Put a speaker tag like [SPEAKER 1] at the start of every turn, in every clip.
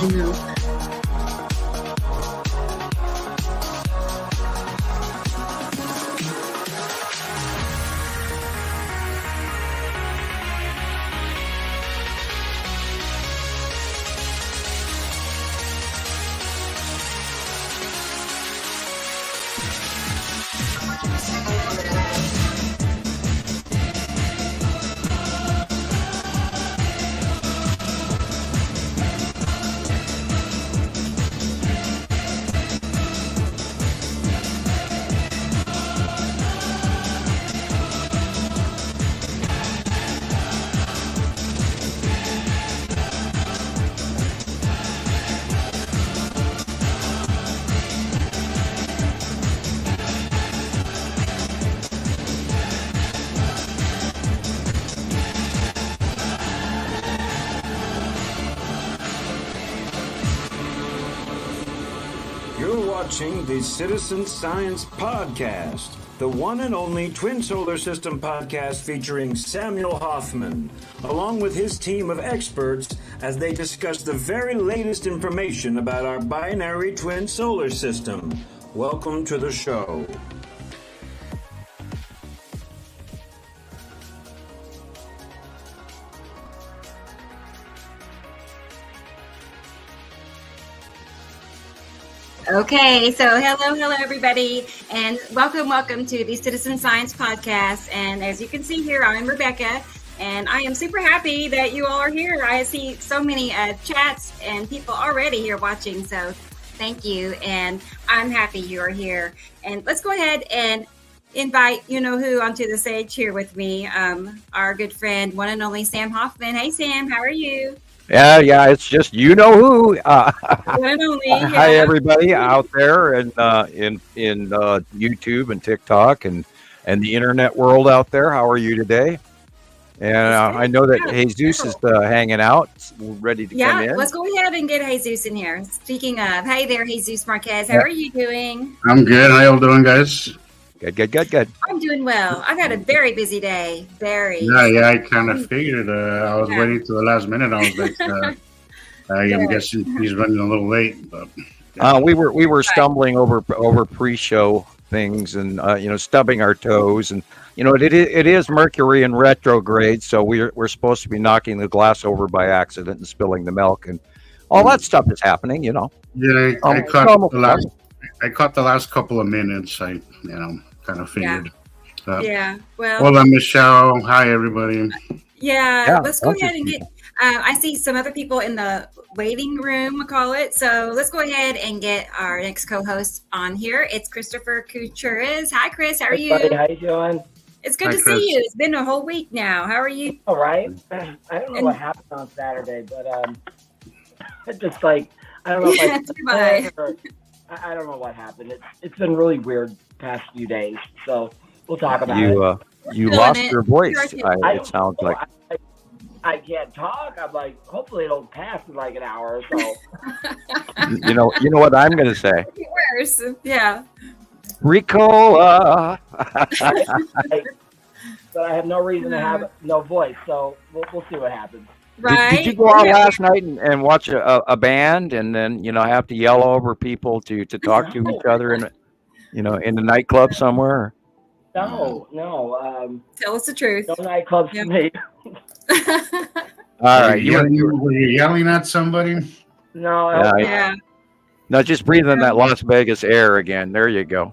[SPEAKER 1] I know.
[SPEAKER 2] Watching the Citizen Science Podcast, the one and only Twin Solar System podcast featuring Samuel Hoffman, along with his team of experts as they discuss the very latest information about our binary twin solar system. Welcome to the show.
[SPEAKER 3] Okay, so hello everybody, and welcome to the Citizen Science Podcast. And as you can see here, I'm Rebecca, and I am super happy that you all are here. I see so many chats and people already here watching, so thank you, and I'm happy you are here. And let's go ahead and invite you-know-who onto the stage here with me, our good friend, one and only Sam Hoffman. Hey Sam, how are you?
[SPEAKER 4] Yeah, it's just you-know-who.
[SPEAKER 3] Hi
[SPEAKER 4] everybody out there in YouTube and TikTok and the internet world out there. How are you today? And I know that Jesus is hanging out, ready to come in.
[SPEAKER 3] Yeah, let's go ahead and get Jesus in here. Speaking of, hey there, Jesus Marquez. How are you doing?
[SPEAKER 5] I'm good. How y'all doing, guys?
[SPEAKER 4] Good.
[SPEAKER 3] I'm doing well. I've had a very busy day.
[SPEAKER 5] Yeah, I kind of figured. I was waiting to the last minute. I was like, I'm guessing he's running a little late. But
[SPEAKER 4] we were stumbling over pre-show things and stubbing our toes, and it is Mercury in retrograde, so we're supposed to be knocking the glass over by accident and spilling the milk, and all that stuff is happening.
[SPEAKER 5] Yeah, I caught the last couple of minutes. I kind of figured. Hola, Michelle. Hi, everybody.
[SPEAKER 3] Yeah, let's go ahead and get. I see some other people in the waiting room, we'll call it. So let's go ahead and get our next co-host on here. It's Christopher Coutures. Hi, Chris. How are you?
[SPEAKER 6] Buddy, how you doing?
[SPEAKER 3] It's good to see you. It's been a whole week now. How are you?
[SPEAKER 6] All right. I don't know what happened on Saturday, but it's just like I don't know if I don't know what happened. It's been really weird past few days. So we'll talk about it.
[SPEAKER 4] You lost your voice. It sounds like.
[SPEAKER 6] I can't talk. I'm like, hopefully it'll pass in like an hour or so.
[SPEAKER 4] You know what I'm going to say.
[SPEAKER 3] Worse, yeah.
[SPEAKER 4] Ricola.
[SPEAKER 6] But I have no reason to have no voice, so we'll see what happens.
[SPEAKER 3] Right.
[SPEAKER 4] Did you go out last night and watch a band, and then have to yell over people to talk to each other in the nightclub somewhere?
[SPEAKER 6] No.
[SPEAKER 3] Tell us the truth.
[SPEAKER 6] No nightclubs for me.
[SPEAKER 4] All right.
[SPEAKER 5] Were you yelling at somebody?
[SPEAKER 6] No.
[SPEAKER 4] No, just breathe in that Las Vegas air again. There you go.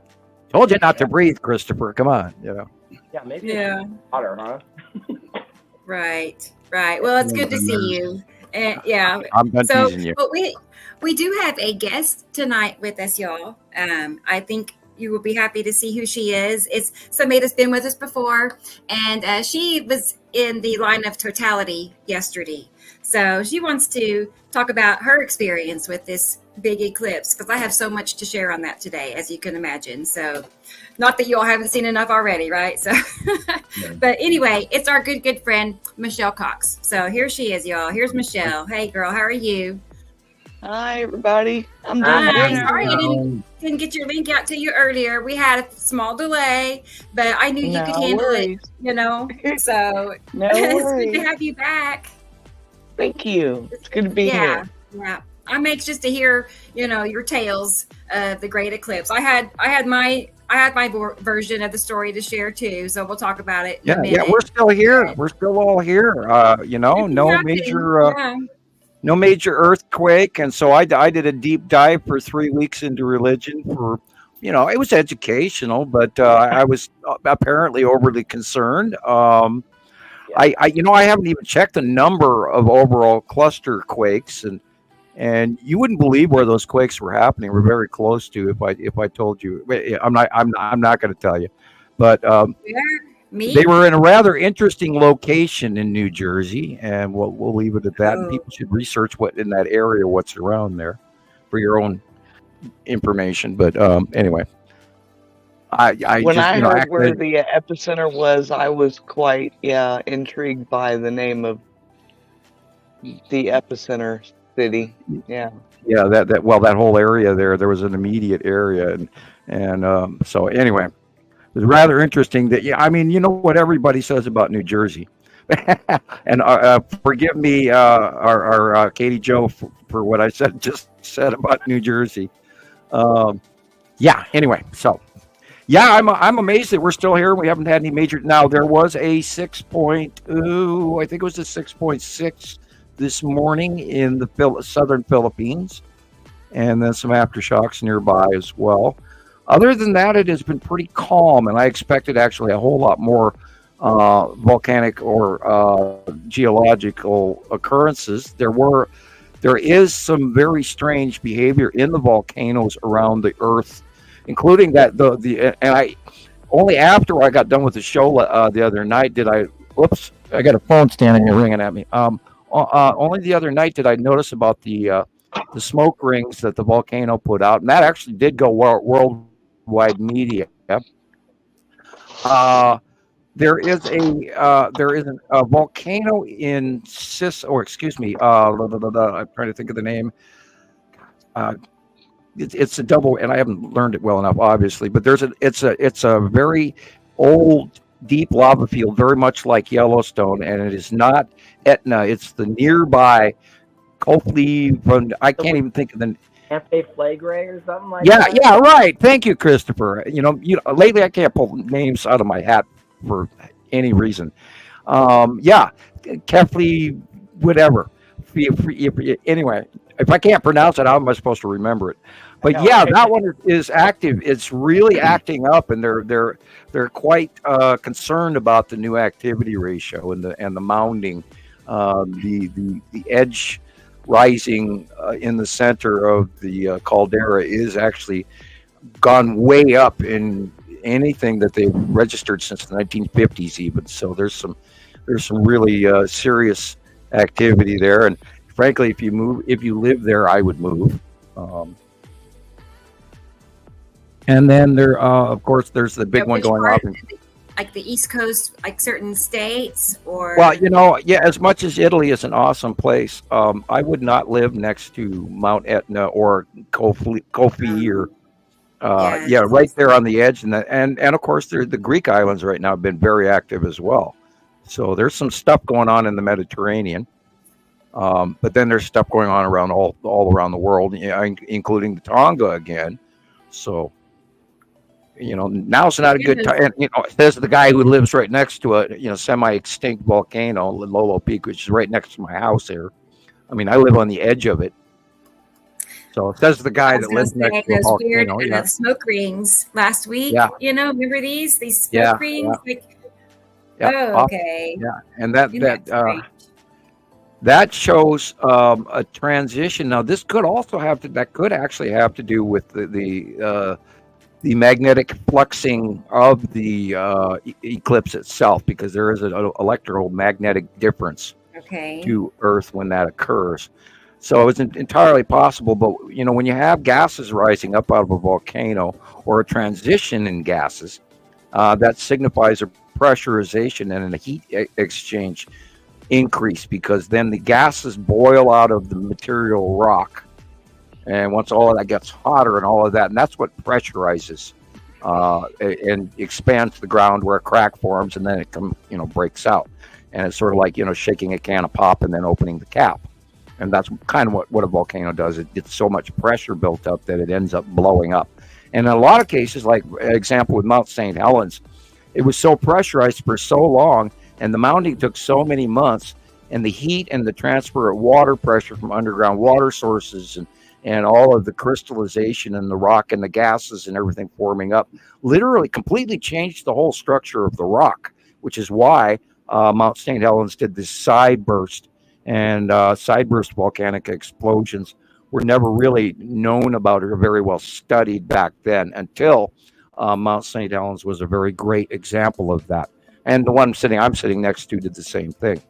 [SPEAKER 4] Told you not to breathe, Christopher. Come on.
[SPEAKER 6] Yeah, maybe it's water, huh?
[SPEAKER 3] Right. Well, it's good to see you. And
[SPEAKER 4] I'm done teasing you.
[SPEAKER 3] But we do have a guest tonight with us, y'all. I think you will be happy to see who she is. It's somebody that's been with us before, and she was in the line of totality yesterday. So she wants to talk about her experience with this big eclipse, because I have so much to share on that today, as you can imagine. So not that you all haven't seen enough already, right? So, but anyway, it's our good friend, Michelle Cox. So here she is, y'all. Here's Michelle. Hey girl, how are you?
[SPEAKER 7] Hi, everybody. I'm doing
[SPEAKER 3] Hi.
[SPEAKER 7] good.
[SPEAKER 3] Sorry I didn't get your link out to you earlier. We had a small delay, but I knew you could handle it, so
[SPEAKER 7] No
[SPEAKER 3] it's
[SPEAKER 7] worries.
[SPEAKER 3] good to have you back.
[SPEAKER 7] Thank you. It's good to be here.
[SPEAKER 3] Yeah. I'm anxious to hear, your tales of the great eclipse. I had my version of the story to share too, so we'll talk about it in a minute.
[SPEAKER 4] Yeah, we're still here. We're still all here. No major earthquake, and so I did a deep dive for 3 weeks into religion. For it was educational, but I was apparently overly concerned. I haven't even checked the number of overall cluster quakes, and you wouldn't believe where those quakes were happening. We're very close to. If I told you, I'm not going to tell you, but they were in a rather interesting location in New Jersey, and we'll leave it at that. And people should research what in that area, what's around there, for your own information. But anyway. I
[SPEAKER 7] heard where the epicenter was, I was quite intrigued by the name of the epicenter city. Yeah. That whole area there was an immediate area, and so anyway, it was rather interesting. That what everybody says about New Jersey, and forgive me, our Katie Jo for what I just said about New Jersey. Anyway, so. Yeah, I'm amazed that we're still here. We haven't had any major. Now there was a 6.2, I think it was a 6.6 this morning in the southern Philippines, and then some aftershocks nearby as well. Other than that, it has been pretty calm, and I expected actually a whole lot more volcanic or geological occurrences. There is some very strange behavior in the volcanoes around the Earth, including that and I only after I got done with the show the other night did I. Whoops! I got a phone standing here ringing at me. Only the other night did I notice about the smoke rings that the volcano put out, and that actually did go worldwide media. There is a volcano in I'm trying to think of the name. It's a double, and I haven't learned it well enough, obviously. But it's a very old, deep lava field, very much like Yellowstone, and it is not Etna. It's the nearby Kofli. I can't even think of the.
[SPEAKER 6] Anti-Flagray or something like that.
[SPEAKER 4] Yeah, right. Thank you, Christopher. Lately I can't pull names out of my hat for any reason. Kefli, whatever. Anyway, if I can't pronounce it, how am I supposed to remember it? But that one is active. It's really acting up, and they're quite concerned about the new activity ratio and the mounding, the edge rising in the center of the caldera is actually gone way up in anything that they've registered since the 1950s, even. So there's some really serious activity there, and frankly, if you live there, I would move. And then there, of course, there's the big one going off in
[SPEAKER 3] like the East Coast, like certain states, or
[SPEAKER 4] as much as Italy is an awesome place, I would not live next to Mount Etna or Kofi or right there on the edge, and of course, the Greek islands right now have been very active as well. So there's some stuff going on in the Mediterranean. But then there's stuff going on around all around the world, including the Tonga again. So, now's not a good time. There's the guy who lives right next to a semi-extinct volcano, Lolo Peak, which is right next to my house here. I mean, I live on the edge of it. So it says the guy that lives next to a volcano.
[SPEAKER 3] Weird smoke rings last week. Yeah. Remember these smoke rings? Okay.
[SPEAKER 4] Yeah, and that shows a transition. Now, this could also actually have to do with the magnetic fluxing of the eclipse itself, because there is an electromagnetic difference to Earth when that occurs. So it's entirely possible. But when you have gases rising up out of a volcano or a transition in gases, that signifies a pressurization and a heat exchange increase, because then the gases boil out of the material rock, and once all of that gets hotter and all of that, and that's what pressurizes and expands the ground where a crack forms, and then it breaks out, and it's sort of like shaking a can of pop and then opening the cap.
[SPEAKER 7] And that's kind of what a volcano does. It gets so much pressure built up that it ends up blowing up. And in a lot of cases, like an example with Mount St. Helens, it was so pressurized for so long, and the mounting took so many months, and the heat and the transfer of water pressure from underground water sources and all of the crystallization and the rock and the gases and everything forming up literally completely changed the whole structure of the rock, which is why Mount St. Helens did this side burst. And side burst volcanic explosions were never really known about or very well studied back then until Mount St. Helens was a very great example of that. And the one I'm sitting next to did the same thing.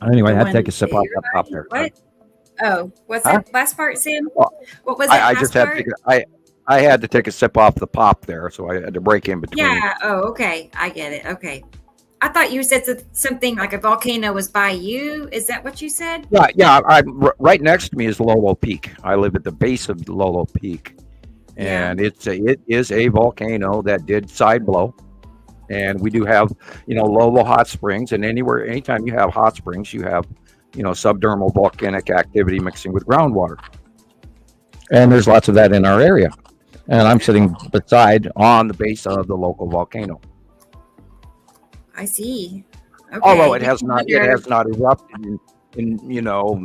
[SPEAKER 7] Anyway, I had to take a sip off that top there.
[SPEAKER 3] What? Oh, what's that last part, Sam? What was that
[SPEAKER 7] I
[SPEAKER 3] last
[SPEAKER 7] just
[SPEAKER 3] part?
[SPEAKER 7] I had to take a sip off the pop there, so I had to break in between.
[SPEAKER 3] Yeah. Oh, okay. I get it. Okay. I thought you said something like a volcano was by you. Is that what you said?
[SPEAKER 7] Yeah. Right next to me is Lolo Peak. I live at the base of Lolo Peak, and it is a volcano that did side blow. And we do have, Lolo hot springs, and anytime you have hot springs, you have, subdermal volcanic activity mixing with groundwater. And there's lots of that in our area. And I'm sitting on the base of the local volcano.
[SPEAKER 3] I see. Okay.
[SPEAKER 7] Although it has not erupted in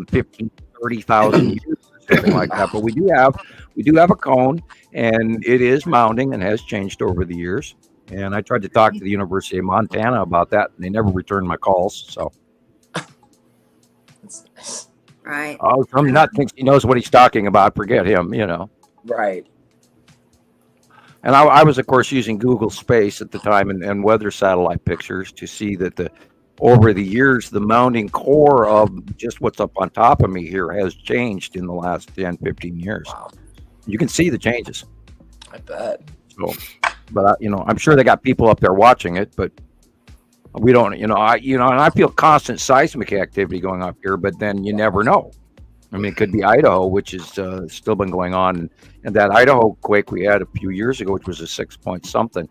[SPEAKER 7] 15, 30,000 years or something like that. But we do have a cone, and it is mounting and has changed over the years. And I tried to talk to the University of Montana about that, and they never returned my calls. So,
[SPEAKER 3] right.
[SPEAKER 7] Oh, some nut thinks he knows what he's talking about. Forget him,
[SPEAKER 1] Right.
[SPEAKER 7] And I was, of course, using Google Space at the time and weather satellite pictures to see that over the years, the mounting core of just what's up on top of me here has changed in the last 10, 15 years.
[SPEAKER 1] Wow.
[SPEAKER 7] You can see the changes.
[SPEAKER 1] I bet.
[SPEAKER 7] So, but I'm sure they got people up there watching it, but we don't, and I feel constant seismic activity going up here, but then you never know. I mean, it could be Idaho, which is still been going on. And that Idaho quake we had a few years ago, which was a 6 point something.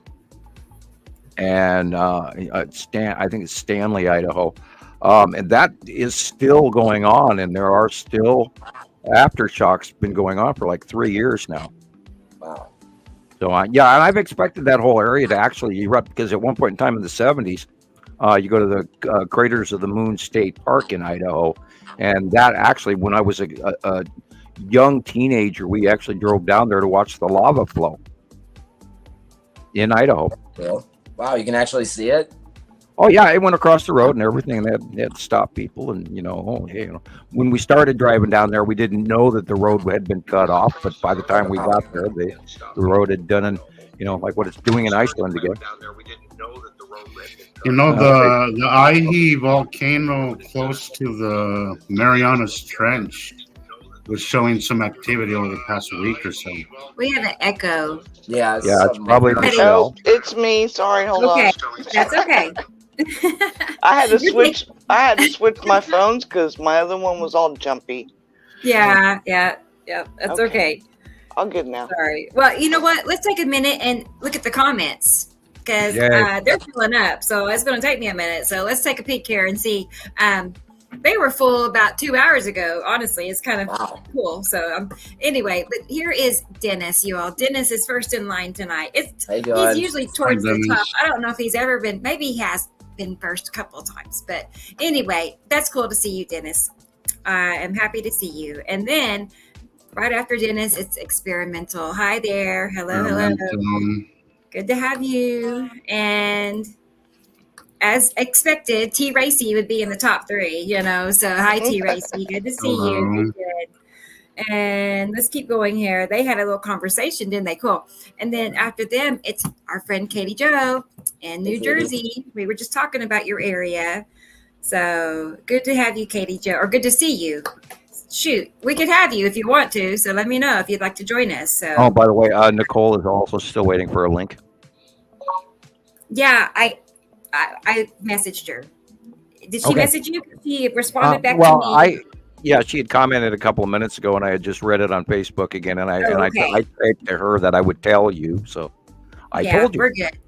[SPEAKER 7] And I think it's Stanley, Idaho. And that is still going on. And there are still aftershocks been going on for like 3 years now.
[SPEAKER 1] Wow.
[SPEAKER 7] So, and I've expected that whole area to actually erupt because at one point in time in the 70s, you go to the Craters of the Moon State Park in Idaho. And that actually, when I was a young teenager, we actually drove down there to watch the lava flow in Idaho.
[SPEAKER 1] Cool. Wow, you can actually see it?
[SPEAKER 7] Oh, yeah, it went across the road and everything, and they had to stop people. And, when we started driving down there, we didn't know that the road had been cut off. But by the time we got there, the road had done, like what it's doing in Iceland again.
[SPEAKER 5] The Aihe volcano close to the Marianas Trench was showing some activity over the past week or so.
[SPEAKER 3] We have an echo.
[SPEAKER 1] Yeah,
[SPEAKER 7] it's probably Michelle.
[SPEAKER 8] It's me. Sorry, hold on.
[SPEAKER 3] Okay, that's okay.
[SPEAKER 8] I had to switch my phones because my other one was all jumpy.
[SPEAKER 3] Yeah. That's okay.
[SPEAKER 8] All good now.
[SPEAKER 3] Sorry. Well, you know what? Let's take a minute and look at the comments because they're filling up. So it's going to take me a minute. So let's take a peek here and see. They were full about 2 hours ago. Honestly, it's kind of cool. So anyway, but here is Dennis, you all. Dennis is first in line tonight. He's usually towards the top. I don't know if he's ever been. Maybe he has been first a couple of times. But anyway, that's cool to see you, Dennis. I'm happy to see you. And then right after Dennis, it's Experimental. Hi there. Hello. Good to have you. And as expected, T. Racy would be in the top 3, So hi, T. Racy. Good to see you. Good. And let's keep going here. They had a little conversation, didn't they? Cool. And then after them, it's our friend Katie Jo in New Jersey. We were just talking about your area. So good to have you, Katie Jo, or good to see you. Shoot, we could have you if you want to. So let me know if you'd like to join us. So.
[SPEAKER 7] Oh, by the way, Nicole is also still waiting for a link.
[SPEAKER 3] Yeah, I messaged her. Did she message you? She responded back to me.
[SPEAKER 7] Well, she had commented a couple of minutes ago, and I had just read it on Facebook again, and I said to her that I would tell you. So I told you.
[SPEAKER 3] We're good.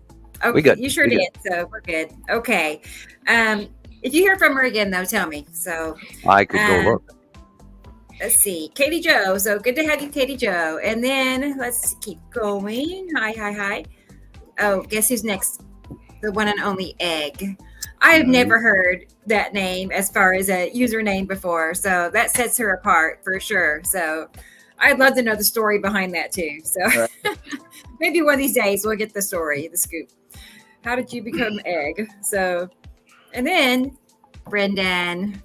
[SPEAKER 3] Okay,
[SPEAKER 7] we good.
[SPEAKER 3] You sure did. So we're good. Okay. If you hear from her again, though, tell me. So
[SPEAKER 7] I could go look.
[SPEAKER 3] Let's see. Katie Joe. So good to have you, Katie Joe. And then let's keep going. Hi. Oh, guess who's next? The one and only Egg. I have never heard that name as far as a username before. So that sets her apart for sure. So I'd love to know the story behind that too. So maybe one of these days we'll get the story, the scoop. How did you become Egg? So, and then Brendan.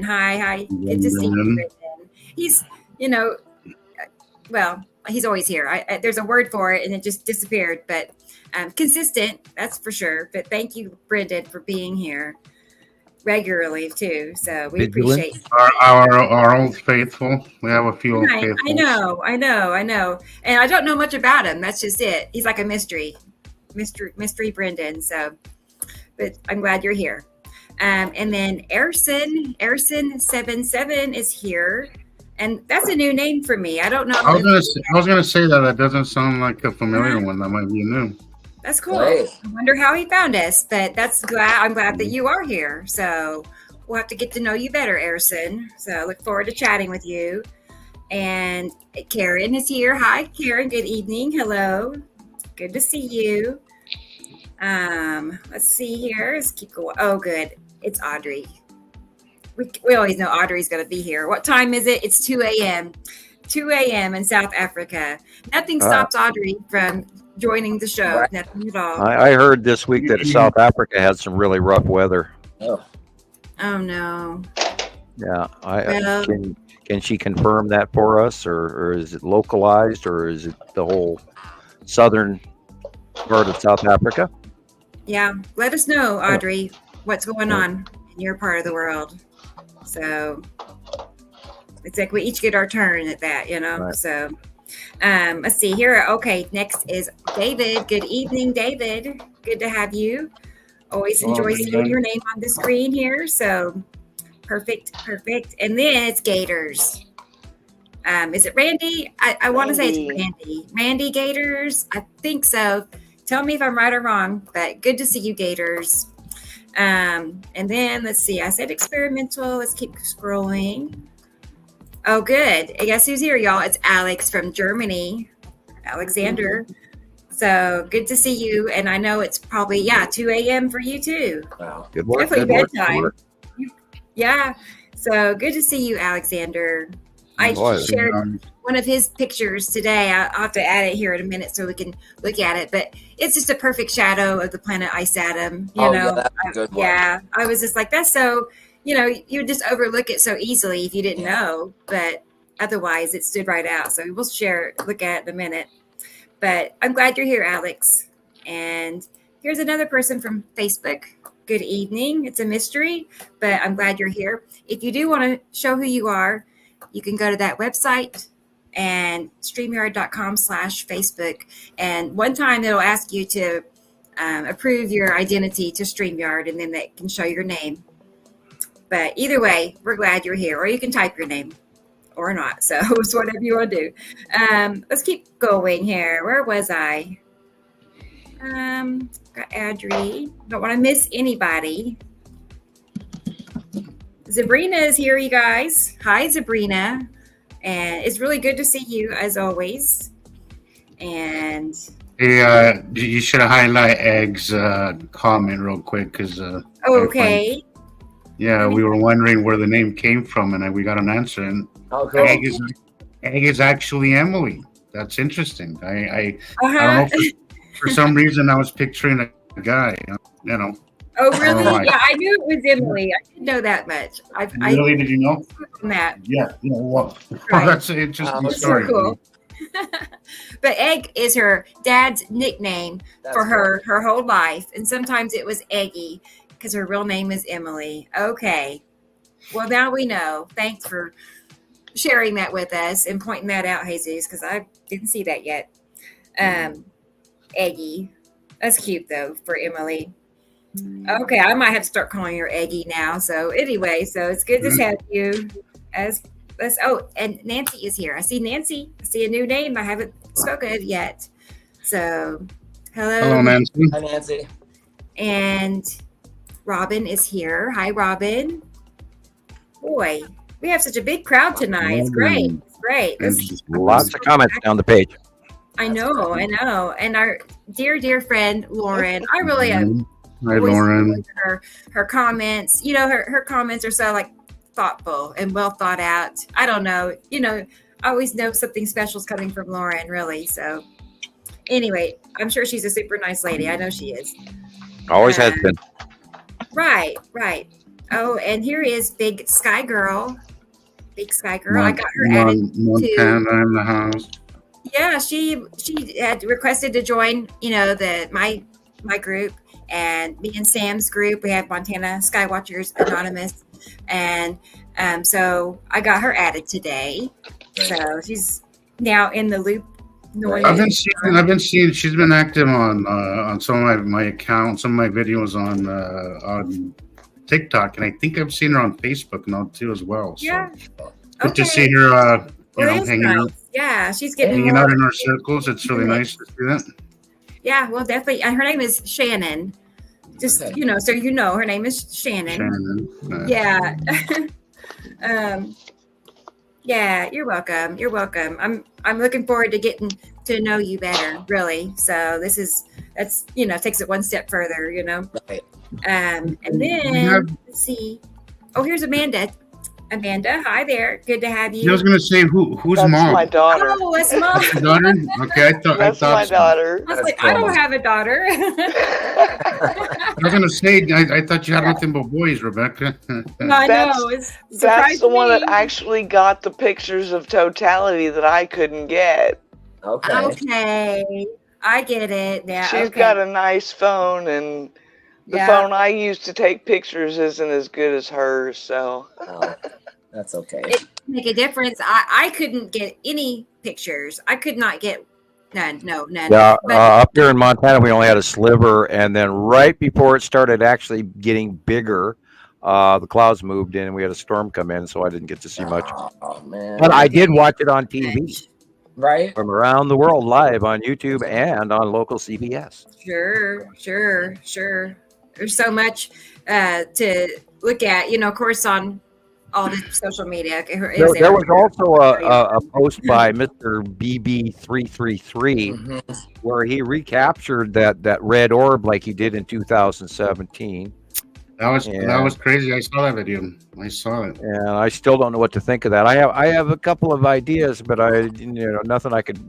[SPEAKER 3] Hi. Good to see you, Brendan. He's, well, he's always here. There's a word for it and it just disappeared, but consistent, that's for sure. But thank you, Brendan, for being here regularly too. So we appreciate
[SPEAKER 5] our old faithful. We have a few old faithfuls.
[SPEAKER 3] I know. And I don't know much about him. That's just it. He's like a mystery Brendan. So, but I'm glad you're here. And then Erson77 is here. And that's a new name for me. I don't know.
[SPEAKER 5] I was gonna say that doesn't sound like a familiar one. That might be new.
[SPEAKER 3] That's cool. Great. I wonder how he found us, but I'm glad that you are here. So we'll have to get to know you better, Erson. So I look forward to chatting with you. And Karen is here. Hi, Karen. Good evening. Hello. Good to see you. Let's see here. Let's keep going. Oh, good. It's Audrey. We always know Audrey's going to be here. What time is it? It's 2 a.m. 2 a.m. in South Africa. Nothing stops Audrey from joining the show. Right. Nothing at all.
[SPEAKER 7] I heard this week that South Africa had some really rough weather.
[SPEAKER 3] Oh no.
[SPEAKER 7] Yeah. Can she confirm that for us, or is it localized, or is it the whole southern part of South Africa?
[SPEAKER 3] Yeah. Let us know, Audrey, what's going on in your part of the world. So it's like we each get our turn at that, Right. So let's see here. Okay, next is David. Good evening, David. Good to have you. Always enjoy seeing your name on the screen here. So perfect. And then it's Gators. Is it Randy? I want to say it's Randy. Randy Gators. I think so. Tell me if I'm right or wrong, but good to see you, Gators. And then let's see. I said experimental. Let's keep scrolling. Oh, good. I guess who's here, y'all? It's Alex from Germany. Alexander. So good to see you. And I know it's probably 2 a.m. for you too.
[SPEAKER 7] Wow. Good work.
[SPEAKER 3] Definitely bedtime. Yeah. So good to see you, Alexander. I shared one of his pictures today. I'll have to add it here in a minute so we can look at it. But it's just a perfect shadow of the planet Ice Atom. I was just like, that's so, you would just overlook it so easily if you didn't know. But otherwise, it stood right out. So we'll look at it in a minute. But I'm glad you're here, Alex. And here's another person from Facebook. Good evening. It's a mystery, but I'm glad you're here. If you do want to show who you are, you can go to that website and StreamYard.com/Facebook. And one time it'll ask you to approve your identity to StreamYard, and then that can show your name. But either way, we're glad you're here. Or you can type your name or not. So it's whatever you want to do. Let's keep going here. Where was I? Got Adri. Don't want to miss anybody. Sabrina is here, you guys. Hi, Sabrina. And it's really good to see you as always. And
[SPEAKER 5] you should highlight Egg's comment real quick because
[SPEAKER 3] okay.
[SPEAKER 5] Yeah, we were wondering where the name came from, and we got an answer. And Egg is actually Emily. That's interesting. I don't know. For some reason, I was picturing a guy.
[SPEAKER 3] Oh, really? Yeah, I knew it was Emily. I didn't know that much.
[SPEAKER 5] Really? Did you know?
[SPEAKER 3] That.
[SPEAKER 5] Yeah. Well, that's an interesting story. So cool.
[SPEAKER 3] But Egg is her dad's nickname for her whole life. And sometimes it was Eggy because her real name is Emily. Okay. Well, now we know. Thanks for sharing that with us and pointing that out, Jesus, because I didn't see that yet. Eggy. That's cute, though, for Emily. Okay, I might have to start calling her Eggy now. So anyway, so it's good to have you. And Nancy is here. I see Nancy. I see a new name. I haven't spoken yet. So hello,
[SPEAKER 5] Nancy.
[SPEAKER 1] Hi, Nancy.
[SPEAKER 3] And Robin is here. Hi, Robin. Boy, we have such a big crowd tonight. It's great. It's great.
[SPEAKER 7] Lots of comments down the page.
[SPEAKER 3] I know. And our dear friend Lauren, I really have
[SPEAKER 5] Hi, Lauren.
[SPEAKER 3] her comments. You know, her comments are so like thoughtful and well thought out. I don't know. You know, I always know something special is coming from Lauren, really. So anyway, I'm sure she's a super nice lady. I know she is.
[SPEAKER 7] Always has been.
[SPEAKER 3] Right. Oh, and here is Big Sky Girl. Big Sky Girl. I got her added
[SPEAKER 5] Montana in the house.
[SPEAKER 3] Yeah, she had requested to join, you know, my group, and me and Sam's group. We have Montana Skywatchers Anonymous, and so I got her added today. So she's now in the loop.
[SPEAKER 5] I've been seeing she's been active on some of my accounts, some of my videos on TikTok, and I think I've seen her on Facebook now too as well. So
[SPEAKER 3] yeah.
[SPEAKER 5] good to see her. Hanging out.
[SPEAKER 3] Yeah, she's getting
[SPEAKER 5] hanging out in our circles. It's really nice to see that.
[SPEAKER 3] Yeah, well, definitely. And her name is Shannon. Just so you know, her name is Shannon. Yeah. Yeah, you're welcome. I'm looking forward to getting to know you better, really. So that's takes it one step further, you know.
[SPEAKER 1] Right.
[SPEAKER 3] And then let's see. Oh, here's Amanda. Amanda, hi there. Good to have you.
[SPEAKER 5] I was going to say, who's
[SPEAKER 8] That's
[SPEAKER 5] mom?
[SPEAKER 8] my daughter.
[SPEAKER 3] Oh, that's mom.
[SPEAKER 5] Daughter? Okay, I thought
[SPEAKER 8] my daughter.
[SPEAKER 3] I was like, I don't have a daughter.
[SPEAKER 5] I was going to say, I thought you had nothing but boys, Rebecca.
[SPEAKER 3] I know.
[SPEAKER 8] That's the one that actually got the pictures of totality that I couldn't get.
[SPEAKER 3] Okay. I get it. Yeah.
[SPEAKER 8] She's got a nice phone, and the phone I use to take pictures isn't as good as hers, so.
[SPEAKER 1] Oh, that's okay.
[SPEAKER 3] It make a difference. I couldn't get any pictures. I could not get none.
[SPEAKER 7] Yeah, up here in Montana, we only had a sliver, and then right before it started actually getting bigger, the clouds moved in, and we had a storm come in, so I didn't get to see much.
[SPEAKER 1] Oh man!
[SPEAKER 7] But I did watch it on TV,
[SPEAKER 1] right,
[SPEAKER 7] from around the world, live on YouTube and on local CBS.
[SPEAKER 3] Sure. There's so much to look at, of course, on all the social media.
[SPEAKER 7] There was also a post by Mr. BB333 where he recaptured that red orb like he did in 2017.
[SPEAKER 5] That was crazy. I saw that video. I saw it,
[SPEAKER 7] and I still don't know what to think of that. I have a couple of ideas, but nothing I could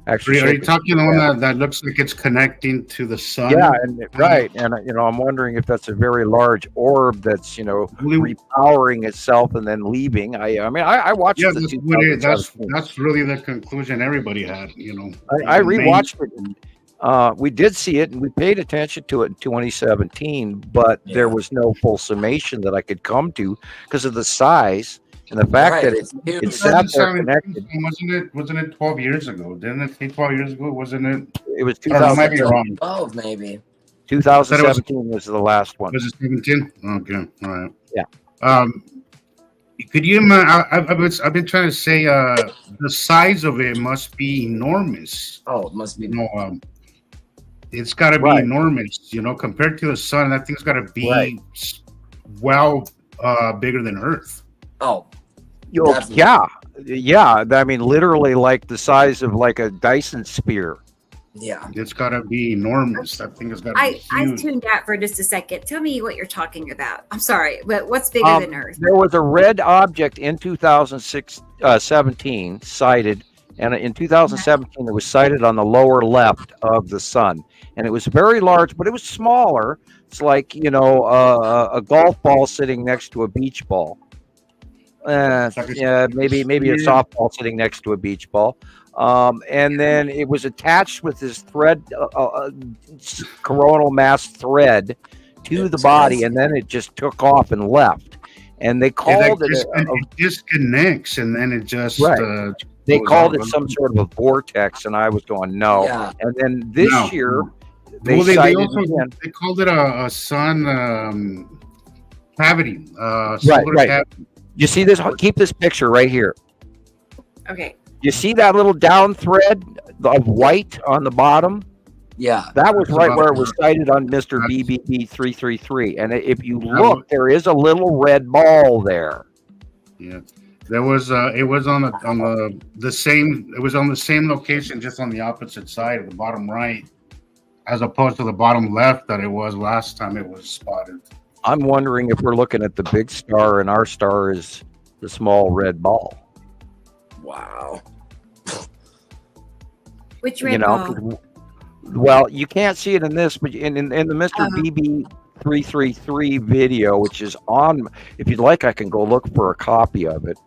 [SPEAKER 7] actually.
[SPEAKER 5] Are you talking on that looks like it's connecting to the sun?
[SPEAKER 7] Yeah, right. And I'm wondering if that's a very large orb that's repowering itself and then leaving. I watched.
[SPEAKER 5] Yeah, that's really the conclusion everybody had.
[SPEAKER 7] I rewatched it. We did see it, and we paid attention to it in 2017, but there was no full summation that I could come to because of the size. And the fact that it sat there connected.
[SPEAKER 5] Wasn't it 12 years ago? Didn't it take 12 years ago? Wasn't it?
[SPEAKER 7] It was
[SPEAKER 5] 2017. I might be wrong.
[SPEAKER 1] 12 maybe.
[SPEAKER 7] 2017 was the last one.
[SPEAKER 5] Was it 17? Okay, all right.
[SPEAKER 7] Yeah.
[SPEAKER 5] Could you imagine? I've been trying to say the size of it must be enormous.
[SPEAKER 1] Oh, it must be.
[SPEAKER 5] It's got to be enormous. Compared to the sun, that thing's got to be bigger than Earth.
[SPEAKER 1] Oh.
[SPEAKER 7] Yeah. I mean, literally like the size of like a Dyson sphere.
[SPEAKER 1] Yeah.
[SPEAKER 5] It's got to be enormous. That thing has got to be huge.
[SPEAKER 3] I tuned out for just a second. Tell me what you're talking about. I'm sorry, but what's bigger than Earth?
[SPEAKER 7] There was a red object in 2017 sighted, and in 2017 it was sighted on the lower left of the sun. And it was very large, but it was smaller. It's like, a golf ball sitting next to a beach ball. Maybe a softball sitting next to a beach ball. And then it was attached with this thread, coronal mass thread to the body, and then it just took off and left. And they called it
[SPEAKER 5] disconnects, and then it just
[SPEAKER 7] they called it some sort of a vortex, and I was going no. Yeah. And then this year they
[SPEAKER 5] called it a sun cavity.
[SPEAKER 7] Cavity. You see this? Keep this picture right here.
[SPEAKER 3] Okay.
[SPEAKER 7] You see that little down thread of white on the bottom?
[SPEAKER 1] Yeah.
[SPEAKER 7] That was
[SPEAKER 5] That's
[SPEAKER 7] right
[SPEAKER 5] about
[SPEAKER 7] where it
[SPEAKER 5] right.
[SPEAKER 7] was sighted on Mr.
[SPEAKER 5] That's-
[SPEAKER 7] BBB 333. And if you look, there is a little red ball there.
[SPEAKER 5] Yeah. There was it was on the same, it was on the same location, just on the opposite side, the bottom right, as opposed to the bottom left that it was last time it was spotted.
[SPEAKER 7] I'm wondering if we're looking at the big star and our star is the small red ball.
[SPEAKER 1] Wow.
[SPEAKER 3] Which red
[SPEAKER 7] You know,
[SPEAKER 3] ball?
[SPEAKER 7] 'cause- well, you can't see it in this, but in the Mr. BB 333 video, which is on, if you'd like, I can go look for a copy of it.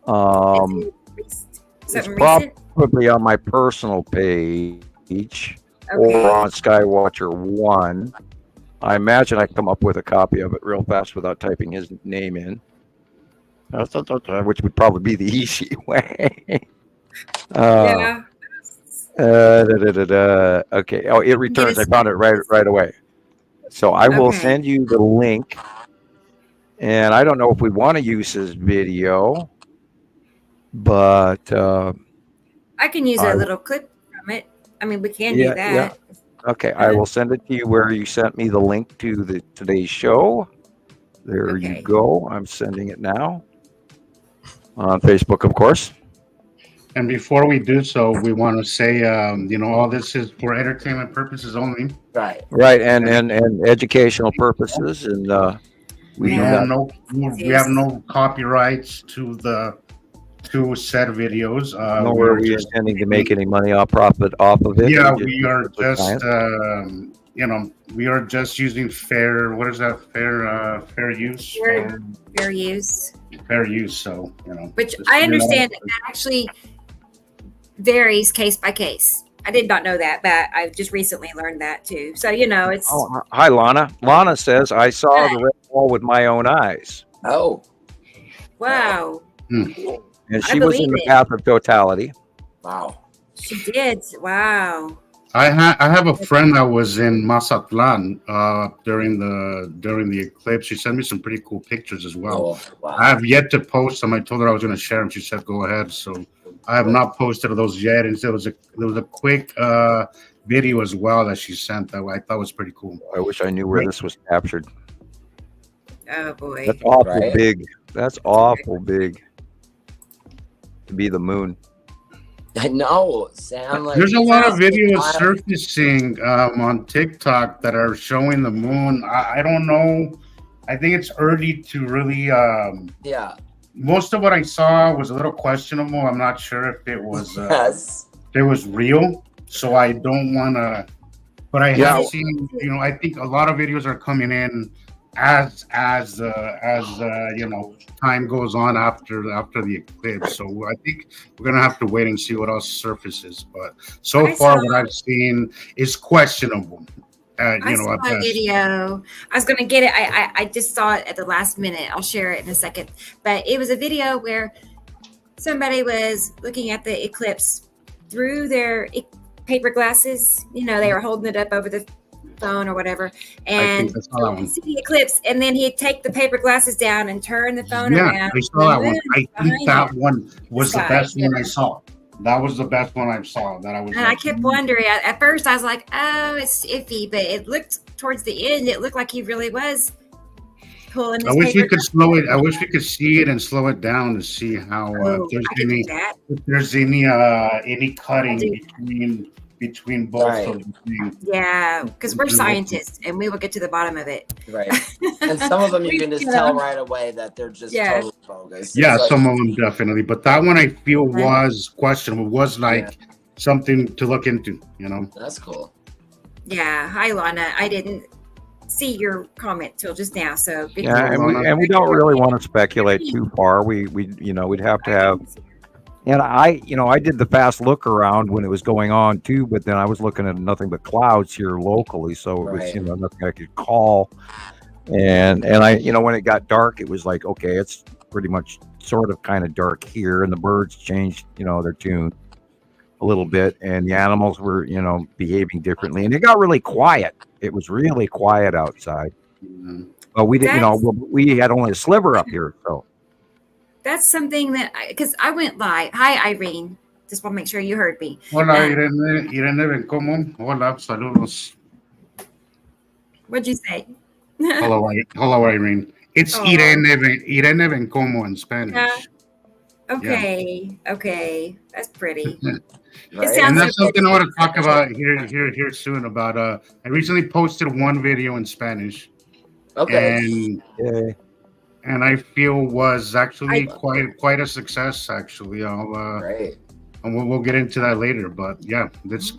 [SPEAKER 7] It's
[SPEAKER 3] Something recent?
[SPEAKER 7] probably on my personal page
[SPEAKER 3] Okay.
[SPEAKER 7] or on Skywatcher 1. I imagine I come up with a copy of it real fast without typing his name in, which would probably be the easy way.
[SPEAKER 3] Yeah.
[SPEAKER 7] Okay. Oh, it returns. I found it right away. So I will
[SPEAKER 3] Okay.
[SPEAKER 7] send you the link. And I don't know if we want to use his video, but
[SPEAKER 3] I can use a little clip from it. I mean, we can do that.
[SPEAKER 7] Okay, I will send it to you where you sent me the link to today's show. There
[SPEAKER 3] Okay.
[SPEAKER 7] you go. I'm sending it now on Facebook, of course.
[SPEAKER 5] And before we do so, we want to say, all this is for entertainment purposes only.
[SPEAKER 1] Right.
[SPEAKER 7] Right, and educational purposes, and
[SPEAKER 5] We
[SPEAKER 7] do
[SPEAKER 5] have
[SPEAKER 7] not-
[SPEAKER 5] we have no copyrights to said videos.
[SPEAKER 7] nor
[SPEAKER 5] we're
[SPEAKER 7] are we
[SPEAKER 5] just-
[SPEAKER 7] intending to make any money off of it.
[SPEAKER 5] Yeah,
[SPEAKER 7] We
[SPEAKER 5] we are
[SPEAKER 7] use it for
[SPEAKER 5] just,
[SPEAKER 7] science.
[SPEAKER 5] we are just using fair. What is that? Fair use.
[SPEAKER 3] Fair use.
[SPEAKER 5] Fair use. So
[SPEAKER 3] Which
[SPEAKER 5] just,
[SPEAKER 3] I understand that actually varies case by case. I did not know that, but I just recently learned that too. So it's
[SPEAKER 7] Oh, hi, Lana. Lana says, I saw the red ball with my own eyes.
[SPEAKER 1] Oh.
[SPEAKER 3] wow.
[SPEAKER 7] And
[SPEAKER 3] I
[SPEAKER 7] she was in
[SPEAKER 3] believe
[SPEAKER 7] the
[SPEAKER 3] it.
[SPEAKER 7] path of totality.
[SPEAKER 1] Wow.
[SPEAKER 3] She did. Wow.
[SPEAKER 5] I have a friend that was in Mazatlan during the eclipse. She sent me some pretty cool pictures as well.
[SPEAKER 1] Oh, wow.
[SPEAKER 5] I have yet to post them. I told her I was going to share them. She said go ahead. So I have not posted those yet. And there was a quick video as well that she sent that I thought was pretty cool.
[SPEAKER 7] I wish I knew where this was captured.
[SPEAKER 3] Oh boy.
[SPEAKER 7] That's awful
[SPEAKER 1] Right.
[SPEAKER 7] big. That's awful big to be the moon.
[SPEAKER 1] I know, Sam. Like,
[SPEAKER 5] There's a lot of
[SPEAKER 1] it's
[SPEAKER 5] videos
[SPEAKER 1] wild.
[SPEAKER 5] surfacing on TikTok that are showing the moon. I don't know. I think it's early to really.
[SPEAKER 1] Yeah.
[SPEAKER 5] Most of what I saw was a little questionable. I'm not sure if it was
[SPEAKER 1] Yes.
[SPEAKER 5] if it was real. So I don't want to. But I have seen. I think a lot of videos are coming in as time goes on after the eclipse. So I think we're gonna have to wait and see what else surfaces. But so far, what I've seen is questionable.
[SPEAKER 3] I saw a video. I was going to get it. I just saw it at the last minute. I'll share it in a second. But it was a video where somebody was looking at the eclipse through their paper glasses. They were holding it up over the phone or whatever, and
[SPEAKER 5] I saw that one.
[SPEAKER 3] see the eclipse. And then he'd take the paper glasses down and turn the phone
[SPEAKER 5] Yeah,
[SPEAKER 3] around.
[SPEAKER 5] I saw that one. I think
[SPEAKER 3] behind
[SPEAKER 5] that
[SPEAKER 3] it.
[SPEAKER 5] one was the
[SPEAKER 3] Sky,
[SPEAKER 5] best one
[SPEAKER 3] yeah.
[SPEAKER 5] I saw. That was the best one I saw. That I was.
[SPEAKER 3] And I kept wondering. At first, I was like, "Oh, it's iffy," but it looked towards the end. It looked like he really was pulling.
[SPEAKER 5] I wish we could slow it. I wish we could see it and slow it down to see how if there's any cutting between both of the things.
[SPEAKER 3] Yeah, because we're scientists and we will get to the bottom of it.
[SPEAKER 1] Right. And some of them you can just tell right away that they're just totally bogus.
[SPEAKER 5] Yeah,
[SPEAKER 1] It's like,
[SPEAKER 5] some of them definitely. But that one I feel was questionable. Was like something to look into.
[SPEAKER 1] That's cool.
[SPEAKER 3] Yeah. Hi, Lana. I didn't see your comment till just now. So
[SPEAKER 7] Yeah, and we don't really want to speculate too far. We'd have to have. And I did the fast look around when it was going on too, but then I was looking at nothing but clouds here locally, so it was nothing I could call. And I when it got dark, it was like, okay, it's pretty much sort of kind of dark here, and the birds changed their tune a little bit, and the animals were behaving differently, and it got really quiet. It was really quiet outside. But we didn't, we had only a sliver up here, so.
[SPEAKER 3] That's something that because I went live. Hi, Irene. Just want to make sure you heard me.
[SPEAKER 5] Hola, Irene Bencomo. Hola, saludos.
[SPEAKER 3] What'd you say?
[SPEAKER 5] Hello, Irene. It's Irene Bencomo in Spanish.
[SPEAKER 3] Yeah. Okay. That's pretty.
[SPEAKER 5] Right. And that's something I want to talk about here soon. About I recently posted one video in Spanish.
[SPEAKER 1] Okay.
[SPEAKER 5] And I feel was actually quite a success. Actually,
[SPEAKER 1] Great.
[SPEAKER 5] And we'll get into that later. But yeah, let's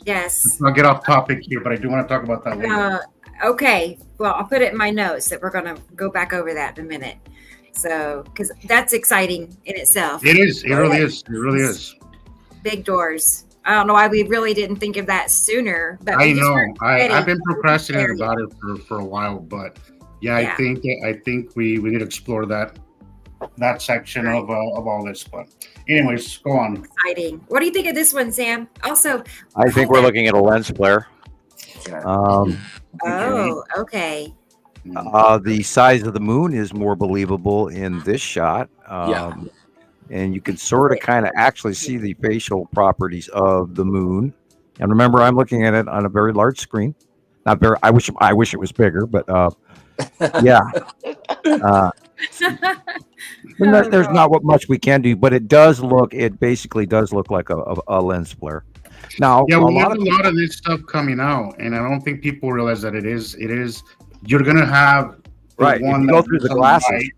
[SPEAKER 3] yes.
[SPEAKER 5] I'll get off topic here, but I do want to talk about that later.
[SPEAKER 3] Okay. Well, I'll put it in my notes that we're going to go back over that in a minute. So, because that's exciting in itself.
[SPEAKER 5] It is. It really is. It really is.
[SPEAKER 3] Big doors. I don't know why we really didn't think of that sooner. But
[SPEAKER 5] I know. I've been procrastinating about it for a while, but yeah. I think we need to explore that section of all this. But anyways, go on.
[SPEAKER 3] Exciting. What do you think of this one, Sam? Also,
[SPEAKER 4] I think we're looking at a lens flare.
[SPEAKER 3] Okay.
[SPEAKER 4] The size of the moon is more believable in this shot. And you can sort of kind of actually see the facial properties of the moon. And remember, I'm looking at it on a very large screen. Not very. I wish it was bigger, but yeah. There's not much we can do, but it basically does look like a lens flare. Now,
[SPEAKER 5] yeah, we have a lot of this stuff coming out, and I don't think people realize that it is. You're gonna have
[SPEAKER 4] one you go through the glasses,
[SPEAKER 5] light,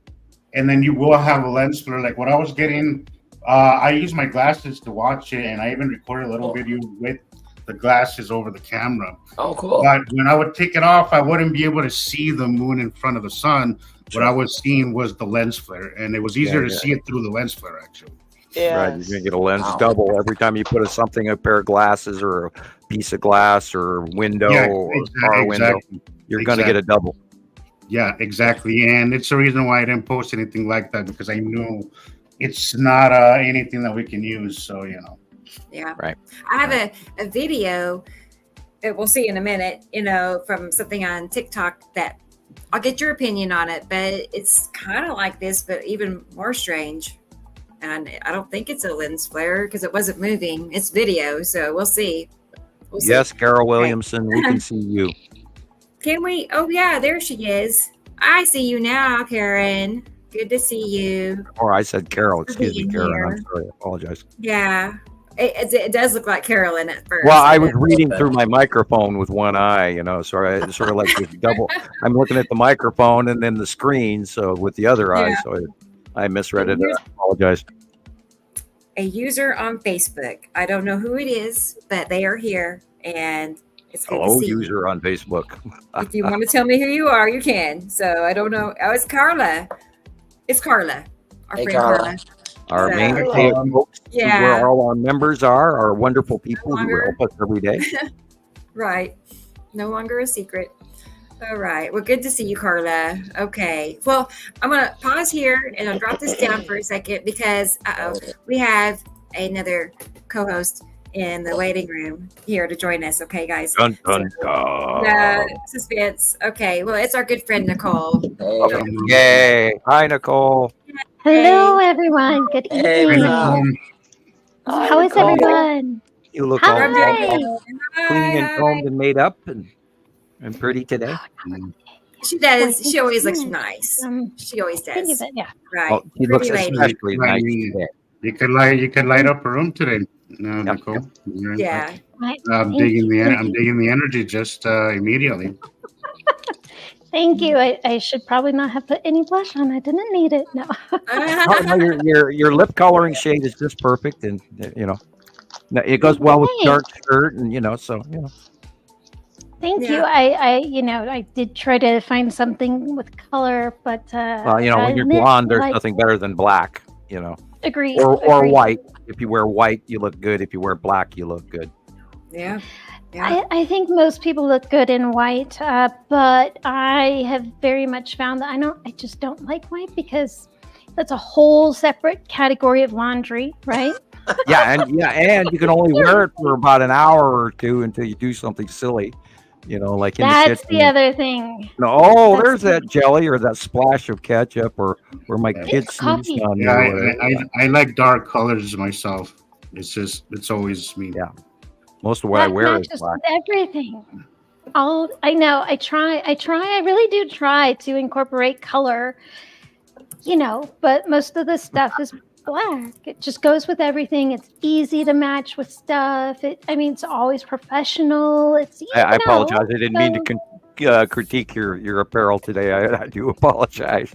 [SPEAKER 5] and then you will have a lens flare. Like what I was getting, I use my glasses to watch it, and I even recorded a little video with the glasses over the camera.
[SPEAKER 1] Oh, cool!
[SPEAKER 5] But when I would take it off, I wouldn't be able to see the moon in front of the sun. What I was seeing was the lens flare, and it was easier to see it through the lens flare, actually.
[SPEAKER 8] Yeah.
[SPEAKER 4] Right, you're gonna get a lens double every time you put a pair of glasses or a piece of glass or window or car window. You're gonna get a double.
[SPEAKER 5] Yeah, exactly, and it's the reason why I didn't post anything like that, because I knew it's not anything that we can use. So
[SPEAKER 3] Yeah.
[SPEAKER 4] Right.
[SPEAKER 3] I have a video that we'll see in a minute. From something on TikTok that I'll get your opinion on it, but it's kind of like this, but even more strange. And I don't think it's a lens flare because it wasn't moving. It's video, so we'll see.
[SPEAKER 4] Yes, Carol Williamson, we can see you.
[SPEAKER 3] Can we? Oh, yeah, there she is. I see you now, Karen. Good to see you.
[SPEAKER 4] Or I said Carol. Excuse me, Karen. I'm sorry. I apologize.
[SPEAKER 3] Yeah. It does look like Carolyn at first.
[SPEAKER 4] Well, I was reading through my microphone with one eye, so I sort of like this double. I'm looking at the microphone and then the screen, so with the other eye, so I misread it. I apologize.
[SPEAKER 3] A user on Facebook. I don't know who it is, but they are here, and it's good to see
[SPEAKER 4] user
[SPEAKER 3] you.
[SPEAKER 4] On Facebook.
[SPEAKER 3] If you want to tell me who you are, you can. So I don't know. Oh, it's Carla. It's Carla. Our friend Carla.
[SPEAKER 4] Our main folks, where all our members are wonderful people who help us every day.
[SPEAKER 3] Right. No longer a secret. All right. Well, good to see you, Carla. Okay. Well, I'm going to pause here and I'll drop this down for a second because we have another co-host in the waiting room here to join us. Okay, guys.
[SPEAKER 4] Dun, dun, dun.
[SPEAKER 3] Suspense. Okay. Well, it's our good friend, Nicole.
[SPEAKER 4] Yay. Hi, Nicole.
[SPEAKER 9] Hello, everyone. Good evening. How is everyone?
[SPEAKER 4] You look all clean and combed and made up and pretty today.
[SPEAKER 3] She does. She always looks nice. She always does.
[SPEAKER 9] Yeah.
[SPEAKER 3] Right.
[SPEAKER 4] Well, she looks especially nice today.
[SPEAKER 5] You can light up a room today, Nicole.
[SPEAKER 3] Yeah.
[SPEAKER 5] I'm digging the energy just immediately.
[SPEAKER 9] Thank you. I should probably not have put any blush on. I didn't need it. No.
[SPEAKER 4] Your lip coloring shade is just perfect, and it goes well with dark shirt, and
[SPEAKER 9] Thank you. I did try to find something with color, but
[SPEAKER 4] when you're blonde, there's nothing better than black.
[SPEAKER 9] Agree.
[SPEAKER 4] Or white. If you wear white, you look good. If you wear black, you look good.
[SPEAKER 3] Yeah.
[SPEAKER 9] I think most people look good in white, but I have very much found that I just don't like white because that's a whole separate category of laundry, right?
[SPEAKER 4] and you can only wear it for about an hour or two until you do something silly, like in the kitchen.
[SPEAKER 9] That's the other thing.
[SPEAKER 4] There's that jelly or that splash of ketchup or where my kids sneezed on me.
[SPEAKER 5] I like dark colors myself. It's always me.
[SPEAKER 7] Yeah. Most of what I wear is
[SPEAKER 9] matches
[SPEAKER 7] black.
[SPEAKER 9] with everything. I know. I really do try to incorporate color, but most of the stuff is black. It just goes with everything. It's easy to match with stuff. It's always professional.
[SPEAKER 7] I apologize. I didn't mean to critique your apparel today. I do apologize.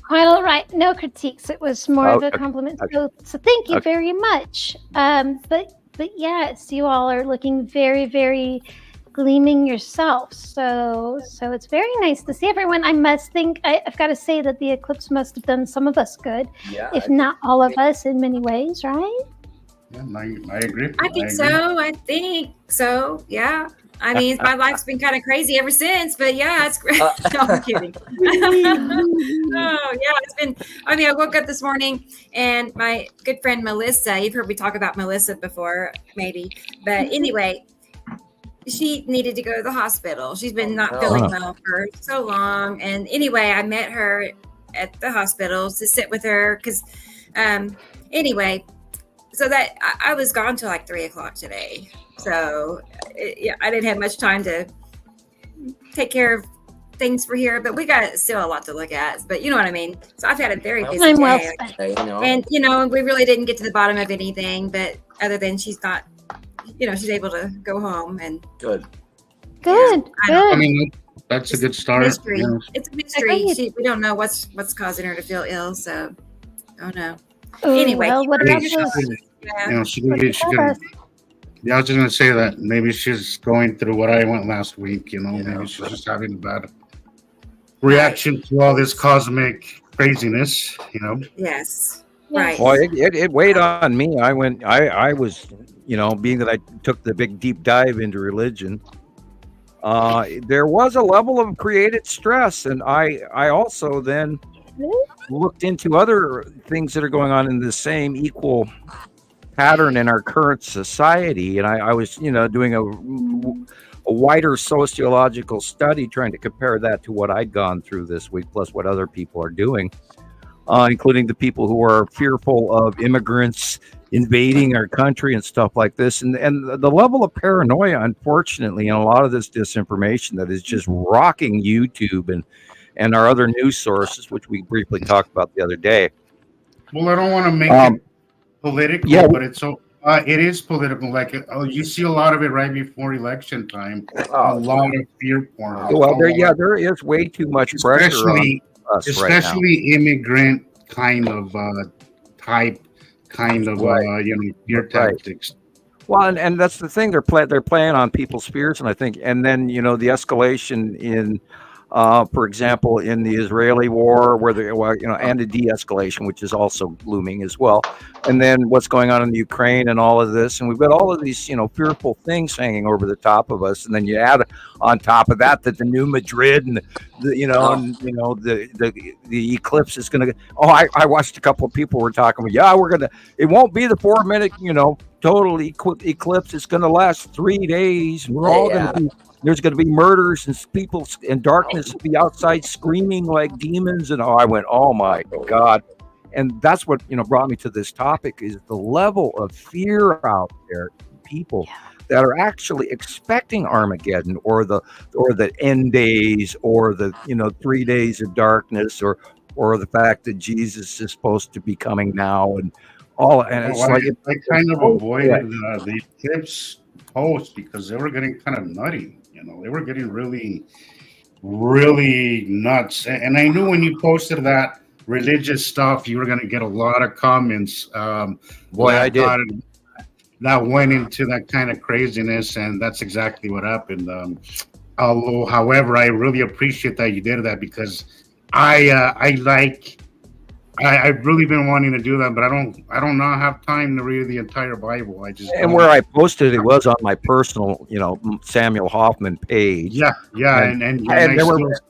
[SPEAKER 9] Quite all right. No critiques. It was more of a compliment.
[SPEAKER 7] Okay.
[SPEAKER 9] So thank you very much. But yes, you all are looking very, very gleaming yourself. So it's very nice to see everyone. I must think I've got to say that the eclipse must have done some of us good, if not all of us in many ways, right?
[SPEAKER 5] Yeah, I agree.
[SPEAKER 3] I think so. I think so. Yeah. I mean, my life's been kind of crazy ever since, but yeah, it's great. No, I'm kidding. It's been, I woke up this morning and my good friend Melissa, you've heard me talk about Melissa before, maybe, but anyway, she needed to go to the hospital. She's been not feeling well for so long. And anyway, I met her at the hospital to sit with her because, anyway, so that I was gone till like 3:00 today. So I didn't have much time to take care of things for here, but we got still a lot to look at. But you know what I mean? So I've had a very busy day. And, we really didn't get to the bottom of anything, but other than she's not, she's able to go home and
[SPEAKER 1] good.
[SPEAKER 5] I mean, that's a good start.
[SPEAKER 3] Mystery. Yeah. It's a mystery. We don't know what's causing her to feel ill. So, oh no. Anyway,
[SPEAKER 5] I was just gonna say that maybe she's going through what I went last week. Maybe she's just having a bad reaction to all this cosmic craziness.
[SPEAKER 3] Yes. Right.
[SPEAKER 7] Well, it weighed on me. I was, being that I took the big deep dive into religion, there was a level of created stress. And I also then looked into other things that are going on in the same equal pattern in our current society. And I was, doing a wider sociological study, trying to compare that to what I'd gone through this week, plus what other people are doing. Including the people who are fearful of immigrants invading our country and stuff like this. And the level of paranoia, unfortunately, and a lot of this disinformation that is just rocking YouTube and our other news sources, which we briefly talked about the other day.
[SPEAKER 5] Well, I don't want to make it political, but it is political. Like you see a lot of it right before election time. A lot of fear porn.
[SPEAKER 7] Well, there is way too much pressure on us
[SPEAKER 5] especially
[SPEAKER 7] right now.
[SPEAKER 5] Immigrant kind of type, your tactics.
[SPEAKER 7] Well, and that's the thing, they're playing on people's fears, and I think, and then the escalation in, for example, in the Israeli war, where and the de-escalation, which is also looming as well, and then what's going on in the Ukraine and all of this, and we've got all of these fearful things hanging over the top of us, and then you add on top of that the new Madrid and the eclipse is going to. I watched a couple of people were talking about it won't be the 4 minute total eclipse. It's going to last 3 days. And we're all going to be. There's going to be murders and people in darkness be outside screaming like demons. And I went, oh my God. And that's what, brought me to this topic is the level of fear out there, people that are actually expecting Armageddon or the end days or the, 3 days of darkness or the fact that Jesus is supposed to be coming now and all. And it's
[SPEAKER 5] I kind of avoided the eclipse post because they were getting kind of nutty. They were getting really, really nuts. And I knew when you posted that religious stuff, you were going to get a lot of comments.
[SPEAKER 7] I did.
[SPEAKER 5] That went into that kind of craziness, and that's exactly what happened. However, I really appreciate that you did that because I've really been wanting to do that, but I don't now have time to read the entire Bible.
[SPEAKER 7] Where I posted it was on my personal, Samuel Hoffman page.
[SPEAKER 5] Yeah, and there were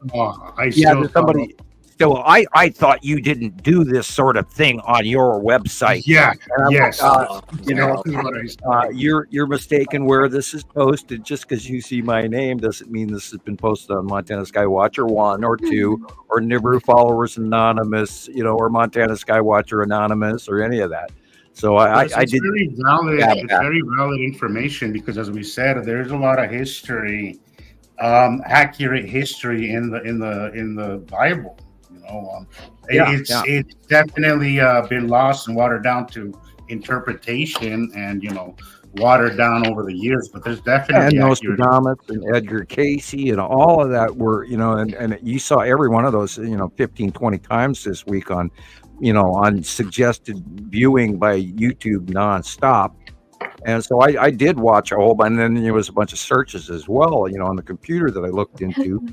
[SPEAKER 7] somebody. So I thought you didn't do this sort of thing on your website.
[SPEAKER 5] Yeah, yes.
[SPEAKER 7] You're mistaken where this is posted. Just because you see my name doesn't mean this has been posted on Montana Skywatcher 1 or 2 or Nibiru Followers Anonymous, or Montana Skywatcher Anonymous or any of that. So I did.
[SPEAKER 5] Very valid. It's very valid information because, as we said, there's a lot of history, accurate history in the Bible. You know, it's definitely been lost and watered down to interpretation, and watered down over the years. But there's definitely
[SPEAKER 7] Nostradamus and Edgar Casey and all of that were, and you saw every one of those, 15, 20 times this week on suggested viewing by YouTube nonstop. And so I did watch a whole bunch, and then there was a bunch of searches as well, on the computer that I looked into.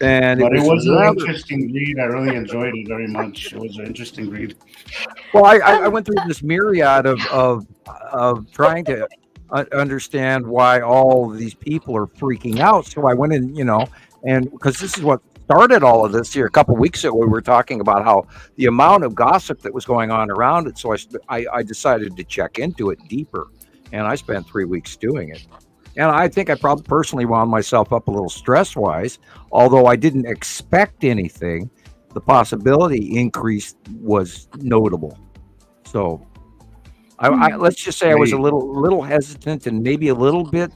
[SPEAKER 7] And
[SPEAKER 5] it was an interesting read. I really enjoyed it very much. It was an interesting read.
[SPEAKER 7] Well, I went through this myriad of trying to understand why all of these people are freaking out. So I went in, and because this is what started all of this here a couple of weeks ago. We were talking about how the amount of gossip that was going on around it. So I decided to check into it deeper, and I spent 3 weeks doing it. And I think I probably personally wound myself up a little stress-wise, although I didn't expect anything. The possibility increase was notable. So I let's just say I was a little hesitant and maybe a little bit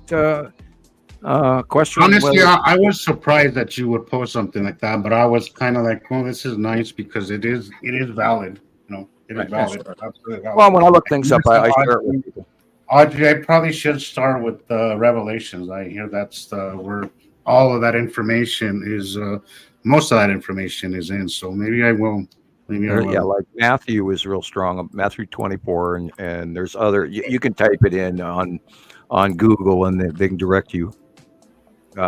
[SPEAKER 7] questioning.
[SPEAKER 5] Honestly, I was surprised that you would post something like that, but I was kind of like, "Oh, this is nice," because it is valid. It is valid. Absolutely valid.
[SPEAKER 7] Well, when I look things up, I share it with people.
[SPEAKER 5] Audrey, I probably should start with Revelations. I hear that's where all of that information is. Most of that information is in. So maybe I will.
[SPEAKER 7] Yeah, like Matthew is real strong. Matthew 24, and there's other. You can type it in on Google, and they can direct you.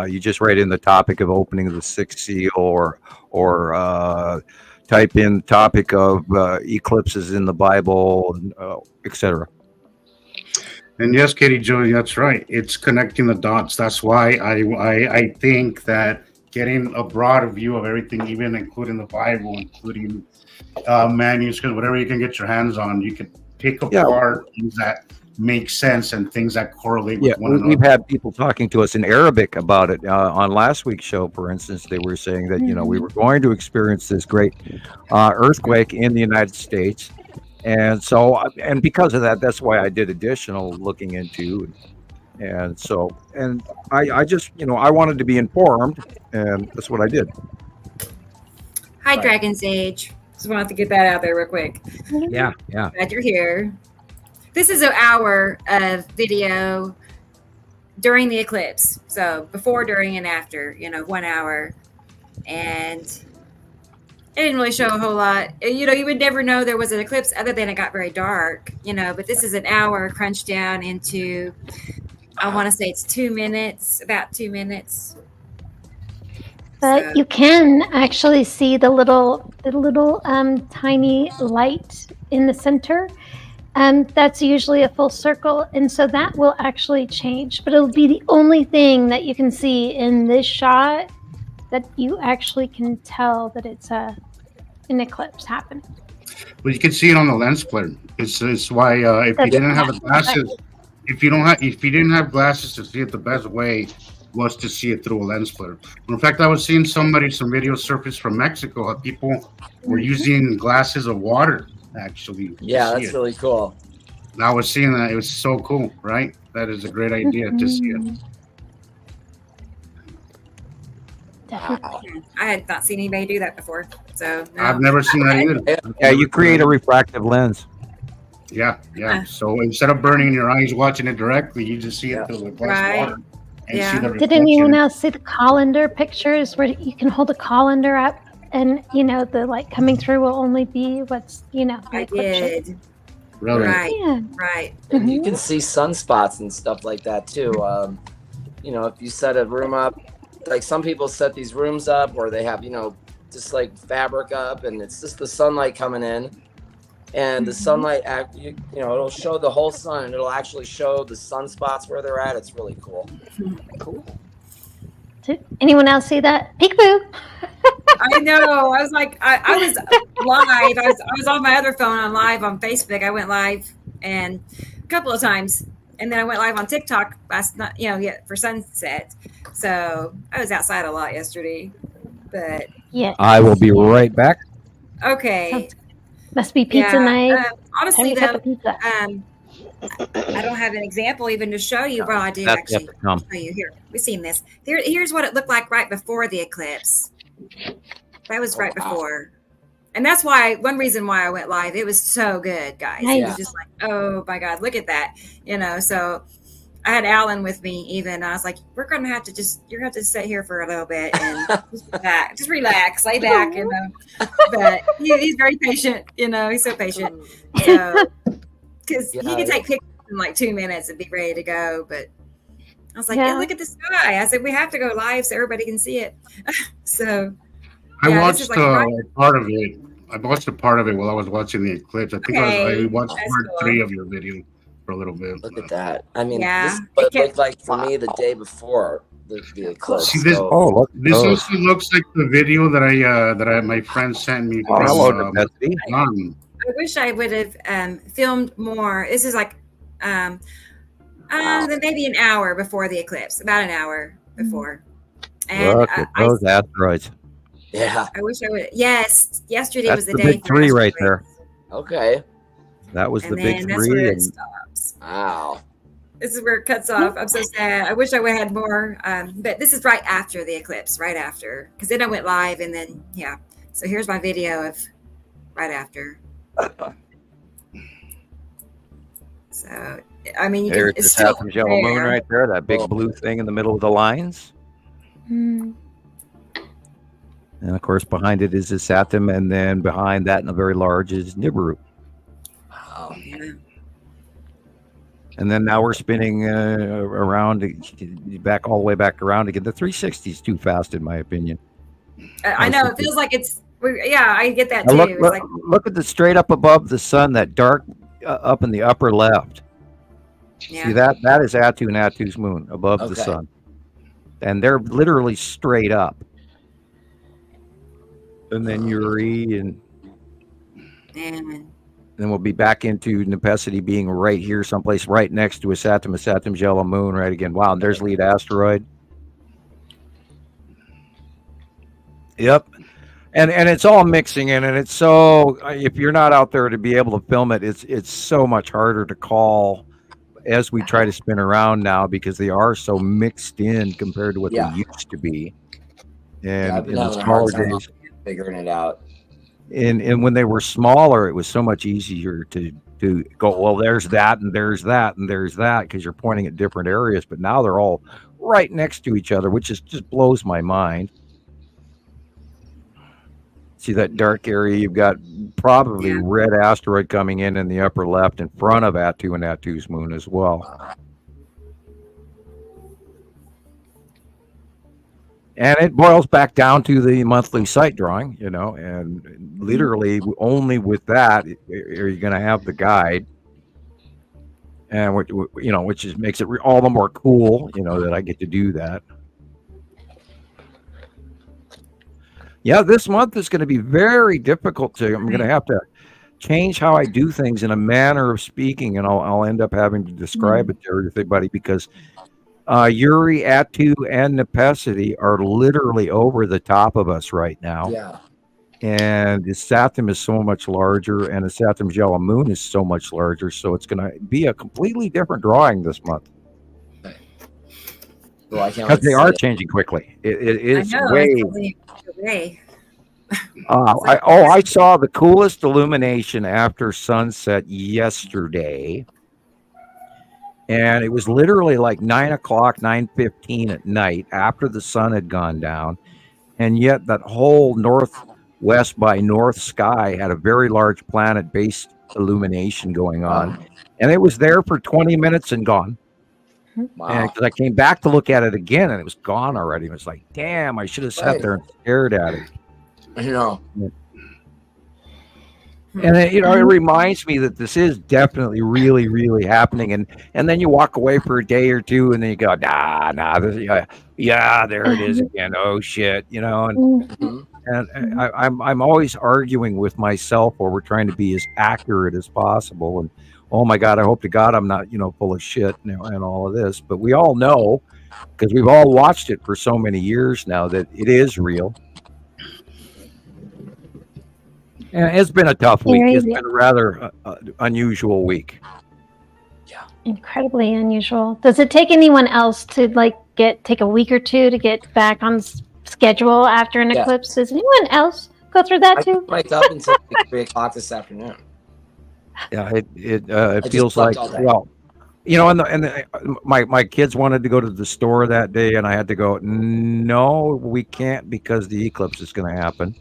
[SPEAKER 7] You just write in the topic of opening of the sixth seal, or type in topic of eclipses in the Bible, etc.
[SPEAKER 5] And yes, Katie Joy, that's right. It's connecting the dots. That's why I think that getting a broader view of everything, even including the Bible, including manuscripts, whatever you can get your hands on, you can pick apart things that make sense and things that correlate with one another.
[SPEAKER 7] We've had people talking to us in Arabic about it. On last week's show, for instance, they were saying that we were going to experience this great earthquake in the United States. And so, and because of that, that's why I did additional looking into, and so, and I just, I wanted to be informed, and that's what I did.
[SPEAKER 3] Hi, Dragon's Age. Just wanted to get that out there real quick.
[SPEAKER 7] Yeah.
[SPEAKER 3] Glad you're here. This is an hour of video during the eclipse. So before, during, and after, 1 hour. And it didn't really show a whole lot. You would never know there was an eclipse other than it got very dark, but this is an hour crunched down into, I want to say it's 2 minutes, about 2 minutes.
[SPEAKER 9] But you can actually see the little tiny light in the center. That's usually a full circle. And so that will actually change, but it'll be the only thing that you can see in this shot that you actually can tell that it's an eclipse happening.
[SPEAKER 5] Well, you can see it on the lens flare. It's why if you didn't have glasses, if you didn't have glasses to see it, the best way was to see it through a lens flare. In fact, I was seeing some video surface from Mexico. How people were using glasses of water actually.
[SPEAKER 1] Yeah, that's really cool.
[SPEAKER 5] I was seeing that. It was so cool, right? That is a great idea to see it.
[SPEAKER 3] Wow. I had not seen anybody do that before. So no.
[SPEAKER 5] I've never seen that either.
[SPEAKER 7] Yeah, you create a refractive lens.
[SPEAKER 5] Yeah. So instead of burning your eyes watching it directly, you just see it through the glass water. And see the reflection.
[SPEAKER 9] Did anyone else see the colander pictures where you can hold a colander up and the light coming through will only be what's
[SPEAKER 3] I did.
[SPEAKER 5] Really?
[SPEAKER 3] Right.
[SPEAKER 9] Yeah.
[SPEAKER 3] Right.
[SPEAKER 1] And you can see sunspots and stuff like that too. If you set a room up, like some people set these rooms up where they have, just like fabric up, and it's just the sunlight coming in, and the sunlight, it'll show the whole sun, and it'll actually show the sunspots where they're at. It's really cool.
[SPEAKER 9] Cool. Did anyone else see that? Peekaboo.
[SPEAKER 3] I know. I was like, I was live. I was on my other phone on live on Facebook. I went live and a couple of times, and then I went live on TikTok last night, for sunset. So I was outside a lot yesterday, but
[SPEAKER 9] yeah,
[SPEAKER 7] I will be right back.
[SPEAKER 3] Okay.
[SPEAKER 9] Must be pizza night.
[SPEAKER 3] honestly though, I don't have an example even to show you. Well, I do actually. I'll show you here. We've seen this. Here's what it looked like right before the eclipse. That was right before. And that's why one reason why I went live. It was so good, guys. Nice. It was just like, oh my God, look at that. So I had Alan with me even. I was like, you're gonna have to sit here for a little bit and just relax, lay back, But he's very patient, he's so patient. So because he can take pictures in like 2 minutes and be ready to go. But I was like, yeah, look at the sky. I said, we have to go live so everybody can see it. So
[SPEAKER 5] I watched part of it. I watched a part of it while I was watching the eclipse. I think I watched part 3 of your video for a little bit.
[SPEAKER 1] Look at that. I mean, this is what it looked like for me the day before the eclipse.
[SPEAKER 5] See, this also looks like the video that my friend sent me.
[SPEAKER 3] I wish I would have filmed more. This is like maybe an hour before the eclipse, about an hour before. And
[SPEAKER 7] look at those asteroids.
[SPEAKER 1] Yeah.
[SPEAKER 3] I wish I would. Yes. Yesterday
[SPEAKER 7] that's
[SPEAKER 3] was the
[SPEAKER 7] the
[SPEAKER 3] day.
[SPEAKER 7] Big 3 right there.
[SPEAKER 1] Okay.
[SPEAKER 7] That was the Big 3.
[SPEAKER 3] That's where it stops.
[SPEAKER 1] Wow.
[SPEAKER 3] This is where it cuts off. I'm so sad. I wish I would have had more. But this is right after the eclipse, right after. Because then I went live and then, yeah. So here's my video of right after. So, I mean,
[SPEAKER 7] there's the Saturn's yellow moon right there, that big blue thing in the middle of the lines.
[SPEAKER 9] Mm.
[SPEAKER 7] And of course, behind it is the Saturn, and then behind that, and a very large is Nibiru.
[SPEAKER 1] Wow.
[SPEAKER 3] Yeah.
[SPEAKER 7] And then now we're spinning around, back all the way back around again. The 360 is too fast, in my opinion.
[SPEAKER 3] I know it feels like it's. Yeah, I get that too.
[SPEAKER 7] Look at the straight up above the sun, that dark up in the upper left.
[SPEAKER 3] Yeah.
[SPEAKER 7] See that? That is Attu and Attu's moon above the sun, and they're literally straight up. And then Uri, and then we'll be back into Nepesity being right here, someplace right next to a Saturn's yellow moon, right again. Wow, there's lead asteroid. Yep. And it's all mixing in, and it's so, if you're not out there to be able to film it, it's so much harder to call as we try to spin around now, because they are so mixed in compared to what they used to be. And in the smaller days,
[SPEAKER 1] figuring it out.
[SPEAKER 7] And when they were smaller, it was so much easier to go, well, there's that, and there's that, and there's that, because you're pointing at different areas. But now they're all right next to each other, which just blows my mind. See that dark area? You've got probably red asteroid coming in the upper left in front of Attu and Attu's moon as well. And it boils back down to the monthly sight drawing, and literally only with that are you going to have the guide, and which makes it all the more cool, that I get to do that. Yeah, this month is going to be very difficult I'm going to have to change how I do things in a manner of speaking, and I'll end up having to describe it to everybody, because Uri, Attu, and Nepesity are literally over the top of us right now.
[SPEAKER 1] Yeah.
[SPEAKER 7] And the Saturn is so much larger, and the Saturn's yellow moon is so much larger, so it's going to be a completely different drawing this month.
[SPEAKER 1] Well,
[SPEAKER 7] because they are changing quickly. It is way. I saw the coolest illumination after sunset yesterday, and it was literally like 9:15 at night after the sun had gone down, and yet that whole northwest by north sky had a very large planet-based illumination going on, and it was there for 20 minutes and gone. Wow. And because I came back to look at it again, and it was gone already. It was like, damn, I should have sat there and stared at it.
[SPEAKER 1] I know.
[SPEAKER 7] And then, it reminds me that this is definitely really, really happening. And then you walk away for a day or two, and then you go, nah, there it is again. Oh shit, And I'm always arguing with myself, or we're trying to be as accurate as possible. And oh my God, I hope to God I'm not, full of shit and all of this. But we all know, because we've all watched it for so many years now, that it is real. Yeah, it's been a tough week.
[SPEAKER 9] Very
[SPEAKER 7] It's been a rather unusual week.
[SPEAKER 9] incredibly unusual. Does it take anyone else to like take a week or two to get back on schedule after an eclipse? Does anyone else go through that too?
[SPEAKER 1] I wake up until 3 o'clock this afternoon.
[SPEAKER 7] Yeah, it feels like, well, you know, and my kids wanted to go to the store that day, and I had to go, no, we can't because the eclipse is going to happen.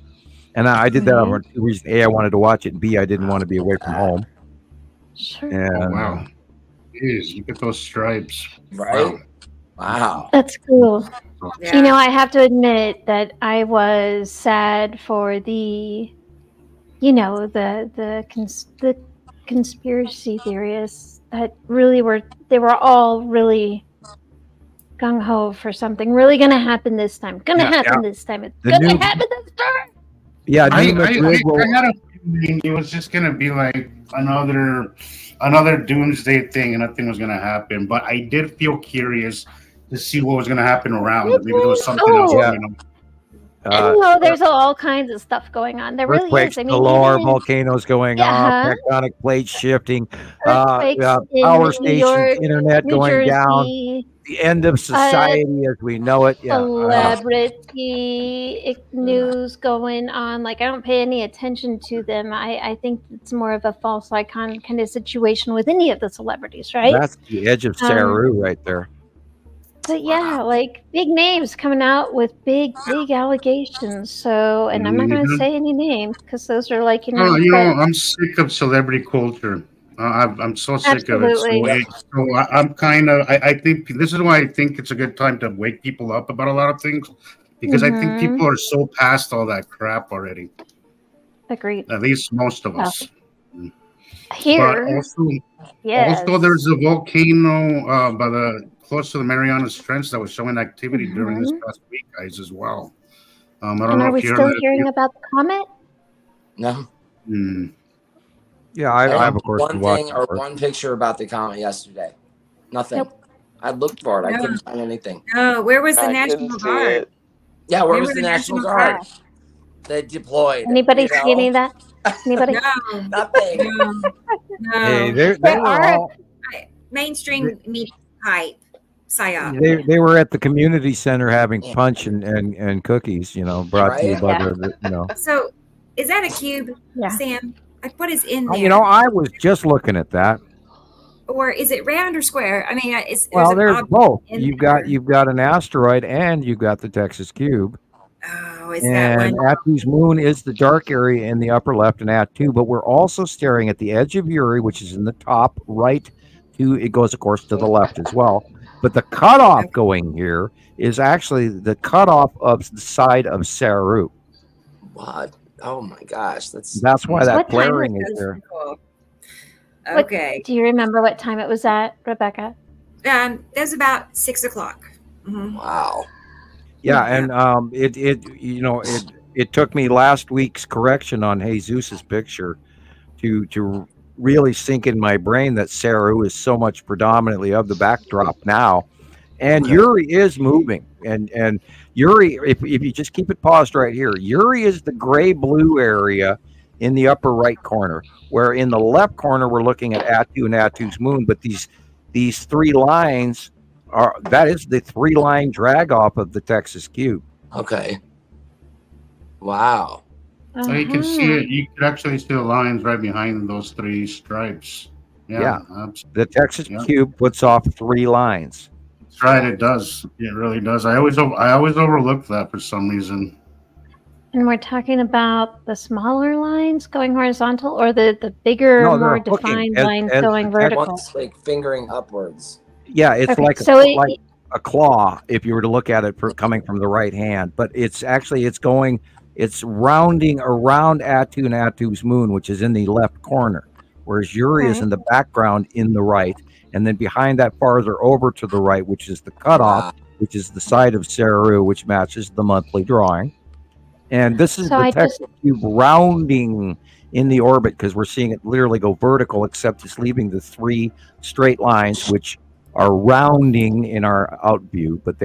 [SPEAKER 7] And I did that for 2 reasons. A, I wanted to watch it, and B, I didn't want to be away from home.
[SPEAKER 9] Sure.
[SPEAKER 7] And,
[SPEAKER 5] Oh, wow. Jeez, look at those stripes.
[SPEAKER 1] Right? Wow.
[SPEAKER 9] That's cool.
[SPEAKER 3] Yeah.
[SPEAKER 9] You know, I have to admit that I was sad for the, you know, the conspiracy theorists that really were all really gung ho for something really going to happen this time. This time. It's going to happen this time.
[SPEAKER 7] Yeah,
[SPEAKER 5] I had a feeling it was just gonna be like another doomsday thing, and nothing was gonna happen. But I did feel curious to see what was gonna happen around. Maybe there was something else going on.
[SPEAKER 9] No, there's all kinds of stuff going on. There really
[SPEAKER 7] earthquakes
[SPEAKER 9] is. I mean,
[SPEAKER 7] galore, volcanoes going off, tectonic plates shifting, power stations, internet
[SPEAKER 9] New
[SPEAKER 7] going down,
[SPEAKER 9] Jersey,
[SPEAKER 7] the end of society as we know it. Yeah,
[SPEAKER 9] celebrity news going on. Like, I don't pay any attention to them. I think it's more of a false icon kind of situation with any of the celebrities, right?
[SPEAKER 7] That's the edge of Saru right there.
[SPEAKER 9] But yeah, like big names coming out with big allegations. So, and I'm not going to say any names because those are like, you know.
[SPEAKER 5] I'm sick of celebrity culture. I'm so sick of it. So I'm kind of. I think this is why I think it's a good time to wake people up about a lot of things, because I think people are so past all that crap already.
[SPEAKER 9] Agreed.
[SPEAKER 5] At least most of us.
[SPEAKER 9] Here,
[SPEAKER 5] but also, there's a volcano close to the Marianas Trench that was showing activity during this past week, guys, as well. I don't know
[SPEAKER 9] are we
[SPEAKER 5] if you're
[SPEAKER 9] still hearing about the comet?
[SPEAKER 1] No.
[SPEAKER 7] Yeah, I have, of course,
[SPEAKER 1] one thing or one picture about the comet yesterday. Nothing. Nope. I looked for it. I couldn't find anything.
[SPEAKER 3] No, where was the National Guard?
[SPEAKER 1] Yeah, where was the National Guard? They deployed.
[SPEAKER 9] Anybody see any of that? Anybody?
[SPEAKER 3] No.
[SPEAKER 1] Nothing.
[SPEAKER 3] No.
[SPEAKER 7] Hey, they were all
[SPEAKER 3] mainstream media hype. PSYOP.
[SPEAKER 7] They were at the community center having punch and cookies, you know, brought to you by the, you know.
[SPEAKER 3] So, is that a cube, Sam? Like, what is in there?
[SPEAKER 7] You know, I was just looking at that.
[SPEAKER 3] Or is it round or square? I mean,
[SPEAKER 7] there's both. You've got an asteroid and you've got the Texas cube.
[SPEAKER 3] Oh, is that one?
[SPEAKER 7] And Attu's moon is the dark area in the upper left in Attu, but we're also staring at the edge of Uri, which is in the top right. It goes, of course, to the left as well. But the cutoff going here is actually the cutoff of the side of Saru.
[SPEAKER 1] What? Oh my gosh, that's
[SPEAKER 7] why that flaring is there.
[SPEAKER 3] Cool. Okay.
[SPEAKER 9] Do you remember what time it was at, Rebecca?
[SPEAKER 3] It was about 6 o'clock. Mm-hmm.
[SPEAKER 1] Wow.
[SPEAKER 7] Yeah, and it took me last week's correction on Jesus's picture to really sink in my brain that Saru is so much predominantly of the backdrop now, and Uri is moving, and Uri, if you just keep it paused right here, Uri is the gray blue area in the upper right corner, where in the left corner we're looking at Attu and Attu's moon, but these three lines that is the 3-line drag off of the Texas cube.
[SPEAKER 1] Okay. Wow.
[SPEAKER 5] So you can see it. You could actually see the lines right behind those 3 stripes. Yeah.
[SPEAKER 7] The Texas cube puts off 3 lines.
[SPEAKER 5] That's right. It does. It really does. I always overlook that for some reason.
[SPEAKER 9] And we're talking about the smaller lines going horizontal, or the bigger, more defined lines going vertical.
[SPEAKER 1] One's like fingering upwards.
[SPEAKER 7] Yeah, it's like a claw if you were to look at it coming from the right hand, but it's rounding around Attu and Attu's moon, which is in the left corner, whereas Uri is in the background in the right, and then behind that farther over to the right, which is the cutoff, which is the side of Saru, which matches the monthly drawing. And this is the Texas cube rounding in the orbit, because we're seeing it literally go vertical, except it's leaving the 3 straight lines, which are rounding in our out view, but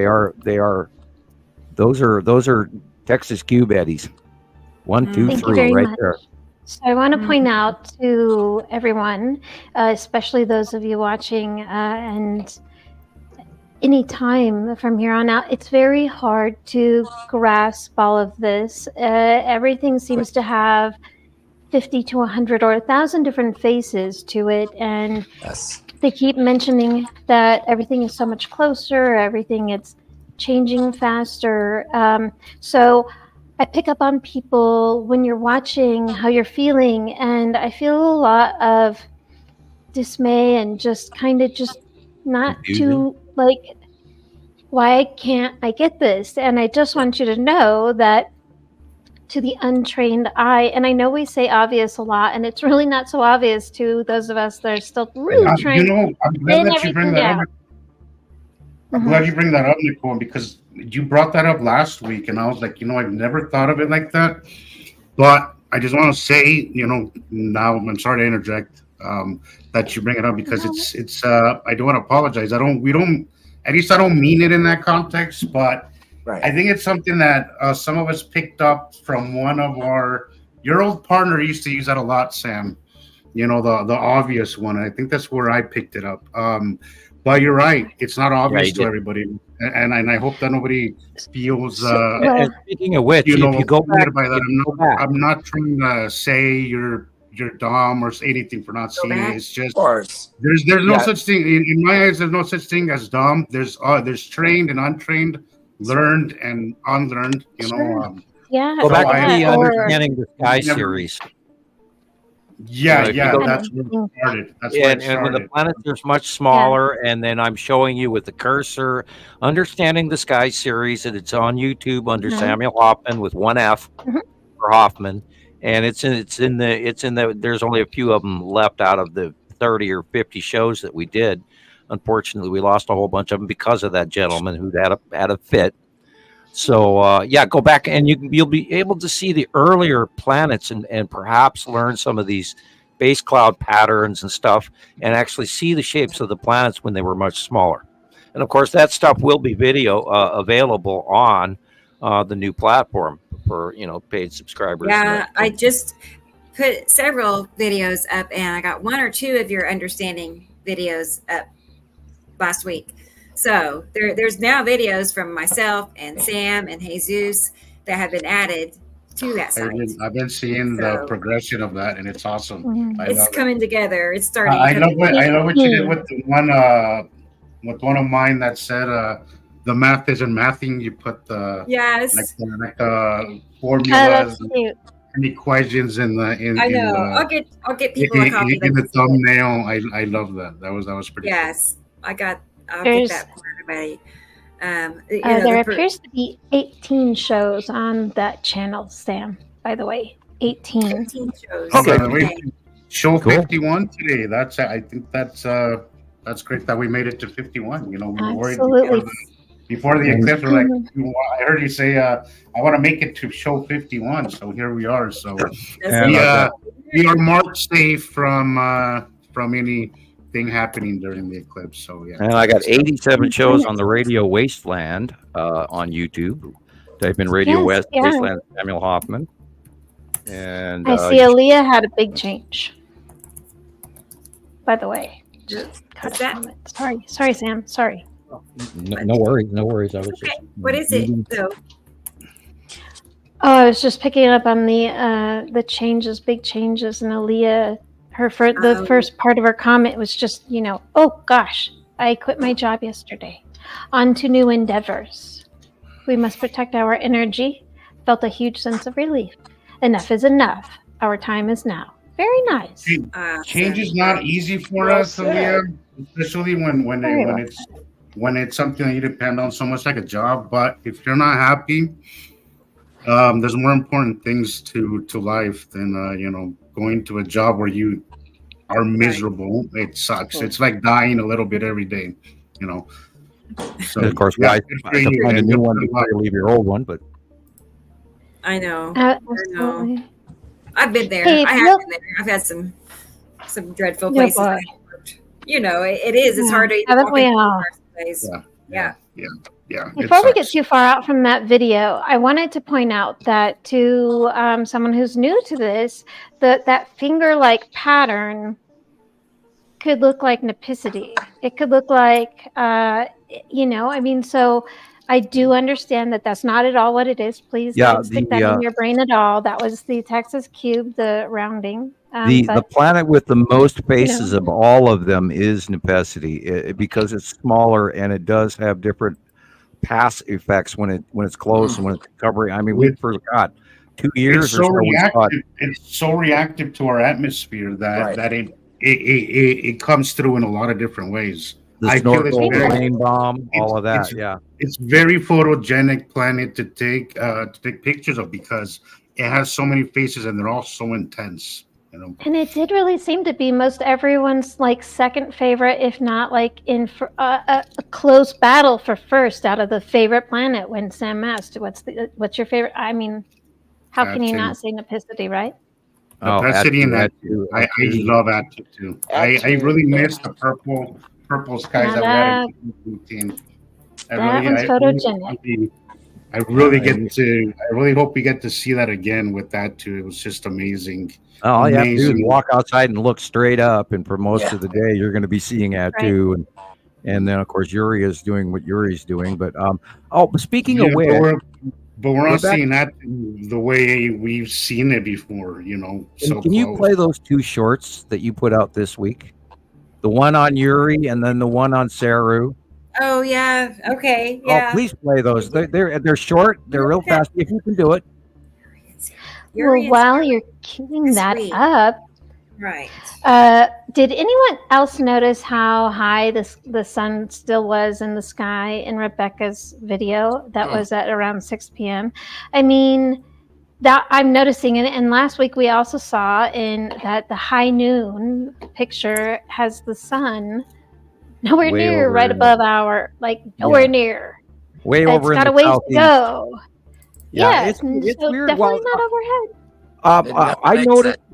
[SPEAKER 7] those are Texas cube eddies. 1, 2, 3, right there.
[SPEAKER 9] So I want to point out to everyone, especially those of you watching, and any time from here on out, it's very hard to grasp all of this. Everything seems to have 50 to 100 or 1,000 different faces to it, and they keep mentioning that everything is so much closer, everything is changing faster. So I pick up on people when you're watching, how you're feeling, and I feel a lot of dismay and just kind of just not too like, why can't I get this? And I just want you to know that to the untrained eye, and I know we say obvious a lot, and it's really not so obvious to those of us that are still really trying.
[SPEAKER 5] You know, I'm glad that you bring that up. I'm glad you bring that up, Nicole, because you brought that up last week, and I was like, I've never thought of it like that. But I just want to say, now I'm sorry to interject, that you bring it up because it's. I don't want to apologize. At least I don't mean it in that context, but I think it's something that some of us picked up from one of your old partner used to use that a lot, Sam. The obvious one. I think that's where I picked it up. But you're right; it's not obvious to everybody, and I hope that nobody feels.
[SPEAKER 7] And speaking of which, if you go back,
[SPEAKER 5] by that, I'm not trying to say you're dumb or anything for not seeing it. It's just there's no such thing in my eyes. There's no such thing as dumb. There's trained and untrained, learned and unlearned.
[SPEAKER 7] Go back to the Understanding the Sky series.
[SPEAKER 5] That's when it started.
[SPEAKER 7] And when the planets are much smaller, and then I'm showing you with the cursor, Understanding the Sky series, and it's on YouTube under Samuel Hoffman with one F for Hoffman, and it's in the. There's only a few of them left out of the 30 or 50 shows that we did. Unfortunately, we lost a whole bunch of them because of that gentleman who had a fit. So go back and you'll be able to see the earlier planets and perhaps learn some of these base cloud patterns and stuff, and actually see the shapes of the planets when they were much smaller. And of course, that stuff will be video available on the new platform for paid subscribers.
[SPEAKER 3] Yeah, I just put several videos up, and I got one or two of your Understanding videos up last week. So there's now videos from myself and Sam and Jesus that have been added to that site.
[SPEAKER 5] I've been seeing the progression of that, and it's awesome.
[SPEAKER 3] It's coming together. It's starting.
[SPEAKER 5] I love what you did with the one of mine that said the math isn't mathing. You put the like formulas and equations in the.
[SPEAKER 3] I know. I'll get people a copy
[SPEAKER 5] in the thumbnail. I love that. That was pretty.
[SPEAKER 3] Yes, cool. I'll get that for everybody.
[SPEAKER 9] There appears to be 18 shows on that channel, Sam, by the way. 18
[SPEAKER 3] shows.
[SPEAKER 5] Okay. Show 51 today. I think that's great that we made it to 51. We were worried before the eclipse. We're like, I heard you say, I want to make it to show 51. So here we are. So we are marked safe from any happening during the eclipse. So
[SPEAKER 7] and I got 87 shows on the Radio Wasteland on YouTube. Type in Radio Wasteland Samuel Hoffman. And
[SPEAKER 9] I see Aaliyah had a big change. By the way, sorry, Sam. Sorry.
[SPEAKER 7] No worries. I was just.
[SPEAKER 3] What is it though?
[SPEAKER 9] Oh, I was just picking up on the changes, big changes, and Aaliyah. The first part of her comment was just, oh gosh, I quit my job yesterday. On to new endeavors. We must protect our energy. Felt a huge sense of relief. Enough is enough. Our time is now. Very nice.
[SPEAKER 5] Change is not easy for us, Aaliyah, especially when it's something that you depend on so much, like a job. But if you're not happy, there's more important things to life than going to a job where you are miserable. It sucks. It's like dying a little bit every day, So
[SPEAKER 7] of course, guys, to find a new one before you leave your old one. But
[SPEAKER 3] I know.
[SPEAKER 9] Absolutely.
[SPEAKER 3] I've been there. I have been there. I've had some dreadful places. I've worked. It is. It's hard to.
[SPEAKER 9] Haven't we all?
[SPEAKER 3] Yeah.
[SPEAKER 5] Yeah.
[SPEAKER 9] Before we get too far out from that video, I wanted to point out that to someone who's new to this, that finger-like pattern could look like Nepicity. It could look like, so I do understand that that's not at all what it is. Please don't stick that in your brain at all. That was the Texas cube, the rounding.
[SPEAKER 7] The planet with the most faces of all of them is Nepicity, because it's smaller and it does have different pass effects when it's close and when it's covering. I mean, we forgot 2 years or so.
[SPEAKER 5] It's so reactive to our atmosphere that it comes through in a lot of different ways.
[SPEAKER 7] The snorkel, the rain bomb, all of that.
[SPEAKER 5] It's very photogenic planet to take pictures of because it has so many faces and they're all so intense.
[SPEAKER 9] And it did really seem to be most everyone's like second favorite, if not like in a close battle for first out of the favorite planet. When Sam asked, "What's your favorite?" I mean, how can you not say Nepicity, right?
[SPEAKER 5] Nepicity and Atu. I love Atu too. I really miss the purple skies that we had in 2018.
[SPEAKER 9] That one's photogenic.
[SPEAKER 5] I really hope we get to see that again with that too. It was just amazing.
[SPEAKER 7] All you have to do is walk outside and look straight up, and for most of the day, you're going to be seeing that too. And then, of course, Yuri is doing what Yuri's doing. But speaking of which,
[SPEAKER 5] but we're not seeing that the way we've seen it before.
[SPEAKER 7] Can you play those two shorts that you put out this week? The one on Yuri and then the one on Saru.
[SPEAKER 3] Oh yeah. Okay. Yeah.
[SPEAKER 7] Oh, please play those. They're short. They're real fast. If you can do it.
[SPEAKER 9] Well, while you're queuing that up,
[SPEAKER 3] right?
[SPEAKER 9] Did anyone else notice how high the sun still was in the sky in Rebecca's video? That was at around 6 p.m. I mean, that I'm noticing it. And last week we also saw in that the high noon picture has the sun nowhere near right above nowhere near.
[SPEAKER 7] Way over in the
[SPEAKER 9] southeast. It's got a ways to go.
[SPEAKER 7] Yeah, it's
[SPEAKER 9] so
[SPEAKER 7] weird.
[SPEAKER 9] Definitely not overhead.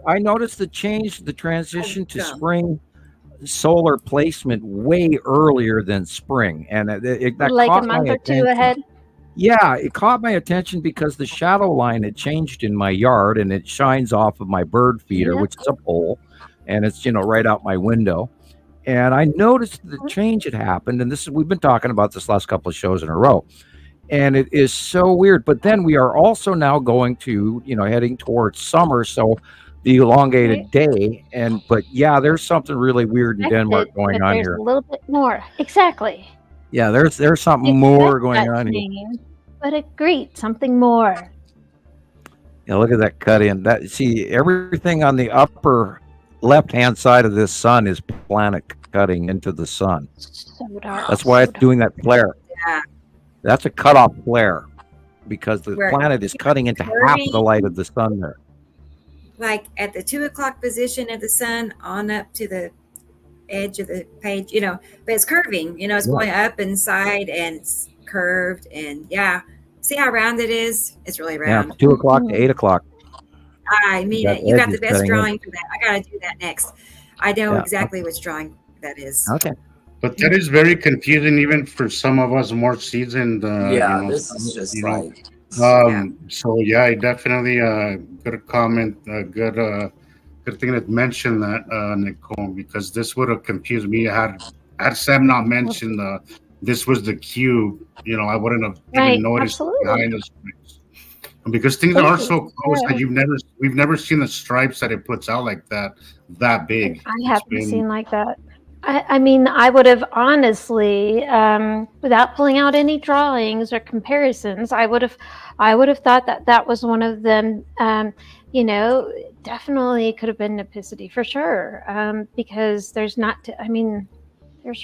[SPEAKER 7] I noticed the transition to spring solar placement way earlier than spring, and that
[SPEAKER 9] like
[SPEAKER 7] caught
[SPEAKER 9] a month
[SPEAKER 7] my
[SPEAKER 9] or two ahead.
[SPEAKER 7] Yeah, it caught my attention because the shadow line had changed in my yard, and it shines off of my bird feeder, which is a pole, and it's right out my window. And I noticed the change had happened, and we've been talking about this last couple of shows in a row. And it is so weird. But then we are also now going to, heading towards summer. So the elongated day. But there's something really weird in Denmark going on here.
[SPEAKER 9] A little bit more. Exactly.
[SPEAKER 7] Yeah, there's something more going on here.
[SPEAKER 9] But agreed, something more.
[SPEAKER 7] Yeah, look at that cut in. See, everything on the upper left-hand side of this sun is planet cutting into the sun.
[SPEAKER 9] So dark.
[SPEAKER 7] That's why it's doing that flare.
[SPEAKER 3] Yeah.
[SPEAKER 7] That's a cutoff flare because the planet is cutting into half the light of the sun there.
[SPEAKER 3] Like at the 2 o'clock position of the sun on up to the edge of the page, but it's curving, it's going up inside and it's curved. And see how round it is? It's really round.
[SPEAKER 7] Yeah, 2 o'clock to 8 o'clock.
[SPEAKER 3] I mean it. You got the best drawing for that. I got to do that next. I know exactly which drawing that is.
[SPEAKER 7] Okay.
[SPEAKER 5] But that is very confusing, even for some of us more seasoned.
[SPEAKER 1] This is just like.
[SPEAKER 5] So I definitely good comment. Good thing that mentioned that, Nicole, because this would have confused me. Had Sam not mentioned this was the cube, I wouldn't have even noticed behind us. Because things are so close that we've never seen the stripes that it puts out like that big.
[SPEAKER 9] I haven't seen like that. I mean, I would have honestly, without pulling out any drawings or comparisons, I would have thought that was one of them. Definitely could have been Nepicity for sure. Because there's there's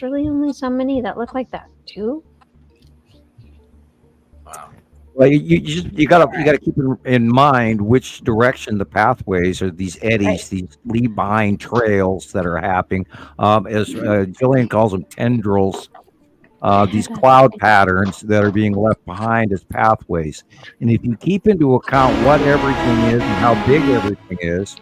[SPEAKER 9] really only so many that look like that too.
[SPEAKER 1] Wow.
[SPEAKER 7] Well, you gotta keep in mind which direction the pathways are. These eddies, these leave-behind trails that are happening, as Jillian calls them, tendrils. These cloud patterns that are being left behind as pathways. And if you keep into account what everything is and how big everything is,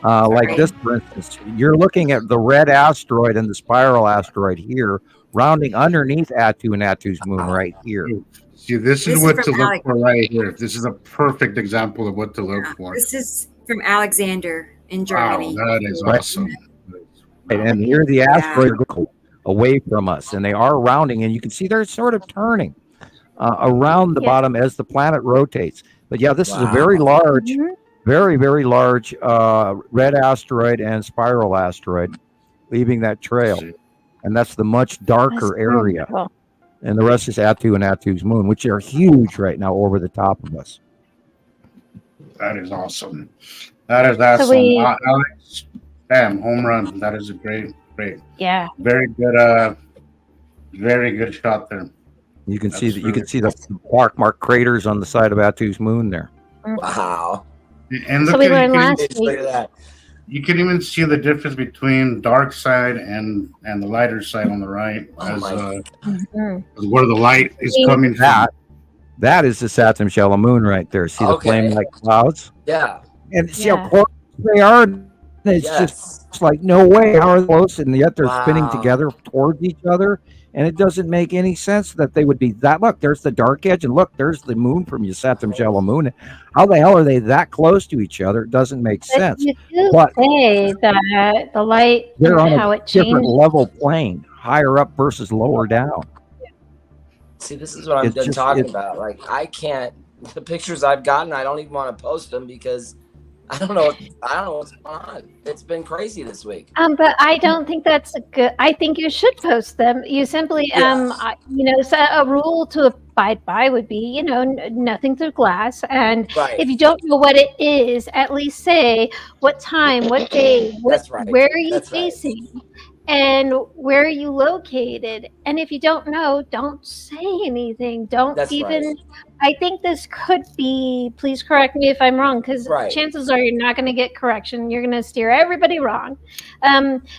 [SPEAKER 7] like this, for instance, you're looking at the red asteroid and the spiral asteroid here rounding underneath Attu and Attu's moon right here.
[SPEAKER 5] See, this is what to look for right here. This is a perfect example of what to look for.
[SPEAKER 3] This is from Alexander in Germany.
[SPEAKER 5] Wow, that is awesome.
[SPEAKER 7] And here the asteroid goes away from us, and they are rounding, and you can see they're sort of turning around the bottom as the planet rotates. But yeah, this is a very large, very, very large red asteroid and spiral asteroid leaving that trail. And that's the much darker area. Cool. And the rest is Attu and Attu's moon, which are huge right now over the top of us.
[SPEAKER 5] That is awesome. That is awesome. Alex, bam, home run. That is a great.
[SPEAKER 9] Yeah.
[SPEAKER 5] Very good shot there.
[SPEAKER 7] You can see the dark mark craters on the side of Attu's moon there.
[SPEAKER 1] Wow.
[SPEAKER 5] And
[SPEAKER 9] so we learned last week.
[SPEAKER 5] You can even see the difference between dark side and the lighter side on the right, as where the light is coming from.
[SPEAKER 7] That is the Saturn shell of moon right there. See the flame-like clouds?
[SPEAKER 1] Yeah.
[SPEAKER 7] And see how close they are? It's just like, no way, how are they close? And yet they're spinning together towards each other. And it doesn't make any sense that they would be that. Look, there's the dark edge, and look, there's the moon from your Saturn shell of moon. How the hell are they that close to each other? It doesn't make sense.
[SPEAKER 9] You do say that the light,
[SPEAKER 7] they're on
[SPEAKER 9] how
[SPEAKER 7] a
[SPEAKER 9] it
[SPEAKER 7] different
[SPEAKER 9] changes.
[SPEAKER 7] level plane, higher up versus lower down.
[SPEAKER 1] See, this is what I've been talking about. Like, I can't. The pictures I've gotten, I don't even want to post them because I don't know what's going on. It's been crazy this week.
[SPEAKER 9] But I don't think that's a good. I think you should post them. You simply, so a rule to abide by would be, nothing through glass. And if you don't know what it is, at least say what time, what day, where are you facing, and where are you located. And if you don't know, don't say anything. Don't even. I think this could be, please correct me if I'm wrong, because chances are you're not going to get correction. You're going to steer everybody wrong.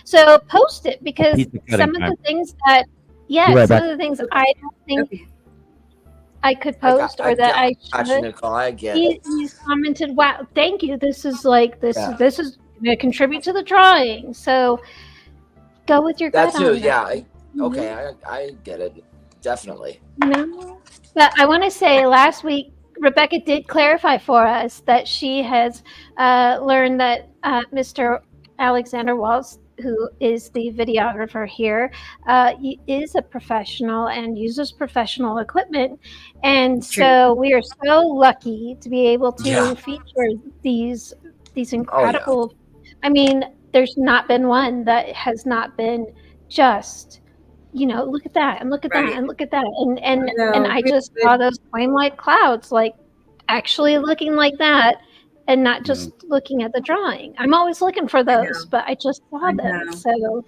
[SPEAKER 9] So post it, because some of the things that, some of the things that I don't think I could post I should.
[SPEAKER 1] Nicole, I get it.
[SPEAKER 9] He's commented, wow, thank you. This is this is going to contribute to the drawing. So go with your gut on that.
[SPEAKER 1] I get it. Definitely.
[SPEAKER 9] But I want to say last week, Rebecca did clarify for us that she has learned that Mr. Alexander Waltz, who is the videographer here, is a professional and uses professional equipment. And so we are so lucky to be able to feature these incredible. I mean, there's not been one that has not been just, look at that and look at that and look at that. And I just saw those flame-like clouds, like actually looking like that and not just looking at the drawing. I'm always looking for those, but I just saw them. So.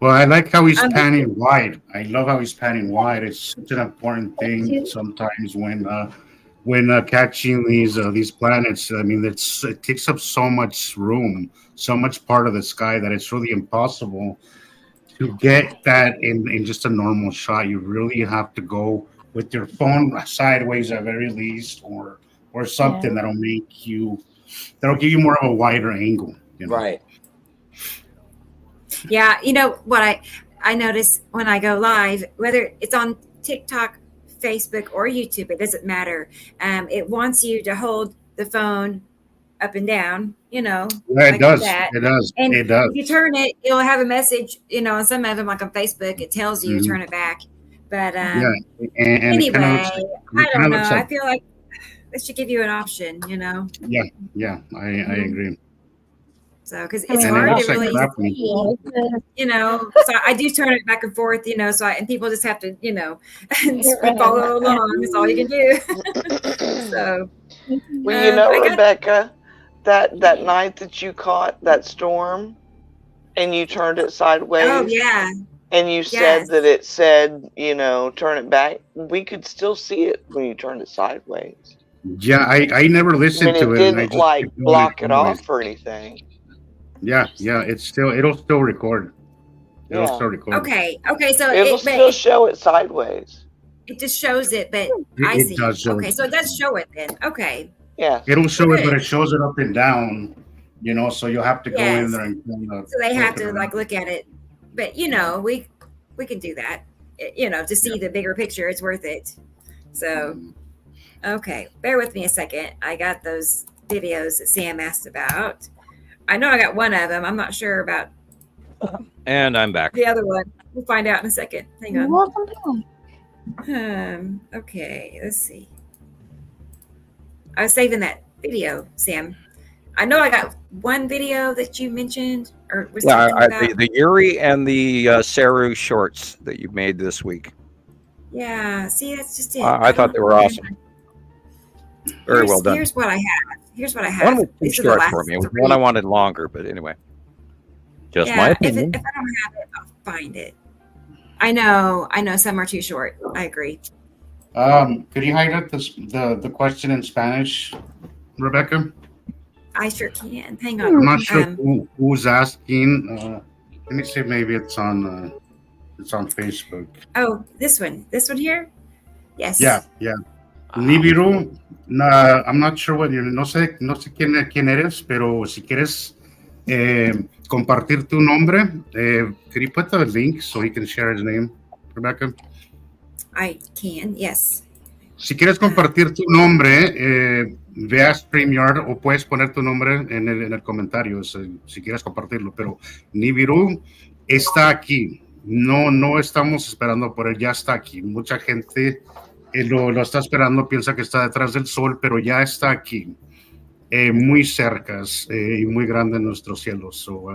[SPEAKER 5] Well, I like how he's panning wide. I love how he's panning wide. It's such an important thing sometimes when catching these planets. I mean, it takes up so much room, so much part of the sky that it's really impossible to get that in just a normal shot. You really have to go with your phone sideways at very least, or something that'll give you more of a wider angle.
[SPEAKER 1] Right.
[SPEAKER 3] Yeah, what I notice when I go live, whether it's on TikTok, Facebook, or YouTube, it doesn't matter. It wants you to hold the phone up and down,
[SPEAKER 5] Yeah, it does. It does.
[SPEAKER 3] And
[SPEAKER 5] it does.
[SPEAKER 3] if you turn it, it'll have a message, on some of them, like on Facebook, it tells you to turn it back. But anyway, I don't know. I feel like this should give you an option,
[SPEAKER 5] Yeah, I agree.
[SPEAKER 3] So, because it's hard to really see, so I do turn it back and forth, so and people just have to, follow along. That's all you can do. So,
[SPEAKER 8] well, Rebecca, that night that you caught that storm and you turned it sideways.
[SPEAKER 3] Oh, yeah.
[SPEAKER 8] And you said that it said, turn it back. We could still see it when you turned it sideways.
[SPEAKER 5] Yeah, I never listened to it.
[SPEAKER 8] It didn't block it off or anything.
[SPEAKER 5] Yeah, it'll still record. It'll still record.
[SPEAKER 3] Okay, so
[SPEAKER 8] it'll still show it sideways.
[SPEAKER 3] It just shows it, but I see. Okay, so it does show it then. Okay.
[SPEAKER 8] Yeah.
[SPEAKER 5] It'll show it, but it shows it up and down. So you'll have to go in there and.
[SPEAKER 3] So they have to look at it, but we can do that. to see the bigger picture, it's worth it. So, okay, bear with me a second. I got those videos that Sam asked about. I know I got one of them. I'm not sure about
[SPEAKER 4] And I'm back.
[SPEAKER 3] the other one. We'll find out in a second. Hang on.
[SPEAKER 9] Welcome back.
[SPEAKER 3] Okay, let's see. I was saving that video, Sam. I know I got one video that you mentioned, or was talking about.
[SPEAKER 4] The Yuri and the Saru shorts that you made this week.
[SPEAKER 3] Yeah, see, that's just it.
[SPEAKER 4] I thought they were awesome. Very well done.
[SPEAKER 3] Here's what I have.
[SPEAKER 4] One was too
[SPEAKER 3] These are the
[SPEAKER 4] short
[SPEAKER 3] last
[SPEAKER 4] for me. It was
[SPEAKER 3] 3.
[SPEAKER 4] one I wanted longer, but anyway. Just my opinion.
[SPEAKER 3] If I don't have it, I'll find it. I know. Some are too short. I agree.
[SPEAKER 5] Could you highlight the question in Spanish, Rebecca?
[SPEAKER 3] I sure can. Hang on.
[SPEAKER 5] I'm not sure who's asking. Let me see. Maybe it's on Facebook.
[SPEAKER 3] Oh, this one. This one here. Yes.
[SPEAKER 5] Yeah. Nibiru. I'm not sure what no sé quién eres, pero si quieres compartir tu nombre, could you put the link so he can share his name, Rebecca?
[SPEAKER 3] I can. Yes.
[SPEAKER 5] Si quieres compartir tu nombre, ve a StreamYard o puedes poner tu nombre en el comentario si quieres compartirlo. Pero Nibiru está aquí. No estamos esperando por él, ya está aquí. Mucha gente lo está esperando, piensa que está detrás del sol, pero ya está aquí, muy cerca y muy grande en nuestros cielos. So,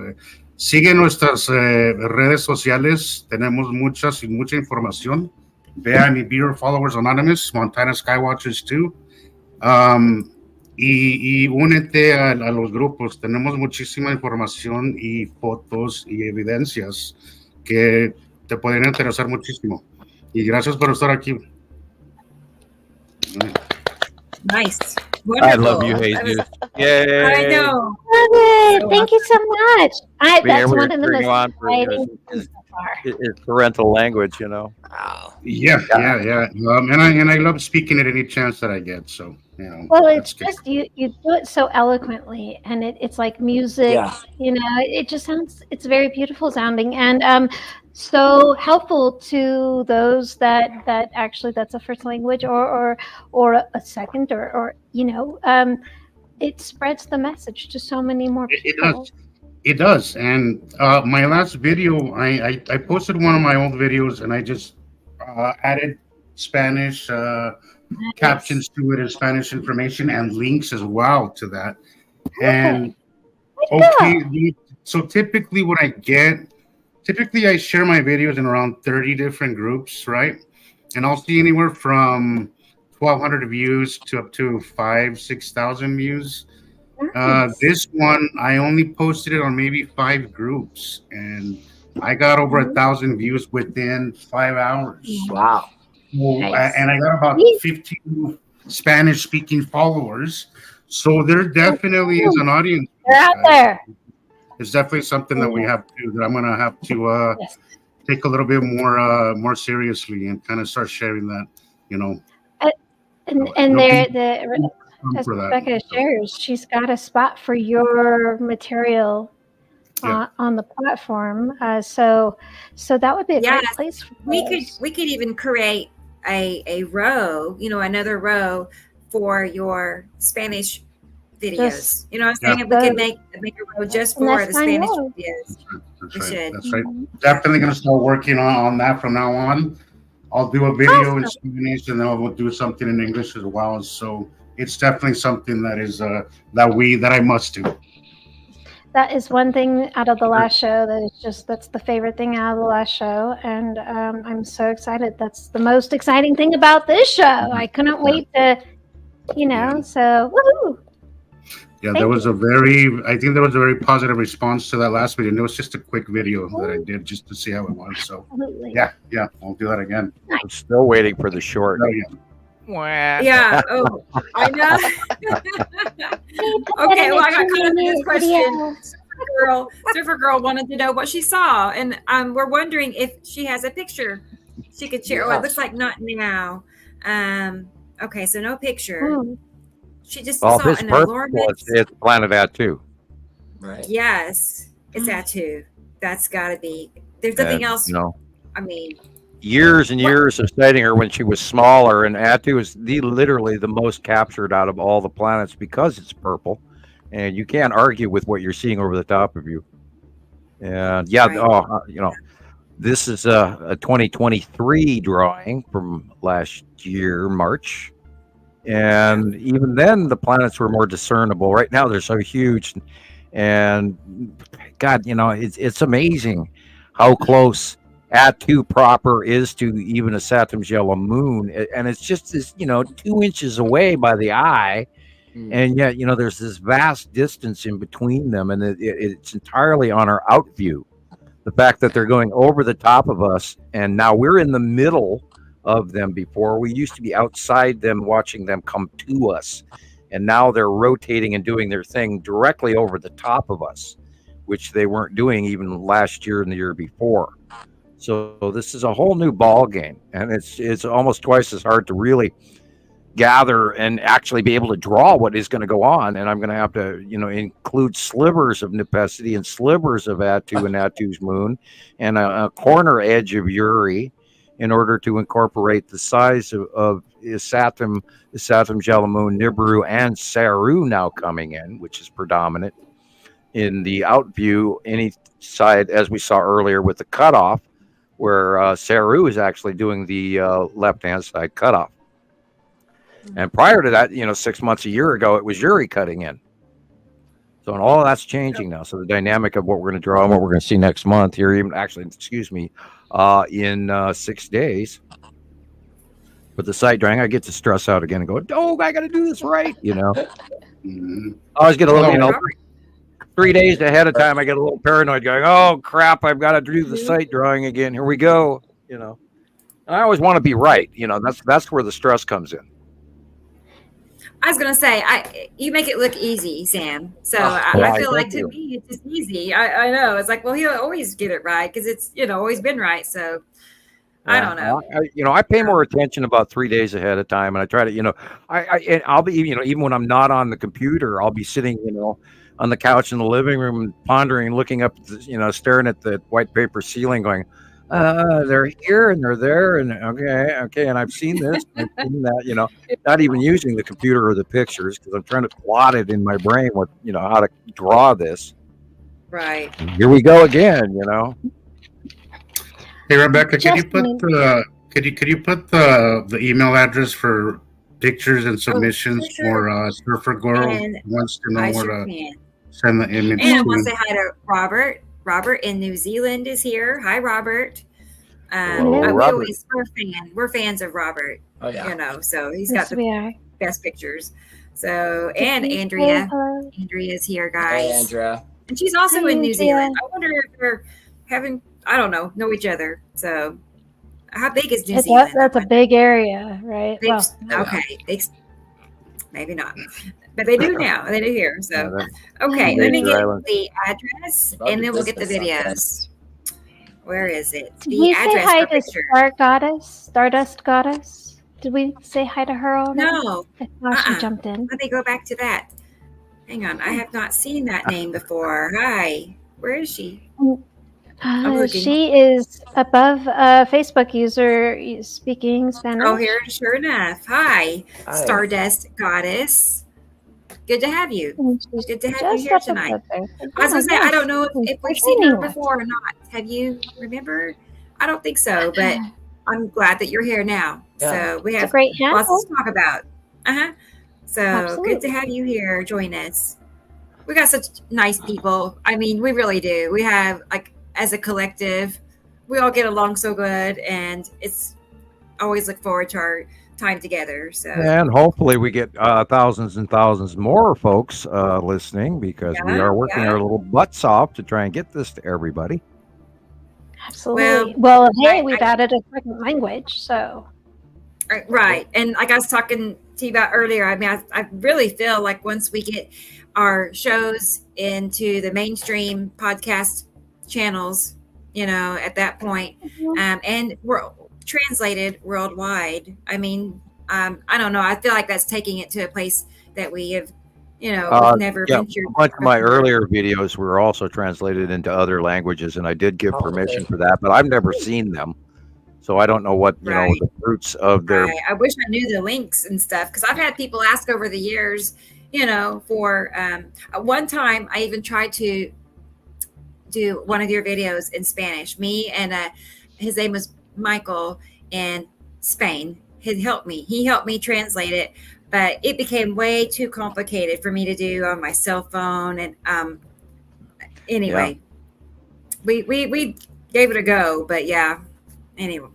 [SPEAKER 5] sigue nuestras redes sociales, tenemos mucha información. Vean Nibiru Followers Anonymous, Montana Skywatchers 2. Y únete a los grupos. Tenemos muchísima información y fotos y evidencias que te podrían interesar muchísimo. Y gracias por estar aquí.
[SPEAKER 3] Nice.
[SPEAKER 4] Wonderful. I love you, Jesus. Yay.
[SPEAKER 3] I know.
[SPEAKER 9] Love it. Thank you so much. That's one of the most exciting things so far.
[SPEAKER 4] It's parental language,
[SPEAKER 5] Yeah. And I love speaking at any chance that I get. So,
[SPEAKER 9] Well, it's just you do it so eloquently, and it's like music.
[SPEAKER 1] Yeah.
[SPEAKER 9] It just sounds. It's very beautiful sounding, and so helpful to those that actually that's a first language or a second or it spreads the message to so many more people.
[SPEAKER 5] It does. And my last video, I posted one of my old videos, and I just added Spanish captions to it and Spanish information and links as well to that. And so typically I share my videos in around 30 different groups, right? And I'll see anywhere from 1,200 views to up to 6,000 views. This one, I only posted it on maybe 5 groups, and I got over 1,000 views within 5 hours.
[SPEAKER 1] Wow.
[SPEAKER 5] Nice. And I got about 15 Spanish-speaking followers. So there definitely is an audience.
[SPEAKER 9] They're out there.
[SPEAKER 5] It's definitely something that we have to, that I'm going to have to take a little bit more seriously and kind of start sharing that,
[SPEAKER 9] And as Rebecca shares, she's got a spot for your material on the platform. So that would be a great place for
[SPEAKER 3] we could even create a row, another row for your Spanish videos. You know what I'm saying? We could make a row just for the Spanish videos.
[SPEAKER 5] That's right. Definitely going to start working on that from now on. I'll do a video in Spanish, and then I'll do something in English as well. So it's definitely something that is that I must do.
[SPEAKER 9] That is one thing out of the last show that's the favorite thing out of the last show, and I'm so excited. That's the most exciting thing about this show. I couldn't wait to, so woohoo!
[SPEAKER 5] Yeah, there was a very positive response to that last video. And it was just a quick video that I did just to see how it was. So yeah, I'll do that again.
[SPEAKER 4] I'm still waiting for the short.
[SPEAKER 3] Yeah. Oh, I know. Okay. Well, I got caught up in this question. Surfer Girl wanted to know what she saw, and we're wondering if she has a picture she could share. Oh, it looks like not now. Okay, so no picture. She just saw an enormous.
[SPEAKER 4] It's Planet Atu.
[SPEAKER 1] Right.
[SPEAKER 3] Yes, it's Atu. That's got to be. There's nothing else.
[SPEAKER 4] No.
[SPEAKER 3] I mean,
[SPEAKER 7] years and years of studying her when she was smaller, and Atu is literally the most captured out of all the planets because it's purple, and you can't argue with what you're seeing over the top of you. And yeah, right. This is a 2023 drawing from last year, March, and even then the planets were more discernible. Right now they're so huge, and God, it's amazing how close Atu proper is to even a Saturn's yellow moon, and it's just this 2 inches away by the eye, and yet there's this vast distance in between them, and it's entirely on our out view. The fact that they're going over the top of us, and now we're in the middle of them. Before we used to be outside them watching them come to us, and now they're rotating and doing their thing directly over the top of us, which they weren't doing even last year and the year before. So this is a whole new ball game, and it's almost twice as hard to really gather and actually be able to draw what is going to go on. And I'm going to have to, include slivers of Nepenthe and slivers of Atu and Atu's moon, and a corner edge of Uri, in order to incorporate the size of Saturn, Jalamoon, Nibiru, and Saru now coming in, which is predominant in the out view. Any side, as we saw earlier with the cutoff, where Saru is actually doing the left-hand side cutoff. And prior to that, 6 months, a year ago, it was Uri cutting in. So, and all of that's changing now. So the dynamic of what we're going to draw and what we're going to see next month here, in 6 days. But the sight drawing, I get to stress out again and go, oh, I got to do this right, I always get a little, 3 days ahead of time, I get a little paranoid going, oh, crap, I've got to do the sight drawing again. Here we go, I always want to be right. That's where the stress comes in.
[SPEAKER 3] I was going to say, you make it look easy, Sam. So I feel like to me, it's just easy. I know. It's like, well, he'll always get it right because it's, always been right. So I don't know.
[SPEAKER 7] I pay more attention about 3 days ahead of time. And I try to, I'll be, even when I'm not on the computer, I'll be sitting, on the couch in the living room, pondering, looking up, staring at the white paper ceiling going, they're here and they're there, and okay, and I've seen this, and I've seen that, not even using the computer or the pictures because I'm trying to plot it in my brain what how to draw this.
[SPEAKER 3] Right.
[SPEAKER 7] And here we go again,
[SPEAKER 5] Hey Rebecca, could you put the email address for pictures and submissions for Surfer Girl? Wants to know where to send the image.
[SPEAKER 3] And I want to say hi to Robert. Robert in New Zealand is here. Hi, Robert.
[SPEAKER 7] Robert.
[SPEAKER 3] We're fans of Robert.
[SPEAKER 1] Oh, yeah.
[SPEAKER 3] So he's got the best pictures. So, and Andrea. Andrea's here, guys.
[SPEAKER 1] Hey, Andrea.
[SPEAKER 3] And she's also in New Zealand. I wonder if they're know each other. So, how big is New Zealand?
[SPEAKER 9] That's a big area, right?
[SPEAKER 3] Okay. Maybe not. But they do now. They do here. So, okay. Let me get the address, and then we'll get the videos. Where is it?
[SPEAKER 9] Did we say hi to Stardust Goddess? Did we say hi to her already?
[SPEAKER 3] No.
[SPEAKER 9] I thought she jumped in.
[SPEAKER 3] Let me go back to that. Hang on. I have not seen that name before. Hi. Where is she?
[SPEAKER 9] She is above a Facebook user speaking Spanish.
[SPEAKER 3] Oh, here, sure enough. Hi. Stardust Goddess. Good to have you. Good to have you here tonight. I was going to say, I don't know if we've seen her before or not. Have you remembered? I don't think so, but I'm glad that you're here now. Yeah. So we have lots to talk about. So Absolutely. Good to have you here. Join us. We got such nice people. I mean, we really do. We have, as a collective, we all get along so good, and it's always look forward to our time together. So,
[SPEAKER 7] and hopefully we get thousands and thousands more folks listening, because we are working our little butts off to try and get this to everybody.
[SPEAKER 9] Absolutely. Well, hey, we've added a second language, so
[SPEAKER 3] right. And like I was talking to you about earlier, I mean, I really feel like once we get our shows into the mainstream podcast channels, at that point, and we're translated worldwide. I mean, I don't know. I feel like that's taking it to a place that we have, never ventured.
[SPEAKER 7] A bunch of my earlier videos were also translated into other languages, and I did give permission for that, but I've never seen them. So I don't know what
[SPEAKER 3] Right.
[SPEAKER 7] the fruits of their.
[SPEAKER 3] Right. I wish I knew the links and stuff because I've had people ask over the years, for one time I even tried to do one of your videos in Spanish. Me and his name was Michael in Spain. He helped me translate it, but it became way too complicated for me to do on my cell phone. And anyway, we gave it a go, but anyway.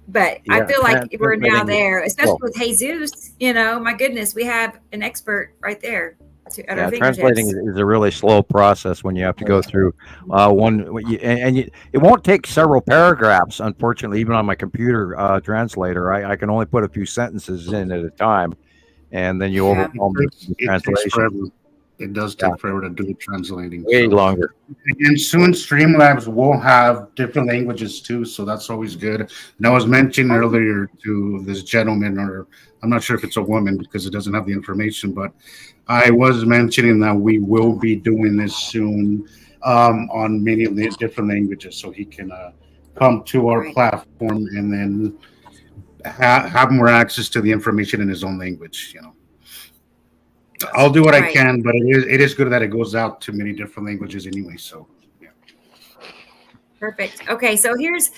[SPEAKER 3] But I feel like we're now there, especially with Jesus. My goodness, we have an expert right there at our fingertips.
[SPEAKER 7] Translating is a really slow process when you have to go through it won't take several paragraphs. Unfortunately, even on my computer translator, I can only put a few sentences in at a time, and then you overwhelm the translation.
[SPEAKER 5] It does take forever to do the translating.
[SPEAKER 7] Way longer.
[SPEAKER 5] And soon Streamlabs will have different languages too, so that's always good. And I was mentioning earlier to this gentleman, or I'm not sure if it's a woman because it doesn't have the information, but I was mentioning that we will be doing this soon on many of the different languages, so he can come to our platform and then have more access to the information in his own language, I'll do what I can, but it is good that it goes out to many different languages anyway. So,
[SPEAKER 3] Perfect. Okay, so here's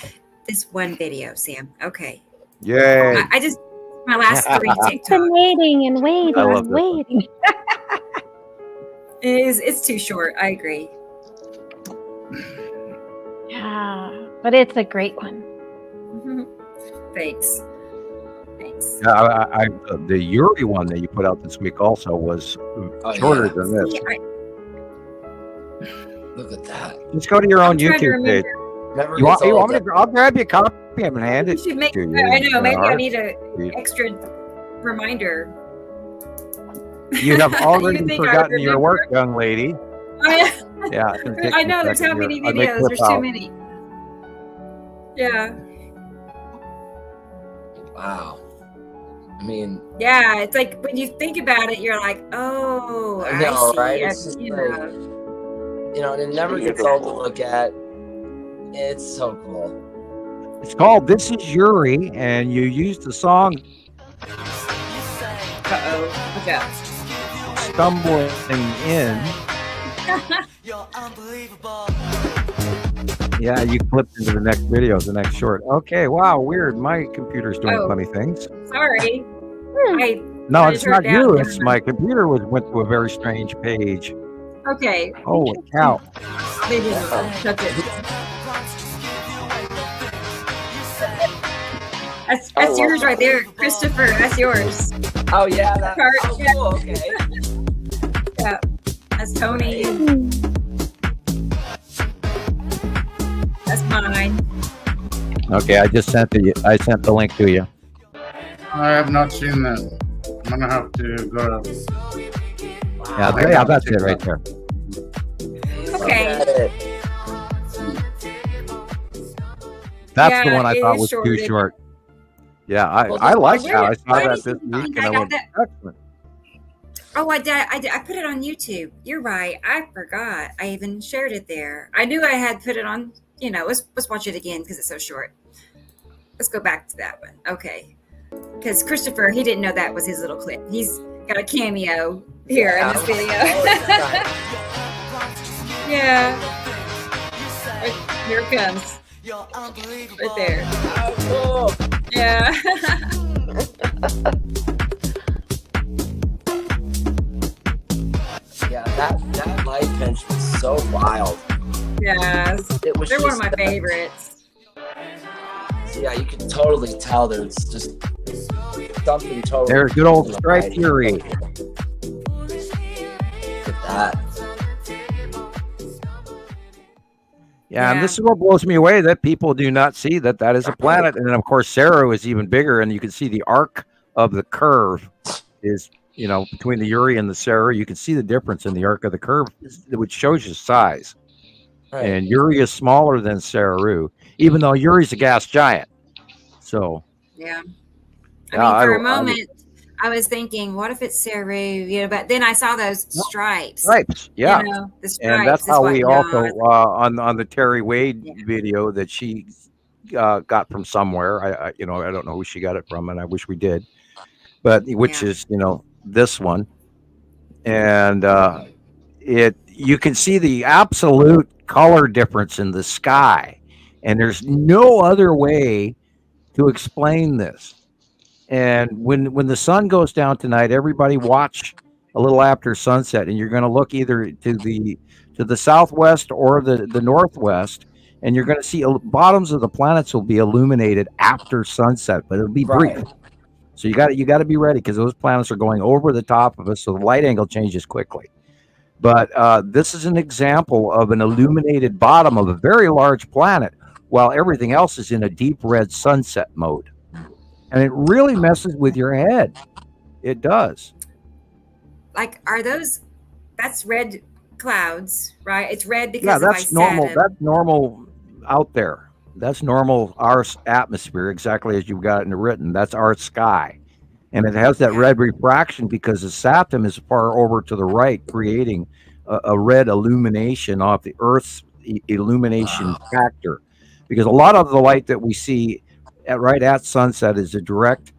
[SPEAKER 3] this one video, Sam. Okay.
[SPEAKER 7] Yay!
[SPEAKER 3] I just my last 3 TikToks.
[SPEAKER 9] Been waiting and waiting and waiting.
[SPEAKER 3] It's too short. I agree.
[SPEAKER 9] Yeah, but it's a great one.
[SPEAKER 3] Thanks.
[SPEAKER 7] Yeah, the Yuri one that you put out this week also was shorter than this.
[SPEAKER 1] Look at that.
[SPEAKER 7] Just go to your own YouTube page. You want me to? I'll grab you a copy and hand it to you.
[SPEAKER 3] I know. Maybe I need an extra reminder.
[SPEAKER 7] You have already forgotten your work, young lady.
[SPEAKER 3] I know. There's how many videos. There's too many. Yeah.
[SPEAKER 1] Wow. I mean,
[SPEAKER 3] it's like when you think about it, you're like, oh, I know, see.
[SPEAKER 1] Right? It's just and it never gets old to look at. It's so cool.
[SPEAKER 7] It's called "This Is Yuri," and you use the song.
[SPEAKER 3] Watch out.
[SPEAKER 7] Stumbling in. Yeah, you clipped into the next video, the next short. Okay, wow, weird. My computer's doing funny things.
[SPEAKER 3] Sorry.
[SPEAKER 7] No, it's not you. It's my computer went to a very strange page.
[SPEAKER 3] Okay.
[SPEAKER 7] Holy cow.
[SPEAKER 3] Maybe touch it. That's yours right there, Christopher. That's yours.
[SPEAKER 1] Oh yeah, that part. Oh, cool. Okay.
[SPEAKER 3] Yeah, that's Tony. That's mine.
[SPEAKER 7] Okay, I just sent the link to you.
[SPEAKER 5] I have not seen that. I'm gonna have to go.
[SPEAKER 7] Yeah, that's it right there.
[SPEAKER 3] Okay.
[SPEAKER 7] That's the one I thought was too short. Yeah, I like that. I saw that this week, and I went, excellent.
[SPEAKER 3] Oh, I did. I put it on YouTube. You're right. I forgot. I even shared it there. I knew I had put it on. Let's watch it again because it's so short. Let's go back to that one. Okay. Because Christopher, he didn't know that was his little clip. He's got a cameo here in this video. Yeah. Here it comes. Right there.
[SPEAKER 1] Oh, cool.
[SPEAKER 3] Yeah.
[SPEAKER 1] Yeah, that light pinch was so wild.
[SPEAKER 3] Yes.
[SPEAKER 1] It was.
[SPEAKER 3] They're one of my favorites.
[SPEAKER 1] Yeah, you can totally tell there's just something totally.
[SPEAKER 7] There's good old Stripe Fury.
[SPEAKER 1] Look at that.
[SPEAKER 7] Yeah, and this is what blows me away, that people do not see that is a planet. And then, of course, Saru is even bigger, and you can see the arc of the curve is, between the Yuri and the Saru. You can see the difference in the arc of the curve, which shows you size. Right. And Yuri is smaller than Saru, even though Yuri's a gas giant. So,
[SPEAKER 3] yeah. For a moment, I was thinking, what if it's Saru? But then I saw those stripes.
[SPEAKER 7] Stripes, yeah.
[SPEAKER 3] The stripes.
[SPEAKER 7] And that's how we also on the Terry Wade video that she got from somewhere. I don't know who she got it from, and I wish we did. But which is this one, and you can see the absolute color difference in the sky, and there's no other way to explain this. And when the sun goes down tonight, everybody watch a little after sunset, and you're going to look either to the southwest or the northwest, and you're going to see bottoms of the planets will be illuminated after sunset, but it'll be brief. So you got to be ready, because those planets are going over the top of us, so the light angle changes quickly. But this is an example of an illuminated bottom of a very large planet, while everything else is in a deep red sunset mode. And it really messes with your head. It does.
[SPEAKER 3] Like, that's red clouds, right? It's red because
[SPEAKER 7] that's normal. That's normal out there. That's normal, our atmosphere, exactly as you've got it written. That's our sky. And it has that red refraction because the Saturn is far over to the right, creating a red illumination off the Earth's illumination factor. Because a lot of the light that we see right at sunset is a direct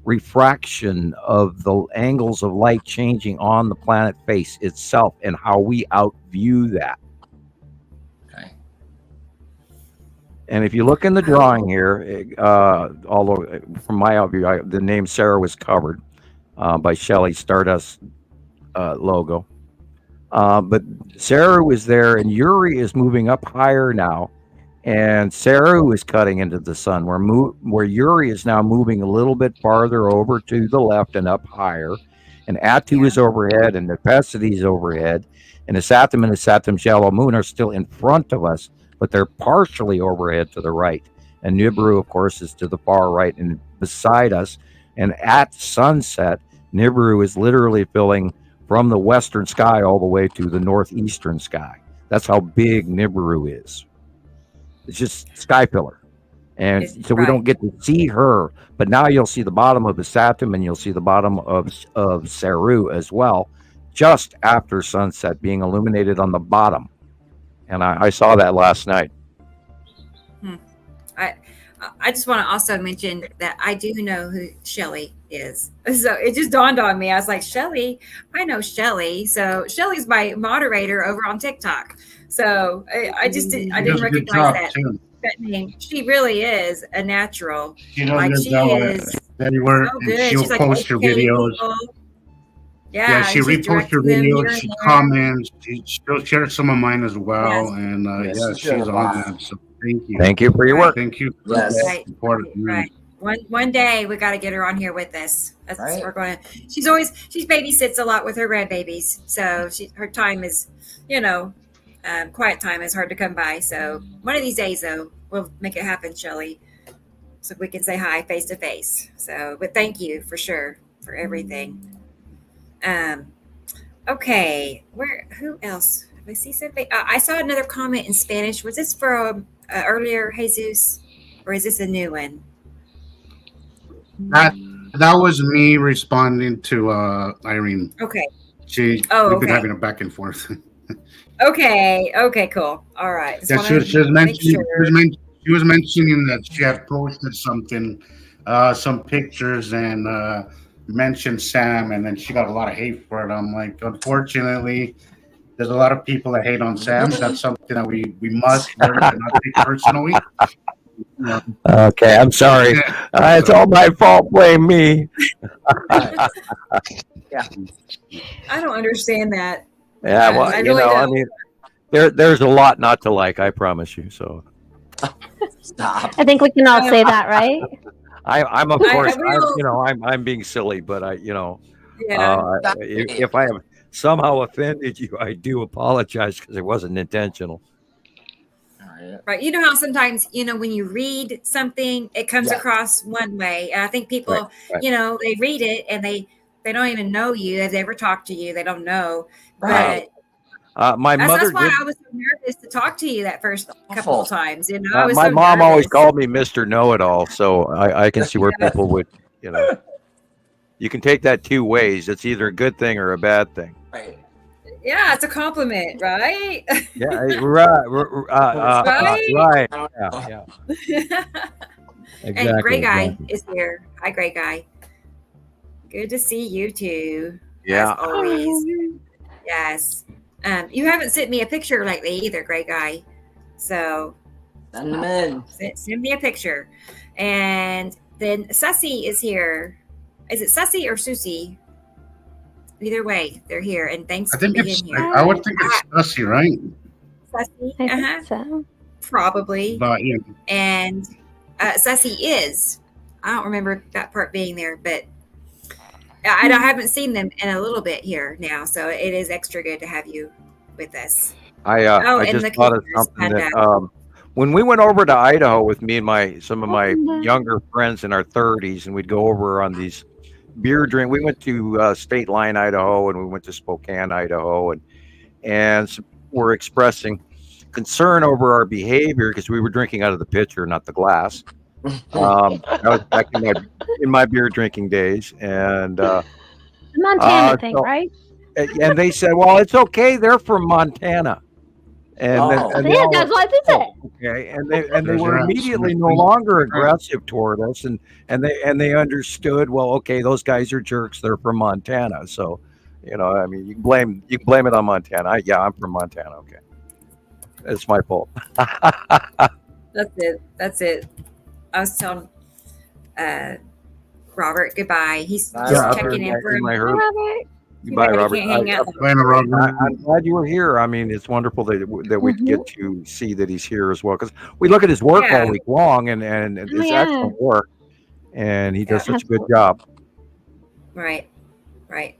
[SPEAKER 7] refraction of the angles of light changing on the planet face itself and how we outview that.
[SPEAKER 1] Okay.
[SPEAKER 7] And if you look in the drawing here, although from my outview, the name Sarah was covered by Shelley Stardust logo. But Saru is there, and Yuri is moving up higher now. And Saru is cutting into the sun, where Yuri is now moving a little bit farther over to the left and up higher. And Atu is overhead, and Nepacity is overhead. And the Saturn and the Saturn's shallow moon are still in front of us, but they're partially overhead to the right. And Nibiru, of course, is to the far right and beside us. And at sunset, Nibiru is literally filling from the western sky all the way to the northeastern sky. That's how big Nibiru is. It's just sky pillar. And so we don't get to see her, but now you'll see the bottom of the Saturn and you'll see the bottom of Saru as well, just after sunset, being illuminated on the bottom. And I saw that last night.
[SPEAKER 3] I just want to also mention that I do know who Shelley is. So it just dawned on me. I was like, Shelley, I know Shelley. So Shelley's my moderator over on TikTok. So I didn't recognize that name. She really is a natural.
[SPEAKER 5] She is everywhere.
[SPEAKER 3] So good.
[SPEAKER 5] She'll
[SPEAKER 3] She's
[SPEAKER 5] post her videos. Yeah, she reposts her videos. She comments. She'll share some of mine as well. Yes. And she's on that. So thank you.
[SPEAKER 7] Thank you for your work.
[SPEAKER 5] Thank you.
[SPEAKER 3] Right. One day we got to get her on here with us. We're going to. She babysits a lot with her grandbabies, so her time is, quiet time is hard to come by. So one of these days, though, we'll make it happen, Shelley, so we can say hi face to face. So, but thank you for sure for everything. Okay, who else? Have I see something? I saw another comment in Spanish. Was this from earlier, Jesus, or is this a new one?
[SPEAKER 5] That was me responding to Irene.
[SPEAKER 3] Okay.
[SPEAKER 5] We've been having a back and forth.
[SPEAKER 3] Okay, cool. All right.
[SPEAKER 5] Yeah, she was mentioning that she had posted something, some pictures, and mentioned Sam, and then she got a lot of hate for it. I'm like, unfortunately, there's a lot of people that hate on Sam. That's something that we must learn to not take personally.
[SPEAKER 7] Okay, I'm sorry. It's all my fault. Blame me.
[SPEAKER 3] Yeah. I don't understand that.
[SPEAKER 7] Yeah, well, I mean, there's a lot not to like, I promise you. So
[SPEAKER 1] stop.
[SPEAKER 9] I think we can all say that, right?
[SPEAKER 7] I'm of course, I'm being silly, but if I have somehow offended you, I do apologize because it wasn't intentional.
[SPEAKER 3] Right. You know how sometimes, when you read something, it comes across one way. And I think people, they read it and they don't even know you. Have they ever talked to you? They don't know. But
[SPEAKER 7] that's
[SPEAKER 3] why I was so nervous to talk to you that first couple of times.
[SPEAKER 7] My mom always called me Mr. Know-It-All, so I can see where people would, you can take that two ways. It's either a good thing or a bad thing.
[SPEAKER 1] Right.
[SPEAKER 3] Yeah, it's a compliment, right?
[SPEAKER 7] Yeah, right, right. Yeah. Exactly,
[SPEAKER 3] And Gray Guy
[SPEAKER 7] exactly.
[SPEAKER 3] is here. Hi, Gray Guy. Good to see you too.
[SPEAKER 7] Yeah.
[SPEAKER 3] As always. Yes. You haven't sent me a picture lately either, Gray Guy. So
[SPEAKER 1] send them in.
[SPEAKER 3] Send me a picture. And then Sussy is here. Is it Sussy or Susie? Either way, they're here. And thanks for being here.
[SPEAKER 5] I would think it's Sussy, right?
[SPEAKER 3] Sussy,
[SPEAKER 9] I think so.
[SPEAKER 3] Probably.
[SPEAKER 5] But yeah.
[SPEAKER 3] And Sussy is. I don't remember that part being there, but I haven't seen them in a little bit here now, so it is extra good to have you with us.
[SPEAKER 7] I just thought of something that when we went over to Idaho with me and some of my younger friends in our 30s, and we'd go over on these beer drink. We went to State Line, Idaho, and we went to Spokane, Idaho, and we're expressing concern over our behavior because we were drinking out of the pitcher, not the glass. I was back in my beer drinking days, and
[SPEAKER 9] Montana thing, right?
[SPEAKER 7] And they said, "Well, it's okay. They're from Montana." And
[SPEAKER 9] that's what they said.
[SPEAKER 7] Okay, and they were immediately no longer aggressive toward us, and they understood. Well, okay, those guys are jerks. They're from Montana, so I mean, you can blame it on Montana. I'm from Montana. Okay, it's my fault.
[SPEAKER 3] That's it. I was telling Robert goodbye. He's checking in for Robert.
[SPEAKER 7] Goodbye, Robert. I'm glad you were here. I mean, it's wonderful that we get to see that he's here as well, because we look at his work all week long, and it's excellent work, and he does such a good job.
[SPEAKER 3] Right.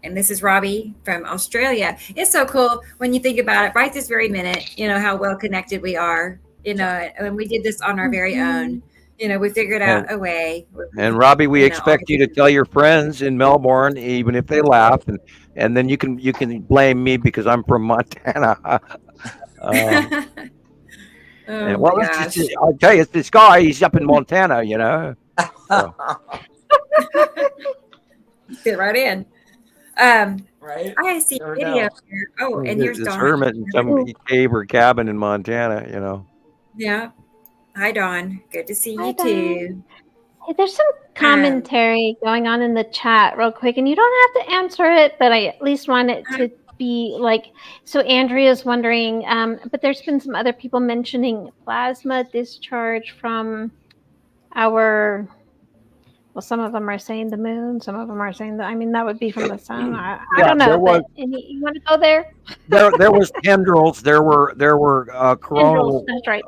[SPEAKER 3] And this is Robbie from Australia. It's so cool when you think about it. Right this very minute, how well connected we are. And we did this on our very own. We figured out a way.
[SPEAKER 7] And Robbie, we expect you to tell your friends in Melbourne, even if they laugh, and then you can blame me because I'm from Montana. I'll tell you, it's this guy. He's up in Montana, So.
[SPEAKER 3] Fit right in.
[SPEAKER 1] Right.
[SPEAKER 3] I see a video here. Oh, and here's
[SPEAKER 7] this
[SPEAKER 3] Dawn.
[SPEAKER 7] hermit in some cave or cabin in Montana.
[SPEAKER 3] Yeah. Hi, Dawn. Good to see you too.
[SPEAKER 9] Hey, there's some commentary going on in the chat real quick, and you don't have to answer it, but I at least want it to be like, so Andrea's wondering, but there's been some other people mentioning plasma discharge from some of them are saying the moon, some of them are saying that would be from the sun. I don't know. You want to go there?
[SPEAKER 7] There was tendrils. There were coronal.
[SPEAKER 9] That's right.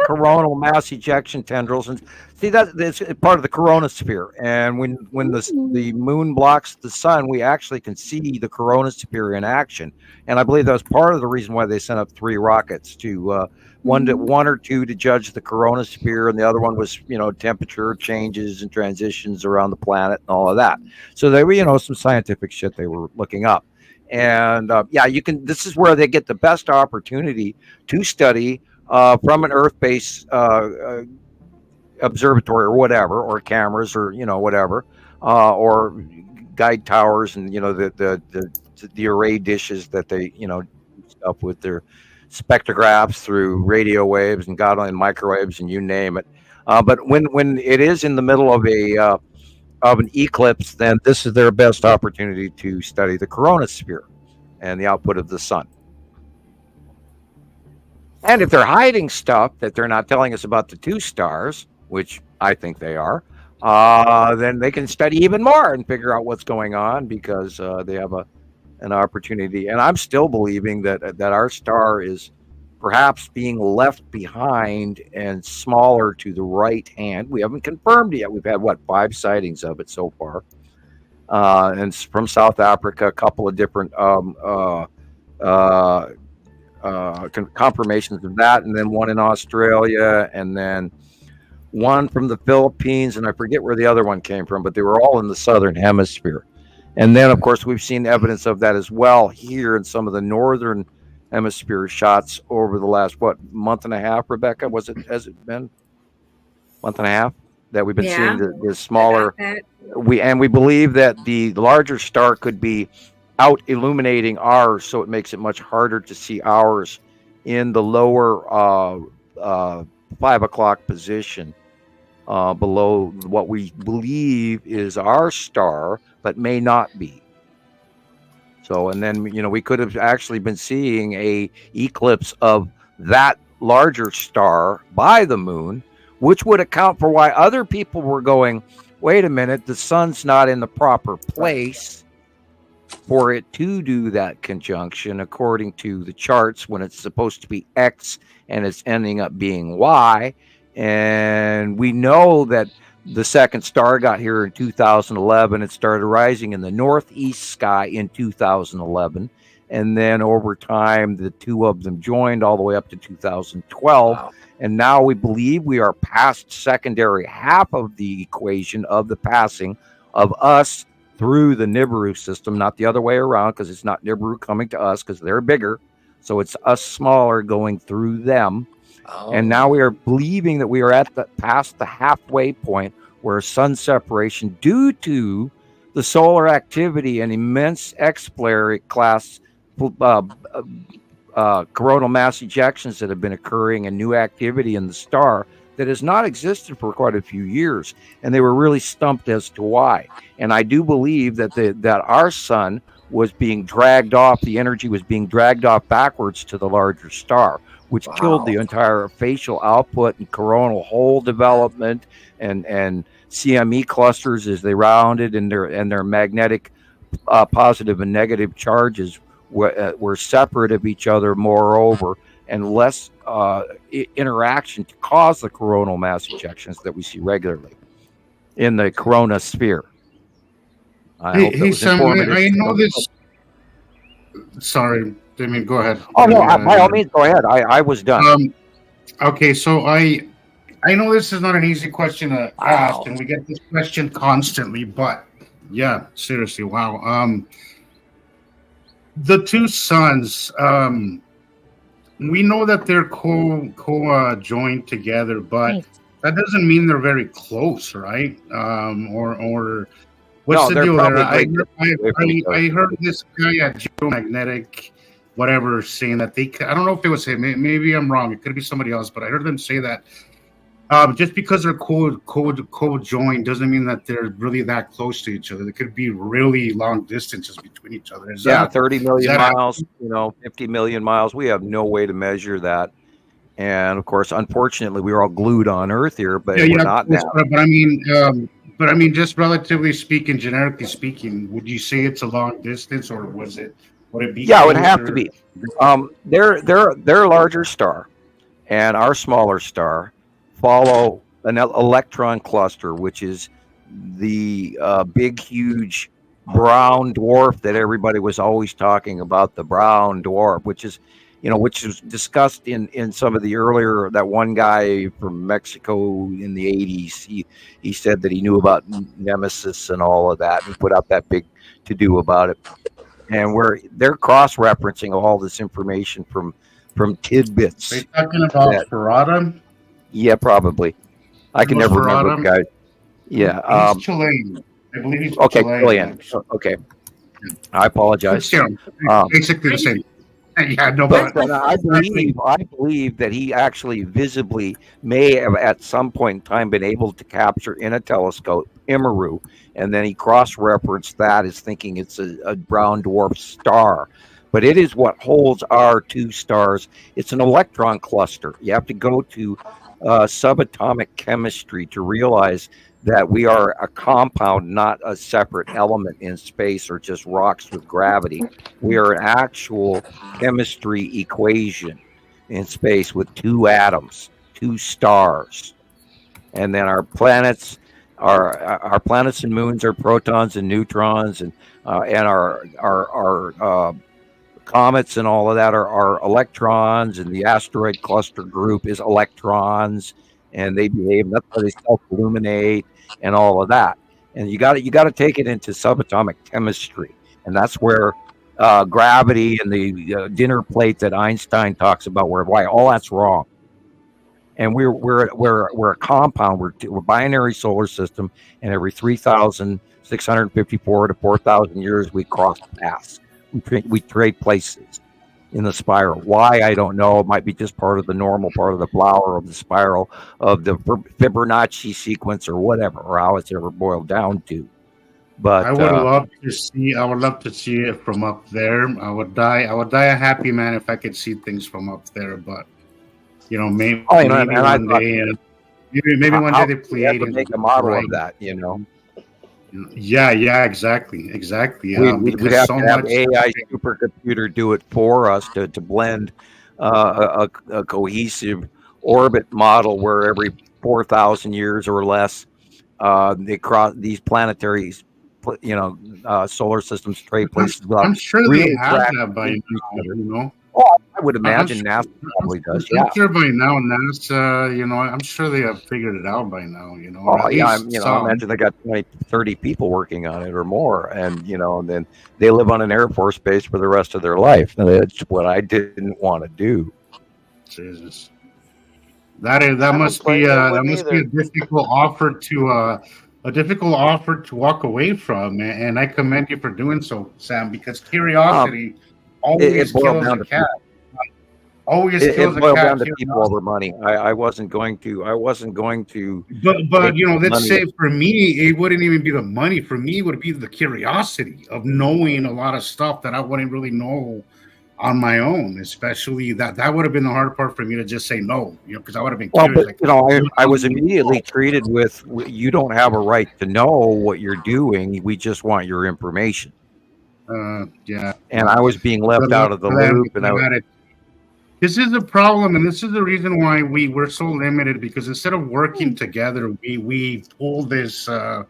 [SPEAKER 7] Coronal mass ejection tendrils, and see that's part of the coronosphere. And when the moon blocks the sun, we actually can see the coronosphere in action. And I believe that was part of the reason why they sent up 3 rockets to one or two to judge the coronosphere, and the other one was temperature changes and transitions around the planet and all of that. So they were some scientific shit they were looking up. And you can. This is where they get the best opportunity to study from an Earth-based observatory or whatever, or cameras or whatever, or guide towers and the array dishes that they stuff with their spectrographs through radio waves and God only microwaves and you name it. But when it is in the middle of an eclipse, then this is their best opportunity to study the coronosphere and the output of the sun. And if they're hiding stuff that they're not telling us about the 2 stars, which I think they are, then they can study even more and figure out what's going on, because they have an opportunity. And I'm still believing that our star is perhaps being left behind and smaller to the right hand. We haven't confirmed it yet. We've had 5 sightings of it so far, and from South Africa, a couple of different confirmations of that, and then one in Australia, and then one from the Philippines, and I forget where the other one came from, but they were all in the southern hemisphere. And then, of course, we've seen evidence of that as well here in some of the northern hemisphere shots over the last month and a half. Rebecca, has it been month and a half that we've been seeing the smaller? We believe that the larger star could be out illuminating ours, so it makes it much harder to see ours in the lower 5 o'clock position, below what we believe is our star, but may not be. So, and then, we could have actually been seeing a eclipse of that larger star by the moon, which would account for why other people were going, wait a minute, the sun's not in the proper place for it to do that conjunction according to the charts, when it's supposed to be X and it's ending up being Y. And we know that the second star got here in 2011. It started rising in the northeast sky in 2011. And then over time, the two of them joined all the way up to 2012. Wow. And now we believe we are past secondary half of the equation of the passing of us through the Nibiru system, not the other way around, because it's not Nibiru coming to us because they're bigger. So it's us smaller going through them. Oh. And now we are believing that we are at past the halfway point where sun separation, due to the solar activity and immense X-flare class coronal mass ejections that have been occurring, and new activity in the star that has not existed for quite a few years, and they were really stumped as to why. And I do believe that that our sun was being dragged off, the energy was being dragged off backwards to the larger star, which killed the entire facial output and coronal hole development and CME clusters as they rounded, and their magnetic positive and negative charges were separate of each other, moreover, and less interaction to cause the coronal mass ejections that we see regularly in the corona sphere.
[SPEAKER 5] Hey, Sam, I know this. Sorry, Damien, go ahead.
[SPEAKER 7] Oh, no, by all means, go ahead. I was done.
[SPEAKER 5] Okay, so I know this is not an easy question to ask, and we get this question constantly, but yeah, seriously, wow. The two suns, we know that they're joined together, but that doesn't mean they're very close, right? Or what's the deal there? I heard this guy at Geomagnetic, whatever, saying that I don't know if it was him, maybe I'm wrong, it could be somebody else, but I heard them say that just because they're co-joined doesn't mean that they're really that close to each other. There could be really long distances between each other.
[SPEAKER 7] 30 million miles, 50 million miles. We have no way to measure that. And of course, unfortunately, we're all glued on Earth here, but we're not now.
[SPEAKER 5] But I mean, just relatively speaking, generically speaking, would you say it's a long distance, or would it be?
[SPEAKER 7] Yeah, it would have to be. They're a larger star, and our smaller star follow an electron cluster, which is the big, huge brown dwarf that everybody was always talking about, the brown dwarf, which is discussed in some of the earlier, that one guy from Mexico in the 80s, he said that he knew about Nemesis and all of that, and put out that big to-do about it. And they're cross-referencing all this information from tidbits.
[SPEAKER 5] Are you talking about Ferrata?
[SPEAKER 7] Yeah, probably. I can never remember, guys. Yeah.
[SPEAKER 5] He's Chilean. I believe he's
[SPEAKER 7] Chilean. Okay. I apologize.
[SPEAKER 5] Basically the same. Yeah, no,
[SPEAKER 7] but I believe that he actually visibly may have at some point in time been able to capture in a telescope Immeru, and then he cross-referenced that as thinking it's a brown dwarf star. But it is what holds our two stars. It's an electron cluster. You have to go to subatomic chemistry to realize that we are a compound, not a separate element in space or just rocks with gravity. We are an actual chemistry equation in space with two atoms, two stars. And then our planets and moons are protons and neutrons, and our comets and all of that are electrons, and the asteroid cluster group is electrons, and they behave, that's how they self-illuminate and all of that. And you got to take it into subatomic chemistry, and that's where gravity and the dinner plate that Einstein talks about, why all that's wrong. And we're a compound. We're binary solar system, and every 3,654 to 4,000 years we cross paths. we trade places in the spiral. Why, I don't know. It might be just part of the normal part of the flower of the spiral of the Fibonacci sequence or whatever, or how it's ever boiled down to. But
[SPEAKER 5] I would love to see. I would love to see it from up there. I would die a happy man if I could see things from up there. But maybe one day, maybe one day they play
[SPEAKER 7] to make a model of that.
[SPEAKER 5] Yeah, exactly.
[SPEAKER 7] We'd have to have AI supercomputer do it for us to blend a cohesive orbit model where every 4,000 years or less they cross these planetary solar systems trade places.
[SPEAKER 5] I'm sure they have that by now.
[SPEAKER 7] Well, I would imagine NASA probably does.
[SPEAKER 5] I'm sure by now NASA, I'm sure they have figured it out by now.
[SPEAKER 7] Oh yeah, I imagine they got 20, 30 people working on it or more, and then they live on an Air Force base for the rest of their life. And that's what I didn't want to do.
[SPEAKER 5] Jesus, that must be a difficult offer to. A difficult offer to walk away from, and I commend you for doing so, Sam, because curiosity always kills a cat. Always kills a cat. It boiled down to
[SPEAKER 7] people over money. I wasn't going to.
[SPEAKER 5] But let's say for me, it wouldn't even be the money. For me, it would be the curiosity of knowing a lot of stuff that I wouldn't really know on my own. Especially that would have been the hard part for me to just say no, because I would have been curious.
[SPEAKER 7] But, I was immediately treated with, you don't have a right to know what you're doing. We just want your information.
[SPEAKER 5] Yeah.
[SPEAKER 7] And I was being left out of the loop. And
[SPEAKER 5] this is the problem, and this is the reason why we're so limited, because instead of working together, we pull this power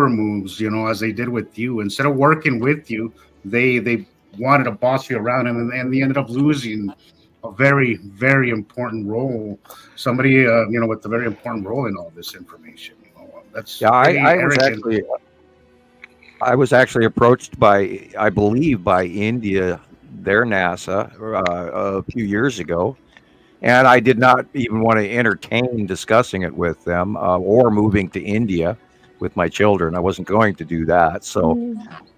[SPEAKER 5] moves, as they did with you. Instead of working with you, they wanted to boss you around, and they ended up losing a very, very important role. Somebody, with a very important role in all this information. That's
[SPEAKER 7] I was actually approached by, I believe, by India, their NASA, a few years ago, and I did not even want to entertain discussing it with them or moving to India with my children. I wasn't going to do that. So.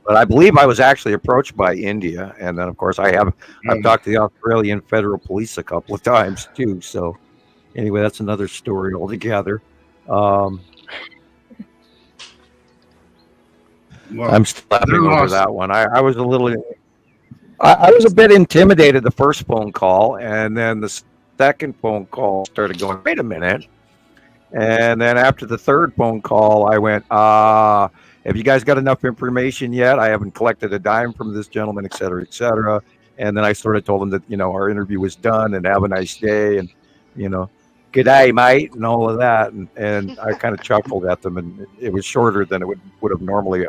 [SPEAKER 7] But I believe I was actually approached by India, and then of course I've talked to the Australian Federal Police a couple of times too. So anyway, that's another story altogether. I'm still laughing over that one. I was I was a bit intimidated the first phone call, and then the second phone call started going, wait a minute, and then after the third phone call, I went, have you guys got enough information yet? I haven't collected a dime from this gentleman, et cetera, et cetera. And then I sort of told him that, our interview was done and have a nice day and, good day, mate, and all of that. And I kind of chuckled at them, and it was shorter than it would have normally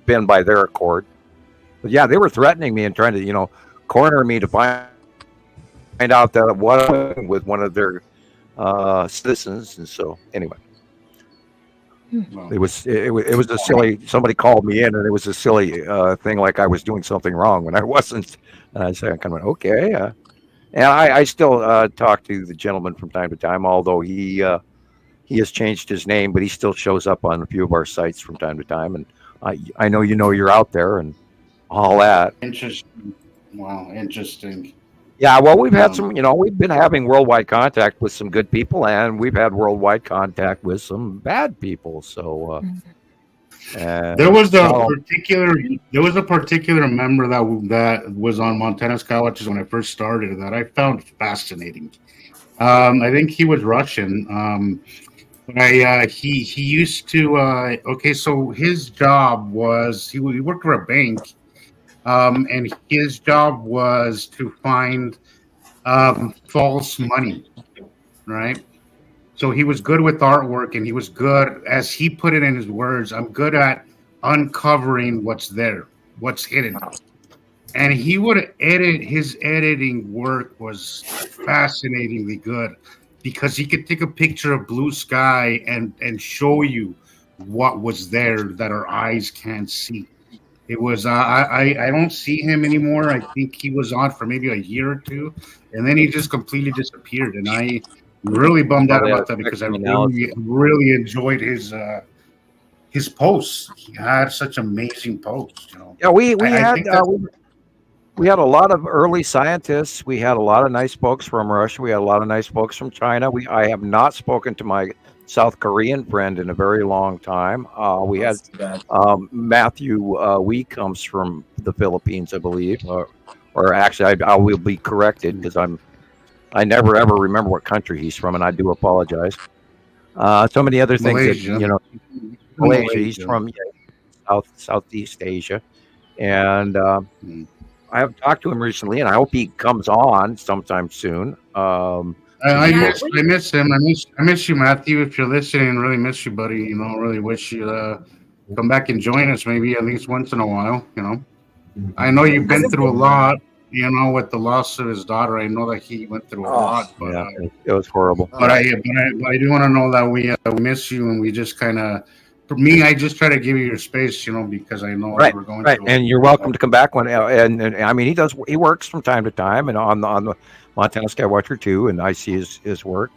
[SPEAKER 7] been by their accord. But yeah, they were threatening me and trying to, corner me to find out that what with one of their citizens. And so anyway. It was a silly. Somebody called me in, and it was a silly thing, like I was doing something wrong when I wasn't. And I said, I kind of went, okay. And I still talk to the gentleman from time to time, although he has changed his name, but he still shows up on a few of our sites from time to time. And I know you're out there and all that.
[SPEAKER 5] Interesting. Wow, interesting.
[SPEAKER 7] Yeah, well, we've had some, we've been having worldwide contact with some good people, and we've had worldwide contact with some bad people. So
[SPEAKER 5] there was a particular member that was on Montana Skywatches when I first started that I found fascinating. I think he was Russian. He used to so his job was he worked for a bank. And his job was to find false money, right? So he was good with artwork, and he was good, as he put it in his words, I'm good at uncovering what's there, what's hidden. And he would edit, his editing work was fascinatingly good, because he could take a picture of blue sky and show you what was there that our eyes can't see. It was I don't see him anymore. I think he was on for maybe a year or two, and then he just completely disappeared. And I really bummed out about that, because I really enjoyed his his posts. He had such amazing posts. You know.
[SPEAKER 7] Yeah, we
[SPEAKER 5] I think that,
[SPEAKER 7] we had a lot of early scientists. We had a lot of nice folks from Russia. We had a lot of nice folks from China. I have not spoken to my South Korean friend in a very long time. We had Matthew Wee comes from the Philippines, I believe, or actually, I will be corrected because I never ever remember what country he's from, and I do apologize. So many other things
[SPEAKER 5] Malaysia.
[SPEAKER 7] that Malaysia. He's from Southeast Asia, and I haven't talked to him recently, and I hope he comes on sometime soon.
[SPEAKER 5] I miss him. I miss you, Matthew. If you're listening, really miss you, buddy. You know, really wish you come back and join us, maybe at least once in a while. You know, I know you've been through a lot. You know, with the loss of his daughter, I know that he went through a lot. But
[SPEAKER 7] it was horrible.
[SPEAKER 5] But I do want to know that we miss you, and we just kind of. For me, I just try to give you your space, you know, because I know we're going through.
[SPEAKER 7] And you're welcome to come back when. And I mean, he works from time to time, and on the Montana Skywatcher too, and I see his work,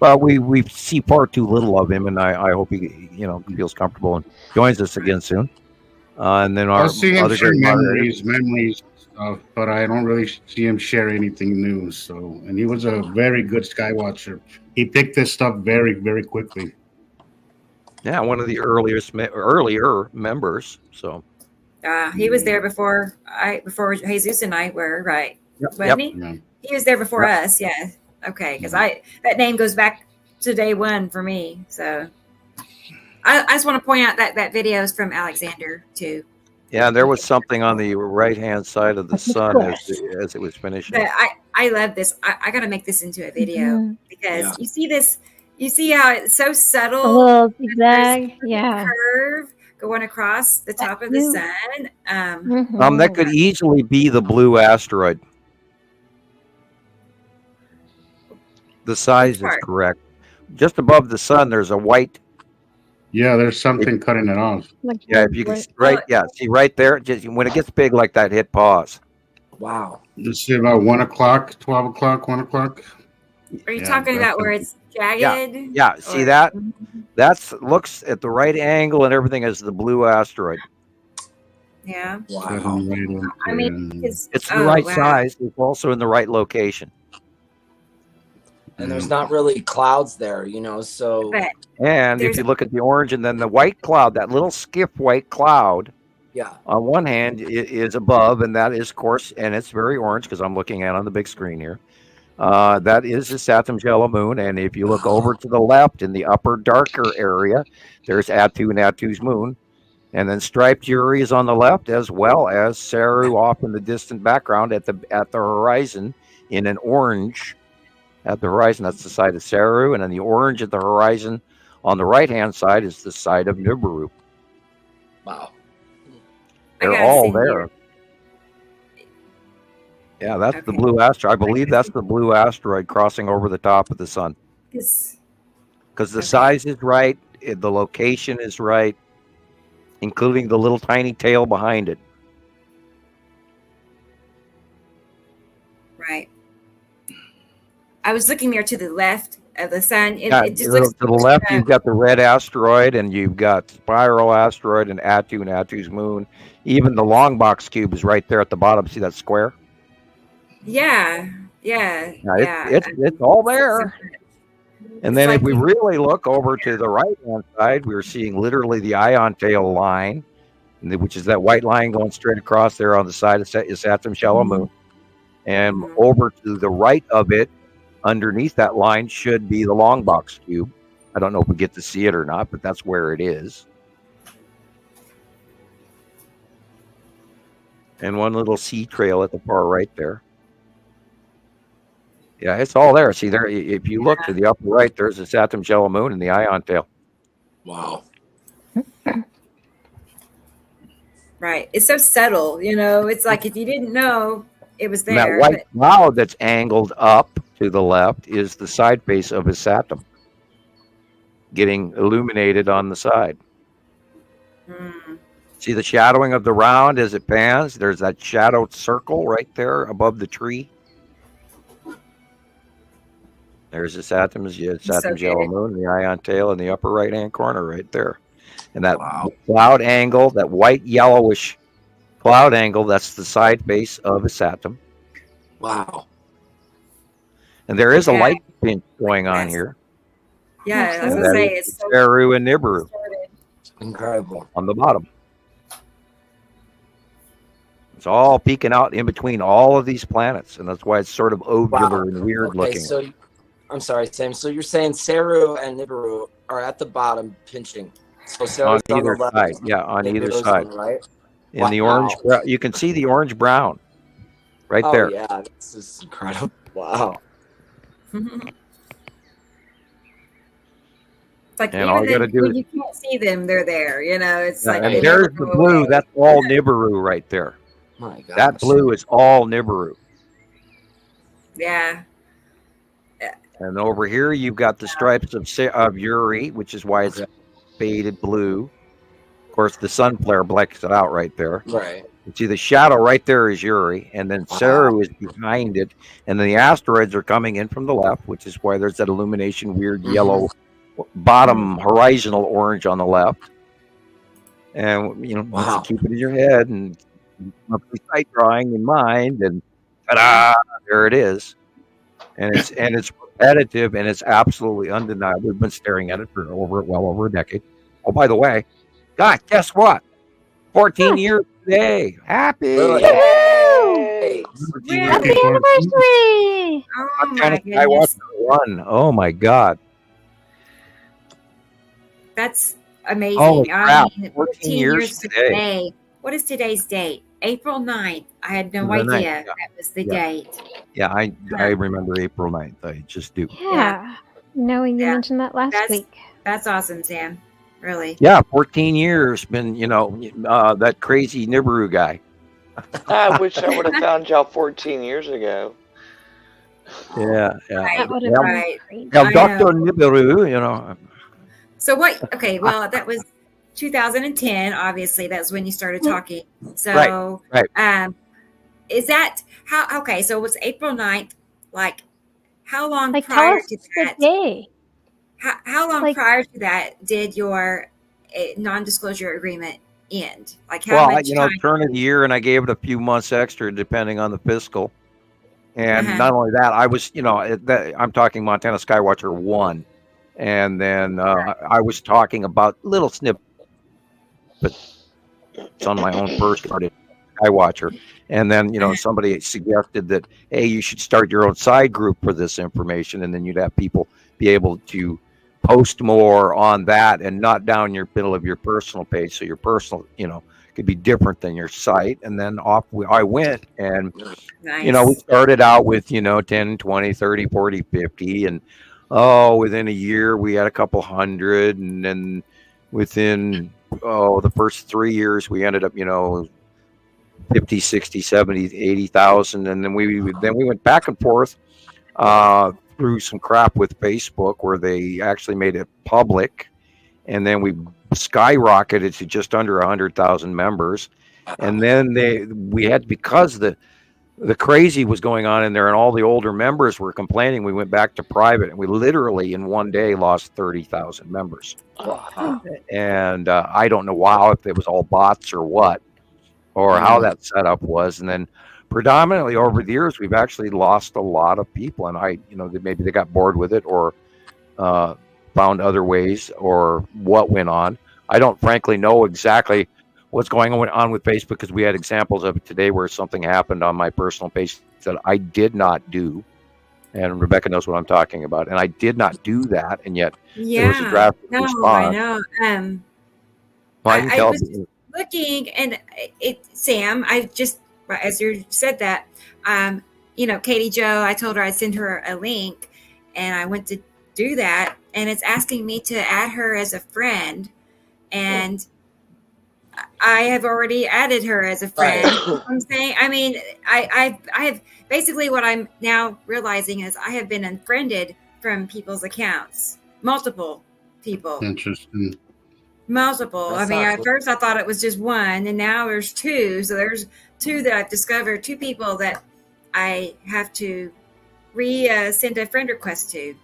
[SPEAKER 7] but we see far too little of him, and I hope he feels comfortable and joins us again soon. And then
[SPEAKER 5] I'll see him share memories stuff, but I don't really see him share anything new. So, and he was a very good Skywatcher. He picked this stuff very, very quickly.
[SPEAKER 7] Yeah, one of the earlier members. So,
[SPEAKER 3] he was there before Jesus and I were, right?
[SPEAKER 7] Yep.
[SPEAKER 3] Wasn't he? Yeah. He was there before us. Yeah. Okay, because that name goes back to day one for me. So, I just want to point out that video is from Alexander too.
[SPEAKER 7] Yeah, there was something on the right-hand side of the sun as it was finishing.
[SPEAKER 3] But I love this. I got to make this into a video because you see this. You see how it's so subtle.
[SPEAKER 9] A little zigzag,
[SPEAKER 3] curve going across the top of the sun.
[SPEAKER 7] That could easily be the blue asteroid. The size is correct. Just above the sun, there's a white.
[SPEAKER 5] Yeah, there's something cutting it off.
[SPEAKER 7] Yeah, if you can, see right there. Just when it gets big like that, hit pause.
[SPEAKER 1] Wow.
[SPEAKER 5] Just see about 1 o'clock, 12 o'clock, 1 o'clock.
[SPEAKER 3] Are you talking about where it's jagged?
[SPEAKER 7] Yeah. See that? That's looks at the right angle and everything as the blue asteroid.
[SPEAKER 3] Yeah.
[SPEAKER 1] Wow.
[SPEAKER 3] I mean,
[SPEAKER 7] it's the right size. It's also in the right location.
[SPEAKER 1] And there's not really clouds there, so.
[SPEAKER 7] And if you look at the orange and then the white cloud, that little skiff white cloud.
[SPEAKER 1] Yeah.
[SPEAKER 7] On one hand is above, and that is, of course, and it's very orange because I'm looking at it on the big screen here. That is the Saturn's yellow moon, and if you look over to the left in the upper darker area, there's Attu and Attu's moon, and then Striped Uri is on the left, as well as Saru off in the distant background at the horizon in an orange at the horizon. That's the side of Saru, and then the orange at the horizon on the right hand side is the side of Nibiru.
[SPEAKER 1] Wow,
[SPEAKER 7] they're all there. Yeah, that's the blue asteroid. I believe that's the blue asteroid crossing over the top of the sun. Because the size is right, the location is right, including the little tiny tail behind it.
[SPEAKER 3] Right. I was looking there to the left of the sun. It just
[SPEAKER 7] looks
[SPEAKER 3] to
[SPEAKER 7] the left. You've got the red asteroid, and you've got Spiral asteroid and Attu and Attu's moon. Even the long box cube is right there at the bottom. See that square?
[SPEAKER 3] Yeah.
[SPEAKER 7] It's all there. And then if we really look over to the right-hand side, we're seeing literally the ion tail line, which is that white line going straight across there on the side of Saturn's yellow moon. And over to the right of it, underneath that line, should be the long box cube. I don't know if we get to see it or not, but that's where it is. And one little sea trail at the far right there. Yeah, it's all there. See there, if you look to the upper right, there's the Saturn's yellow moon and the ion tail.
[SPEAKER 1] Wow.
[SPEAKER 3] Right. It's so subtle, It's like if you didn't know, it was there.
[SPEAKER 7] And that white cloud that's angled up to the left is the side face of his Saturn, getting illuminated on the side. See the shadowing of the round as it pans? There's that shadowed circle right there above the tree. There's the Saturn's yellow moon, the ion tail in the upper right-hand corner right there. And that cloud angle, that white yellowish cloud angle, that's the side base of a Saturn.
[SPEAKER 1] Wow.
[SPEAKER 7] And there is a light pinch going on here.
[SPEAKER 3] Yeah, I was going to say it's so
[SPEAKER 7] Saru and Nibiru.
[SPEAKER 1] Incredible.
[SPEAKER 7] On the bottom. It's all peeking out in between all of these planets, and that's why it's sort of ovular and weird looking.
[SPEAKER 1] So, I'm sorry, Sam. So you're saying Saru and Nibiru are at the bottom pinching. So Saru's
[SPEAKER 7] on either side. Yeah, on either side.
[SPEAKER 1] Right?
[SPEAKER 7] In the orange, you can see the orange brown right there.
[SPEAKER 1] Oh, yeah. This is incredible. Wow.
[SPEAKER 3] Like, and all you got to do is you can't see them, they're there. You know, it's like.
[SPEAKER 7] And there's the blue. Away. That's all Nibiru right there.
[SPEAKER 1] My God.
[SPEAKER 7] That blue is all Nibiru.
[SPEAKER 3] Yeah.
[SPEAKER 7] And over here, you've got the stripes of Uri, which is why it's faded blue. Of course, the sun flare blacks it out right there.
[SPEAKER 1] Right.
[SPEAKER 7] You see the shadow right there is Uri, and then Saru is behind it, and then the asteroids are coming in from the left, which is why there's that illumination, weird yellow bottom horizontal orange on the left. And you know, keep it in your head and sight drawing in mind, and ta-da, there it is. And it's repetitive, and it's absolutely undeniable. We've been staring at it for well over a decade. Oh, by the way, God, guess what? 14 years today. Happy!
[SPEAKER 9] Yay! Happy anniversary!
[SPEAKER 3] Oh my goodness!
[SPEAKER 7] Oh my God!
[SPEAKER 3] That's amazing.
[SPEAKER 7] Oh, crap.
[SPEAKER 3] I mean,
[SPEAKER 7] 14 years today.
[SPEAKER 3] What is today's date? April 9th. I had no idea that was the date.
[SPEAKER 7] Yeah, I remember April 9th. I just do.
[SPEAKER 9] Yeah. Knowing you mentioned that last week.
[SPEAKER 3] That's awesome, Sam. Really.
[SPEAKER 7] Yeah, 14 years. Been, that crazy Nibiru guy.
[SPEAKER 8] I wish I would have found y'all 14 years ago.
[SPEAKER 7] Yeah.
[SPEAKER 9] That would have been
[SPEAKER 3] right.
[SPEAKER 7] Yeah, Dr. Nibiru,
[SPEAKER 3] So what? Okay, well, that was 2010. Obviously, that's when you started talking. So,
[SPEAKER 7] right.
[SPEAKER 3] Is that how? Okay, so it was April 9th. Like, how long
[SPEAKER 9] like,
[SPEAKER 3] prior to that?
[SPEAKER 9] The day.
[SPEAKER 3] How long prior to that did your non-disclosure agreement end? Like, how much time?
[SPEAKER 7] Turn of the year, and I gave it a few months extra depending on the fiscal. And not only that, I was, I'm talking Montana Skywatcher 1. And then I was talking about little snippets on my own first started Skywatcher. And then, somebody suggested that, hey, you should start your own side group for this information. And then you'd have people be able to post more on that and not down your middle of your personal page. So your personal, could be different than your site. And then I went and, we started out with, 10, 20, 30, 40, 50. And, within a year, we had a couple hundred. And then within, the first 3 years, we ended up, 50, 60, 70, 80,000. And then we went back and forth through some crap with Facebook where they actually made it public. And then we skyrocketed to just under 100,000 members. And then we had, because the crazy was going on in there and all the older members were complaining, we went back to private, and we literally in one day lost 30,000 members. And I don't know if it was all bots or what, or how that setup was. And then predominantly over the years, we've actually lost a lot of people, and maybe they got bored with it or found other ways or what went on. I don't frankly know exactly what's going on with Facebook, because we had examples of it today where something happened on my personal page that I did not do. And Rebecca knows what I'm talking about. And I did not do that. And yet there was a drastic response.
[SPEAKER 3] I know. I was looking, and Sam, I just, as you said that, Katie Jo, I told her I'd send her a link, and I went to do that, and it's asking me to add her as a friend. And I have already added her as a friend. I'm saying, I mean, I have basically what I'm now realizing is I have been unfriended from people's accounts, multiple people.
[SPEAKER 5] Interesting.
[SPEAKER 3] Multiple. That's at first I thought it was just one, and now there's two. So there's two that I've discovered, two people that I have to send a friend request to.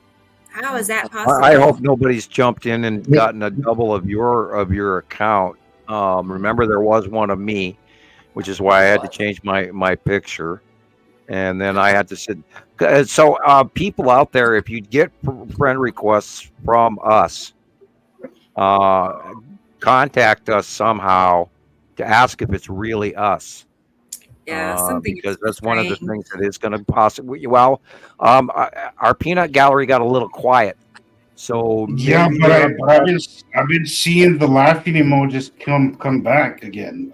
[SPEAKER 3] How is that possible?
[SPEAKER 7] I hope nobody's jumped in and gotten a double of your account. Remember, there was one of me, which is why I had to change my picture, and then I had to sit. So, people out there, if you get friend requests from us, contact us somehow to ask if it's really us.
[SPEAKER 3] Yeah, something
[SPEAKER 7] because that's one of the things that is going to possibly. Well, our peanut gallery got a little quiet, so
[SPEAKER 5] yeah. But I've been seeing the laughing emojis come back again.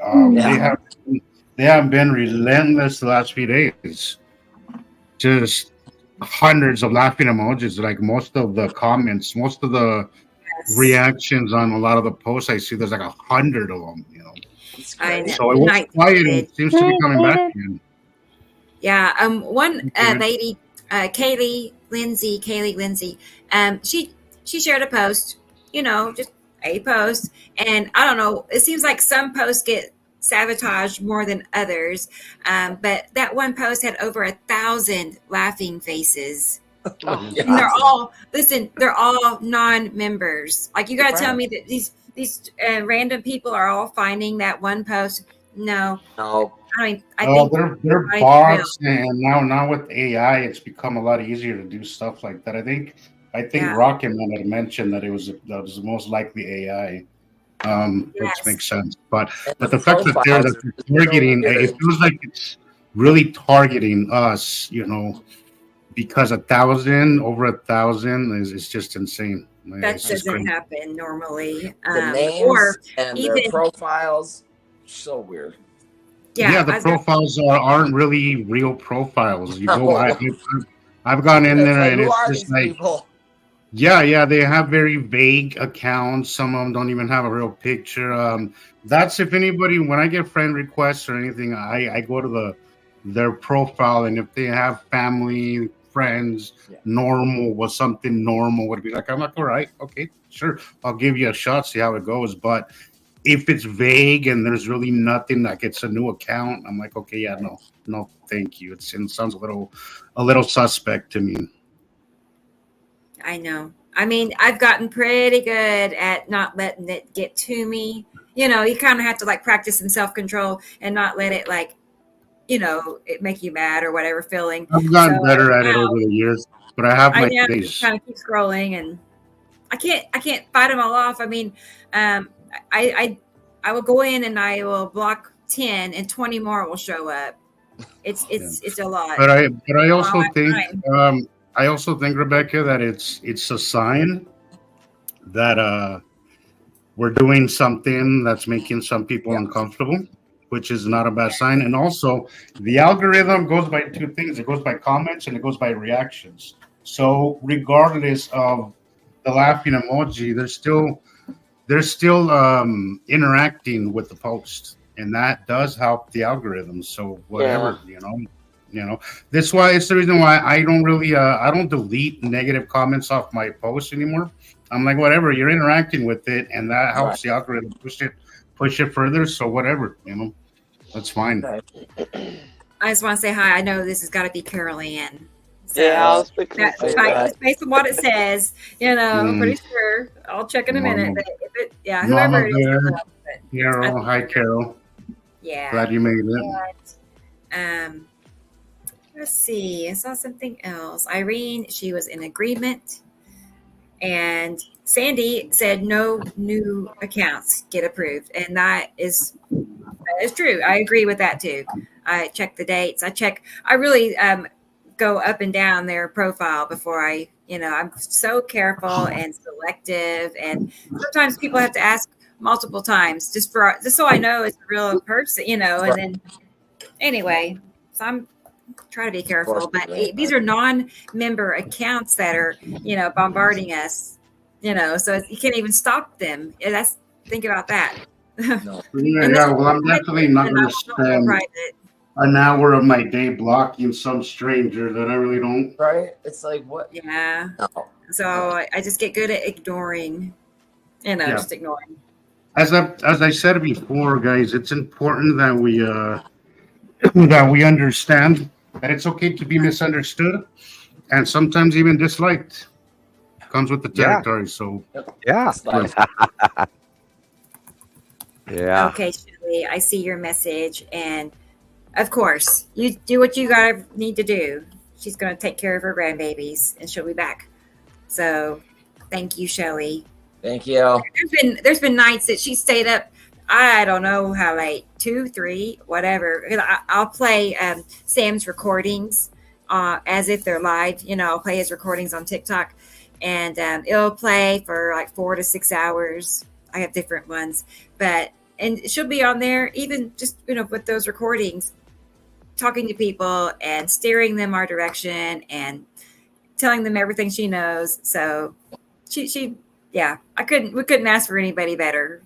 [SPEAKER 5] They have been relentless the last few days. Just hundreds of laughing emojis. Like most of the comments, most of the reactions on a lot of the posts I see, there's like 100 of them. You know.
[SPEAKER 3] I know.
[SPEAKER 5] So it was quiet. It seems to be coming back again.
[SPEAKER 3] Yeah. One lady, Kaylee Lindsay. She shared a post. You know, just a post, and I don't know. It seems like some posts get sabotaged more than others, but that one post had over 1,000 laughing faces. And they're all non-members. Like, you got to tell me that these random people are all finding that one post. No. I mean, I think
[SPEAKER 5] they're bots, and now with AI, it's become a lot easier to do stuff like that. I think Rocketman had mentioned that that was most likely AI, which makes sense. But the fact that they're targeting, it feels like it's really targeting us, you know, because over 1,000 is just insane.
[SPEAKER 3] That doesn't happen normally.
[SPEAKER 1] The names and their profiles, so weird.
[SPEAKER 5] Yeah, the profiles aren't really real profiles. You know, I've gone in there and it's just like, people? Yeah, they have very vague accounts. Some of them don't even have a real picture. That's if anybody, when I get friend requests or anything, I go to their profile, and if they have family, friends, normal was something normal would be like, I'm like, all right, okay, sure, I'll give you a shot, see how it goes. But if it's vague and there's really nothing, like it's a new account, I'm like, okay, yeah, no, thank you. It sounds a little suspect to me.
[SPEAKER 3] I know. I mean, I've gotten pretty good at not letting it get to me. You know, you kind of have to like practice some self-control and not let it like, you know, it make you mad or whatever feeling.
[SPEAKER 5] I've gotten better at it over the years, but I have my days.
[SPEAKER 3] Kind of keep scrolling, and I can't fight them all off. I mean, I will go in and I will block 10, and 20 more will show up. It's a lot.
[SPEAKER 5] But I also think Rebecca, that it's a sign that we're doing something that's making some people uncomfortable, which is not a bad sign. And also, the algorithm goes by two things. It goes by comments and it goes by reactions. So regardless of the laughing emoji, they're still interacting with the post, and that does help the algorithm. So whatever, you know, that's why it's the reason why I don't really I don't delete negative comments off my posts anymore. I'm like, whatever, you're interacting with it, and that helps the algorithm push it further. So whatever, you know, that's fine.
[SPEAKER 3] I just want to say hi. I know this has got to be Carol Ann. So
[SPEAKER 8] I was
[SPEAKER 3] based on what it says, you know, I'm pretty sure. I'll check in a minute. But if whoever it is.
[SPEAKER 5] Carol, hi Carol.
[SPEAKER 3] Yeah.
[SPEAKER 5] Glad you made it.
[SPEAKER 3] Let's see. I saw something else. Irene, she was in agreement. And Sandy said no new accounts get approved. And that is true. I agree with that too. I check the dates. I really go up and down their profile before I'm so careful and selective. And sometimes people have to ask multiple times just so I know it's a real person, you know, and then anyway, so I'm trying to be careful, but these are non-member accounts that are, you know, bombarding us, you know, so you can't even stop them. Think about that.
[SPEAKER 5] No. Well, I'm definitely not going to spend an hour of my day blocking some stranger that I really don't.
[SPEAKER 1] Right? It's like, what?
[SPEAKER 3] Yeah. No. So I just get good at ignoring, you know, just ignoring.
[SPEAKER 5] As I said before, guys, it's important that we understand that it's okay to be misunderstood and sometimes even disliked. Comes with the territory. So
[SPEAKER 4] yeah. Yeah.
[SPEAKER 3] Okay, Shirley, I see your message, and of course, you do what you gotta need to do. She's gonna take care of her grandbabies, and she'll be back. So, thank you, Shelley.
[SPEAKER 1] Thank you.
[SPEAKER 3] There's been nights that she stayed up. I don't know how late, 2, 3, whatever. I'll play Sam's recordings as if they're live. I'll play his recordings on TikTok, and it'll play for like 4 to 6 hours. I have different ones, and she'll be on there, even just with those recordings, talking to people and steering them our direction and telling them everything she knows. So we couldn't ask for anybody better,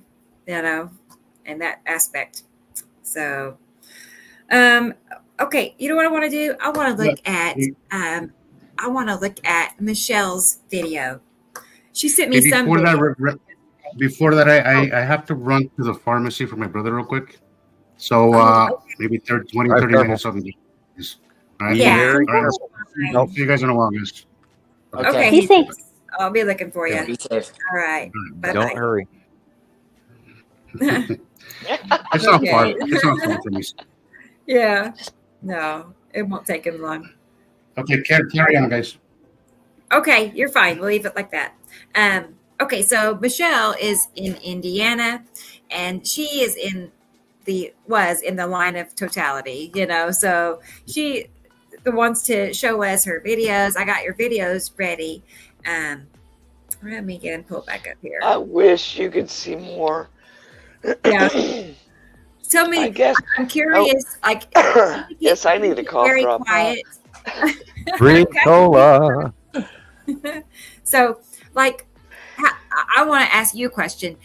[SPEAKER 3] in that aspect. So, okay, you know what I want to do? I want to look at Michelle's video. She sent me some.
[SPEAKER 5] Before that, I have to run to the pharmacy for my brother real quick. So maybe 20, 30 minutes. All right.
[SPEAKER 3] Yeah.
[SPEAKER 5] All right. See you guys in a while, guys.
[SPEAKER 3] Okay.
[SPEAKER 9] Be safe.
[SPEAKER 3] I'll be looking for you.
[SPEAKER 1] Be safe.
[SPEAKER 3] All right. Bye-bye.
[SPEAKER 4] Don't hurry.
[SPEAKER 5] It's not far. It's not far from me.
[SPEAKER 3] Yeah. No, it won't take him long.
[SPEAKER 5] Okay, carry on, guys.
[SPEAKER 3] Okay, you're fine. We'll leave it like that. Okay, so Michelle is in Indiana, and she is was in the line of totality, so she wants to show us her videos. I got your videos ready. Let me get them pulled back up here.
[SPEAKER 8] I wish you could see more.
[SPEAKER 3] Yeah. Tell me, I'm curious.
[SPEAKER 8] Yes, I need a cough
[SPEAKER 3] very
[SPEAKER 8] drop.
[SPEAKER 3] Quiet.
[SPEAKER 4] Green cola.
[SPEAKER 3] So, I want to ask you a question.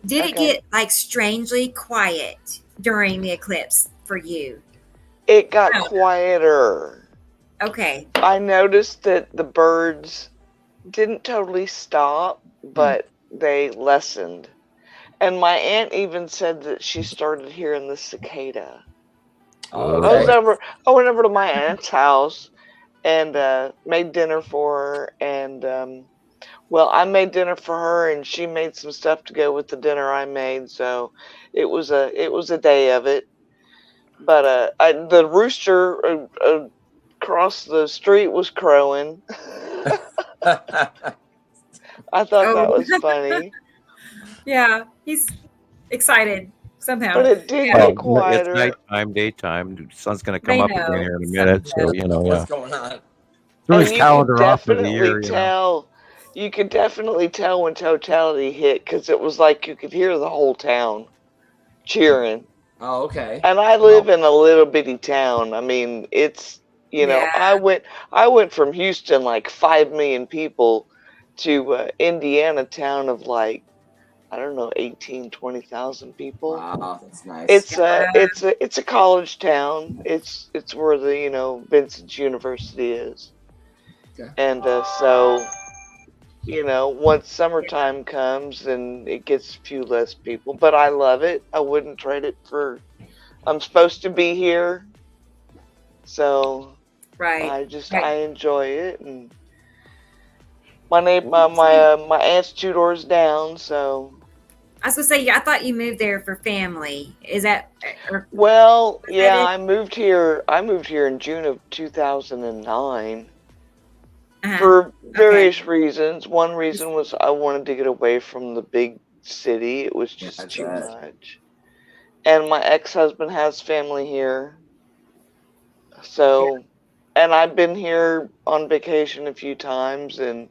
[SPEAKER 3] Did it get strangely quiet during the eclipse for you?
[SPEAKER 8] It got quieter.
[SPEAKER 3] Okay.
[SPEAKER 8] I noticed that the birds didn't totally stop, but they lessened. And my aunt even said that she started hearing the cicada.
[SPEAKER 1] Okay.
[SPEAKER 8] I went over to my aunt's house and made dinner for her. And, I made dinner for her, and she made some stuff to go with the dinner I made. So it was a day of it. But the rooster across the street was crowing. I thought that was funny.
[SPEAKER 3] Yeah, he's excited somehow.
[SPEAKER 8] But it did get quieter.
[SPEAKER 4] It's nighttime, daytime. The sun's going to come up again here in a minute. So,
[SPEAKER 1] What's going on?
[SPEAKER 4] Threw his calendar off for the year.
[SPEAKER 8] You could definitely tell when totality hit, because it was like you could hear the whole town cheering.
[SPEAKER 1] Oh, okay.
[SPEAKER 8] And I live in a little bitty town. I mean, it's, I went from Houston, 5 million people, to Indiana town of 18, 20,000 people.
[SPEAKER 1] Wow, that's nice.
[SPEAKER 8] It's a college town. It's where the Vincent's University is. Okay. And so once summertime comes, then it gets a few less people. But I love it. I wouldn't trade it for. I'm supposed to be here, so I enjoy it. And my aunt's 2 doors down, so.
[SPEAKER 3] I was gonna say, I thought you moved there for family. Is that?
[SPEAKER 8] I moved here. I moved here in June of 2009 for various reasons. One reason was I wanted to get away from the big city. It was just too much. And my ex-husband has family here, so, and I've been here on vacation a few times and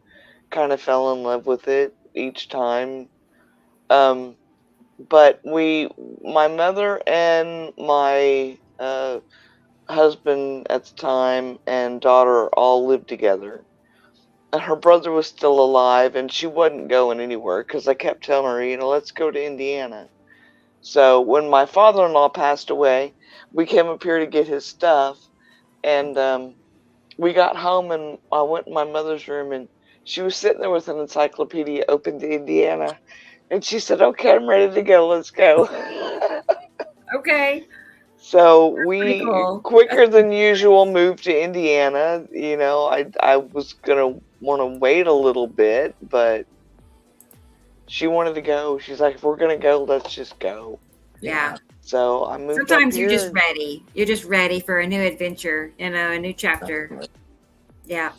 [SPEAKER 8] kind of fell in love with it each time. But my mother and my husband at the time and daughter all lived together. And her brother was still alive, and she wasn't going anywhere because I kept telling her, let's go to Indiana. So when my father-in-law passed away, we came up here to get his stuff, and we got home, and I went in my mother's room, and she was sitting there with an encyclopedia open to Indiana. And she said, "Okay, I'm ready to go. Let's go."
[SPEAKER 3] Okay.
[SPEAKER 8] So we
[SPEAKER 3] cool.
[SPEAKER 8] quicker than usual moved to Indiana. You know, I was gonna want to wait a little bit, but she wanted to go. She's like, if we're gonna go, let's just go.
[SPEAKER 3] Yeah.
[SPEAKER 8] So I moved.
[SPEAKER 3] Sometimes you're just ready. You're just ready for a new adventure, you know, a new chapter. Yeah.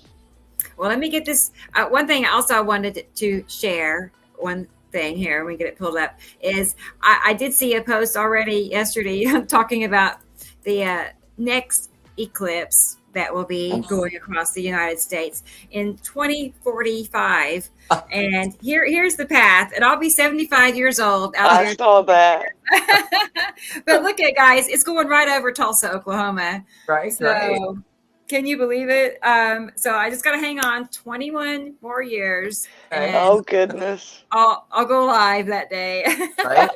[SPEAKER 3] Well, let me get this. One thing also I wanted to share. One thing here, we get it pulled up. Is I did see a post already yesterday talking about the next eclipse that will be going across the United States in 2045. And here's the path. And I'll be 75 years old out there.
[SPEAKER 8] I saw that.
[SPEAKER 3] But look at guys, it's going right over Tulsa, Oklahoma.
[SPEAKER 1] Right.
[SPEAKER 3] So
[SPEAKER 1] right.
[SPEAKER 3] Can you believe it? So I just got to hang on 21 more years. And
[SPEAKER 8] oh goodness!
[SPEAKER 3] I'll go live that day.
[SPEAKER 1] Right.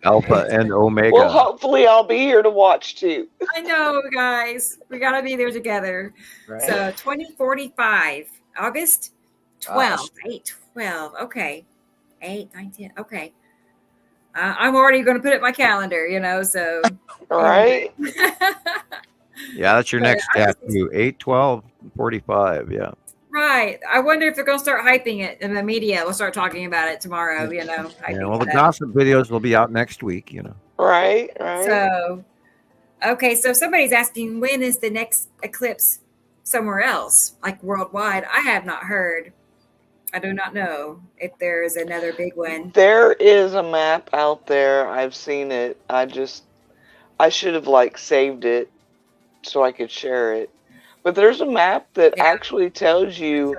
[SPEAKER 4] Alpha and Omega.
[SPEAKER 8] Well, hopefully I'll be here to watch too.
[SPEAKER 3] I know, guys. We got to be there together.
[SPEAKER 1] Right.
[SPEAKER 3] So 2045, August 12th, 8/12. Okay. 8, 9, 10. Okay. I'm already going to put it in my calendar, you know, so.
[SPEAKER 8] All right.
[SPEAKER 4] Yeah, that's your next tattoo. 8/12/45. Yeah.
[SPEAKER 3] Right. I wonder if they're going to start hyping it in the media. We'll start talking about it tomorrow, you know.
[SPEAKER 4] Yeah, well, the gossip videos will be out next week, you know.
[SPEAKER 8] Right.
[SPEAKER 3] So, okay. So somebody's asking, when is the next eclipse somewhere else, like worldwide? I have not heard. I do not know if there is another big one.
[SPEAKER 8] There is a map out there. I've seen it. I should have saved it so I could share it. But there's a map that actually tells you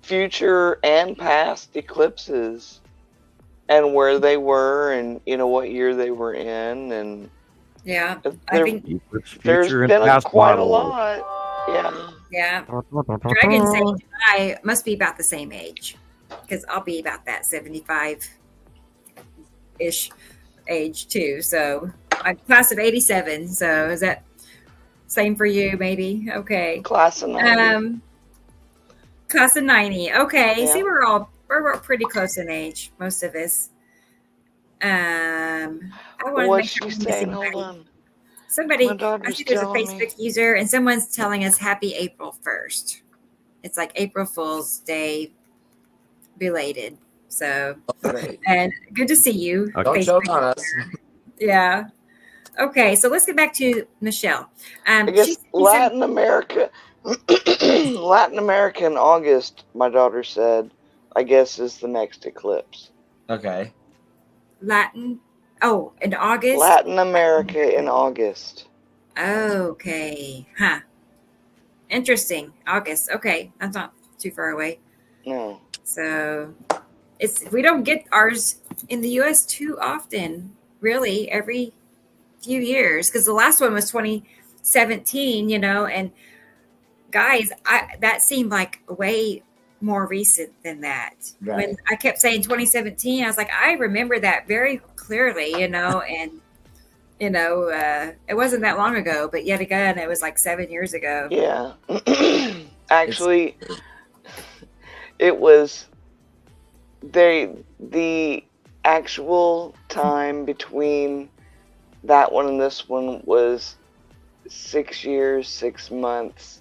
[SPEAKER 8] future and past eclipses and where they were and what year they were in, and
[SPEAKER 3] I think
[SPEAKER 8] there's been quite a lot.
[SPEAKER 3] Yeah. Dragon Sage and I must be about the same age, because I'll be about that 75-ish age too. So I'm class of 87. So is that same for you? Maybe. Okay.
[SPEAKER 8] Class of 90.
[SPEAKER 3] Class of 90. Okay.
[SPEAKER 8] Yeah.
[SPEAKER 3] See, we're pretty close in age, most of us. I want to make sure I'm missing somebody. I see there's a Facebook user, and someone's telling us Happy April 1st. It's like April Fool's Day belated. So, and good to see you.
[SPEAKER 1] Don't joke on us.
[SPEAKER 3] Yeah. Okay, so let's get back to Michelle.
[SPEAKER 8] I guess Latin America in August, my daughter said, I guess is the next eclipse.
[SPEAKER 1] Okay.
[SPEAKER 3] In August?
[SPEAKER 8] Latin America in August.
[SPEAKER 3] Okay. Huh. Interesting. August. Okay. That's not too far away.
[SPEAKER 8] No.
[SPEAKER 3] So we don't get ours in the US too often, really, every few years, because the last one was 2017, and guys, that seemed like way more recent than that. Right. When I kept saying 2017, I was like, I remember that very clearly, and it wasn't that long ago, but yet again, it was like 7 years ago.
[SPEAKER 8] Yeah. Actually, it was the actual time between that one and this one was 6 years, 6 months,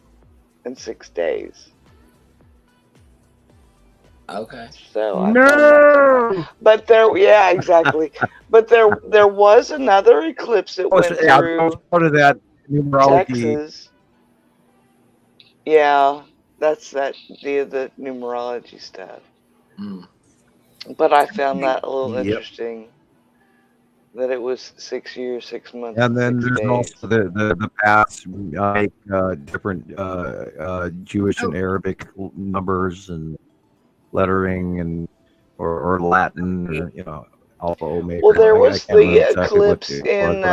[SPEAKER 8] and 6 days.
[SPEAKER 1] Okay.
[SPEAKER 8] So but exactly. But there was another eclipse that went through
[SPEAKER 4] part of that numerology.
[SPEAKER 8] Texas. Yeah, that's the numerology stuff.
[SPEAKER 1] Mm.
[SPEAKER 8] But I found that a little interesting. That it was 6 years, 6 months.
[SPEAKER 4] And then there's
[SPEAKER 8] days.
[SPEAKER 4] also the paths make different Jewish and Arabic numbers and lettering and or Latin, or, Alpha Omega.
[SPEAKER 8] Well, there was the eclipse in.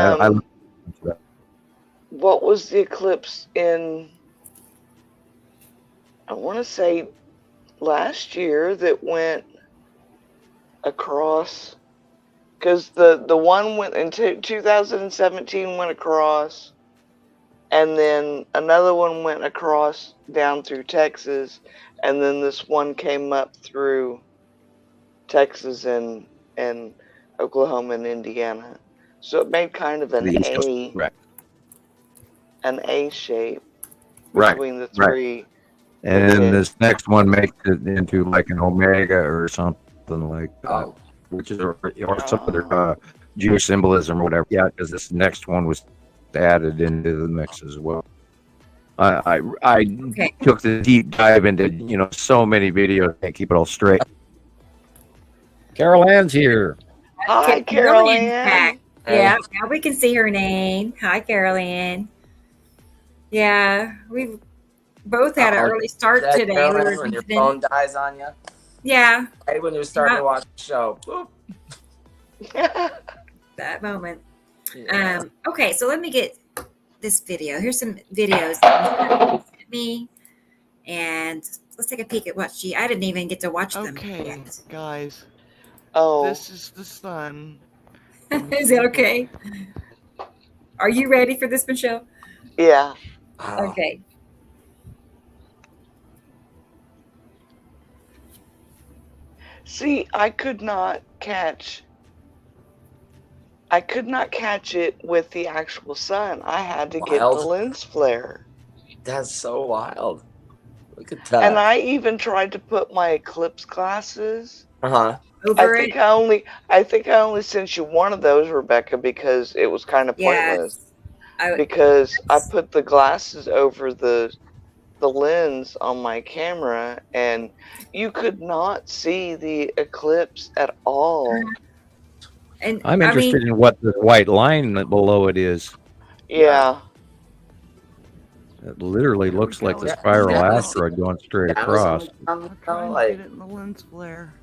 [SPEAKER 8] What was the eclipse in? I want to say last year that went across. Because the one went into 2017 went across, and then another one went across down through Texas, and then this one came up through Texas and Oklahoma and Indiana. So it made kind of an
[SPEAKER 7] The East Coast.
[SPEAKER 8] A,
[SPEAKER 7] Right.
[SPEAKER 8] an A shape
[SPEAKER 7] Right.
[SPEAKER 8] between the
[SPEAKER 7] Right.
[SPEAKER 8] three.
[SPEAKER 7] And then this next one makes it into like an omega or something like that, which is or some other Jewish symbolism or whatever. Yeah, because this next one was added into the mix as well. I took the deep dive into so many videos. I can't keep it all straight. Carol Ann's here.
[SPEAKER 8] Hi, Carol Ann.
[SPEAKER 3] Yeah, now we can see her name. Hi, Carol Ann. Yeah, we've both had an early start today.
[SPEAKER 1] Carol Ann, when your phone dies on you.
[SPEAKER 3] Yeah.
[SPEAKER 1] Right when you're starting to watch the show.
[SPEAKER 3] That moment. Yeah. Okay, so let me get this video. Here's some videos that sent me, and let's take a peek at what I didn't even get to watch them.
[SPEAKER 8] Okay, guys. Oh,
[SPEAKER 10] this is the sun.
[SPEAKER 3] Is it okay? Are you ready for this, Michelle?
[SPEAKER 8] Yeah.
[SPEAKER 3] Okay.
[SPEAKER 8] See, I could not catch it with the actual sun. I had to get the lens flare.
[SPEAKER 1] That's so wild. Look at that.
[SPEAKER 8] And I even tried to put my eclipse glasses.
[SPEAKER 1] I
[SPEAKER 8] think I only sent you one of those, Rebecca, because it was kind of pointless. Because I put the glasses over the lens on my camera, and you could not see the eclipse at all.
[SPEAKER 3] And
[SPEAKER 4] I'm interested in what the white line below it is.
[SPEAKER 8] Yeah.
[SPEAKER 4] It literally looks like the spiral asteroid going straight across.
[SPEAKER 10] I'm trying to get it in the lens flare.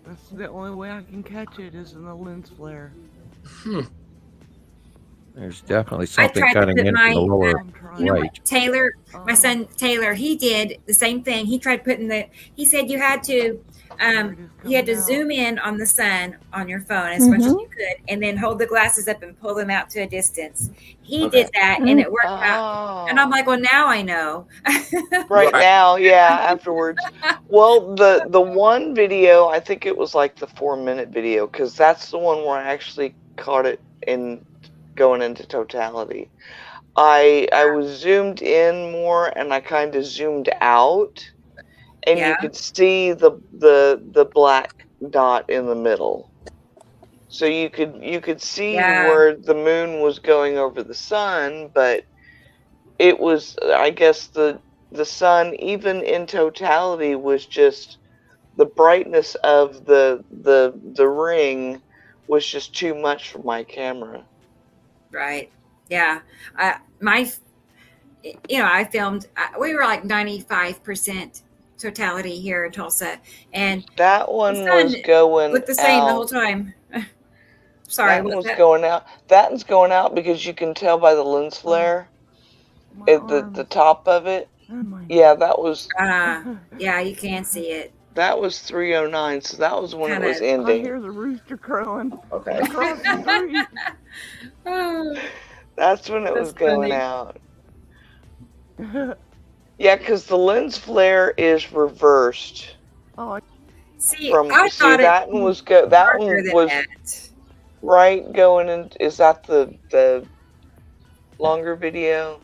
[SPEAKER 10] That's the only way I can catch it is in the lens flare.
[SPEAKER 4] There's definitely something cutting in from the lower right.
[SPEAKER 3] Taylor, my son Taylor, he did the same thing. He tried putting he said you had to zoom in on the sun on your phone as much as you could, and then hold the glasses up and pull them out to a distance. He did that, and it worked out. And I'm like, well, now I know.
[SPEAKER 8] Right now, yeah. Afterwards, well, the one video, I think it was like the 4-minute video, because that's the one where I actually caught it in going into totality. I was zoomed in more, and I kind of zoomed out, and you could see the black dot in the middle. So you could see where the moon was going over the sun, but it was, I guess, the sun, even in totality, was just the brightness of the ring was just too much for my camera.
[SPEAKER 3] Right. Yeah. I filmed, we were like 95% totality here in Tulsa, and
[SPEAKER 8] that one was going
[SPEAKER 3] looked the same the whole time. Sorry,
[SPEAKER 8] that was going out. That one's going out because you can tell by the lens flare at the top of it. Yeah, that was.
[SPEAKER 3] Yeah, you can see it.
[SPEAKER 8] That was 3:09, so that was when it was ending.
[SPEAKER 10] I hear the rooster crowing.
[SPEAKER 1] Okay.
[SPEAKER 10] Across the street.
[SPEAKER 8] That's when it was going out. Yeah, because the lens flare is reversed.
[SPEAKER 10] Oh,
[SPEAKER 8] that one was right going in. Is that the longer video?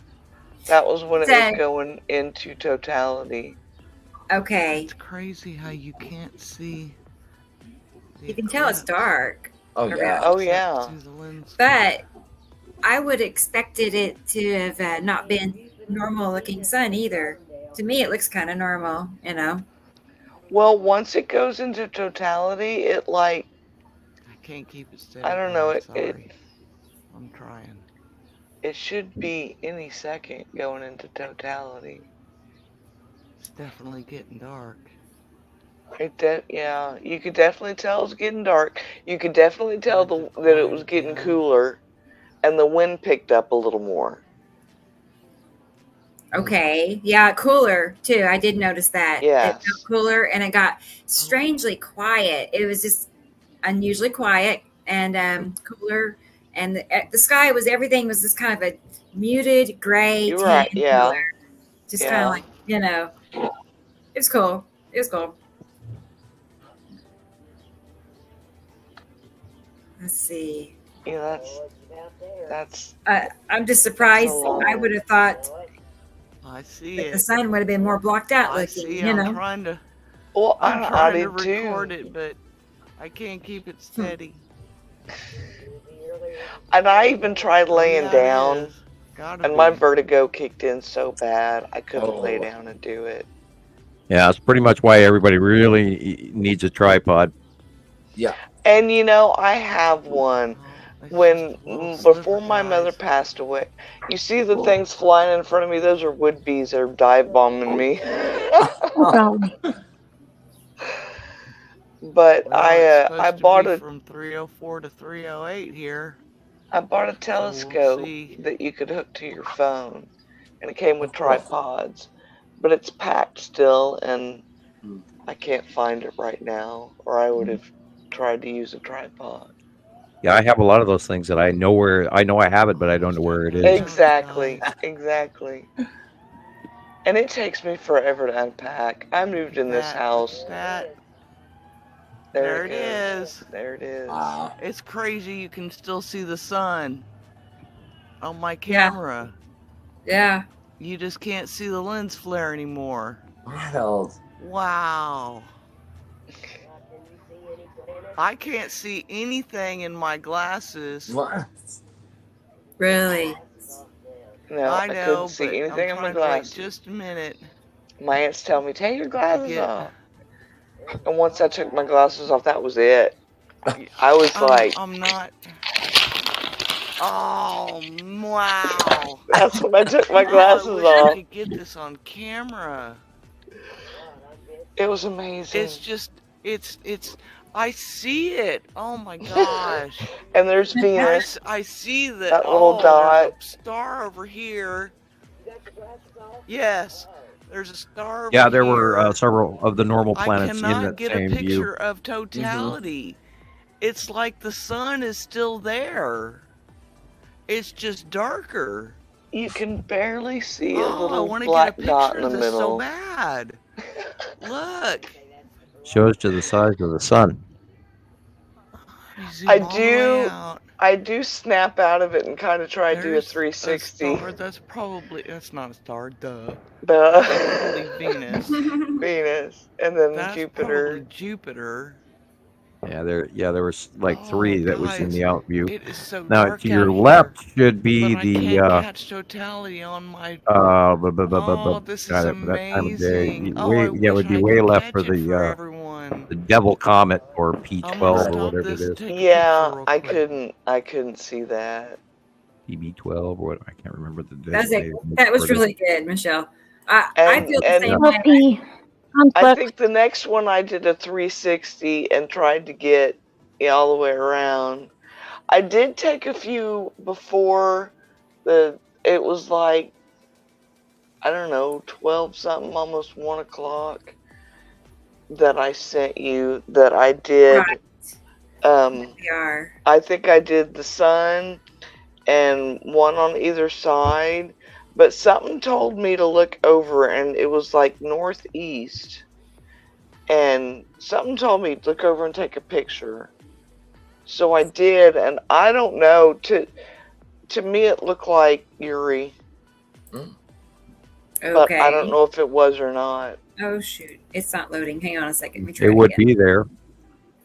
[SPEAKER 8] That was when it was going into totality.
[SPEAKER 3] Okay.
[SPEAKER 10] It's crazy how you can't see.
[SPEAKER 3] You can tell it's dark.
[SPEAKER 1] Oh yeah.
[SPEAKER 8] Oh yeah.
[SPEAKER 3] But I would expected it to have not been normal looking sun either. To me, it looks kind of normal,
[SPEAKER 8] Well, once it goes into totality, it
[SPEAKER 10] I can't keep it steady.
[SPEAKER 8] I don't know.
[SPEAKER 10] I'm trying.
[SPEAKER 8] It should be any second going into totality.
[SPEAKER 10] It's definitely getting dark.
[SPEAKER 8] Yeah, you could definitely tell it's getting dark. You could definitely tell that it was getting cooler, and the wind picked up a little more.
[SPEAKER 3] Okay. Yeah, cooler too. I did notice that.
[SPEAKER 8] Yeah.
[SPEAKER 3] It felt cooler, and it got strangely quiet. It was just unusually quiet and cooler, and the sky everything was just kind of a muted gray
[SPEAKER 8] You're right. Yeah.
[SPEAKER 3] color. Just kind of like, it was cool. It was cool. Let's see.
[SPEAKER 8] Yeah, that's.
[SPEAKER 3] I'm just surprised. I would have thought
[SPEAKER 10] I see
[SPEAKER 3] that
[SPEAKER 10] it.
[SPEAKER 3] the sun would have been more blocked out
[SPEAKER 10] I
[SPEAKER 3] looking.
[SPEAKER 10] see.
[SPEAKER 3] You
[SPEAKER 10] I'm
[SPEAKER 3] know.
[SPEAKER 10] trying to.
[SPEAKER 8] Well,
[SPEAKER 10] I'm
[SPEAKER 8] I
[SPEAKER 10] trying to
[SPEAKER 8] did
[SPEAKER 10] record
[SPEAKER 8] too.
[SPEAKER 10] it, but I can't keep it steady.
[SPEAKER 8] And I even tried laying down, and my
[SPEAKER 10] be.
[SPEAKER 8] vertigo kicked in so bad I couldn't lay down and do it.
[SPEAKER 4] Yeah, that's pretty much why everybody really needs a tripod.
[SPEAKER 1] Yeah.
[SPEAKER 8] And you know, I have one. Before my mother passed away, you see the things flying in front of me? Those are wood bees that are dive bombing me. But I bought a
[SPEAKER 10] from 304 to 308 here.
[SPEAKER 8] I bought a telescope that you could hook to your phone, and it came with tripods, but it's packed still, and I can't find it right now, or I would have tried to use a tripod.
[SPEAKER 4] Yeah, I have a lot of those things that I know I have it, but I don't know where it is.
[SPEAKER 8] Exactly. And it takes me forever to unpack. I moved in this house.
[SPEAKER 10] There it is.
[SPEAKER 8] There it is.
[SPEAKER 1] Wow.
[SPEAKER 10] It's crazy. You can still see the sun on my camera.
[SPEAKER 3] Yeah.
[SPEAKER 10] You just can't see the lens flare anymore.
[SPEAKER 1] Wild.
[SPEAKER 10] Wow. I can't see anything in my glasses.
[SPEAKER 1] What?
[SPEAKER 3] Really?
[SPEAKER 8] No, I
[SPEAKER 10] know,
[SPEAKER 8] couldn't see
[SPEAKER 10] but
[SPEAKER 8] anything
[SPEAKER 10] I'm
[SPEAKER 8] in my
[SPEAKER 10] trying to wait
[SPEAKER 8] glasses.
[SPEAKER 10] just a minute.
[SPEAKER 8] My aunts tell me, take your glasses off. And once I took my glasses off, that was it. I was like...
[SPEAKER 10] I'm not... Oh, wow.
[SPEAKER 8] That's when I took my glasses
[SPEAKER 10] I wish
[SPEAKER 8] off.
[SPEAKER 10] I could get this on camera.
[SPEAKER 8] It was amazing.
[SPEAKER 10] It's just, it's, I see it. Oh my gosh.
[SPEAKER 8] And there's Venus.
[SPEAKER 10] I see
[SPEAKER 8] that little dot.
[SPEAKER 10] There's a star over here. Yes. There's a star over
[SPEAKER 4] Yeah, there
[SPEAKER 10] here.
[SPEAKER 4] were several of the normal planets in
[SPEAKER 10] I
[SPEAKER 4] that
[SPEAKER 10] cannot get
[SPEAKER 4] same
[SPEAKER 10] a picture
[SPEAKER 4] view.
[SPEAKER 10] of totality. It's like the sun is still there. It's just darker.
[SPEAKER 8] You can barely see a
[SPEAKER 10] I
[SPEAKER 8] little
[SPEAKER 10] want to
[SPEAKER 8] black
[SPEAKER 10] get a
[SPEAKER 8] dot
[SPEAKER 10] picture
[SPEAKER 8] in the
[SPEAKER 10] of this so
[SPEAKER 8] middle.
[SPEAKER 10] bad. Look.
[SPEAKER 4] Shows to the size of the sun.
[SPEAKER 8] I do snap out of it and kind of try to do a 360.
[SPEAKER 10] That's not a star, duh.
[SPEAKER 8] But
[SPEAKER 10] That's probably Venus.
[SPEAKER 8] Venus, and then
[SPEAKER 10] That's
[SPEAKER 8] Jupiter.
[SPEAKER 10] probably Jupiter.
[SPEAKER 4] Yeah, there was like three that was in
[SPEAKER 10] guys,
[SPEAKER 4] the out view.
[SPEAKER 10] it is so
[SPEAKER 4] Now
[SPEAKER 10] dark
[SPEAKER 4] to your
[SPEAKER 10] out
[SPEAKER 4] left should be
[SPEAKER 10] But I
[SPEAKER 4] the
[SPEAKER 10] can't catch totality on my. This is
[SPEAKER 4] God, for that time of day.
[SPEAKER 10] amazing.
[SPEAKER 4] Way,
[SPEAKER 10] I
[SPEAKER 4] yeah, it would
[SPEAKER 10] wish
[SPEAKER 4] be
[SPEAKER 10] I
[SPEAKER 4] way
[SPEAKER 10] could
[SPEAKER 4] left
[SPEAKER 10] catch
[SPEAKER 4] for
[SPEAKER 10] it for
[SPEAKER 4] the
[SPEAKER 10] everyone.
[SPEAKER 4] Devil Comet or P12 or
[SPEAKER 10] stop
[SPEAKER 4] whatever
[SPEAKER 10] this
[SPEAKER 4] it
[SPEAKER 10] and
[SPEAKER 4] is.
[SPEAKER 10] take a
[SPEAKER 8] Yeah,
[SPEAKER 10] picture real
[SPEAKER 8] I
[SPEAKER 10] quick.
[SPEAKER 8] couldn't see that.
[SPEAKER 4] PB12 or what? I can't remember the
[SPEAKER 3] That was really good, Michelle. I feel the same way.
[SPEAKER 8] I think the next one I did a 360 and tried to get all the way around. I did take a few before it was like, I don't know, 12 something, almost 1 o'clock that I sent you that I did.
[SPEAKER 3] Right.
[SPEAKER 8] I think I did the sun and one on either side, but something told me to look over and it was like northeast, and something told me to look over and take a picture. So I did, and I don't know, to me it looked like Uri.
[SPEAKER 3] Okay.
[SPEAKER 8] But I don't know if it was or not.
[SPEAKER 3] Oh shoot, it's not loading. Hang on a second. Let me try
[SPEAKER 4] It would
[SPEAKER 3] again.
[SPEAKER 4] be there,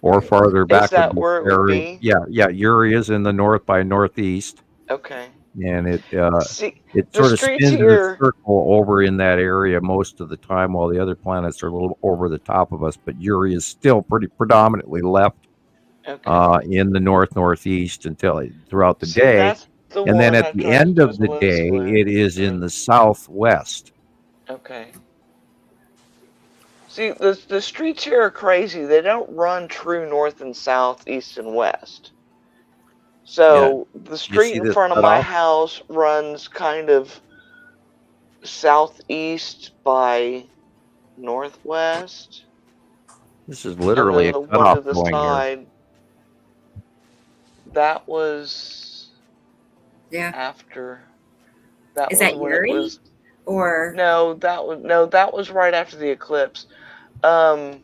[SPEAKER 4] or farther back.
[SPEAKER 8] Is that where it would be?
[SPEAKER 4] Yeah. Uri is in the north by northeast,
[SPEAKER 8] Okay.
[SPEAKER 4] and it
[SPEAKER 8] See,
[SPEAKER 4] it
[SPEAKER 8] the
[SPEAKER 4] sort of
[SPEAKER 8] streets
[SPEAKER 4] spins in
[SPEAKER 8] here-
[SPEAKER 4] a circle over in that area most of the time, while the other planets are a little over the top of us. But Uri is still pretty predominantly left in the northeast until throughout the
[SPEAKER 8] See,
[SPEAKER 4] day,
[SPEAKER 8] that's the
[SPEAKER 4] and then
[SPEAKER 8] one
[SPEAKER 4] at
[SPEAKER 8] I
[SPEAKER 4] the
[SPEAKER 8] tried
[SPEAKER 4] end
[SPEAKER 8] to
[SPEAKER 4] of the
[SPEAKER 8] lens
[SPEAKER 4] day,
[SPEAKER 8] flare.
[SPEAKER 4] it is in the southwest.
[SPEAKER 8] Okay. See, the streets here are crazy. They don't run true north and south, east and west. So the street
[SPEAKER 4] see
[SPEAKER 8] in
[SPEAKER 4] this
[SPEAKER 8] front of
[SPEAKER 4] cut
[SPEAKER 8] my
[SPEAKER 4] off?
[SPEAKER 8] house runs kind of southeast by northwest.
[SPEAKER 4] This is literally a
[SPEAKER 8] and then the
[SPEAKER 4] cutoff
[SPEAKER 8] one to the
[SPEAKER 4] going here.
[SPEAKER 8] side, that was after. That
[SPEAKER 3] Is
[SPEAKER 8] was
[SPEAKER 3] that
[SPEAKER 8] when
[SPEAKER 3] Uri?
[SPEAKER 8] it was.
[SPEAKER 3] Or
[SPEAKER 8] No, that was right after the eclipse.
[SPEAKER 3] but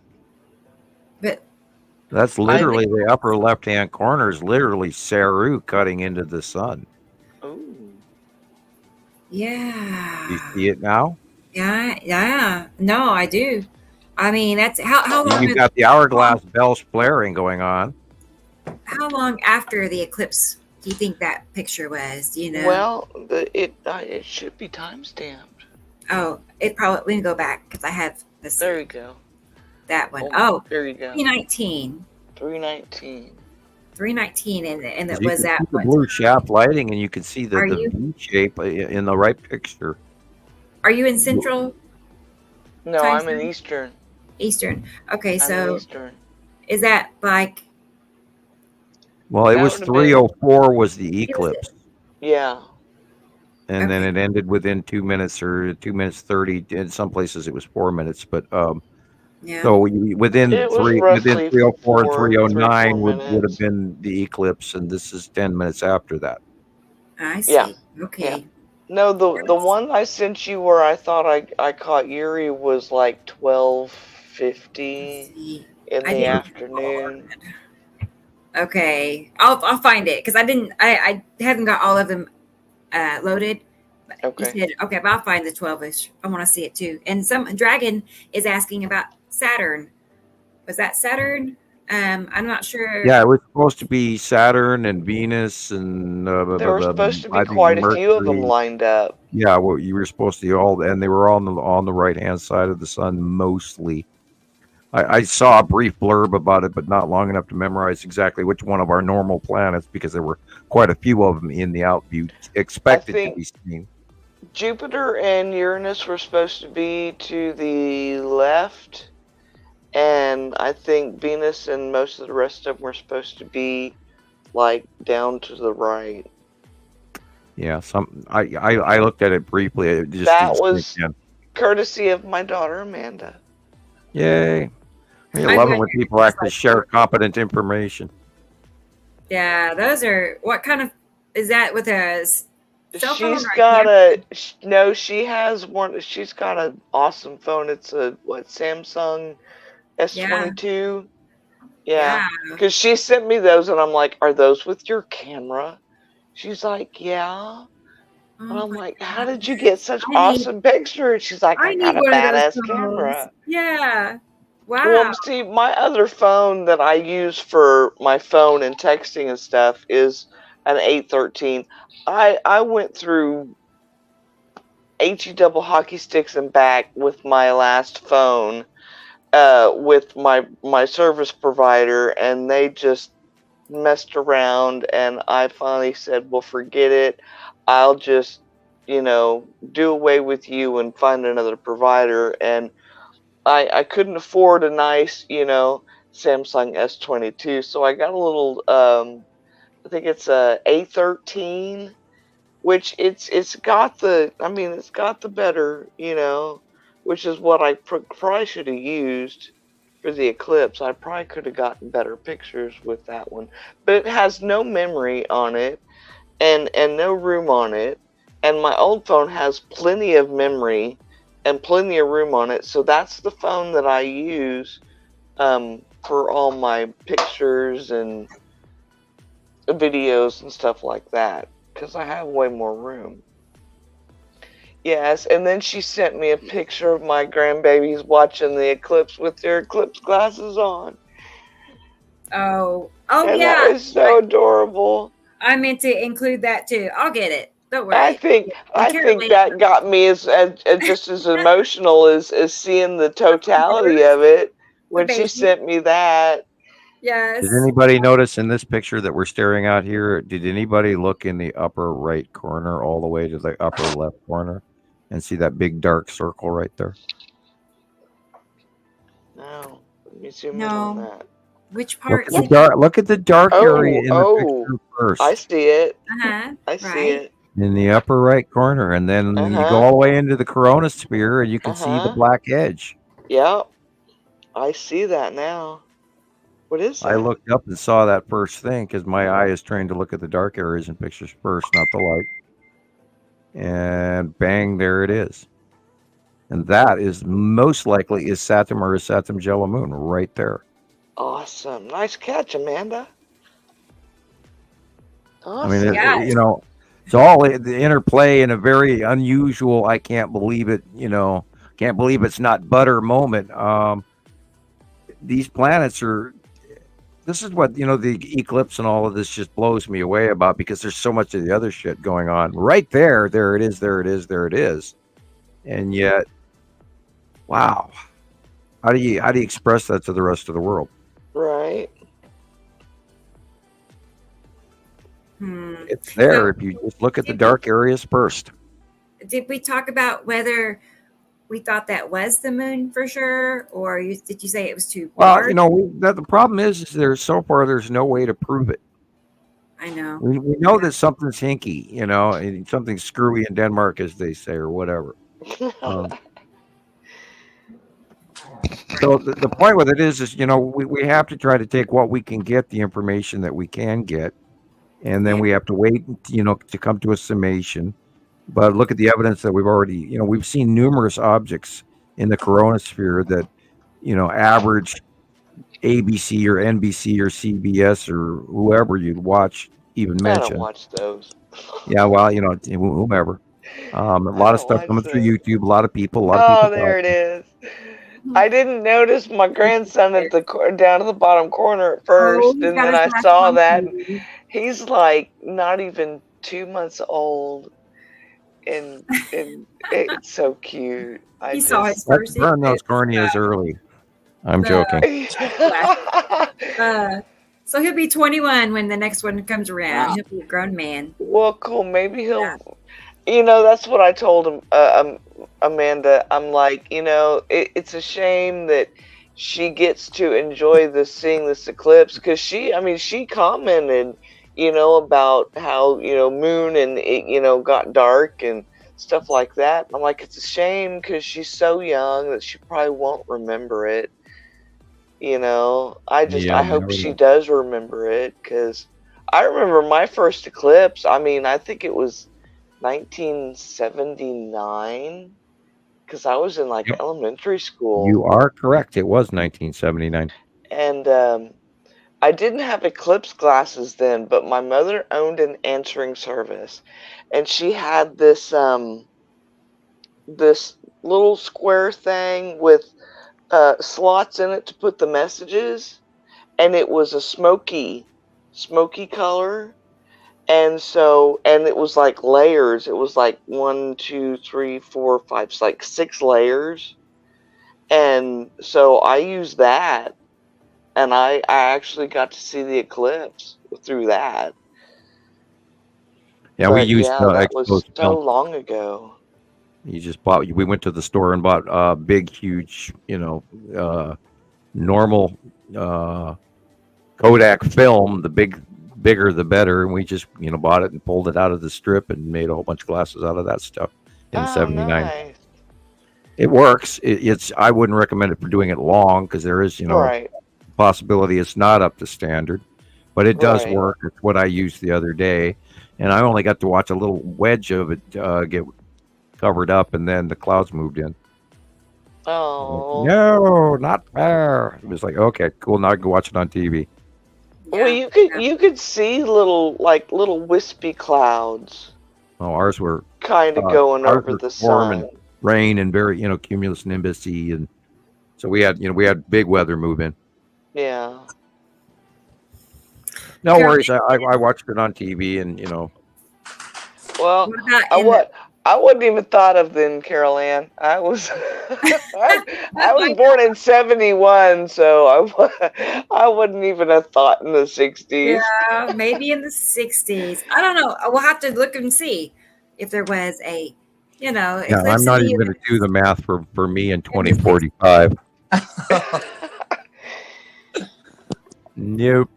[SPEAKER 4] That's literally the upper left-hand corner is literally Saru cutting into the sun.
[SPEAKER 8] Ooh.
[SPEAKER 3] Yeah.
[SPEAKER 4] You see it now?
[SPEAKER 3] Yeah. No, I do. I mean, that's how long.
[SPEAKER 4] You've got the hourglass bells flaring going on.
[SPEAKER 3] How long after the eclipse do you think that picture was? Do you know?
[SPEAKER 8] Well, it should be time stamped.
[SPEAKER 3] Oh, it probably. We can go back because I have this.
[SPEAKER 8] There you go.
[SPEAKER 3] That one. Oh,
[SPEAKER 8] there you go.
[SPEAKER 3] 319.
[SPEAKER 8] 319,
[SPEAKER 3] and it
[SPEAKER 4] You
[SPEAKER 3] was
[SPEAKER 4] can
[SPEAKER 3] that
[SPEAKER 4] see the
[SPEAKER 3] one.
[SPEAKER 4] blue shaft lighting, and you can see the
[SPEAKER 3] you?
[SPEAKER 4] V shape in the right picture.
[SPEAKER 3] Are you in Central?
[SPEAKER 8] No,
[SPEAKER 3] time
[SPEAKER 8] I'm in
[SPEAKER 3] zone?
[SPEAKER 8] Eastern.
[SPEAKER 3] Eastern. Okay,
[SPEAKER 8] I'm
[SPEAKER 3] so
[SPEAKER 8] in Eastern.
[SPEAKER 3] is that like?
[SPEAKER 4] Well, it
[SPEAKER 8] That
[SPEAKER 4] was
[SPEAKER 8] would've been-
[SPEAKER 4] 3:04 was the eclipse,
[SPEAKER 8] Yeah.
[SPEAKER 4] and then
[SPEAKER 3] Okay.
[SPEAKER 4] it ended within 2 minutes or 2 minutes 30. In some places, it was 4 minutes, but
[SPEAKER 3] Yeah.
[SPEAKER 4] so within
[SPEAKER 8] It was
[SPEAKER 4] within
[SPEAKER 8] roughly
[SPEAKER 4] 3:04 and 3:09
[SPEAKER 8] 4
[SPEAKER 4] would have
[SPEAKER 8] minutes.
[SPEAKER 4] been the eclipse, and this is 10 minutes after that.
[SPEAKER 3] I see.
[SPEAKER 8] Yeah.
[SPEAKER 3] Okay.
[SPEAKER 8] No, the one I sent you where I thought I caught Yuri was like 12:50
[SPEAKER 3] See,
[SPEAKER 8] in
[SPEAKER 3] I
[SPEAKER 8] the
[SPEAKER 3] didn't-
[SPEAKER 8] afternoon.
[SPEAKER 3] Okay, I'll find it because I haven't got all of them loaded. But you
[SPEAKER 8] Okay.
[SPEAKER 3] said, okay, but I'll find the 12ish. I want to see it too. And some Dragon is asking about Saturn. Was that Saturn? I'm not sure.
[SPEAKER 4] Yeah, it was supposed to be Saturn and Venus and
[SPEAKER 8] There were supposed to be
[SPEAKER 4] I think
[SPEAKER 8] quite a few of them
[SPEAKER 4] Mercury.
[SPEAKER 8] lined up.
[SPEAKER 4] Yeah, well, you were supposed to all, and they were all on the right hand side of the sun mostly. I saw a brief blurb about it, but not long enough to memorize exactly which one of our normal planets, because there were quite a few of them in the outview expected to
[SPEAKER 8] think-
[SPEAKER 4] be seen.
[SPEAKER 8] Jupiter and Uranus were supposed to be to the left, and I think Venus and most of the rest of them were supposed to be like down to the right.
[SPEAKER 4] Yeah, I looked at it briefly. It just
[SPEAKER 8] That
[SPEAKER 4] didn't
[SPEAKER 8] was-
[SPEAKER 4] sink in.
[SPEAKER 8] Courtesy of my daughter Amanda.
[SPEAKER 4] Yay! I
[SPEAKER 3] I
[SPEAKER 4] love it
[SPEAKER 3] bet
[SPEAKER 4] when
[SPEAKER 3] you
[SPEAKER 4] people
[SPEAKER 3] it's
[SPEAKER 4] actually
[SPEAKER 3] like-
[SPEAKER 4] share competent information.
[SPEAKER 3] Yeah, those are what kind of is that with a cell phone?
[SPEAKER 8] She's
[SPEAKER 3] or a
[SPEAKER 8] got
[SPEAKER 3] camera?
[SPEAKER 8] no. She has one. She's got an awesome phone. It's a Samsung S22. Yeah, because she sent me those, and I'm like, "Are those with your camera?" She's like, "Yeah." And
[SPEAKER 3] Oh
[SPEAKER 8] I'm
[SPEAKER 3] my
[SPEAKER 8] like, "How
[SPEAKER 3] God.
[SPEAKER 8] did you get such
[SPEAKER 3] I need-
[SPEAKER 8] awesome pictures?" She's like, "I got a
[SPEAKER 3] one of those
[SPEAKER 8] badass
[SPEAKER 3] phones.
[SPEAKER 8] camera."
[SPEAKER 3] Yeah. Wow.
[SPEAKER 8] Well, see, my other phone that I use for my phone and texting and stuff is an 813. I went through HE double hockey sticks and back with my last phone, with my service provider, and they just messed around, and I finally said, well, forget it. I'll just, do away with you and find another provider. And I couldn't afford a nice, Samsung S22, so I got a little, I think it's a A13, which it's got the better, which is what I probably should have used for the eclipse. I probably could have gotten better pictures with that one, but it has no memory on it, and no room on it, and my old phone has plenty of memory and plenty of room on it, so that's the phone that I use for all my pictures and videos and stuff like that, because I have way more room. Yes, and then she sent me a picture of my grandbabies watching the eclipse with their eclipse glasses on.
[SPEAKER 3] Oh
[SPEAKER 8] And
[SPEAKER 3] yeah.
[SPEAKER 8] that was so adorable.
[SPEAKER 3] I meant to include that too. I'll get it. Don't worry.
[SPEAKER 8] I think that got me as just as emotional as seeing the totality of it when she
[SPEAKER 3] baby.
[SPEAKER 8] sent me that.
[SPEAKER 3] Yes.
[SPEAKER 4] Did anybody notice in this picture that we're staring at here? Did anybody look in the upper right corner all the way to the upper left corner and see that big dark circle right there?
[SPEAKER 8] No, let me zoom in on
[SPEAKER 3] No.
[SPEAKER 8] that.
[SPEAKER 3] Which
[SPEAKER 4] Look
[SPEAKER 3] part?
[SPEAKER 4] at the dark area in the picture first.
[SPEAKER 8] I see it.
[SPEAKER 3] Uh-huh.
[SPEAKER 8] I see
[SPEAKER 3] Right.
[SPEAKER 8] it.
[SPEAKER 4] In the upper right corner, and then you go all the way into the coronasphere, and you can see the black edge.
[SPEAKER 8] Yep. I see that now. What is that?
[SPEAKER 4] I looked up and saw that first thing because my eye is trained to look at the dark areas in pictures first, not the light. And bang, there it is. And that is most likely is Saturn or Saturn Jello Moon right there.
[SPEAKER 8] Awesome. Nice catch, Amanda.
[SPEAKER 7] Awesome. I mean, it's all the interplay in a very unusual, I can't believe it, can't believe it's not butter moment. These planets this is what, the eclipse and all of this just blows me away about, because there's so much of the other shit going on right there. There it is. And yet, wow. How do you express that to the rest of the world?
[SPEAKER 8] Right.
[SPEAKER 7] It's there if you just look at the dark areas first.
[SPEAKER 3] Did we talk about whether we thought that was the moon for sure, or did you say it was too large?
[SPEAKER 7] The problem is there's no way to prove it.
[SPEAKER 3] I know.
[SPEAKER 7] We know that something's hinky, and something screwy in Denmark, as they say, or whatever. So the point with it is we have to try to take what we can get, the information that we can get, and then we have to wait, to come to a summation. But look at the evidence that we've already, we've seen numerous objects in the coronasphere that, average ABC or NBC or CBS or whoever you'd watch even mention.
[SPEAKER 8] I don't watch those.
[SPEAKER 7] Yeah, well, whomever. A lot of stuff coming through YouTube. A lot of people.
[SPEAKER 8] There it is. I didn't notice my grandson at down to the bottom corner at first, and then I saw that he's like not even 2 months old, and it's so cute.
[SPEAKER 3] He saw his first.
[SPEAKER 7] Burn those corneas early. I'm joking.
[SPEAKER 3] So he'll be 21 when the next one comes around. He'll be a grown man.
[SPEAKER 8] Well, cool. Maybe he'll. That's what I told him, Amanda. I'm like, it's a shame that she gets to enjoy seeing this eclipse, because she commented, about how, moon and it, got dark and stuff like that. I'm like, it's a shame because she's so young that she probably won't remember it. I hope she does remember it, because I remember my first eclipse. I think it was 1979, because I was in elementary school.
[SPEAKER 7] You are correct. It was 1979.
[SPEAKER 8] And I didn't have eclipse glasses then, but my mother owned an answering service, and she had this this little square thing with slots in it to put the messages, and it was a smoky color. And it was like layers. It was like 1, 2, 3, 4, 5, it's like 6 layers. And so I used that, and I actually got to see the eclipse through that.
[SPEAKER 7] Yeah, we used
[SPEAKER 8] that was so long ago.
[SPEAKER 7] You just bought. We went to the store and bought big, huge, normal Kodak film, the bigger the better, and we just bought it and pulled it out of the strip and made a whole bunch of glasses out of that stuff in 79.
[SPEAKER 8] Nice.
[SPEAKER 7] It works. It's I wouldn't recommend it for doing it long, because there is
[SPEAKER 8] right.
[SPEAKER 7] possibility it's not up to standard, but it does work. It's what I used the other day, and I only got to watch a little wedge of it get covered up, and then the clouds moved in.
[SPEAKER 8] Oh
[SPEAKER 7] no, not fair. It was like, okay, cool, now I can watch it on TV.
[SPEAKER 8] Well, you could see little wispy clouds.
[SPEAKER 7] Oh, ours were
[SPEAKER 8] kind of going over the sun.
[SPEAKER 7] And rain and very, cumulus nimbusy, and so we had big weather move in.
[SPEAKER 8] Yeah.
[SPEAKER 7] No worries. I watched it on TV, and
[SPEAKER 8] Well, I wasn't even thought of then, Carol Ann. I was I was born in 71, so I wouldn't even have thought in the 60s.
[SPEAKER 3] Yeah, maybe in the 60s. I don't know. We'll have to look and see if there was a,
[SPEAKER 7] Yeah, I'm not even going to do the math for me in 2045. Nope.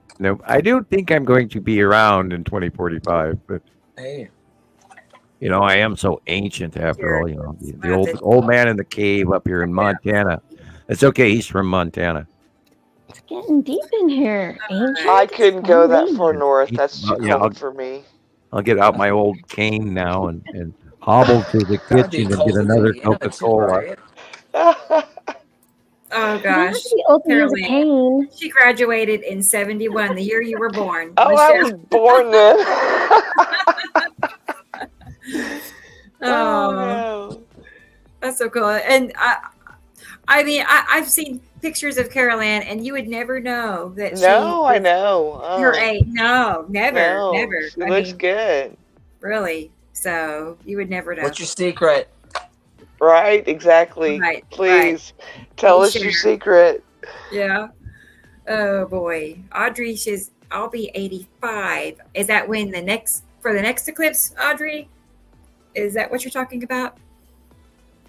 [SPEAKER 7] I don't think I'm going to be around in 2045, but
[SPEAKER 1] hey.
[SPEAKER 7] I am so ancient after all, the old man in the cave up here in Montana. It's okay. He's from Montana.
[SPEAKER 9] It's getting deep in here. Ancient.
[SPEAKER 8] I couldn't go that far north. That's too cold for me.
[SPEAKER 7] I'll get out my old cane now and hobble to the kitchen and get another Coca-Cola.
[SPEAKER 3] Oh gosh,
[SPEAKER 9] Open as a cane.
[SPEAKER 3] She graduated in 71, the year you were born.
[SPEAKER 8] Oh, I was born then.
[SPEAKER 3] Oh, no. That's so cool. And I mean, I've seen pictures of Carol Ann, and you would never know that.
[SPEAKER 8] No, I know.
[SPEAKER 3] Her age. No, never.
[SPEAKER 8] She looks good.
[SPEAKER 3] Really. So you would never know.
[SPEAKER 1] What's your secret?
[SPEAKER 8] Right, exactly.
[SPEAKER 3] Right,
[SPEAKER 8] Please tell us your secret.
[SPEAKER 3] Yeah. Oh boy, Audrey says I'll be 85. Is that when the next eclipse, Audrey? Is that what you're talking about?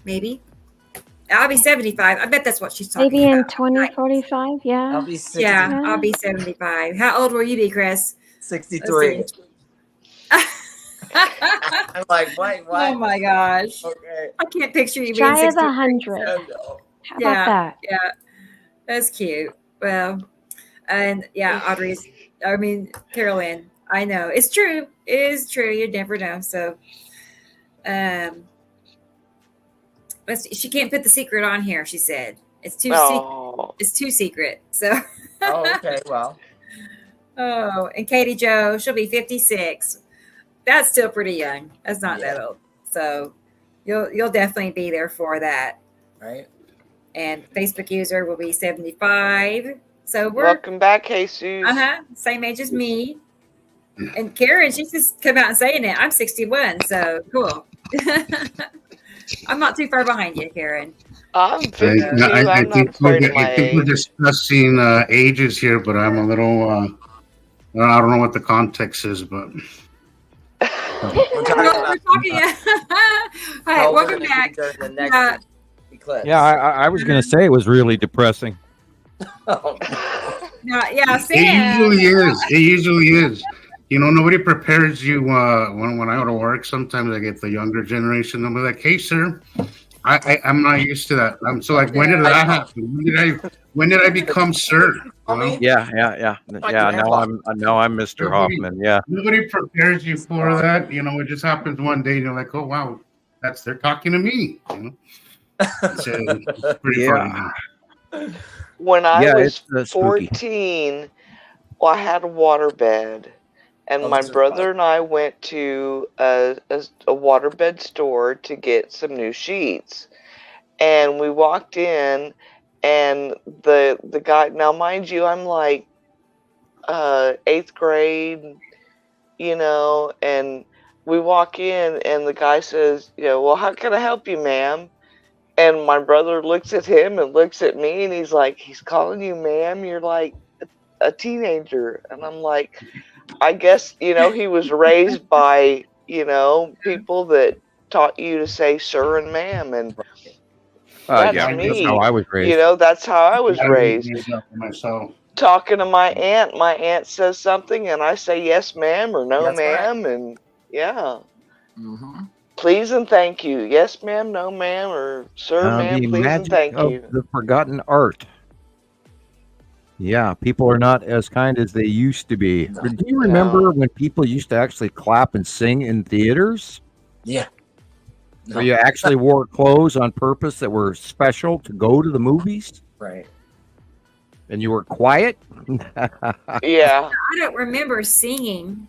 [SPEAKER 3] Maybe. I'll be 75. I bet that's what she's talking
[SPEAKER 9] Maybe
[SPEAKER 3] about.
[SPEAKER 9] in 2045. Yeah.
[SPEAKER 1] I'll be 60.
[SPEAKER 3] Yeah, I'll be 75. How old will you be, Chris?
[SPEAKER 1] 63. I'm like, wait, what?
[SPEAKER 3] Oh my gosh.
[SPEAKER 1] Okay.
[SPEAKER 3] I can't picture you being
[SPEAKER 9] Shy of
[SPEAKER 3] 63.
[SPEAKER 9] 100. How about that?
[SPEAKER 3] Yeah, that's cute. Well, and yeah, Carol Ann, I know. It's true. It is true. You'd never know. So, she can't put the secret on here, she said. It's too secret. It's too secret. So.
[SPEAKER 1] Oh, okay. Well.
[SPEAKER 3] Oh, and Katie Jo, she'll be 56. That's still pretty young. That's not that old. So you'll definitely be there for that.
[SPEAKER 1] Right.
[SPEAKER 3] And Facebook user will be 75. So we're
[SPEAKER 8] welcome back, Jesus.
[SPEAKER 3] Same age as me. And Karen, she's just come out and saying it. I'm 61, so cool. I'm not too far behind you, Karen.
[SPEAKER 8] I'm 52.
[SPEAKER 5] I think we're discussing ages here, but I'm a little. I don't know what the context is, but.
[SPEAKER 3] We're talking. Hi, welcome back.
[SPEAKER 7] Yeah, I was going to say it was really depressing.
[SPEAKER 3] Yeah, Sam.
[SPEAKER 5] It usually is. You know, nobody prepares you when I go to work. Sometimes I get the younger generation. I'm like, hey, sir, I'm not used to that. I'm so like, when did that happen? When did I become sir?
[SPEAKER 7] Yeah. Now I'm Mr. Hoffman. Yeah.
[SPEAKER 5] Nobody prepares you for that. You know, it just happens one day. And you're like, oh wow, they're talking to me. You know, it's pretty funny.
[SPEAKER 8] When I was 14, I had a waterbed, and my brother and I went to a waterbed store to get some new sheets, and we walked in. And the guy, now mind you, I'm like 8th grade, you know, and we walk in and the guy says, you know, well, how can I help you, ma'am? And my brother looks at him and looks at me and he's like, he's calling you ma'am? You're like a teenager. And I'm like, I guess, you know, he was raised by, you know, people that taught you to say sir and ma'am. And that's me.
[SPEAKER 7] That's how I was raised.
[SPEAKER 8] You know, that's how I was raised.
[SPEAKER 5] Myself.
[SPEAKER 8] Talking to my aunt says something, and I say yes, ma'am, or no, ma'am, and yeah. Mm-hmm. Please and thank you. Yes, ma'am, no, ma'am, or sir, ma'am, please and thank you.
[SPEAKER 7] The forgotten art. Yeah, people are not as kind as they used to be. Do you remember when people used to actually clap and sing in theaters?
[SPEAKER 1] Yeah.
[SPEAKER 7] Where you actually wore clothes on purpose that were special to go to the movies?
[SPEAKER 1] Right.
[SPEAKER 7] And you were quiet?
[SPEAKER 8] Yeah.
[SPEAKER 3] I don't remember singing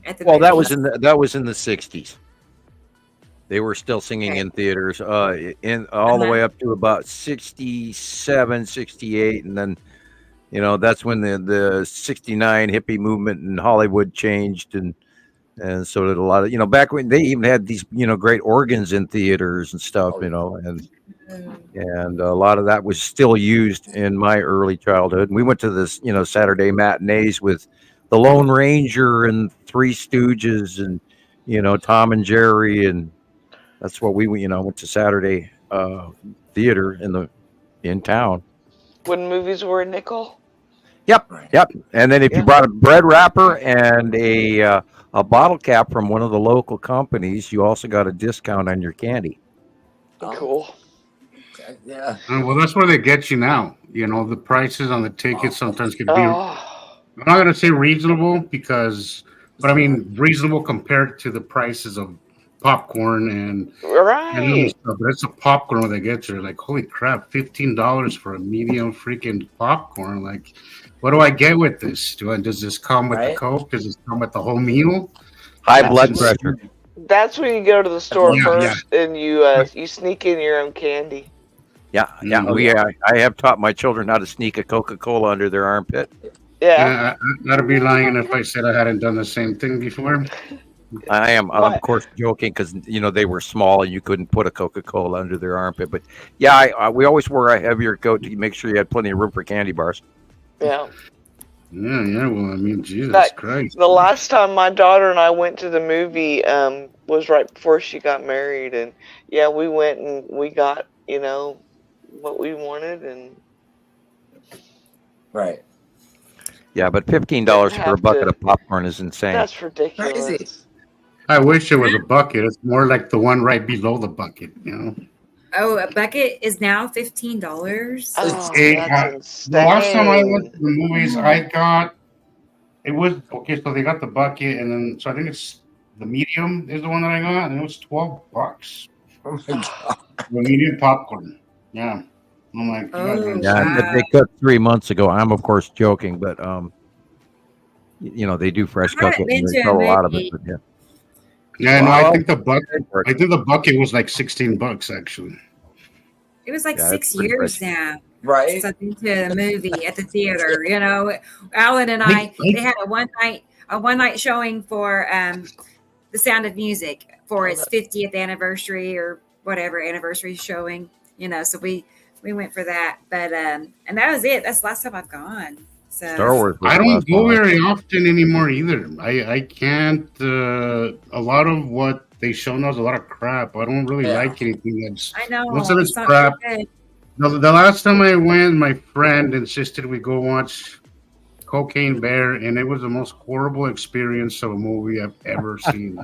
[SPEAKER 3] at the
[SPEAKER 7] Well, that
[SPEAKER 3] movies.
[SPEAKER 7] was in the 60s. They were still singing in theaters in all the way up to about 67, 68, and then you know that's when the 69 hippie movement in Hollywood changed, and so did a lot of, you know, back when they even had these, you know, great organs in theaters and stuff, you know, and a lot of that was still used in my early childhood. And we went to this, you know, Saturday matinees with the Lone Ranger and Three Stooges and, you know, Tom and Jerry, and that's what we, you know, went to Saturday theater in town.
[SPEAKER 8] When movies were a nickel.
[SPEAKER 7] Yep. And then if you brought a bread wrapper and a bottle cap from one of the local companies, you also got a discount on your candy.
[SPEAKER 8] Cool.
[SPEAKER 1] Yeah.
[SPEAKER 5] Well, that's where they get you now. You know, the prices on the tickets sometimes can be. I'm not going to say reasonable but I mean reasonable compared to the prices of popcorn and
[SPEAKER 8] Right.
[SPEAKER 5] stuff. But it's a popcorn when they get there. Like, holy crap, $15 for a medium freaking popcorn. Like, what do I get with this? Does this come with the Coke? Does this come with the whole meal?
[SPEAKER 4] High blood pressure.
[SPEAKER 8] That's when you go to the store first and you sneak in your own candy.
[SPEAKER 7] Yeah. I have taught my children how to sneak a Coca-Cola under their armpit.
[SPEAKER 8] Yeah.
[SPEAKER 5] I'd be lying if I said I hadn't done the same thing before.
[SPEAKER 7] I am, of course, joking because they were small and you couldn't put a Coca-Cola under their armpit. But yeah, we always wore a heavier coat to make sure you had plenty of room for candy bars.
[SPEAKER 8] Yeah.
[SPEAKER 5] Yeah. Well, I mean, Jesus Christ.
[SPEAKER 8] The last time my daughter and I went to the movie was right before she got married, and we went and we got what we wanted, and
[SPEAKER 1] right.
[SPEAKER 7] Yeah, but $15 for a bucket of popcorn is insane.
[SPEAKER 8] That's ridiculous.
[SPEAKER 1] Crazy.
[SPEAKER 5] I wish it was a bucket. It's more like the one right below the bucket,
[SPEAKER 3] Oh, a bucket is now $15.
[SPEAKER 8] Oh,
[SPEAKER 5] the last time I went to the movies, it was okay. So they got the bucket, and then so I think it's the medium is the one that I got, and it was $12.
[SPEAKER 1] Oh my god!
[SPEAKER 5] The medium popcorn. Yeah. I'm like,
[SPEAKER 7] they cooked 3 months ago. I'm of course joking, but they do fresh cooking. They sell a lot of it. But
[SPEAKER 5] I think the bucket was like $16 actually.
[SPEAKER 3] It was like 6 years now.
[SPEAKER 1] Right.
[SPEAKER 3] Something to the movie at the theater. Alan and I, they had a one night showing for The Sound of Music for its 50th anniversary or whatever anniversary showing. So we went for that, but and that was it. That's the last time I've gone. So
[SPEAKER 7] Star Wars.
[SPEAKER 5] I don't go very often anymore either. I can't. A lot of what they show now is a lot of crap. I don't really like anything that's.
[SPEAKER 3] I know.
[SPEAKER 5] Most of it's crap. The last time I went, my friend insisted we go watch Cocaine Bear, and it was the most horrible experience of a movie I've ever seen.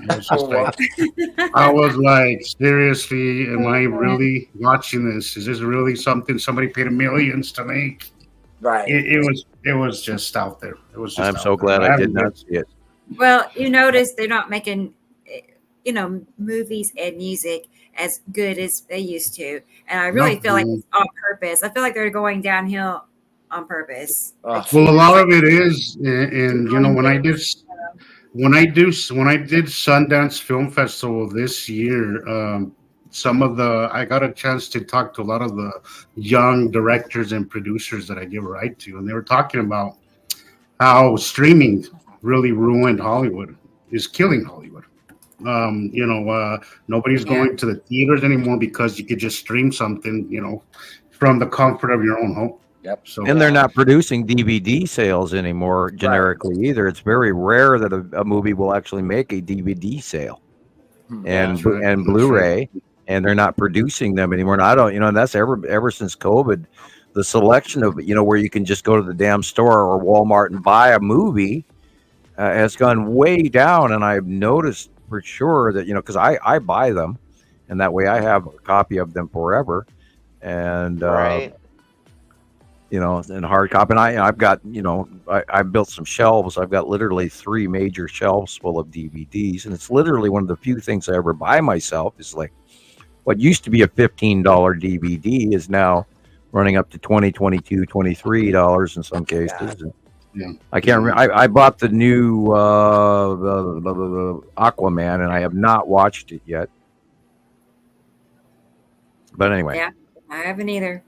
[SPEAKER 5] I was like, seriously, am I really watching this? Is this really something somebody paid millions to make?
[SPEAKER 1] Right.
[SPEAKER 5] It was just out there. It was.
[SPEAKER 7] I'm so glad I did not see it.
[SPEAKER 3] Well, you notice they're not making, movies and music as good as they used to, and I really feel like it's on purpose. I feel like they're going downhill on purpose.
[SPEAKER 5] Well, a lot of it is, and when I did Sundance Film Festival this year, I got a chance to talk to a lot of the young directors and producers that I give a ride to, and they were talking about how streaming really ruined Hollywood, is killing Hollywood. Nobody's going to the theaters anymore because you could just stream something, from the comfort of your own home.
[SPEAKER 1] Yep.
[SPEAKER 5] So,
[SPEAKER 7] and they're not producing DVD sales anymore generically either. It's very rare that a movie will actually make a DVD sale and Blu-ray, and they're not producing them anymore. And I don't, and that's ever since COVID, the selection of where you can just go to the damn store or Walmart and buy a movie has gone way down. And I've noticed for sure that because I buy them, and that way I have a copy of them forever, and in hard copy. And I've got, I built some shelves. I've got literally 3 major shelves full of DVDs. And it's literally one of the few things I ever buy myself. Is like what used to be a $15 DVD is now running up to $20, $22, $23 in some cases.
[SPEAKER 5] Yeah.
[SPEAKER 7] I can't remember. I bought the new the Aquaman, and I have not watched it yet. But anyway.
[SPEAKER 3] Yeah, I haven't either.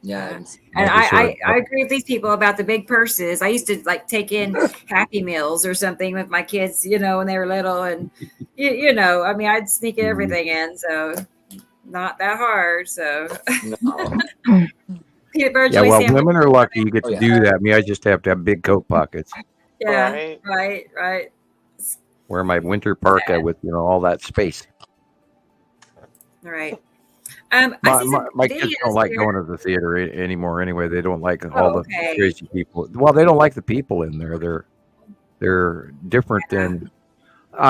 [SPEAKER 1] Yeah,
[SPEAKER 3] and I agree with these people about the big purses. I used to take in Happy Meals or something with my kids, when they were little, and I'd sneak everything in, so not that hard. So peanut butter jelly sandwich.
[SPEAKER 7] Women are lucky you get to do that. Me, I just have to have big coat pockets.
[SPEAKER 3] Yeah, right.
[SPEAKER 7] Wear my winter parka with all that space.
[SPEAKER 3] All right.
[SPEAKER 7] My kids don't like going to the theater anymore. Anyway, they don't like all the crazy people. Well, they don't like the people in there. They're different than.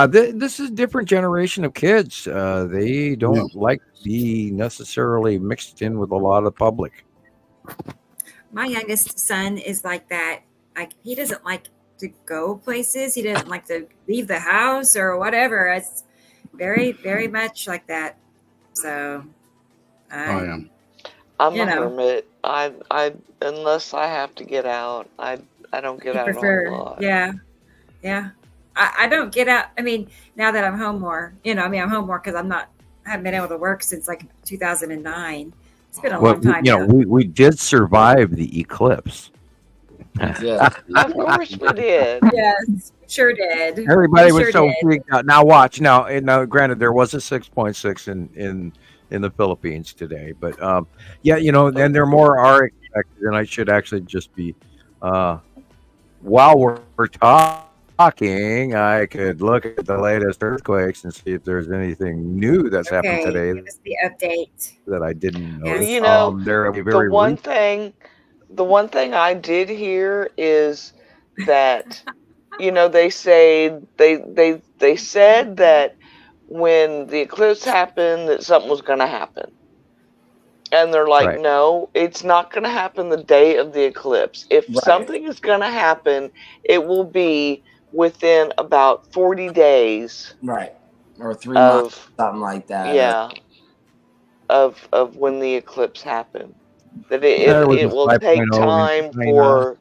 [SPEAKER 7] This is a different generation of kids. They don't like to be necessarily mixed in with a lot of the public.
[SPEAKER 3] My youngest son is like that. He doesn't like to go places. He doesn't like to leave the house or whatever. very, very much like that. So,
[SPEAKER 5] I am.
[SPEAKER 8] I'm a hermit. I unless I have to get out, I don't get out a whole lot.
[SPEAKER 3] Yeah. I don't get out. I mean, now that I'm home more, I'm home more because I haven't been able to work since like 2009. It's been a long time.
[SPEAKER 7] We did survive the eclipse.
[SPEAKER 1] Yeah.
[SPEAKER 8] Of course we did.
[SPEAKER 3] Yes, sure did.
[SPEAKER 7] Everybody was so freaked out. Now watch. Now, granted, there was a 6.6 in the Philippines today, but and there more are expected. And I should actually just be while we're talking, I could look at the latest earthquakes and see if there's anything new that's happened today.
[SPEAKER 3] Give us the update
[SPEAKER 7] that I didn't know.
[SPEAKER 8] The one thing I did hear is that they said that when the eclipse happened that something was going to happen, and they're like, right. No, it's not going to happen the day of the eclipse. If something is going to happen, it will be within about 40 days,
[SPEAKER 1] right, or 3 months, something like that.
[SPEAKER 8] Yeah, of when the eclipse happened. That it will take time for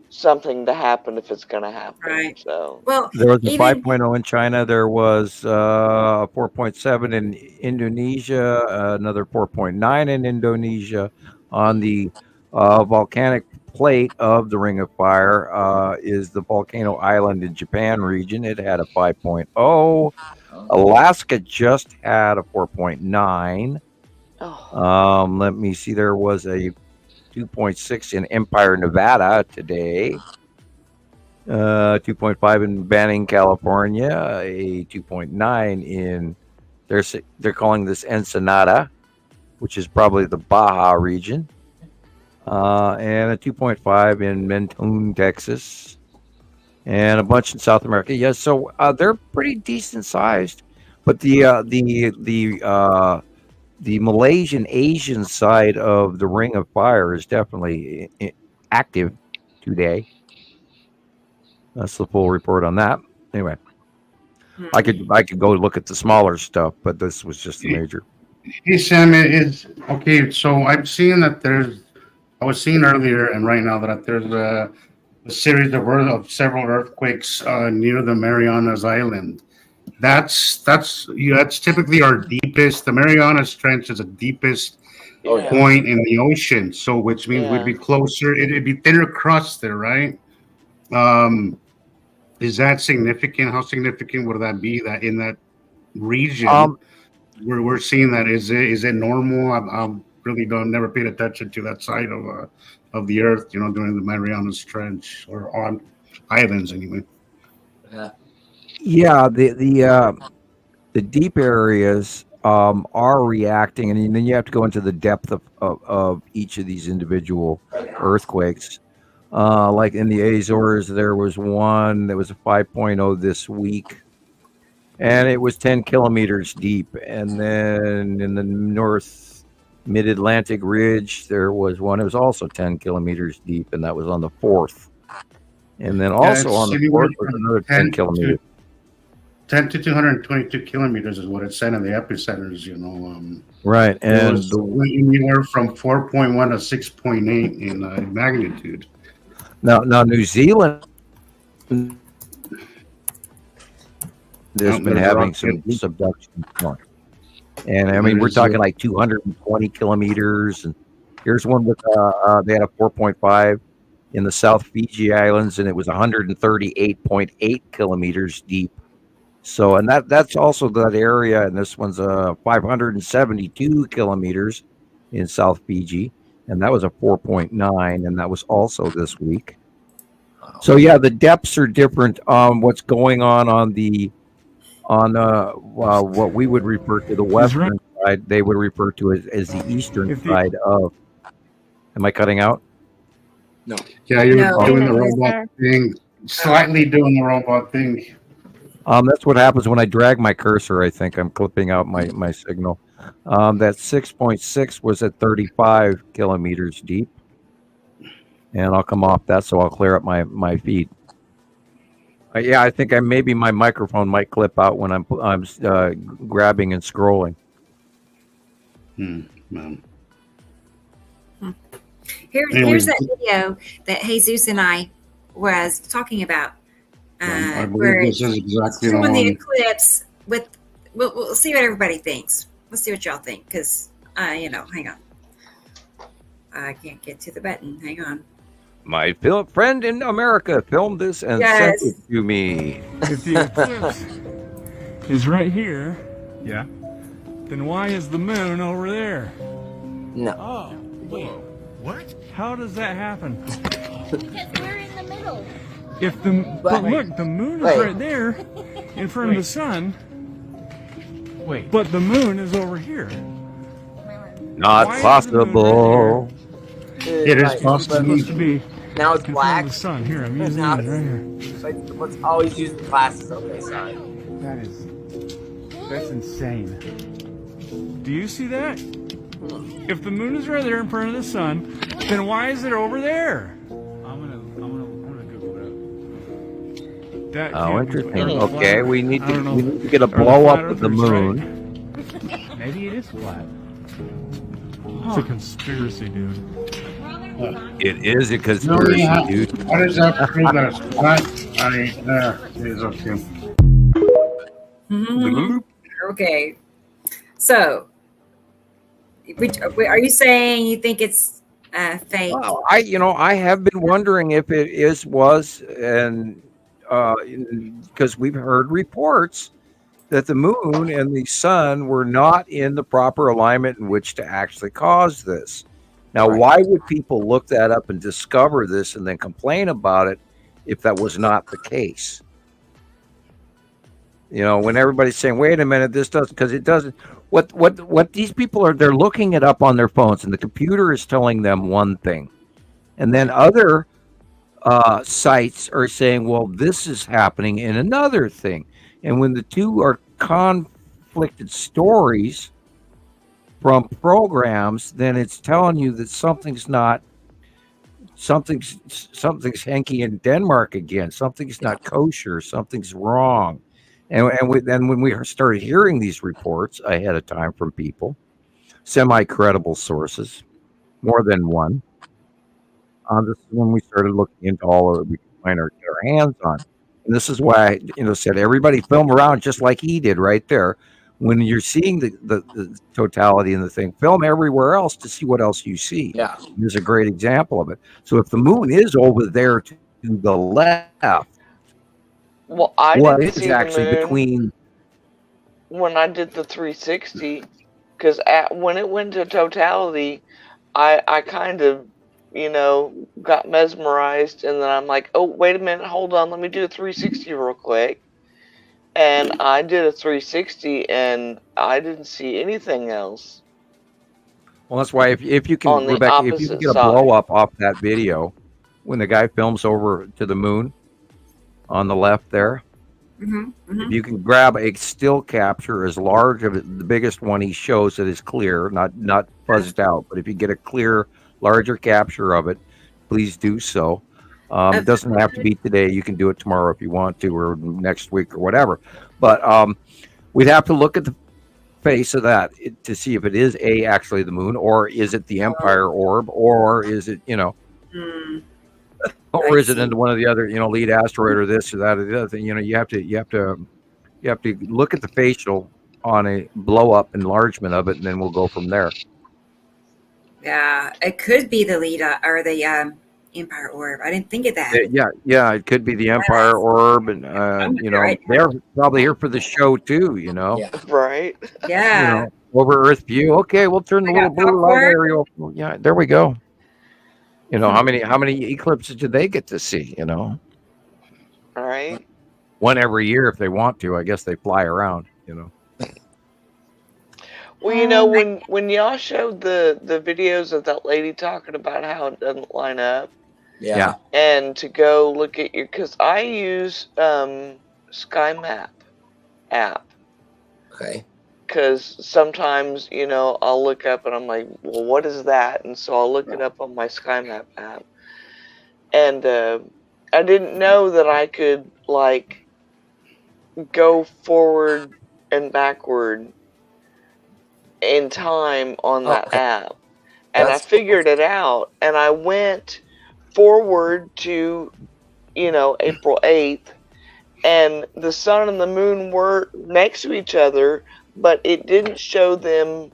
[SPEAKER 8] something to happen if it's going to happen.
[SPEAKER 3] Right.
[SPEAKER 8] So,
[SPEAKER 7] there was a 5.0 in China. There was 4.7 in Indonesia, another 4.9 in Indonesia. On the volcanic plate of the Ring of Fire is the Volcano Island in Japan region. It had a 5.0. Alaska just had a 4.9. Let me see. There was a 2.6 in Empire, Nevada today. 2.5 in Banning, California. A 2.9 in they're calling this Ensenada, which is probably the Baja region. And a 2.5 in Mentone, Texas, and a bunch in South America. Yeah, so they're pretty decent sized, but the Malaysian Asian side of the Ring of Fire is definitely active today. That's the full report on that. Anyway, I could go look at the smaller stuff, but this was just the major.
[SPEAKER 5] Hey Sam, it's okay. So I'm seeing that I was seeing earlier and right now that there's a series of several earthquakes near the Marianas Island. That's typically our deepest. The Marianas Trench is the deepest point in the ocean, so which means we'd be closer. It'd be thinner crust there, right? Is that significant? How significant would that be? That in that region, we're seeing that. Is it normal? I really never paid attention to that side of the earth. During the Marianas Trench or on islands anyway.
[SPEAKER 1] Yeah.
[SPEAKER 7] Yeah, the deep areas are reacting, and then you have to go into the depth of each of these individual earthquakes. Like in the Azores, there was one that was a 5.0 this week, and it was 10 kilometers deep. And then in the north mid-Atlantic ridge, there was one. It was also 10 kilometers deep, and that was on the 4th. And then also on the 4th was another 10 kilometers.
[SPEAKER 5] 10 to 222 kilometers is what it said in the epicenters,
[SPEAKER 7] Right. And
[SPEAKER 5] anywhere from 4.1 to 6.8 in magnitude.
[SPEAKER 7] Now New Zealand has been having some subduction. And I mean, we're talking like 220 kilometers. And here's one with, they had a 4.5 in the South Fiji Islands, and it was 138.8 kilometers deep. So, and that's also that area, and this one's 572 kilometers in South Fiji, and that was a 4.9, and that was also this week. So yeah, the depths are different. What's going on what we would refer to the western side, they would refer to as the eastern side of. Am I cutting out?
[SPEAKER 1] No.
[SPEAKER 5] Yeah, you're doing the robot thing. Slightly doing the robot thing.
[SPEAKER 7] That's what happens when I drag my cursor. I think I'm clipping out my signal. That 6.6 was at 35 kilometers deep. And I'll come off that, so I'll clear up my feed. Yeah, I think maybe my microphone might clip out when I'm grabbing and scrolling.
[SPEAKER 3] Here's that video that Jesus and I was talking about.
[SPEAKER 5] I believe
[SPEAKER 3] Where
[SPEAKER 5] this is exactly the
[SPEAKER 3] showing the
[SPEAKER 5] one.
[SPEAKER 3] eclipse with. We'll see what everybody thinks. Let's see what y'all think, because hang on. I can't get to the button. Hang on.
[SPEAKER 7] My friend in America filmed this and sent it to me.
[SPEAKER 11] If the eclipse is right here, yeah, then why is the moon over there?
[SPEAKER 1] No.
[SPEAKER 11] Oh, wait. What? How does that happen?
[SPEAKER 12] Because we're in the middle.
[SPEAKER 11] But look, the moon is right there in front of the sun. Wait. But the moon is over here.
[SPEAKER 7] Not possible.
[SPEAKER 5] It is possible
[SPEAKER 11] to be.
[SPEAKER 1] Now it's black.
[SPEAKER 11] The sun. Here, I'm using it right here.
[SPEAKER 1] Let's always use the glasses. Okay, sorry.
[SPEAKER 11] That's insane. Do you see that? If the moon is right there in front of the sun, then why is it over there? I'm gonna Google that.
[SPEAKER 7] Oh, interesting. Okay, we need to get a blow up of the moon.
[SPEAKER 11] Right? Maybe it is flat. It's a conspiracy, dude.
[SPEAKER 7] It is a conspiracy, dude.
[SPEAKER 5] How does that prove that it's flat? It is okay.
[SPEAKER 3] Okay. So, are you saying you think it's fake?
[SPEAKER 7] Well, I have been wondering if it was, and because we've heard reports that the moon and the sun were not in the proper alignment in which to actually cause this. Now, why would people look that up and discover this and then complain about it if that was not the case? When everybody's saying, wait a minute, this doesn't, because it doesn't. What these people are, they're looking it up on their phones, and the computer is telling them one thing. And then other sites are saying, well, this is happening in another thing. And when the two are conflicted stories from programs, then it's telling you that something's hanky in Denmark again. Something's not kosher. Something's wrong. And then when we started hearing these reports ahead of time from people, semi-credible sources, more than one, this is when we started looking into all of it we could find our hands on. And this is why I said everybody film around just like he did right there. When you're seeing the totality in the thing, film everywhere else to see what else you see.
[SPEAKER 1] Yeah.
[SPEAKER 7] There's a great example of it. So if the moon is over there to the left,
[SPEAKER 8] well, I didn't see
[SPEAKER 7] actually
[SPEAKER 8] the moon
[SPEAKER 7] between
[SPEAKER 8] when I did the 360, because when it went to totality, I kind of got mesmerized, and then I'm like, oh, wait a minute, hold on, let me do a 360 real quick. And I did a 360, and I didn't see anything else.
[SPEAKER 7] Well, that's why if you can, Rebecca, if you can get a blow up off that video, when the guy films over to the moon on the left there, if you can grab a still capture as large of it, the biggest one he shows that is clear, not fuzzed out, but if you get a clear, larger capture of it, please do so. It doesn't have to be today. You can do it tomorrow if you want to, or next week, or whatever. But we'd have to look at the face of that to see if it is actually the moon, or is it the Empire orb, or is it or is it into one of the other lead asteroid, or this or that or the other thing. You have to look at the facial on a blow up enlargement of it, and then we'll go from there.
[SPEAKER 3] Yeah, it could be the lead or the Empire orb. I didn't think of that.
[SPEAKER 7] Yeah, it could be the Empire orb, and they're probably here for the show too.
[SPEAKER 8] Right?
[SPEAKER 3] Yeah.
[SPEAKER 7] Over Earth view. Okay, we'll turn the little blue light area. Yeah, there we go. How many eclipses do they get to see?
[SPEAKER 8] All right.
[SPEAKER 7] One every year if they want to. I guess they fly around.
[SPEAKER 8] Well, when y'all showed the videos of that lady talking about how it doesn't line up,
[SPEAKER 1] yeah,
[SPEAKER 8] and to go look at because I use Sky Map app.
[SPEAKER 1] Okay.
[SPEAKER 8] Because sometimes I'll look up and I'm like, well, what is that? And so I'll look it up on my Sky Map app, and I didn't know that I could like go forward and backward in time on that app. And I figured it out, and I went forward to, April 8th, and the sun and the moon were next to each other, but it didn't show them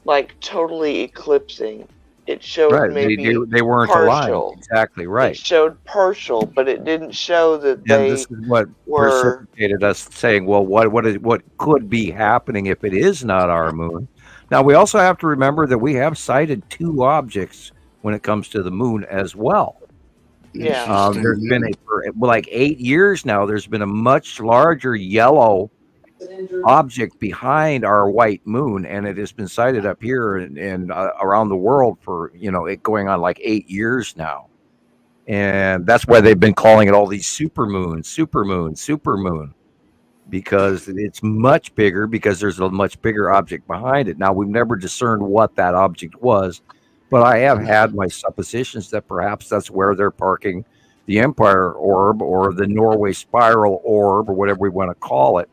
[SPEAKER 8] like totally eclipsing. It showed maybe
[SPEAKER 4] they weren't
[SPEAKER 8] partial.
[SPEAKER 4] aligned. Exactly right.
[SPEAKER 8] It showed partial, but it didn't show that
[SPEAKER 4] And this is what precipitated us saying, well, what could be happening if it is not our moon? Now, we also have to remember that we have sighted 2 objects when it comes to the moon as well.
[SPEAKER 8] Yeah.
[SPEAKER 4] There's been for like 8 years now, there's been a much larger yellow object behind our white moon, and it has been sighted up here and around the world for, it going on like 8 years now. And that's why they've been calling it all these supermoon, because it's much bigger, because there's a much bigger object behind it. Now, we've never discerned what that object was, but I have had my suppositions that perhaps that's where they're parking the Empire Orb or the Norway Spiral Orb or whatever we want to call it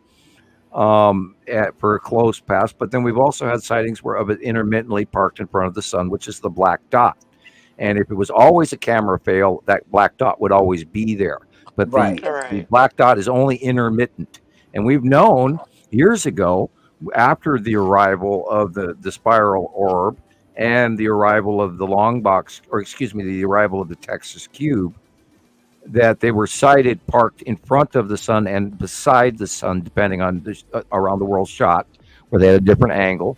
[SPEAKER 4] for a close pass. But then we've also had sightings of it intermittently parked in front of the sun, which is the black dot. And if it was always a camera fail, that black dot would always be there. But the black dot is only intermittent. And we've known years ago, after the arrival of the Spiral Orb and the arrival of the the arrival of the Texas Cube, that they were sighted parked in front of the sun and beside the sun, depending on the around the world shot, where they had a different angle,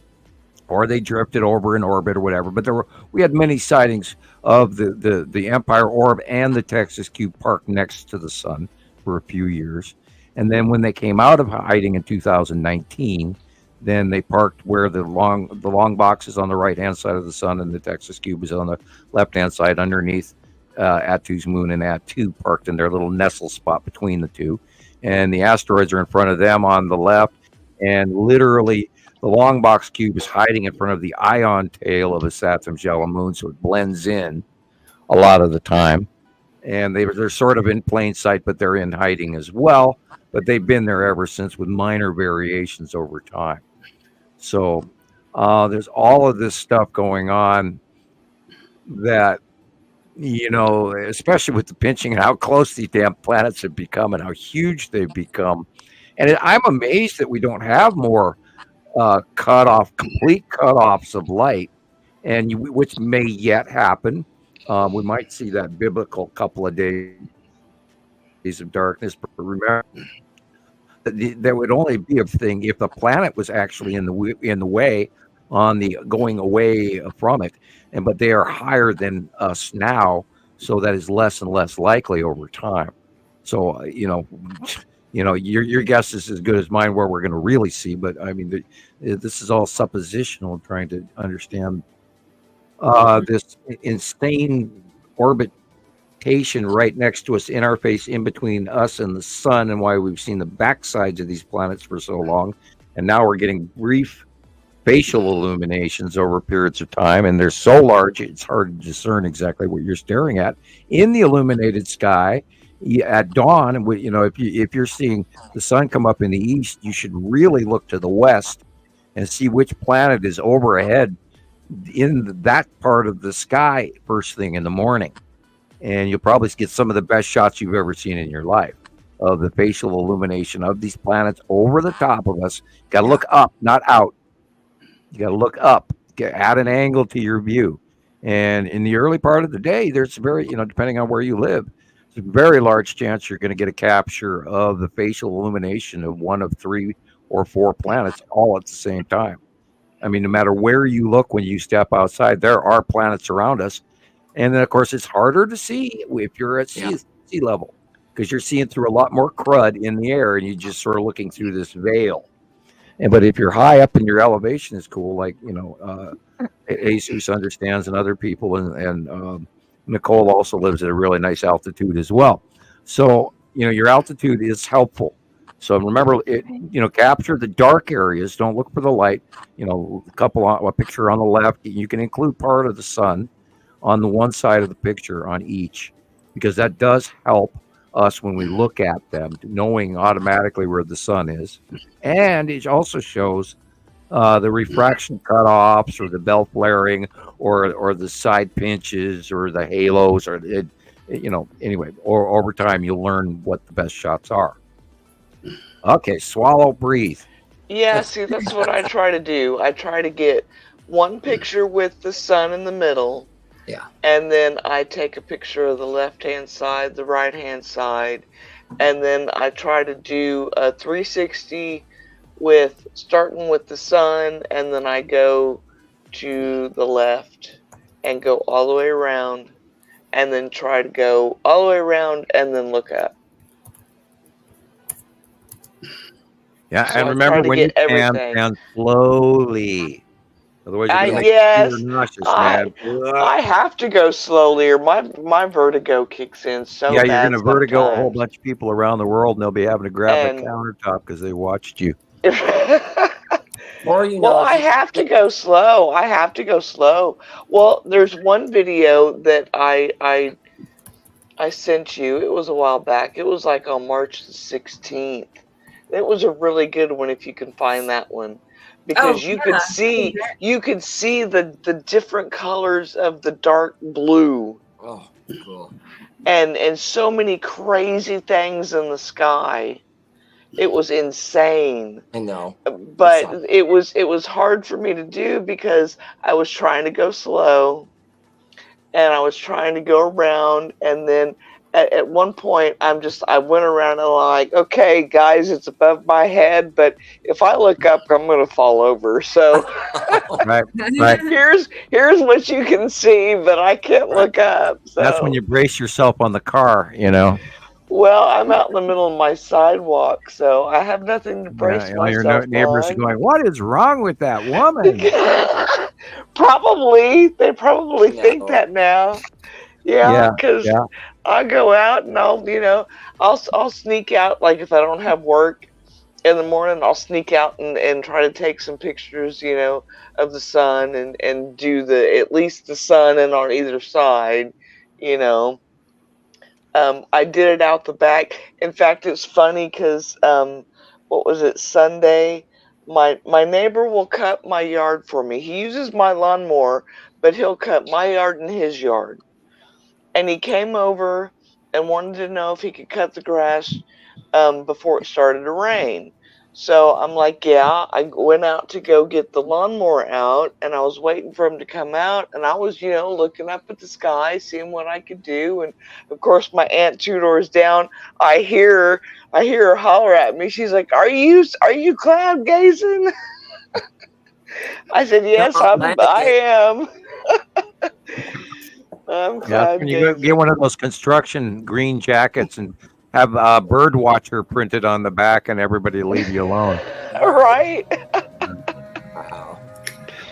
[SPEAKER 4] or they drifted over in orbit or whatever. But we had many sightings of the Empire Orb and the Texas Cube parked next to the sun for a few years. And then when they came out of hiding in 2019, then they parked where the long box is on the right-hand side of the sun and the Texas Cube is on the left-hand side underneath Attu's moon, and Attu parked in their little nestle spot between the two. And the asteroids are in front of them on the left, and literally the long box cube is hiding in front of the ion tail of a Saturn's yellow moon, so it blends in a lot of the time. And they're sort of in plain sight, but they're in hiding as well. But they've been there ever since with minor variations over time. So there's all of this stuff going on that, especially with the pinching and how close these damn planets have become and how huge they've become. And I'm amazed that we don't have more complete cutoffs of light, and which may yet happen. We might see that biblical couple of days of darkness, but remember, there would only be a thing if the planet was actually in the way on the going away from it, but they are higher than us now, so that is less and less likely over time. So your guess is as good as mine where we're going to really see. But I mean, this is all suppositional, trying to understand this insane orbitation right next to us, in our face, in between us and the sun, and why we've seen the backsides of these planets for so long. And now we're getting brief facial illuminations over periods of time, and they're so large it's hard to discern exactly what you're staring at in the illuminated sky at dawn. And if you're seeing the sun come up in the east, you should really look to the west and see which planet is overhead in that part of the sky first thing in the morning. And you'll probably get some of the best shots you've ever seen in your life of the facial illumination of these planets over the top of us. Got to look up, not out. You got to look up, add an angle to your view. And in the early part of the day, there's very, depending on where you live, there's a very large chance you're going to get a capture of the facial illumination of one of 3 or 4 planets all at the same time. I mean, no matter where you look when you step outside, there are planets around us. And then, of course, it's harder to see if you're at sea level, because you're seeing through a lot more crud in the air, and you're just sort of looking through this veil. But if you're high up and your elevation is cool, like, Jesus understands, and other people, and Nicole also lives at a really nice altitude as well. So, your altitude is helpful. So remember, capture the dark areas. Don't look for the light. A picture on the left. You can include part of the sun on the one side of the picture on each.
[SPEAKER 7] because that does help us when we look at them, knowing automatically where the sun is. And it also shows the refraction cutoffs or the bell flaring or the side pinches or the halos or anyway, or over time you'll learn what the best shots are. Okay, swallow, breathe.
[SPEAKER 8] Yeah, see, that's what I try to do. I try to get one picture with the sun in the middle.
[SPEAKER 1] Yeah.
[SPEAKER 8] And then I take a picture of the left-hand side, the right-hand side, and then I try to do a 360 starting with the sun, and then I go to the left and go all the way around, and then try to go all the way around and then look up.
[SPEAKER 7] Yeah,
[SPEAKER 8] So
[SPEAKER 7] and
[SPEAKER 8] I
[SPEAKER 7] remember
[SPEAKER 8] try to
[SPEAKER 7] when you
[SPEAKER 8] get everything.
[SPEAKER 7] pan slowly. Otherwise, you're going to
[SPEAKER 8] Yes,
[SPEAKER 7] make you nauseous, man.
[SPEAKER 8] I have to go slowly, or my vertigo kicks in so
[SPEAKER 7] Yeah, you're
[SPEAKER 8] bad
[SPEAKER 7] going to vertigo a whole
[SPEAKER 8] sometimes.
[SPEAKER 7] bunch of people around the world, and they'll be having to grab
[SPEAKER 8] And
[SPEAKER 7] the countertop because they watched you.
[SPEAKER 1] Or
[SPEAKER 8] well, I have to go slow. I have to go slow. Well, there's one video that I sent you. It was a while back. It was like on March the 16th. It was a really good one if you can find that one. Because you could see the different colors of the dark blue.
[SPEAKER 1] Oh, cool.
[SPEAKER 8] And so many crazy things in the sky. It was insane.
[SPEAKER 1] I know.
[SPEAKER 8] But it was hard for me to do because I was trying to go slow and I was trying to go around, and then at one point I went around and I'm like, okay guys, it's above my head, but if I look up I'm gonna fall over. So
[SPEAKER 7] right.
[SPEAKER 8] here's what you can see, but I can't look up. So.
[SPEAKER 7] That's when you brace yourself on the car,
[SPEAKER 8] Well, I'm out in the middle of my sidewalk, so I have nothing to brace myself
[SPEAKER 7] your neighbors
[SPEAKER 8] on.
[SPEAKER 7] are going, "What is wrong with that woman?"
[SPEAKER 8] They probably think that now. Yeah, because I go out and I'll sneak out, like if I don't have work in the morning, I'll sneak out and try to take some pictures, of the sun and do at least the sun and on either side, I did it out the back. In fact, it's funny because, what was it, Sunday? My neighbor will cut my yard for me. He uses my lawnmower, but he'll cut my yard and his yard. And he came over and wanted to know if he could cut the grass before it started to rain. So I'm like, yeah. I went out to go get the lawnmower out, and I was waiting for him to come out, and I was, looking up at the sky, seeing what I could do. And of course, my aunt 2 doors down, I hear her holler at me. She's like, "Are you cloud gazing?" I said, "Yes, I am." I'm cloud
[SPEAKER 7] When you get one of those construction green jackets and have a bird watcher printed on the back, and everybody leave you alone.
[SPEAKER 8] Right?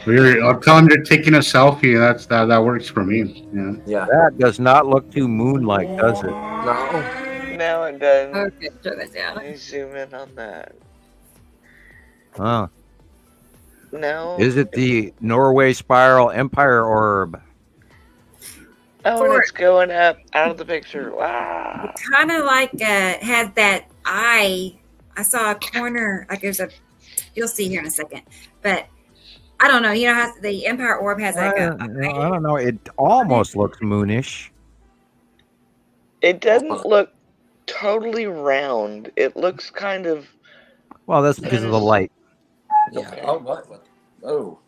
[SPEAKER 5] I'll tell them you're taking a selfie. That works for me.
[SPEAKER 1] Yeah.
[SPEAKER 7] That does not look too moon-like, does it?
[SPEAKER 1] No.
[SPEAKER 8] No, it doesn't.
[SPEAKER 3] Okay, throw that down.
[SPEAKER 8] Let me zoom in on that.
[SPEAKER 7] Huh.
[SPEAKER 8] No.
[SPEAKER 7] Is it the Norway Spiral Empire Orb?
[SPEAKER 8] Oh, and it's going up out of the picture. Wow.
[SPEAKER 3] It kind of like had that eye. I saw a corner, like there's you'll see here in a second, but I don't know. You know how the Empire Orb has like
[SPEAKER 7] I don't know. It almost looks moonish.
[SPEAKER 8] It doesn't look totally round. It looks kind of.
[SPEAKER 7] Well, that's because of the light.
[SPEAKER 1] Yeah. Okay. Oh, what? Oh.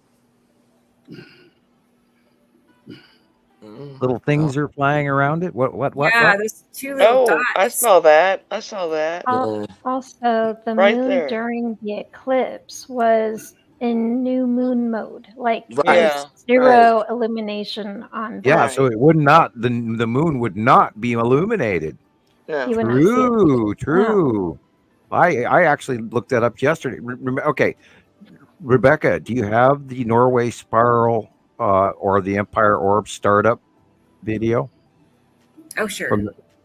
[SPEAKER 7] Little things are flying around it. What?
[SPEAKER 3] Yeah, there's 2 little dots.
[SPEAKER 8] I saw that. Also,
[SPEAKER 9] the
[SPEAKER 8] Right
[SPEAKER 9] moon
[SPEAKER 8] there.
[SPEAKER 9] during the eclipse was in new moon mode, like
[SPEAKER 8] Yeah.
[SPEAKER 9] zero illumination on.
[SPEAKER 7] Yeah, so it would not. The moon would not be illuminated.
[SPEAKER 8] No.
[SPEAKER 9] You would not see it.
[SPEAKER 7] True. I actually looked that up yesterday. Okay, Rebecca, do you have the Norway Spiral or the Empire Orb startup video?
[SPEAKER 3] Oh, sure.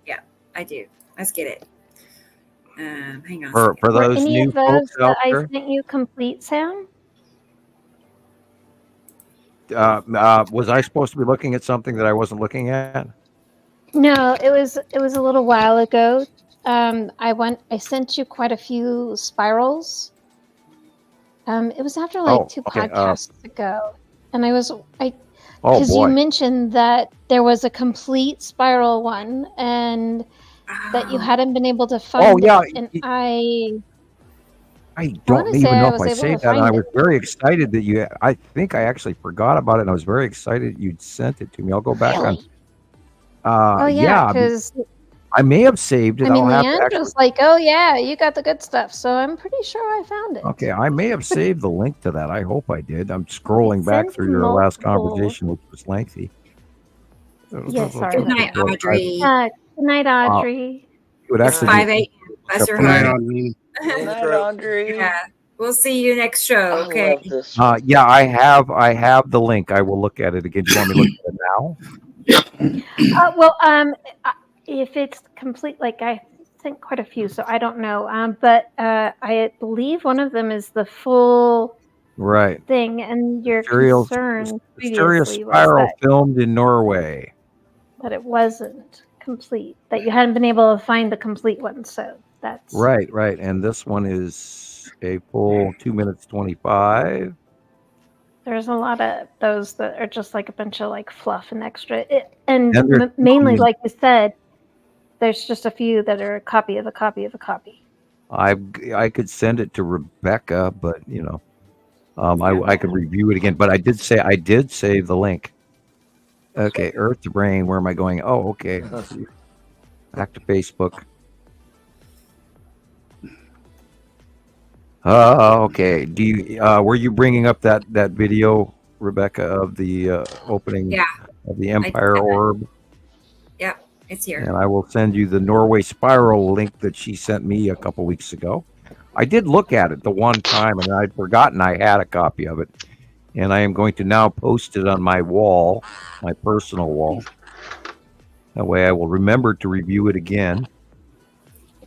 [SPEAKER 3] Yeah, I do. Let's get it. Hang on.
[SPEAKER 7] For
[SPEAKER 9] Were
[SPEAKER 7] those
[SPEAKER 9] any
[SPEAKER 7] new
[SPEAKER 9] of those
[SPEAKER 7] folks out
[SPEAKER 9] that I
[SPEAKER 7] there,
[SPEAKER 9] sent you complete sound?
[SPEAKER 7] was I supposed to be looking at something that I wasn't looking at?
[SPEAKER 9] No, it was a little while ago. I sent you quite a few spirals. It was after like two podcasts ago, and because you mentioned that there was a complete spiral one, and that you hadn't been able to find it, and
[SPEAKER 7] I don't even know if I saved that. And I was very excited that I think I actually forgot about it, and I was very excited you'd sent it to me. I'll go back on.
[SPEAKER 9] Because
[SPEAKER 7] I may have saved it.
[SPEAKER 9] I mean, Leanne was like, "Oh yeah, you got the good stuff." So I'm pretty sure I found it.
[SPEAKER 7] Okay, I may have saved the link to that. I hope I did. I'm scrolling back through your last conversation, which was lengthy.
[SPEAKER 9] Yes, sorry.
[SPEAKER 3] Good night, Audrey.
[SPEAKER 9] Good night, Audrey.
[SPEAKER 7] It would actually
[SPEAKER 3] 5 a.m. Bless your heart.
[SPEAKER 8] Good night, Audrey.
[SPEAKER 3] Yeah. We'll see you next show. Okay.
[SPEAKER 7] Yeah, I have the link. I will look at it again. Do you want me to look at it now?
[SPEAKER 9] If it's complete, like I sent quite a few, so I don't know. But I believe one of them is the full thing, and your concern previously
[SPEAKER 7] Spiral
[SPEAKER 9] was
[SPEAKER 7] filmed in Norway.
[SPEAKER 9] that it wasn't complete, that you hadn't been able to find the complete one. So that's
[SPEAKER 7] right. And this one is a full 2 minutes 25.
[SPEAKER 9] There's a lot of those that are just like a bunch of like fluff and extra, and mainly, like you said, there's just a few that are a copy of a copy of a copy.
[SPEAKER 7] I could send it to Rebecca, but I could review it again. But I did save the link. Okay, Earth to Brain. Where am I going? Oh, okay. Back to Facebook. Okay. Do you were you bringing up that video, Rebecca, of the opening of the Empire Orb?
[SPEAKER 3] Yeah, it's here.
[SPEAKER 7] And I will send you the Norway Spiral link that she sent me a couple weeks ago. I did look at it the one time, and I'd forgotten I had a copy of it. And I am going to now post it on my wall, my personal wall. That way I will remember to review it again.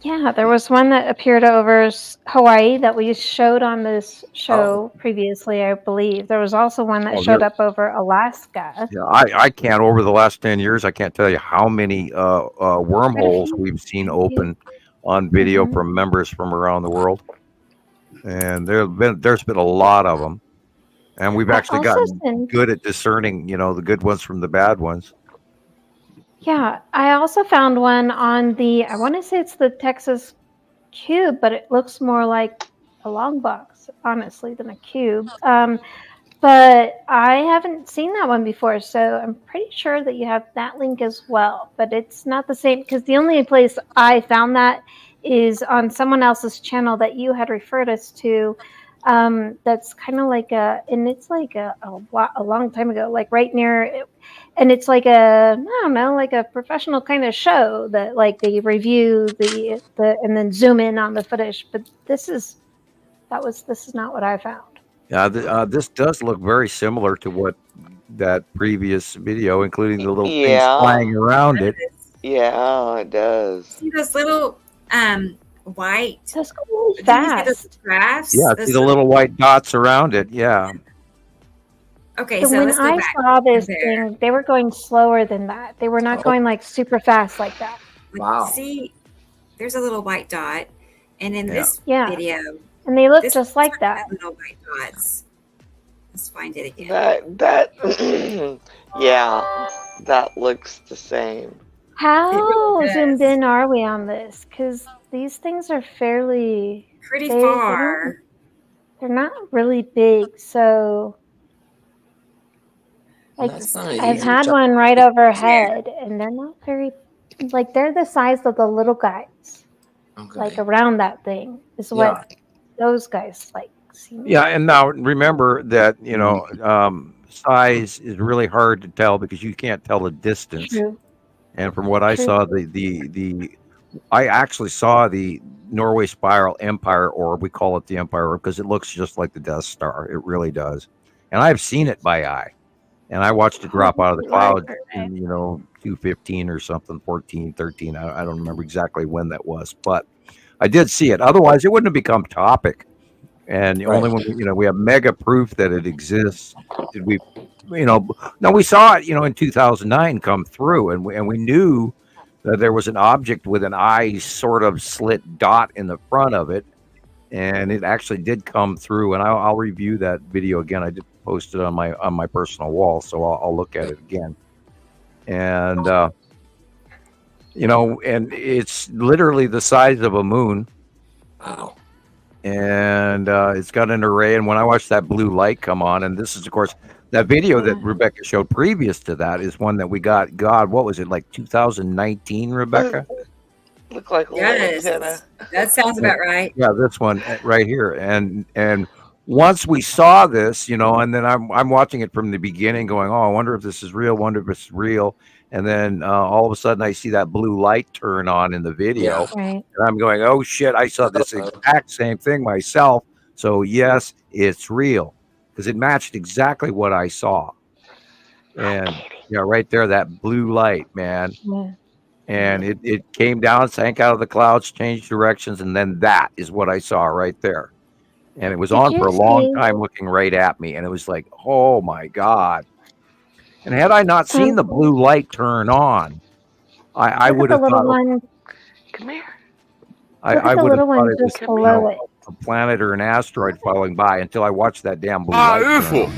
[SPEAKER 9] Yeah, there was one that appeared over Hawaii that we showed on this show previously, I believe. There was also one that showed up over Alaska.
[SPEAKER 7] Yeah, I can't, over the last 10 years, I can't tell you how many wormholes we've seen open on video from members from around the world. And there's been a lot of them. And we've actually gotten good at discerning, the good ones from the bad ones.
[SPEAKER 9] Yeah, I also found one on I want to say it's the Texas Cube, but it looks more like a long box, honestly, than a cube. But I haven't seen that one before, so I'm pretty sure that you have that link as well. But it's not the same, because the only place I found that is on someone else's channel that you had referred us to. That's kind of like it's like a long time ago, like right near it, and it's like like a professional kind of show that like they review the and then zoom in on the footage. But this is not what I found.
[SPEAKER 7] Yeah, this does look very similar to what that previous video, including the little things flying around it.
[SPEAKER 8] Yeah, it does.
[SPEAKER 3] See those little white.
[SPEAKER 9] That's really fast.
[SPEAKER 7] Yeah, see the little white dots around it. Yeah.
[SPEAKER 3] Okay,
[SPEAKER 9] so when
[SPEAKER 3] let's go
[SPEAKER 9] I
[SPEAKER 3] back
[SPEAKER 9] saw this thing, they were going slower than that. They were not going like super fast like that.
[SPEAKER 1] Wow.
[SPEAKER 3] See, there's a little white dot, and in this video,
[SPEAKER 9] and they look just like that.
[SPEAKER 3] Little white dots. Let's find it again.
[SPEAKER 8] That yeah, that looks the same.
[SPEAKER 9] How zoomed in are we on this? Because these things are pretty far. They're not really big, so like I've had one right overhead, and they're not very they're the size of the little guys, like around that thing is what those guys like.
[SPEAKER 7] Yeah, and now remember that size is really hard to tell because you can't tell the distance.
[SPEAKER 9] True.
[SPEAKER 7] And from what I saw, I actually saw the Norway Spiral Empire Orb. We call it the Empire Orb because it looks just like the Death Star. It really does. And I've seen it by eye. And I watched it drop out of the cloud in, 2:15 or something, 14, 13. I don't remember exactly when that was. But I did see it. Otherwise, it wouldn't have become topic And the only one, we have mega proof that it exists. Did we, no, we saw it, in 2009 come through, and we knew that there was an object with an eye sort of slit dot in the front of it, and it actually did come through. And I'll review that video again. I did post it on my personal wall, so I'll look at it again. And and it's literally the size of a moon.
[SPEAKER 1] Wow.
[SPEAKER 7] And it's got an array. And when I watched that blue light come on, and this is, of course, that video that Rebecca showed previous to that is one that we got. God, what was it, like 2019, Rebecca?
[SPEAKER 8] Look like a
[SPEAKER 3] yes,
[SPEAKER 8] antenna.
[SPEAKER 3] That sounds about right.
[SPEAKER 7] Yeah, this one right here. And once we saw this, and then I'm watching it from the beginning, going, oh, I wonder if this is real. Wonder if it's real. And then all of a sudden, I see that blue light turn on in the video, and I'm going, "Oh shit! I saw this exact same thing myself." So yes, it's real because it matched exactly what I saw. And right there, that blue light, man. Yeah. And it came down, sank out of the clouds, changed directions, and then that is what I saw right there. And it was on for a long time, looking right at me, and it was like, "Oh my God." And had I not seen the blue light turn on, I would have thought.
[SPEAKER 8] Come here.
[SPEAKER 7] I would have thought it was a planet or an asteroid falling by until I watched that damn blue light.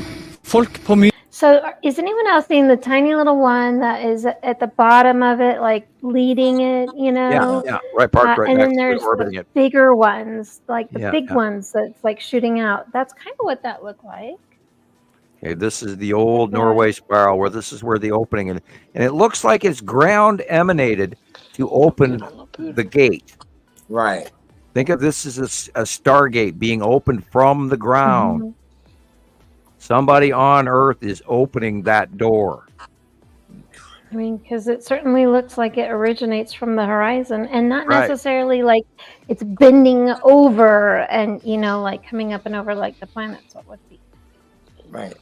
[SPEAKER 9] So, is anyone else seeing the tiny little one that is at the bottom of it, like leading it?
[SPEAKER 7] Yeah, right. Parked right
[SPEAKER 9] and
[SPEAKER 7] next
[SPEAKER 9] then there's
[SPEAKER 7] to it, orbiting it.
[SPEAKER 9] bigger ones, like the big ones that's like shooting out. That's kind of what that looked like.
[SPEAKER 7] Okay, this is the old Norway spiral, where this is where the opening, and it looks like it's ground emanated to open the gate.
[SPEAKER 1] Right.
[SPEAKER 7] Think of this as a Stargate being opened from the ground. Mm-hmm. Somebody on Earth is opening that door.
[SPEAKER 9] I mean, because it certainly looks like it originates from the horizon, and not necessarily like it's bending over and like coming up and over like the planets. What would be?
[SPEAKER 1] Right.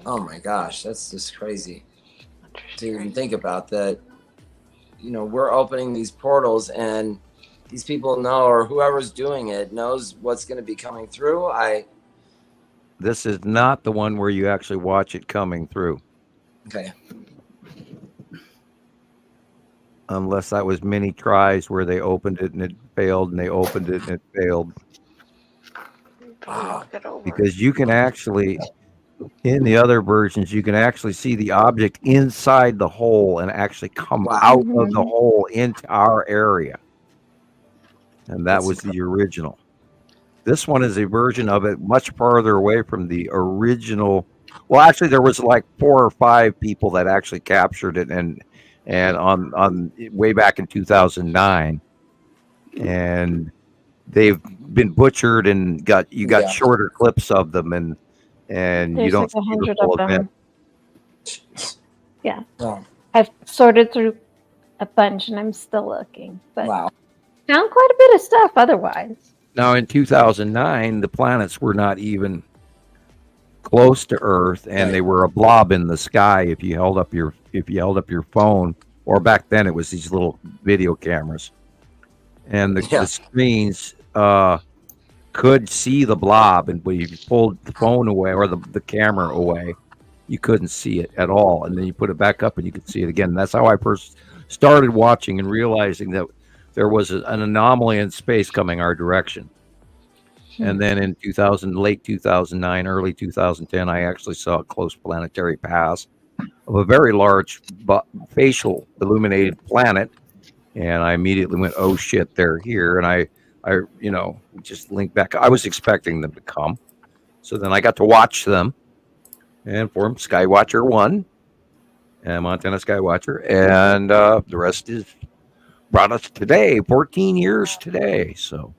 [SPEAKER 1] Oh my gosh, that's just crazy to even think about that. We're opening these portals, and these people know, or whoever's doing it knows what's going to be coming through.
[SPEAKER 7] This is not the one where you actually watch it coming through.
[SPEAKER 1] Okay.
[SPEAKER 7] Unless that was many tries where they opened it and it failed, and they opened it and it failed. Because you can actually, in the other versions, you can actually see the object inside the hole and actually come out of the hole into our area. And that was the original. This one is a version of it much farther away from the original. Well, actually, there was like 4 or 5 people that actually captured it, and on way back in 2009, and they've been butchered and got shorter clips of them, and
[SPEAKER 9] there's
[SPEAKER 7] you don't
[SPEAKER 9] like
[SPEAKER 7] see
[SPEAKER 9] 100
[SPEAKER 7] the full
[SPEAKER 9] of them.
[SPEAKER 7] event.
[SPEAKER 9] Yeah.
[SPEAKER 1] Wow.
[SPEAKER 9] I've sorted through a bunch, and I'm still looking, but found quite a bit of stuff otherwise.
[SPEAKER 7] Now, in 2009, the planets were not even close to Earth, and they were a blob in the sky. If you held up your phone, or back then it was these little video cameras, and the screens could see the blob, and when you pulled the phone away or the camera away, you couldn't see it at all. And then you put it back up, and you could see it again. And that's how I first started watching and realizing that there was an anomaly in space coming our direction. And then in late 2009, early 2010, I actually saw a close planetary pass of a very large facial illuminated planet. And I immediately went, oh shit, they're here. And I just linked back. I was expecting them to come. So then I got to watch them and form Skywatcher 1 and Montana Skywatcher. And the rest is brought us today, 14 years today. So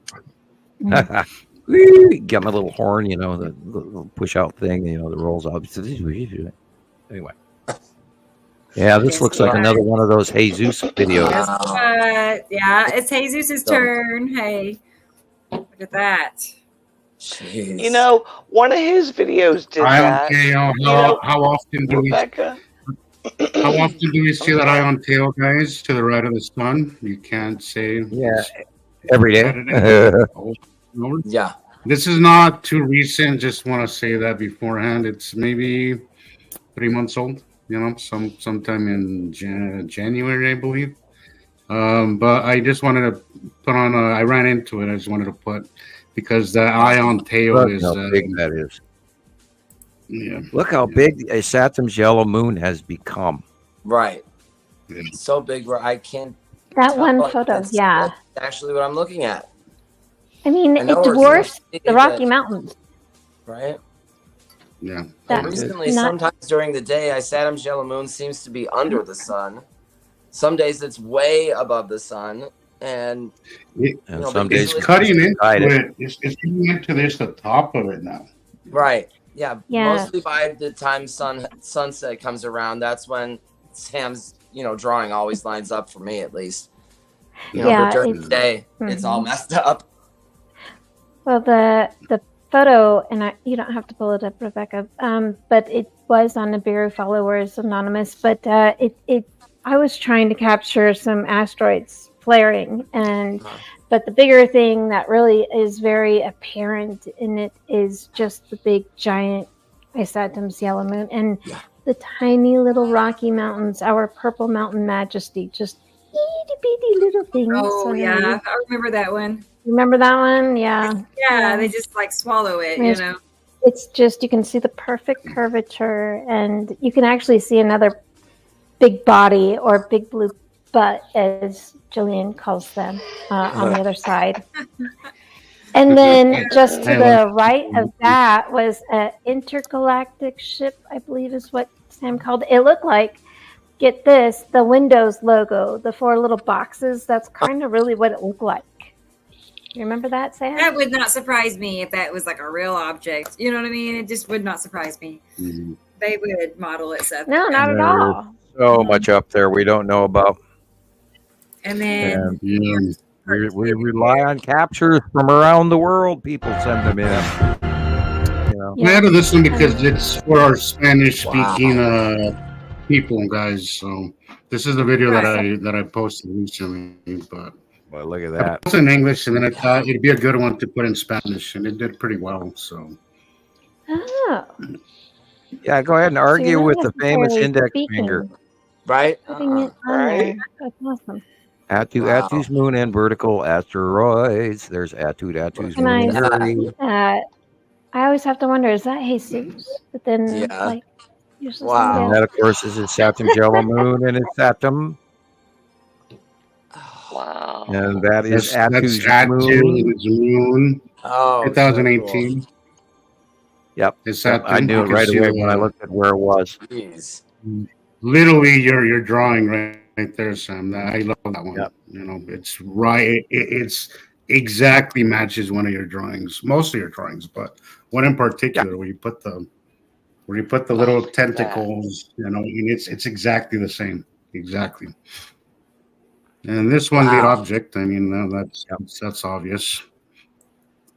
[SPEAKER 7] got my little horn, the little push out thing, that rolls out. Anyway. Yeah, this looks like another one of those Jesus videos.
[SPEAKER 3] Yeah, it's Jesus's turn. Hey, look at that.
[SPEAKER 1] Jeez.
[SPEAKER 8] One of his videos did that.
[SPEAKER 5] How often do
[SPEAKER 8] Rebecca?
[SPEAKER 5] How often do we see that eye on tail, guys, to the right of the sun? You can't say.
[SPEAKER 7] Yeah, every day.
[SPEAKER 1] Yeah.
[SPEAKER 5] This is not too recent. Just want to say that beforehand. It's maybe 3 months old. Sometime in January, I believe. But I just wanted to put on. I ran into it. I just wanted to put because the eye on tail is
[SPEAKER 7] how big that is.
[SPEAKER 5] Yeah.
[SPEAKER 7] Look how big a Saturn's yellow moon has become.
[SPEAKER 1] Right. It's so big where I can't.
[SPEAKER 9] That one photo, yeah.
[SPEAKER 1] That's actually what I'm looking at.
[SPEAKER 9] I mean, it dwarfs the Rocky Mountains.
[SPEAKER 1] Right?
[SPEAKER 5] Yeah.
[SPEAKER 1] Recently, sometimes during the day, Saturn's yellow moon seems to be under the sun. Some days it's way above the sun. And
[SPEAKER 7] some days
[SPEAKER 5] it's cutting into it. It's getting into the top of it now.
[SPEAKER 1] Right. Yeah. Mostly by the time sunset comes around, that's when Sam's, drawing always lines up for me, at least. But during the day, it's all messed up.
[SPEAKER 9] Well, the photo, and you don't have to pull it up, Rebecca, but it was on Nibiru Followers Anonymous, but I was trying to capture some asteroids flaring, but the bigger thing that really is very apparent in it is just the big giant Isatum's yellow moon and the tiny little Rocky Mountains, our purple mountain majesty, just itty bitty little things.
[SPEAKER 3] Oh yeah, I remember that one.
[SPEAKER 9] Remember that one? Yeah.
[SPEAKER 3] Yeah, they just like swallow it,
[SPEAKER 9] It's just, you can see the perfect curvature, and you can actually see another big body or big blue butt, as Jillian calls them, on the other side. And then just to the right of that was an intergalactic ship, I believe is what Sam called it. It looked like, get this, the Windows logo, the 4 little boxes. That's kind of really what it looked like. You remember that, Sam?
[SPEAKER 3] That would not surprise me if that was like a real object. You know what I mean? It just would not surprise me.
[SPEAKER 5] Mm-hmm.
[SPEAKER 3] They would model it, Seth.
[SPEAKER 9] No, not at all.
[SPEAKER 7] So much up there we don't know about.
[SPEAKER 3] And then
[SPEAKER 7] we rely on captures from around the world. People send them in.
[SPEAKER 5] I added this one because it's for our Spanish-speaking people, guys. So this is the video that I posted recently, but.
[SPEAKER 7] Well, look at that.
[SPEAKER 5] It's in English, and then I thought it'd be a good one to put in Spanish, and it did pretty well. So.
[SPEAKER 9] Oh.
[SPEAKER 7] Yeah, go ahead and argue with the famous index finger.
[SPEAKER 1] Right?
[SPEAKER 9] Right. That's awesome.
[SPEAKER 7] Atu's moon and vertical asteroids. There's Atu's moon.
[SPEAKER 9] I always have to wonder, is that Jesus? But then,
[SPEAKER 7] wow. And that, of course, is Saturn's yellow moon, and it's Saturn.
[SPEAKER 8] Wow.
[SPEAKER 7] And that is Atu's
[SPEAKER 5] moon.
[SPEAKER 1] Oh,
[SPEAKER 5] 2018.
[SPEAKER 7] Cool. Yep. I knew it right away when I looked at where it was.
[SPEAKER 1] Jeez.
[SPEAKER 5] Literally, your drawing right there, Sam. I love that one.
[SPEAKER 7] Yep.
[SPEAKER 5] It's right. It's exactly matches one of your drawings, most of your drawings, but one in particular where you put the little tentacles. And it's exactly the same. Exactly. And this one, the object. I mean, that's obvious.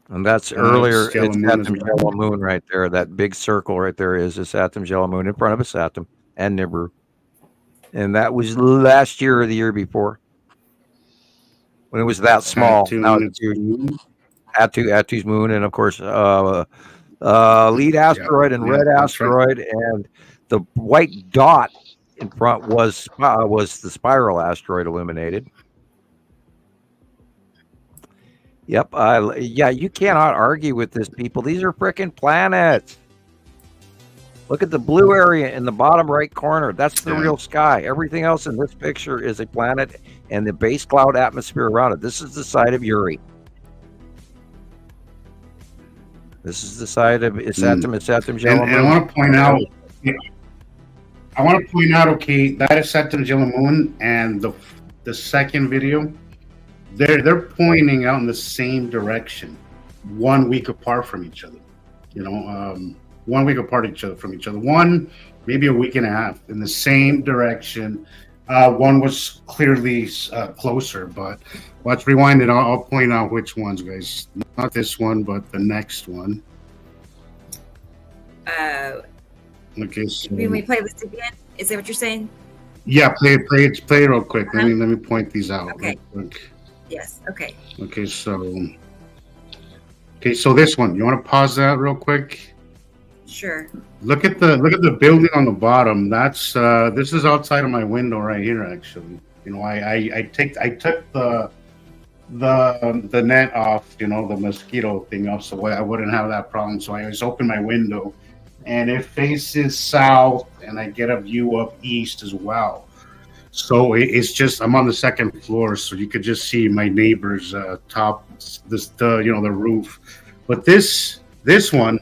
[SPEAKER 7] And that's earlier. It's Saturn's yellow moon right there. That big circle right there is a Saturn's yellow moon in front of a Saturn and Nibiru. And that was last year or the year before when it was that small. Now it's Atu's moon, and of course, lead asteroid and red asteroid, and the white dot in front was the spiral asteroid illuminated. Yep. You cannot argue with this, people. These are frickin' planets. Look at the blue area in the bottom right corner. That's the real sky. Everything else in this picture is a planet and the base cloud atmosphere around it. This is the side of Uri. This is the side of Saturn's yellow moon.
[SPEAKER 5] And I want to point out, okay, that is Saturn's yellow moon, and the second video, they're pointing out in the same direction, 1 week apart from each other. 1 week apart from each other. One, maybe a week and a half in the same direction. One was clearly closer, but let's rewind it. I'll point out which ones, guys. Not this one, but the next one. Okay. So,
[SPEAKER 3] can we play this again? Is that what you're saying?
[SPEAKER 5] Yeah, play it real quick. Let me point these out.
[SPEAKER 3] Okay.
[SPEAKER 5] Real quick.
[SPEAKER 3] Yes. Okay.
[SPEAKER 5] Okay. So Okay, so this one, you want to pause that real quick?
[SPEAKER 3] Sure.
[SPEAKER 5] Look at the building on the bottom. That's this is outside of my window right here. Actually, you know, I took the net off, you know, the mosquito thing off, so I wouldn't have that problem. So I just open my window, and it faces south, and I get a view up east as well. So it's just I'm on the second floor, so you could just see my neighbor's top, the roof. But this one,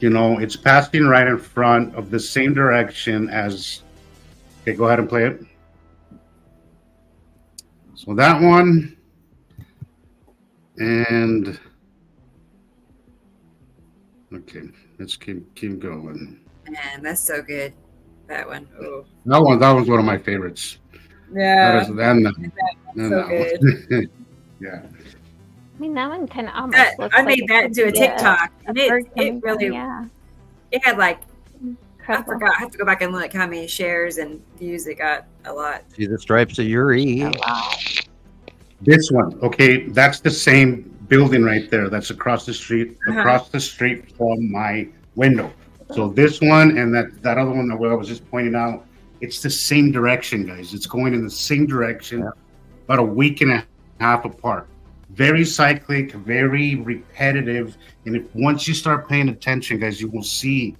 [SPEAKER 5] you know, it's passing right in front of the same direction as. Okay, go ahead and play it. So that one, and okay, let's keep going.
[SPEAKER 3] Man, that's so good. That one. Ooh.
[SPEAKER 5] That was one of my favorites.
[SPEAKER 3] Yeah.
[SPEAKER 5] So
[SPEAKER 3] good.
[SPEAKER 5] Yeah.
[SPEAKER 9] I mean, that one kind of almost looks
[SPEAKER 3] I made that into a TikTok. And it really,
[SPEAKER 9] yeah.
[SPEAKER 3] It had like,
[SPEAKER 9] Incredible.
[SPEAKER 3] I forgot. I have to go back and look how many shares and views it got. A lot.
[SPEAKER 4] See the stripes of Yuri.
[SPEAKER 5] This one, okay, that's the same building right there. That's across the street from my window. So this one and that other one that I was just pointing out, it's the same direction, guys. It's going in the same direction, about a week and a half apart. Very cyclic, very repetitive, and once you start paying attention, guys, you will see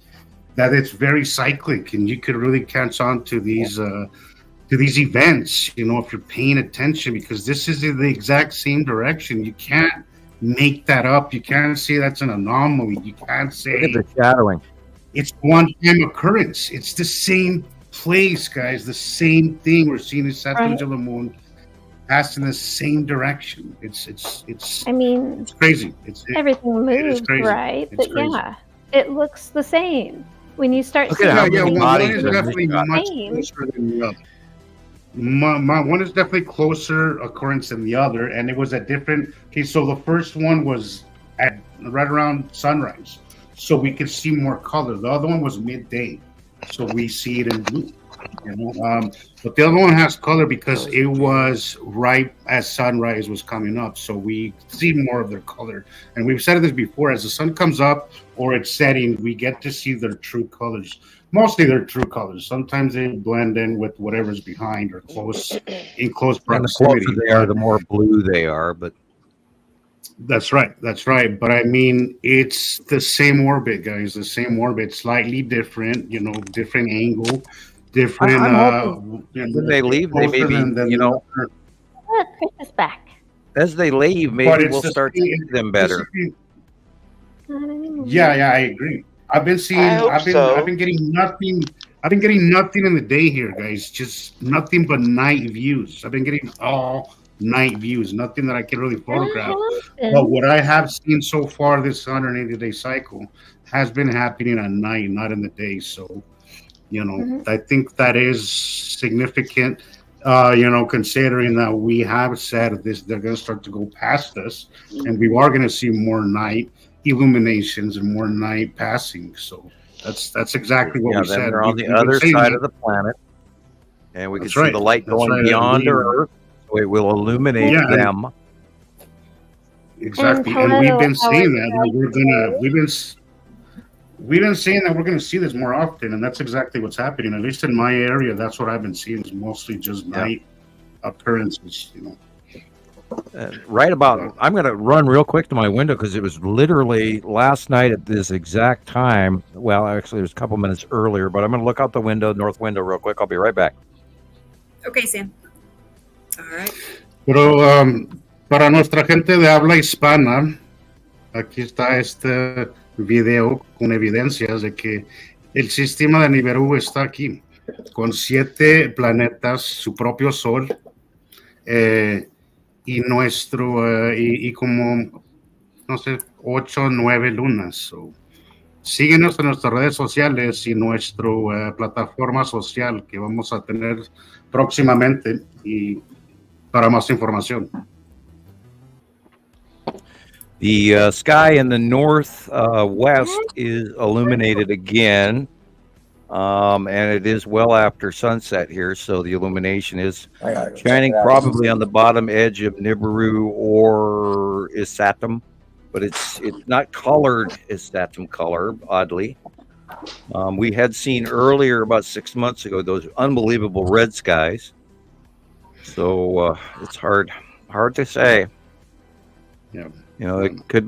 [SPEAKER 5] that it's very cyclic, and you could really catch on to these events, you know, if you're paying attention, because this is in the exact same direction. You can't make that up. You can't say that's an anomaly. You can't say
[SPEAKER 4] look at the shadowing.
[SPEAKER 5] It's one-time occurrence. It's the same place, guys. The same thing. We're seeing the Saturn of the moon pass in the same direction. It's.
[SPEAKER 9] I mean,
[SPEAKER 5] it's crazy.
[SPEAKER 9] Everything moves, right?
[SPEAKER 5] It's
[SPEAKER 9] But
[SPEAKER 5] crazy.
[SPEAKER 9] yeah, it looks the same when you start
[SPEAKER 4] Look
[SPEAKER 9] seeing
[SPEAKER 4] at how
[SPEAKER 9] things
[SPEAKER 4] many
[SPEAKER 5] one
[SPEAKER 4] bodies
[SPEAKER 5] is
[SPEAKER 4] are
[SPEAKER 5] definitely
[SPEAKER 4] shot.
[SPEAKER 5] much closer than the other. My one is definitely closer occurrence than the other, and it was at different. Okay, so the first one was at right around sunrise, so we could see more color. The other one was midday, so we see it in blue. You know, but the other one has color because it was right as sunrise was coming up, so we see more of their color. And we've said this before: as the sun comes up or it's setting, we get to see their true colors. Mostly their true colors. Sometimes they blend in with whatever's behind or in close
[SPEAKER 4] And the
[SPEAKER 5] proximity.
[SPEAKER 4] closer they are, the more blue they are. But
[SPEAKER 5] That's right. But I mean, it's the same orbit, guys. The same orbit, slightly different. You know, different angle, different.
[SPEAKER 4] when they leave, they maybe
[SPEAKER 9] Look, Chris is back.
[SPEAKER 4] as they leave,
[SPEAKER 5] But
[SPEAKER 4] maybe
[SPEAKER 5] it's
[SPEAKER 4] we'll
[SPEAKER 5] the
[SPEAKER 4] start to
[SPEAKER 5] same-
[SPEAKER 4] see them better.
[SPEAKER 9] Not anymore.
[SPEAKER 5] Yeah, I agree. I've been seeing.
[SPEAKER 8] I hope so.
[SPEAKER 5] I've been getting nothing. I've been getting nothing in the day here, guys. Just nothing but night views. I've been getting all night views. Nothing that I can really photograph. But what I have seen so far this 180-day cycle has been happening at night, not in the day. So, you know, I think that is significant. You know, considering that we have said this, they're going to start to go past us, and we are going to see more night illuminations and more night passing. So that's exactly what we
[SPEAKER 4] then
[SPEAKER 5] said.
[SPEAKER 4] they're on
[SPEAKER 5] We've
[SPEAKER 4] the
[SPEAKER 5] been
[SPEAKER 4] other
[SPEAKER 5] saying
[SPEAKER 4] side
[SPEAKER 5] that.
[SPEAKER 4] of the planet, and we can
[SPEAKER 5] That's
[SPEAKER 4] see
[SPEAKER 5] right.
[SPEAKER 4] the light
[SPEAKER 5] That's
[SPEAKER 4] going
[SPEAKER 5] right.
[SPEAKER 4] beyond
[SPEAKER 5] We-
[SPEAKER 4] Earth, so it will illuminate
[SPEAKER 5] Yeah.
[SPEAKER 4] them.
[SPEAKER 5] Exactly,
[SPEAKER 9] And
[SPEAKER 5] and we've
[SPEAKER 9] hello,
[SPEAKER 5] been saying
[SPEAKER 9] Alex,
[SPEAKER 5] that we've been saying that we're gonna see this more often, and that's exactly what's happening. At least in my area, that's what I've been seeing is mostly just night occurrences. You know.
[SPEAKER 4] Right about, I'm going to run real quick to my window because it was literally last night at this exact time. Well, actually, it was a couple minutes earlier, but I'm going to look out the window, north window, real quick. I'll be right back.
[SPEAKER 3] Okay, Sam. All right.
[SPEAKER 5] Pero para nuestra gente de habla hispana, aquí está este video con evidencias de que el sistema de Nibiru está aquí, con 7 planetas, su propio sol, y y como, no sé, 8 o 9 lunas. So, síguenos en nuestras redes sociales y nuestra plataforma social que vamos a tener próximamente y para más información.
[SPEAKER 4] The sky in the north west is illuminated again, and it is well after sunset here, so the illumination is shining probably on the bottom edge of Nibiru or Isatum.
[SPEAKER 7] but it's not colored as Saturn color, oddly. We had seen earlier, about 6 months ago, those unbelievable red skies. So it's hard to say.
[SPEAKER 5] Yeah.
[SPEAKER 7] You know, it could,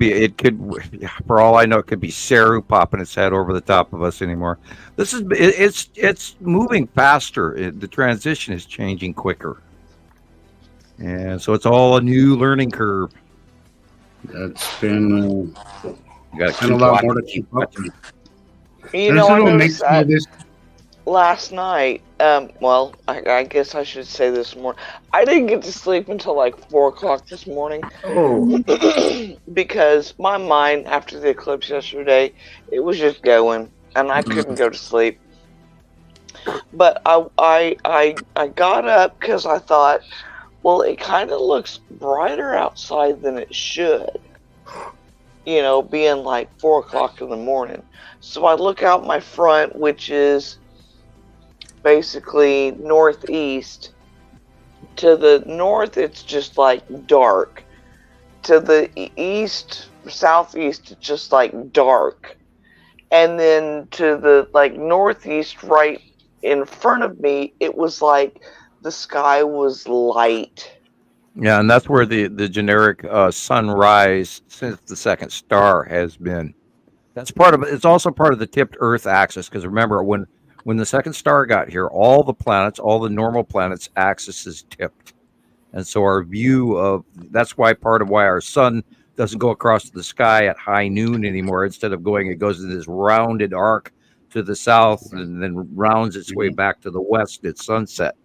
[SPEAKER 7] for all I know, it could be Saru popping its head over the top of us anymore. It's moving faster. The transition is changing quicker. And so it's all a new learning curve.
[SPEAKER 5] That's been
[SPEAKER 7] a
[SPEAKER 5] lot more to keep up with.
[SPEAKER 8] You know, I noticed that last night. Well, I guess I should say this morning. I didn't get to sleep until like 4 o'clock this morning.
[SPEAKER 1] Oh.
[SPEAKER 8] Because my mind, after the eclipse yesterday, it was just going, and I couldn't go to sleep. But I got up because I thought, well, it kind of looks brighter outside than it should. You know, being like 4 o'clock in the morning. So I look out my front, which is basically northeast. To the north, it's just like dark. To the east, southeast, it's just like dark. And then to the like northeast, right in front of me, it was like the sky was light.
[SPEAKER 7] Yeah, and that's where the generic sunrise since the second star has been. That's part of it. It's also part of the tipped Earth axis, because remember, when the second star got here, all the planets, all the normal planets' axis is tipped. And so our view of, that's why part of why our sun doesn't go across the sky at high noon anymore. Instead of going, it goes in this rounded arc to the south and then rounds its way back to the west at sunset.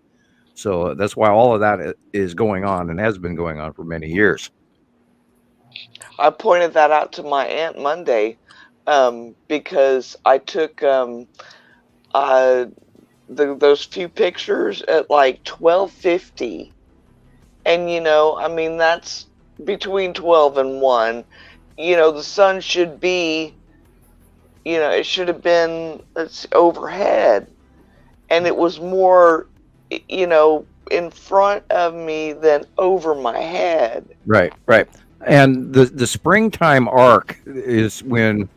[SPEAKER 7] So that's why all of that is going on and has been going on for many years.
[SPEAKER 8] I pointed that out to my aunt Monday because I took those few pictures at like 12:50. And, you know, I mean, that's between 12 and 1. You know, the sun should be, you know, it should have been overhead. And it was more, you know, in front of me than over my head.
[SPEAKER 7] Right. And the springtime arc is when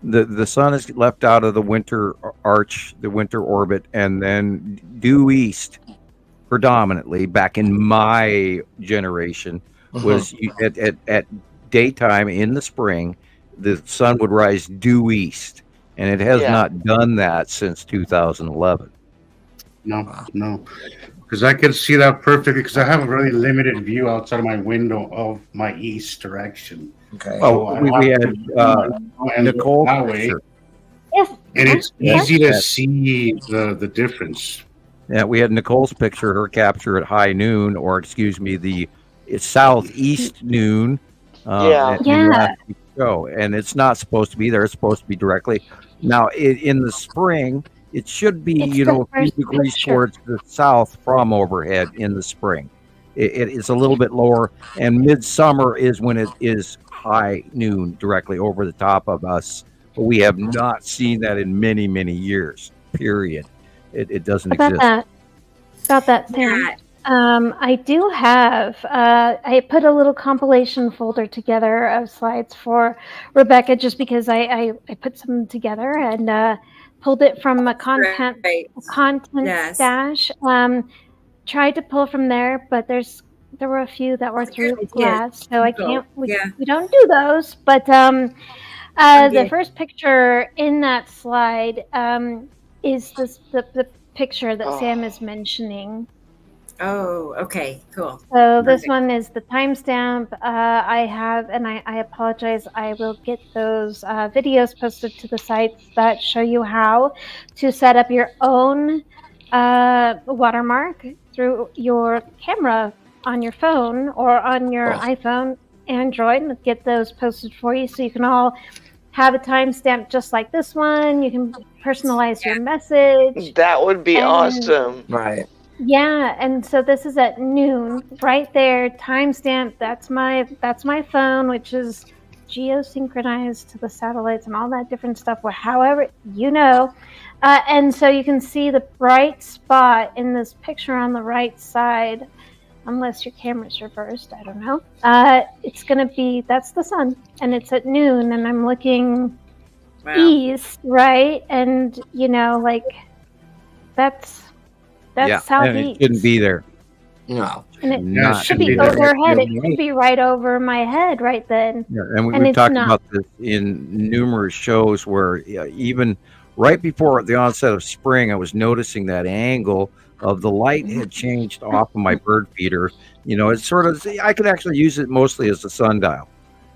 [SPEAKER 7] the sun is left out of the winter arch, the winter orbit, and then due east predominantly back in my generation was at daytime in the spring, the sun would rise due east, and it has not done that since 2011.
[SPEAKER 5] No, because I could see that perfectly, because I have a really limited view outside of my window of my east direction.
[SPEAKER 1] Okay.
[SPEAKER 7] Well,
[SPEAKER 5] So
[SPEAKER 7] we had Nicole
[SPEAKER 5] that way,
[SPEAKER 9] Yes.
[SPEAKER 5] and it's easy to see the difference.
[SPEAKER 7] Yeah, we had Nicole's picture, her capture at high noon, or excuse me, the southeast noon. Show, and it's not supposed to be there. It's supposed to be directly. Now, in the spring, it should be,
[SPEAKER 9] It's
[SPEAKER 7] you know,
[SPEAKER 9] the
[SPEAKER 7] a few
[SPEAKER 9] first
[SPEAKER 7] degrees
[SPEAKER 9] picture.
[SPEAKER 7] towards the south from overhead in the spring. It's a little bit lower, and midsummer is when it is high noon directly over the top of us. But we have not seen that in many, many years, period. It doesn't exist.
[SPEAKER 9] About that thing. I do have, I put a little compilation folder together of slides for Rebecca, just because I put some together and pulled it from a content stash. Tried to pull from there, but there were a few that were through glass, so I can't. We don't do those. But the first picture in that slide is the picture that Sam is mentioning.
[SPEAKER 3] Oh, okay, cool.
[SPEAKER 9] So this one is the timestamp I have, and I apologize. I will get those videos posted to the sites that show you how to set up your own watermark through your camera on your phone or on your iPhone, Android, and get those posted for you, so you can all have a timestamp just like this one. You can personalize your message.
[SPEAKER 8] That would be awesome.
[SPEAKER 1] Right.
[SPEAKER 9] Yeah, and so this is at noon, right there, timestamp. That's my phone, which is geosynchronized to the satellites and all that different stuff. However, you know, and so you can see the bright spot in this picture on the right side unless your camera's reversed. I don't know. It's going to be, that's the sun, and it's at noon, and I'm looking east, right? And, you know, like, that's southeast.
[SPEAKER 7] And it shouldn't be there.
[SPEAKER 1] No.
[SPEAKER 9] And it should be overhead. It should be right over my head right then.
[SPEAKER 7] Yeah, and we've talked about this in numerous shows where even right before the onset of spring, I was noticing that angle of the light had changed off of my bird feeder. You know, it's sort of, I could actually use it mostly as a sundial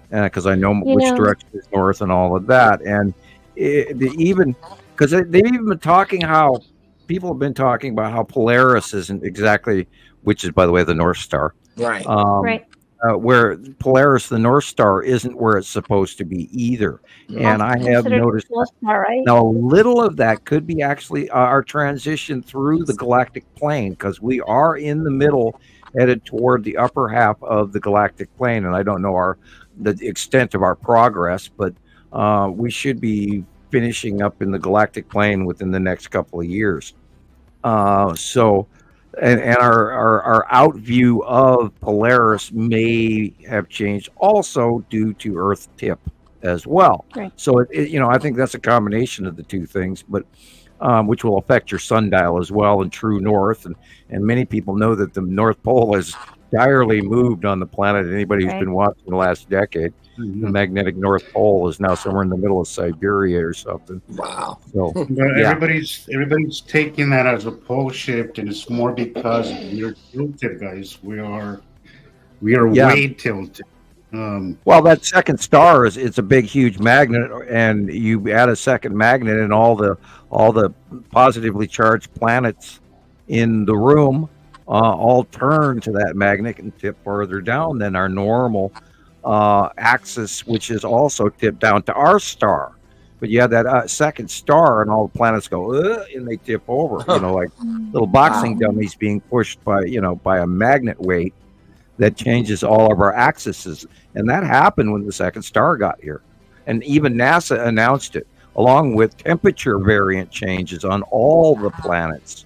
[SPEAKER 7] because I know which direction is north and all of that. And because they've even been talking how people have been talking about how Polaris isn't exactly, which is, by the way, the North Star.
[SPEAKER 1] Right.
[SPEAKER 9] Right.
[SPEAKER 7] Where Polaris, the North Star, isn't where it's supposed to be either. And I have noticed now a little of that could be actually our transition through the galactic plane, because we are in the middle, headed toward the upper half of the galactic plane. And I don't know the extent of our progress, but we should be finishing up in the galactic plane within the next couple of years. And our out view of Polaris may have changed also due to Earth tip as well.
[SPEAKER 9] Right.
[SPEAKER 7] So, I think that's a combination of the two things, but which will affect your sundial as well in true north. And many people know that the North Pole has direly moved on the planet. Anybody who's been watching the last decade, the magnetic North Pole is now somewhere in the middle of Siberia or something.
[SPEAKER 1] Wow.
[SPEAKER 7] So
[SPEAKER 5] everybody's taking that as a pole shift, and it's more because we're tilted, guys. We are way tilted.
[SPEAKER 7] Well, that second star it's a big, huge magnet, and you add a second magnet, and all the positively charged planets in the room all turn to that magnet and tip further down than our normal axis, which is also tipped down to our star. But you have that second star, and all the planets go and they tip over. Like little boxing dummies being pushed by a magnet weight that changes all of our axes. And that happened when the second star got here. And even NASA announced it, along with temperature variant changes on all the planets.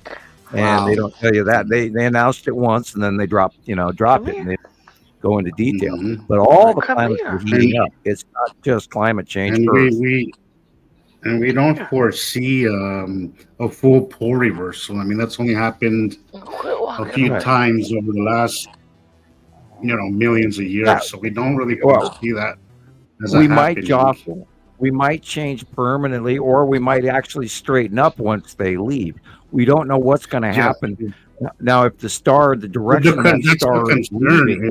[SPEAKER 7] And they don't tell you that. They announced it once, and then they drop it, and they go into detail. But all the planets are heating up. It's not just climate change.
[SPEAKER 5] And we don't foresee a full pole reversal. I mean, that's only happened a few times over the last millions of years. So we don't really foresee that.
[SPEAKER 7] We might jostle. We might change permanently, or we might actually straighten up once they leave. We don't know what's going to happen. Now, if the direction that star is leaving,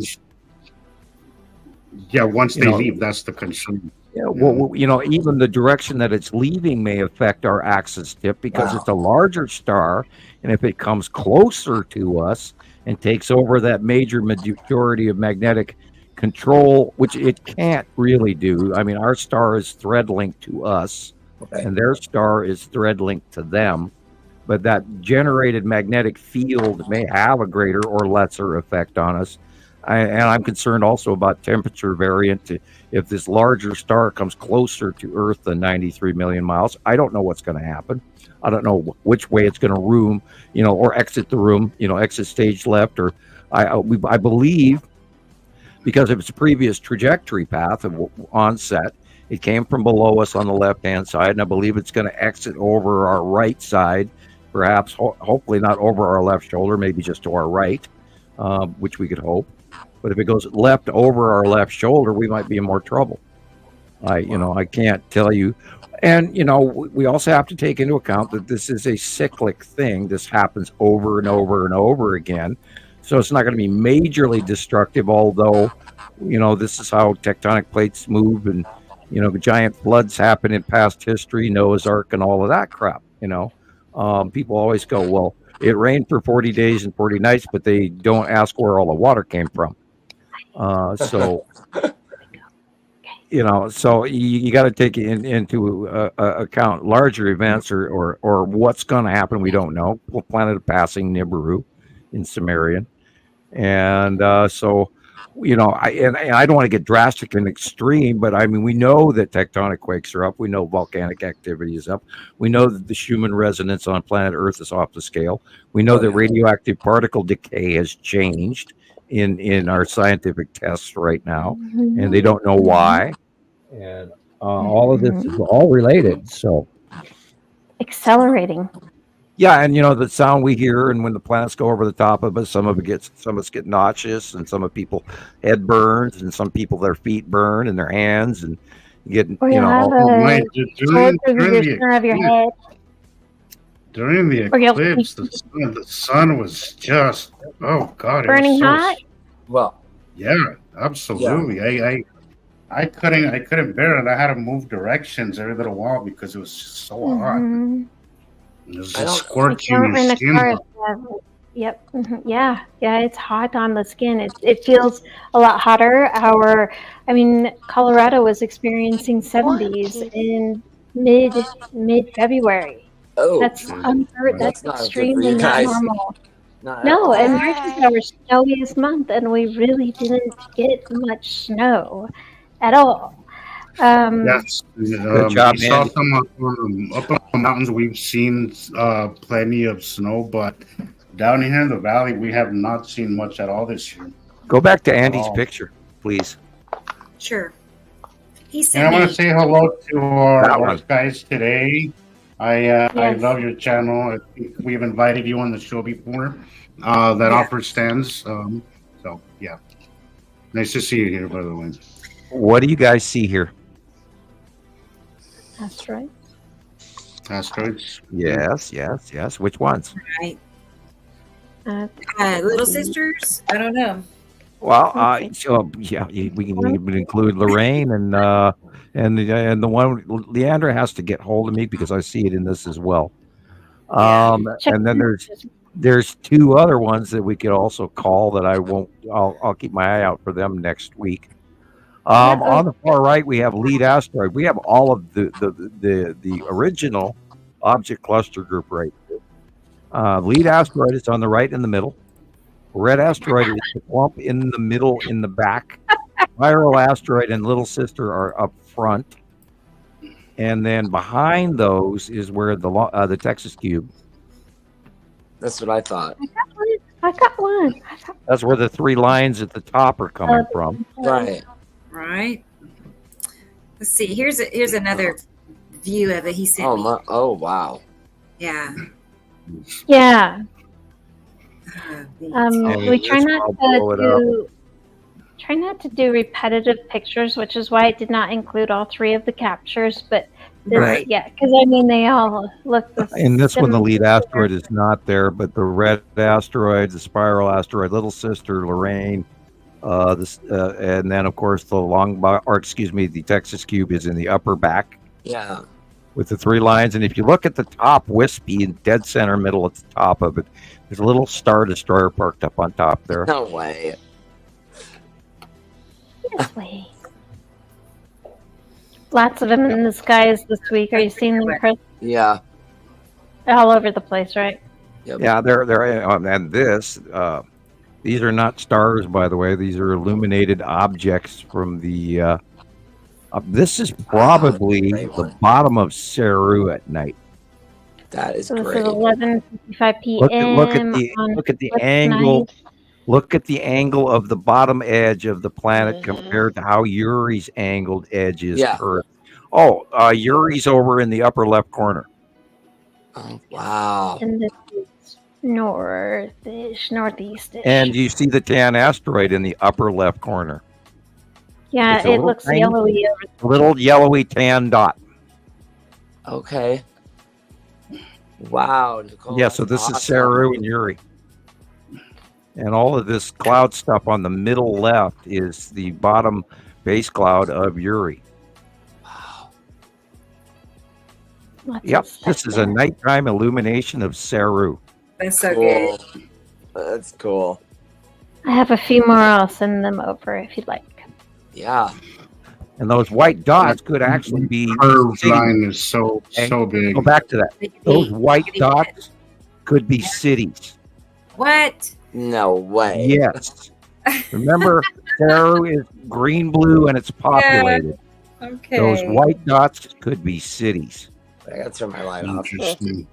[SPEAKER 5] once they leave, that's the concern.
[SPEAKER 7] Yeah, well, even the direction that it's leaving may affect our axis tip, because it's a larger star, and if it comes closer to us and takes over that majority of magnetic control, which it can't really do. I mean, our star is thread linked to us, and their star is thread linked to them. But that generated magnetic field may have a greater or lesser effect on us. And I'm concerned also about temperature variant. If this larger star comes closer to Earth than 93 million miles, I don't know what's going to happen. I don't know which way it's going to room, or exit the room, exit stage left, or I believe, because of its previous trajectory path of onset, it came from below us on the left-hand side, and I believe it's going to exit over our right side, perhaps, hopefully not over our left shoulder, maybe just to our right, which we could hope. But if it goes left over our left shoulder, we might be in more trouble. I can't tell you. And, we also have to take into account that this is a cyclic thing. This happens over and over and over again. So it's not going to be majorly destructive, although, this is how tectonic plates move, and, giant floods happen in past history, Noah's Ark and all of that crap, People always go, well, it rained for 40 days and 40 nights, but they don't ask where all the water came from. So you got to take into account larger events or what's going to happen. We don't know. Planet passing Nibiru in Sumerian. And I don't want to get drastic and extreme, but I mean, we know that tectonic quakes are up. We know volcanic activity is up. We know that the Schumann resonance on planet Earth is off the scale. We know that radioactive particle decay has changed. in our scientific tests right now, and they don't know why. And all of this is all related. So
[SPEAKER 9] accelerating.
[SPEAKER 7] yeah, and the sound we hear, and when the planets go over the top of us, some of us get nauseous, and some of people head burns, and some people their feet burn and their hands, and get
[SPEAKER 9] Or you'll have a sword through the center of your head.
[SPEAKER 5] During the eclipse, the sun was just
[SPEAKER 9] burning hot.
[SPEAKER 1] Well,
[SPEAKER 5] yeah, absolutely. Yeah. I couldn't bear it. I had to move directions every little while because it was just so hot. It was just scorching your skin.
[SPEAKER 9] Yep. Yeah. It's hot on the skin. It feels a lot hotter. Colorado was experiencing 70s in mid February.
[SPEAKER 1] Oh,
[SPEAKER 9] that's unheard. That's extremely not normal.
[SPEAKER 1] No,
[SPEAKER 9] and March is our snowiest month, and we really didn't get much snow at all.
[SPEAKER 5] Yes,
[SPEAKER 7] good job,
[SPEAKER 5] we saw some up on the mountains. We've seen plenty of snow, but down here in the valley, we have not seen much at all this year.
[SPEAKER 7] Go back to Andy's picture, please.
[SPEAKER 3] Sure.
[SPEAKER 5] And I want to say hello to our guys today. I love your channel. I think we've invited you on the show before. That offer stands. So yeah, nice to see you here. By the way,
[SPEAKER 7] what do you guys see here?
[SPEAKER 5] Asteroids.
[SPEAKER 7] Yes. Which ones?
[SPEAKER 3] Right. Little sisters. I don't know.
[SPEAKER 7] Well, we can include Lorraine and the one Leandra has to get hold of me because I see it in this as well. And then there's two other ones that we could also call that I'll keep my eye out for them next week. On the far right, we have Lead Asteroid. We have all of the original object cluster group right here. Lead Asteroid is on the right in the middle. Red Asteroid is the clump in the middle in the back. Spiral Asteroid and Little Sister are up front. And then behind those is where the Texas Cube.
[SPEAKER 1] That's what I thought.
[SPEAKER 9] I got one.
[SPEAKER 7] That's where the three lines at the top are coming from.
[SPEAKER 3] Right. Let's see. Here's another view of it. He sent me.
[SPEAKER 1] Oh wow.
[SPEAKER 3] Yeah.
[SPEAKER 9] Yeah. We try not to do repetitive pictures, which is why I did not include all three of the captures. But because they all look the same.
[SPEAKER 7] In this one, the Lead Asteroid is not there, but the Red Asteroid, the Spiral Asteroid, Little Sister, Lorraine, and then of course the Texas Cube is in the upper back.
[SPEAKER 1] Yeah.
[SPEAKER 7] With the three lines, and if you look at the top, wispy in dead center middle at the top of it, there's a little Star Destroyer parked up on top there.
[SPEAKER 1] No way.
[SPEAKER 9] Yes way. Lots of them in the skies this week. Are you seeing them, Chris?
[SPEAKER 1] Yeah.
[SPEAKER 9] All over the place, right?
[SPEAKER 1] Yep.
[SPEAKER 7] Yeah, they're and these are not stars, by the way. These are illuminated objects from the. This is probably the bottom of Saru at night.
[SPEAKER 1] That is
[SPEAKER 9] great.
[SPEAKER 1] This
[SPEAKER 9] is 11:55 p.m.
[SPEAKER 7] Look at the angle.
[SPEAKER 9] Night.
[SPEAKER 7] Look at the angle of the bottom edge of the planet compared to how Uri's angled edge is.
[SPEAKER 1] Yeah.
[SPEAKER 7] Earth. Uri's over in the upper left corner.
[SPEAKER 1] Oh wow.
[SPEAKER 9] And this is northeast.
[SPEAKER 7] And you see the tan asteroid in the upper left corner.
[SPEAKER 9] Yeah, it looks yellowy.
[SPEAKER 7] Little yellowy tan dot.
[SPEAKER 1] Okay. Wow. Nicole,
[SPEAKER 7] yeah, so this is Saru and Uri. And all of this cloud stuff on the middle left is the bottom base cloud of Uri.
[SPEAKER 1] Wow.
[SPEAKER 7] Yep, this is a nighttime illumination of Saru.
[SPEAKER 3] That's so good.
[SPEAKER 1] That's cool.
[SPEAKER 9] I have a few more. I'll send them over if you'd like.
[SPEAKER 1] Yeah.
[SPEAKER 7] And those white dots could actually be
[SPEAKER 5] curved line is so big.
[SPEAKER 7] Go back to that. Those white dots could be cities.
[SPEAKER 3] What?
[SPEAKER 1] No way.
[SPEAKER 7] Yes. Remember, Saru is green, blue, and it's populated.
[SPEAKER 3] Yeah. Okay.
[SPEAKER 7] Those white dots could be cities.
[SPEAKER 1] I gotta turn my light off.
[SPEAKER 5] Interesting.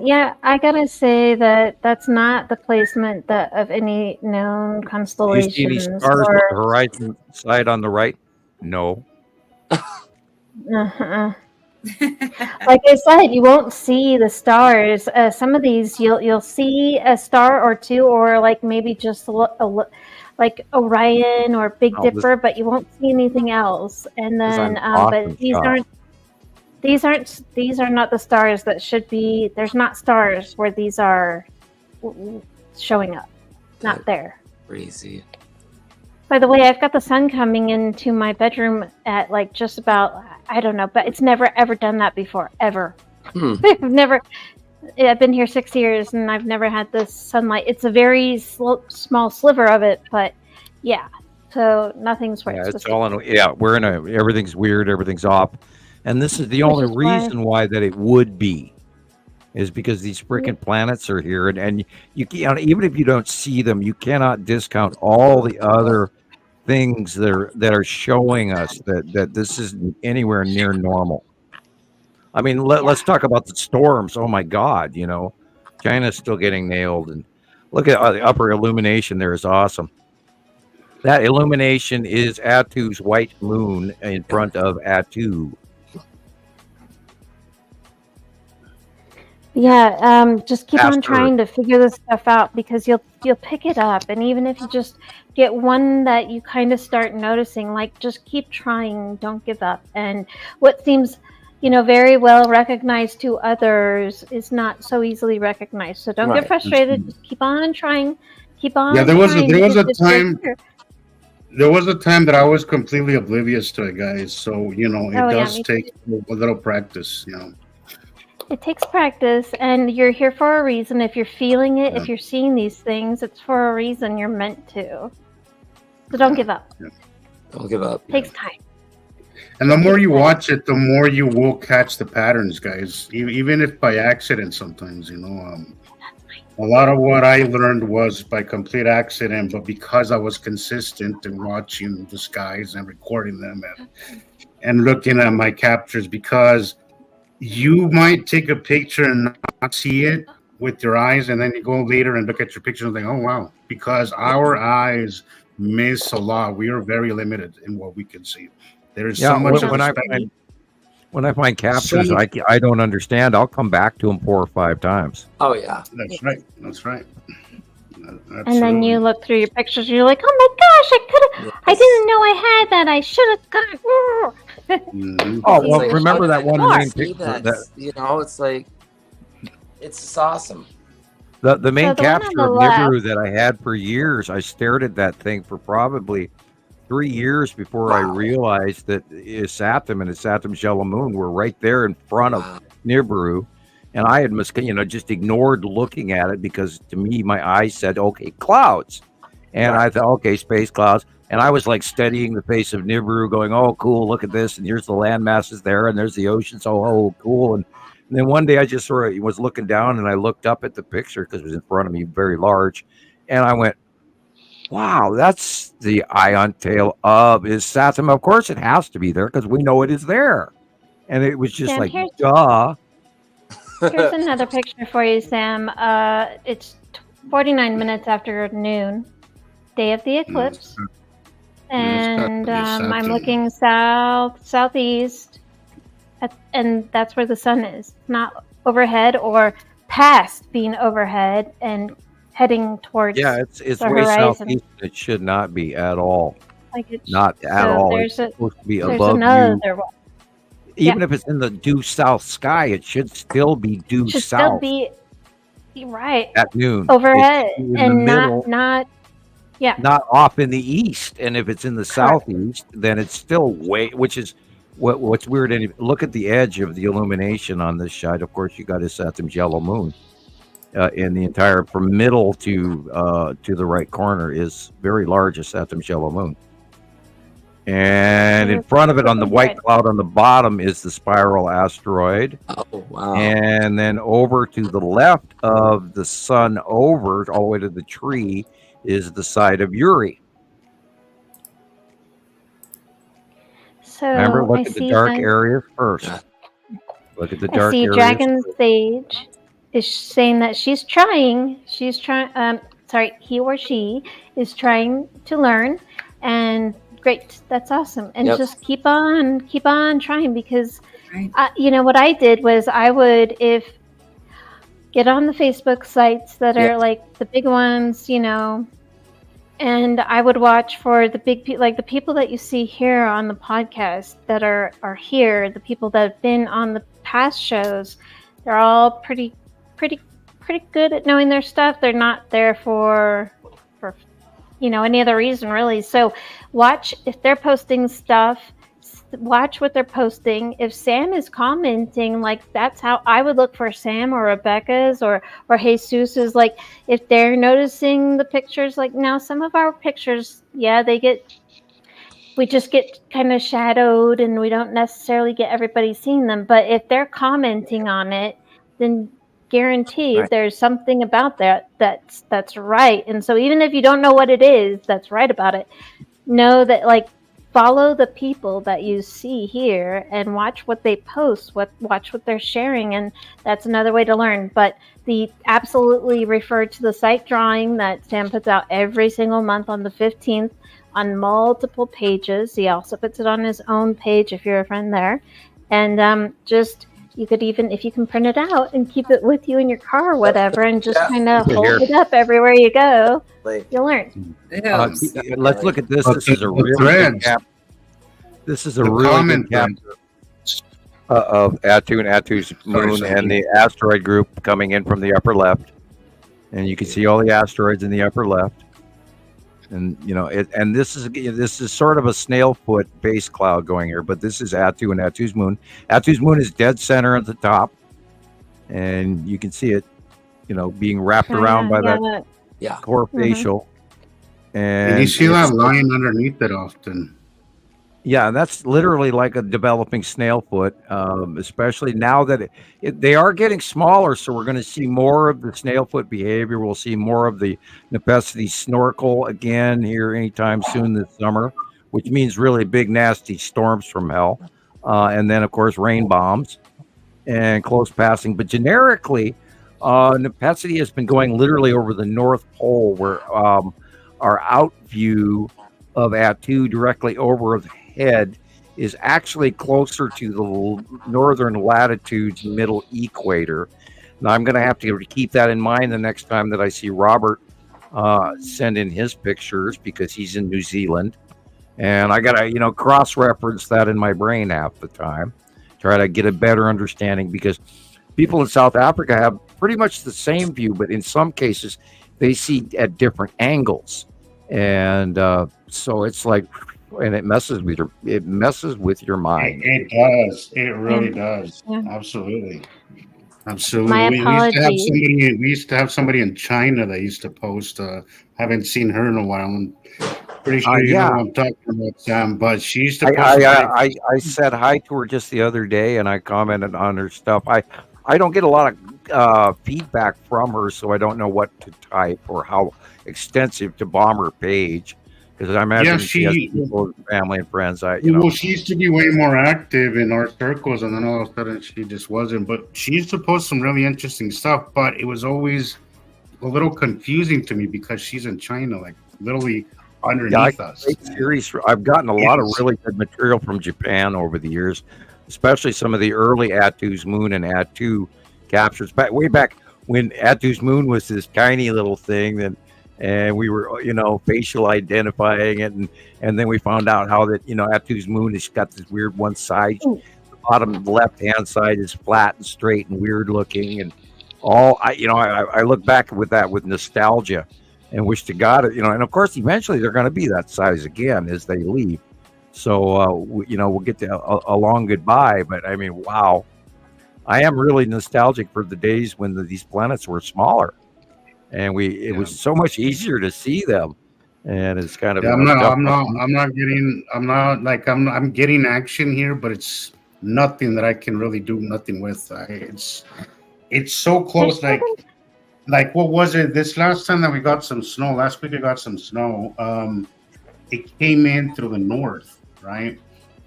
[SPEAKER 9] Yeah, I gotta say that that's not the placement of any known
[SPEAKER 7] Do you see
[SPEAKER 9] constellations.
[SPEAKER 7] these stars with
[SPEAKER 9] Or
[SPEAKER 7] the horizon side on the right? No.
[SPEAKER 9] uh-huh. Like I said, you won't see the stars. Some of these you'll see a star or two, or like maybe just like Orion or Big
[SPEAKER 7] Oh, this,
[SPEAKER 9] Dipper, but you won't see anything else. And
[SPEAKER 7] this is
[SPEAKER 9] then,
[SPEAKER 7] an awesome
[SPEAKER 9] but these
[SPEAKER 7] shot.
[SPEAKER 9] aren't. These are not the stars that should be. There's not stars where these are showing up. Not there.
[SPEAKER 1] Crazy.
[SPEAKER 9] By the way, I've got the sun coming into my bedroom at like just about, I don't know, but it's never ever done that before, ever. I've never. I've been here 6 years and I've never had this sunlight. It's a very small sliver of it, but yeah. So nothing's where it's
[SPEAKER 7] it's
[SPEAKER 9] supposed
[SPEAKER 7] all
[SPEAKER 9] to be.
[SPEAKER 7] in. Yeah, we're in a. Everything's weird. Everything's off, and this is the
[SPEAKER 9] Which
[SPEAKER 7] only
[SPEAKER 9] is why.
[SPEAKER 7] reason why that it would be, is because these freaking planets are here, and you can't, even if you don't see them, you cannot discount all the other things that are showing us that this isn't anywhere near normal. I mean, let's talk about the storms. Oh my God, China's still getting nailed, and look at the upper illumination there is awesome. That illumination is Atu's white moon in front of Atu.
[SPEAKER 9] Yeah, just keep on
[SPEAKER 7] Aster.
[SPEAKER 9] trying to figure this stuff out because you'll pick it up, and even if you just get one that you kind of start noticing, like just keep trying, don't give up. And what seems, very well recognized to others is not so easily recognized. So don't
[SPEAKER 5] Right.
[SPEAKER 9] get frustrated. Just keep on trying. Keep on.
[SPEAKER 5] Yeah, there was
[SPEAKER 9] trying
[SPEAKER 5] a
[SPEAKER 9] because it's
[SPEAKER 5] time.
[SPEAKER 9] here.
[SPEAKER 5] There was a time that I was completely oblivious to it, guys. So it
[SPEAKER 9] Oh, yeah,
[SPEAKER 5] does
[SPEAKER 9] me
[SPEAKER 5] take a little practice.
[SPEAKER 9] It takes practice, and you're here for a reason. If you're feeling it,
[SPEAKER 5] Yeah.
[SPEAKER 9] if you're seeing these things, it's for a reason. You're meant to. So don't give up.
[SPEAKER 1] Don't give up.
[SPEAKER 9] It takes time.
[SPEAKER 5] And the more you watch it, the more you will catch the patterns, guys. Even if by accident, sometimes. A lot of what I learned was by complete accident, but because I was consistent in watching the skies and recording them and looking at my captures, because you might take a picture and not see it with your eyes, and then you go later and look at your picture and think, oh, wow, because our eyes miss a lot. We are very limited in what we can see. There's so much of
[SPEAKER 7] when
[SPEAKER 5] a
[SPEAKER 7] I
[SPEAKER 5] spectrum.
[SPEAKER 7] when I find captures,
[SPEAKER 5] So much-
[SPEAKER 7] I don't understand. I'll come back to them 4 or 5 times.
[SPEAKER 1] Oh yeah,
[SPEAKER 5] That's right. That's right.
[SPEAKER 9] And then you look through your pictures, and you're like, "Oh my gosh, I didn't know I had that. I should have got."
[SPEAKER 5] Mhm.
[SPEAKER 7] Oh
[SPEAKER 1] It's
[SPEAKER 7] well,
[SPEAKER 1] like,
[SPEAKER 7] remember
[SPEAKER 1] how
[SPEAKER 7] that
[SPEAKER 1] did I
[SPEAKER 7] one
[SPEAKER 1] not
[SPEAKER 7] main
[SPEAKER 1] see
[SPEAKER 7] picture
[SPEAKER 1] that?
[SPEAKER 7] that
[SPEAKER 1] It's like, it's just awesome.
[SPEAKER 7] the main
[SPEAKER 9] So the one on
[SPEAKER 7] capture
[SPEAKER 9] the
[SPEAKER 7] of
[SPEAKER 9] left-
[SPEAKER 7] Nibiru that I had for years. I stared at that thing for probably 3 years before I realized that Saturn and its Saturn's yellow moon were right there in front of Nibiru. And I had just ignored looking at it because to me, my eyes said, okay, clouds. And I thought, okay, space clouds. And I was like studying the face of Nibiru going, oh, cool, look at this. And here's the land masses there. And there's the ocean. So, oh, cool. And then one day I just sort of was looking down and I looked up at the picture because it was in front of me, very large. And I went, wow, that's the ion tail of is Saturn. Of course, it has to be there because we know it is there. And it was just
[SPEAKER 9] Sam,
[SPEAKER 7] like,
[SPEAKER 9] here's-
[SPEAKER 7] duh.
[SPEAKER 9] Here's another picture for you, Sam. It's 49 minutes after noon, day of the eclipse, and I'm looking southeast, and that's where the sun is. Not overhead or past being overhead and heading towards.
[SPEAKER 7] Yeah, it's
[SPEAKER 9] the
[SPEAKER 7] way
[SPEAKER 9] horizon.
[SPEAKER 7] southeast. It should not be at all.
[SPEAKER 9] Like it's,
[SPEAKER 7] Not at
[SPEAKER 9] so
[SPEAKER 7] all.
[SPEAKER 9] There's
[SPEAKER 7] It's supposed to be
[SPEAKER 9] there's
[SPEAKER 7] above
[SPEAKER 9] another
[SPEAKER 7] you.
[SPEAKER 9] one.
[SPEAKER 7] Even if it's in the due south sky, it should still be due
[SPEAKER 9] Should still
[SPEAKER 7] south
[SPEAKER 9] be right
[SPEAKER 7] at noon.
[SPEAKER 9] overhead
[SPEAKER 7] It's in the
[SPEAKER 9] and
[SPEAKER 7] middle,
[SPEAKER 9] not yeah.
[SPEAKER 7] not off in the east. And if it's in the southeast, then it's still way, which is what's weird. And look at the edge of the illumination on this shot. Of course, you got a Saturn's yellow moon. In the entire from middle to the right corner is very large as Saturn's yellow moon. And in front of it on the white cloud on the bottom is the spiral asteroid.
[SPEAKER 1] Oh, wow.
[SPEAKER 7] And then over to the left of the sun over all the way to the tree is the side of Uri.
[SPEAKER 9] So
[SPEAKER 7] Remember, look
[SPEAKER 9] I
[SPEAKER 7] at the
[SPEAKER 9] see
[SPEAKER 7] dark
[SPEAKER 9] that-
[SPEAKER 7] areas first. Look at the
[SPEAKER 9] I
[SPEAKER 7] dark
[SPEAKER 9] see
[SPEAKER 7] areas.
[SPEAKER 9] Dragon Sage is saying that she's trying. He or she is trying to learn, and great, that's awesome. And just keep on trying, because what I did was I would get on the Facebook sites that are like the big ones, and I would watch for the big people, like the people that you see here on the podcast that are here, the people that have been on the past shows. They're all pretty good at knowing their stuff. They're not there for any other reason, really. So watch if they're posting stuff. Watch what they're posting. If Sam is commenting, like, that's how I would look for Sam or Rebecca's or Jesus's. Like, if they're noticing the pictures, like, now some of our pictures, we just get kind of shadowed and we don't necessarily get everybody seeing them. But if they're commenting on it, then guaranteed there's something about that's right. And so even if you don't know what it is that's right about it, know that, like, follow the people that you see here and watch what they post, watch what they're sharing, and that's another way to learn. But absolutely refer to the site drawing that Sam puts out every single month on the 15th on multiple pages. He also puts it on his own page if you're a friend there. And you could even, if you can print it out and keep it with you in your car or whatever, and just kind of hold it up everywhere you go, you'll learn.
[SPEAKER 7] Let's look at this. This is a really good cap. This is a really good cap of Atu and Atu's moon and the asteroid group coming in from the upper left. And you can see all the asteroids in the upper left. And this is sort of a snail foot base cloud going here, but this is Atu and Atu's moon. Atu's moon is dead center at the top, and you can see it, being wrapped around by that core facial.
[SPEAKER 5] And you see that line underneath it often.
[SPEAKER 7] Yeah, that's literally like a developing snail foot, especially now that they are getting smaller. So we're going to see more of the snail foot behavior. We'll see more of the Nepenthes snorkel again here anytime soon this summer, which means really big, nasty storms from hell. And then, of course, rain bombs and close passing. But generically, Nepenthes has been going literally over the North Pole, where our out view of Atu directly over the head is actually closer to the northern latitudes, middle equator. Now I'm going to have to keep that in mind the next time that I see Robert send in his pictures, because he's in New Zealand, and I got to cross-reference that in my brain half the time, try to get a better understanding, because people in South Africa have pretty much the same view, but in some cases they see at different angles, and so it's like, and it messes with your mind.
[SPEAKER 5] It does. It really does. Yeah. Absolutely.
[SPEAKER 9] My apologies.
[SPEAKER 5] We used to have somebody in China that used to post. Haven't seen her in a while. I'm pretty sure you know what I'm talking about, Sam. But she used to post.
[SPEAKER 7] I said hi to her just the other day, and I commented on her stuff. I don't get a lot of feedback from her, so I don't know what to type or how extensive to bomb her page. Because I imagine she has people, family and friends.
[SPEAKER 5] Well, she used to be way more active in our circles, and then all of a sudden she just wasn't. But she used to post some really interesting stuff, but it was always a little confusing to me because she's in China, like literally underneath us.
[SPEAKER 7] I've gotten a lot of really good material from Japan over the years, especially some of the early Atu's moon and Atu captures. Way back when Atu's moon was this tiny little thing, and we were, facial identifying it, and then we found out how that, Atu's moon has got this weird one side. The bottom left-hand side is flat and straight and weird looking, and I look back with that with nostalgia, and wish to God, and of course, eventually they're going to be that size again as they leave. So, we'll get to a long goodbye. But I mean, wow, I am really nostalgic for the days when these planets were smaller. And it was so much easier to see them, and it's kind of.
[SPEAKER 5] Yeah, I'm getting action here, but it's nothing that I can really do nothing with. It's so close. Like what was it? This last time that we got some snow. Last week we got some snow. It came in through the north, right,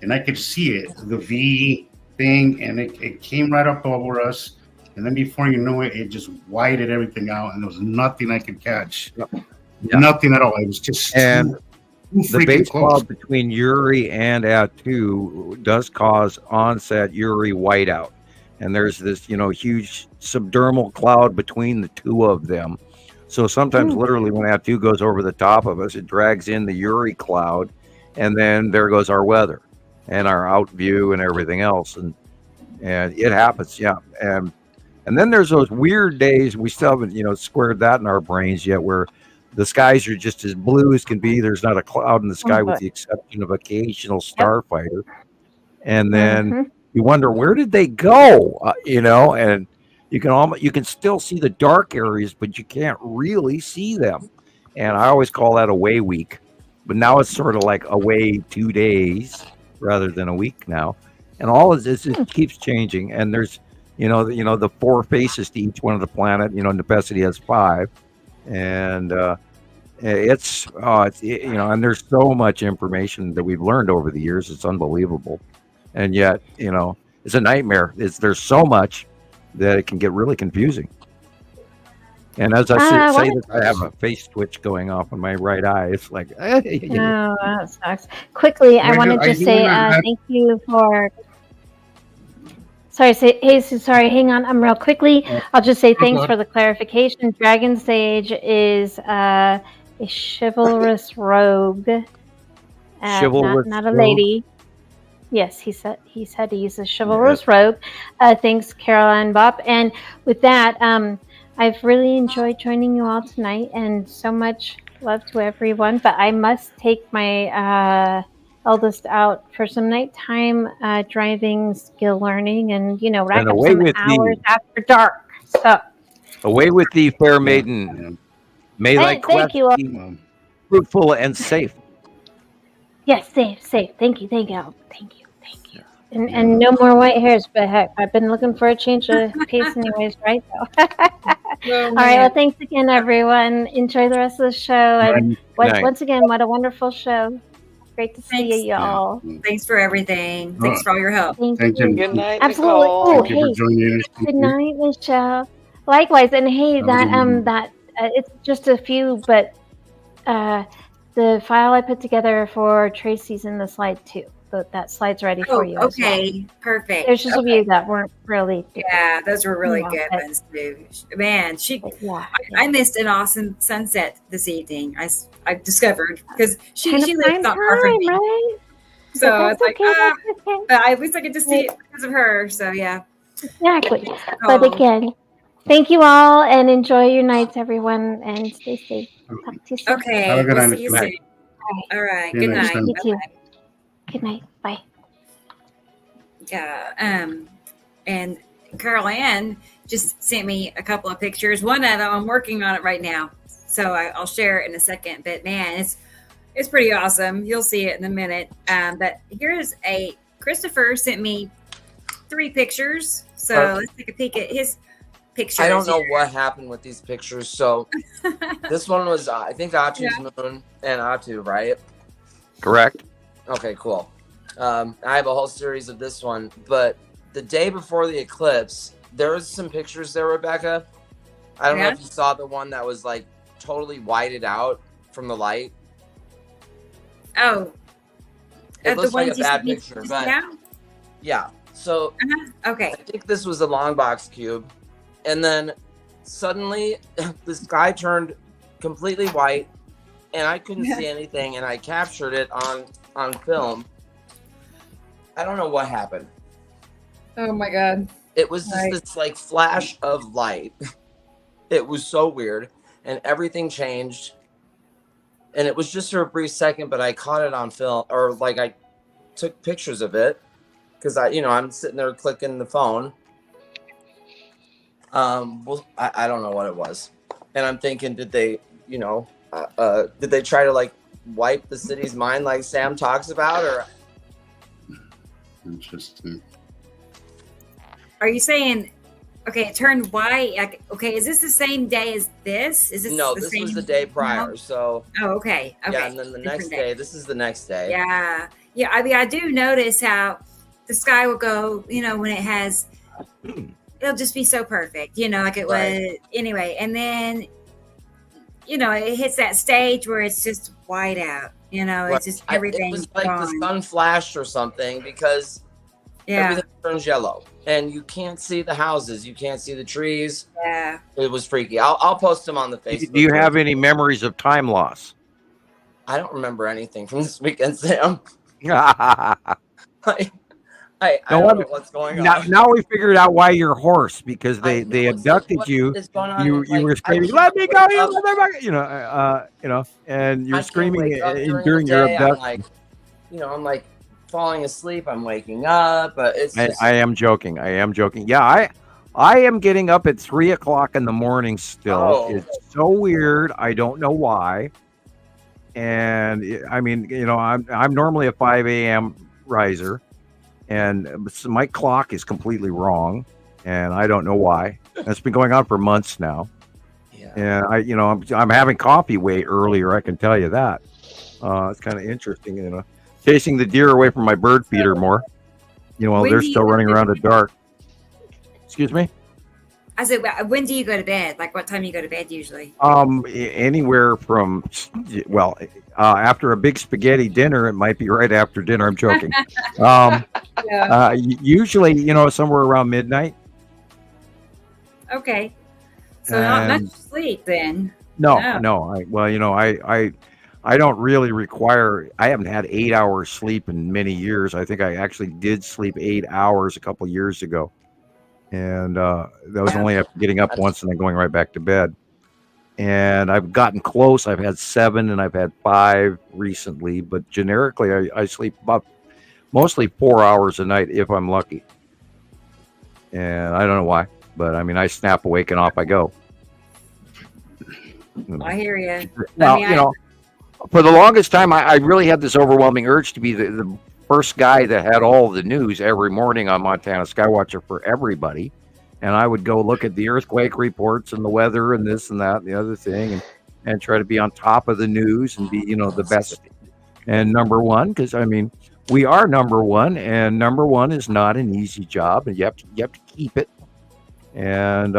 [SPEAKER 5] and I could see it, the V thing, and it came right up over us. And then before you knew it, it just whited everything out, and there was nothing I could catch.
[SPEAKER 4] Yeah.
[SPEAKER 5] Nothing at all. It was just
[SPEAKER 4] and the base
[SPEAKER 5] close.
[SPEAKER 4] cloud between Uri and Attu does cause onset Uri whiteout. And there's this, huge subdermal cloud between the two of them. So sometimes literally when Attu goes over the top of us, it drags in the Uri cloud, and then there goes our weather and our out view and everything else. And it happens, yeah. And then there's those weird days, we still haven't, squared that in our brains yet, where the skies are just as blue as can be. There's not a cloud in the sky with the exception of occasional starfighter. And then you wonder, where did they go? And you can still see the dark areas, but you can't really see them. And I always call that away week. But now it's sort of like away 2 days rather than a week now. And all of this, it keeps changing. And there's, the 4 faces to each one of the planet. Nepesity has 5. And it's and there's so much information that we've learned over the years. It's unbelievable. And yet, it's a nightmare. There's so much that it can get really confusing. And as I say this, I have a face twitch going off in my right eye. It's like,
[SPEAKER 9] oh, that sucks. Quickly, I want to just say thank you for. Sorry, hang on. Real quickly, I'll just say thanks for the clarification. Dragon Sage is a chivalrous rogue, not a lady. Yes, he said he's a chivalrous rogue. Thanks, Caroline Bob. And with that, I've really enjoyed joining you all tonight, and so much love to everyone. But I must take my eldest out for some nighttime driving skill learning, and rack up some hours after dark. So
[SPEAKER 4] away with thee, fair maiden. May thy quest be fruitful and safe.
[SPEAKER 9] Yes, safe. Thank you. And no more white hairs, but heck, I've been looking for a change of pace anyways, right? So. All right, well, thanks again, everyone. Enjoy the rest of the show. And once again, what a wonderful show. Great to see you all.
[SPEAKER 3] Thanks for everything. Thanks for all your help.
[SPEAKER 9] Thank you.
[SPEAKER 8] Good night,
[SPEAKER 9] Absolutely.
[SPEAKER 8] Nicole.
[SPEAKER 9] Oh,
[SPEAKER 5] Thank you for joining us.
[SPEAKER 9] Good night, Michelle. Likewise, and hey, that it's just a few, but the file I put together for Tracy's in the slide too. That slide's ready for you.
[SPEAKER 3] Okay, perfect.
[SPEAKER 9] There's just a few that weren't really.
[SPEAKER 3] Yeah, those were really good ones too. Man, I missed an awesome sunset this evening. I discovered because she lives not far from me,
[SPEAKER 9] right?
[SPEAKER 3] So I was like, but at least I get to see it because of her. So yeah,
[SPEAKER 9] exactly. But again, thank you all, and enjoy your nights, everyone, and stay safe. Talk to you soon.
[SPEAKER 3] Okay,
[SPEAKER 5] Have a good night.
[SPEAKER 3] See you soon. All right, good night.
[SPEAKER 9] You too. Good night. Bye.
[SPEAKER 3] Yeah. And Carol Ann just sent me a couple of pictures. One of them, I'm working on it right now, so I'll share it in a second. But man, it's pretty awesome. You'll see it in a minute. But here's Christopher sent me 3 pictures. So let's take a peek at his pictures.
[SPEAKER 1] I don't know what happened with these pictures. So this one was, I think, Attu's moon and Attu, right?
[SPEAKER 4] Correct.
[SPEAKER 1] Okay, cool. I have a whole series of this one, but the day before the eclipse, there was some pictures there, Rebecca. I don't know if you saw the one that was like totally whited out from the light.
[SPEAKER 3] Oh,
[SPEAKER 1] it looks like a bad picture, but yeah. So
[SPEAKER 3] okay,
[SPEAKER 1] I think this was a long box cube, and then suddenly the sky turned completely white, and I couldn't see anything, and I captured it on film. I don't know what happened.
[SPEAKER 3] Oh my god.
[SPEAKER 1] It was just this like flash of light. It was so weird, and everything changed. And it was just for a brief second, but I caught it on film, or like I took pictures of it because I'm sitting there clicking the phone. Well, I don't know what it was, and I'm thinking, did they try to like wipe the city's mind like Sam talks about, or?
[SPEAKER 5] Interesting.
[SPEAKER 3] Are you saying, okay, it turned white? Okay, is this the same day as this? Is this
[SPEAKER 1] no? This was the day prior. So.
[SPEAKER 3] Oh, okay.
[SPEAKER 1] Yeah, and then the next day. This is the next day.
[SPEAKER 3] Yeah. I mean, I do notice how the sky will go. When it has it'll just be so perfect, like it was anyway. And then, it hits that stage where it's just white out, it's just everything.
[SPEAKER 1] It was like the sun flashed or something because everything turns yellow and you can't see the houses. You can't see the trees.
[SPEAKER 3] Yeah.
[SPEAKER 1] It was freaky. I'll post them on the Facebook.
[SPEAKER 7] Do you have any memories of time loss?
[SPEAKER 1] I don't remember anything from this weekend, Sam. I don't know what's going on.
[SPEAKER 7] Now we figured out why you're hoarse, because they abducted you. You were screaming, "Let me go, you motherfucker!" And you're screaming during your abduction.
[SPEAKER 1] I'm like falling asleep. I'm waking up. It's just...
[SPEAKER 7] I am joking. Yeah, I am getting up at 3:00 in the morning still.
[SPEAKER 1] Oh.
[SPEAKER 7] It's so weird. I don't know why. And I mean, I'm normally a 5 a.m. riser. And my clock is completely wrong, and I don't know why. It's been going on for months now.
[SPEAKER 1] Yeah.
[SPEAKER 7] And I'm having coffee way earlier. I can tell you that. It's kind of interesting, chasing the deer away from my bird feeder more. While they're still running around in the dark. Excuse me.
[SPEAKER 3] I said, when do you go to bed? Like, what time do you go to bed usually?
[SPEAKER 7] Anywhere from, after a big spaghetti dinner, it might be right after dinner. I'm joking. Usually, somewhere around midnight.
[SPEAKER 3] Okay. So not much sleep then.
[SPEAKER 7] No. I don't really require. I haven't had 8 hours sleep in many years. I think I actually did sleep 8 hours a couple years ago. And that was only after getting up once and then going right back to bed. And I've gotten close. I've had 7 and I've had 5 recently. But generically, I sleep about mostly 4 hours a night if I'm lucky. And I don't know why. But, I mean, I snap awake and off I go.
[SPEAKER 3] I hear you.
[SPEAKER 7] Now, for the longest time, I really had this overwhelming urge to be the first guy that had all the news every morning on Montana Skywatcher for everybody. And I would go look at the earthquake reports and the weather and this and that and the other thing and try to be on top of the news and be, the best and number one. Because, I mean, we are number one, and number one is not an easy job, and you have to keep it. And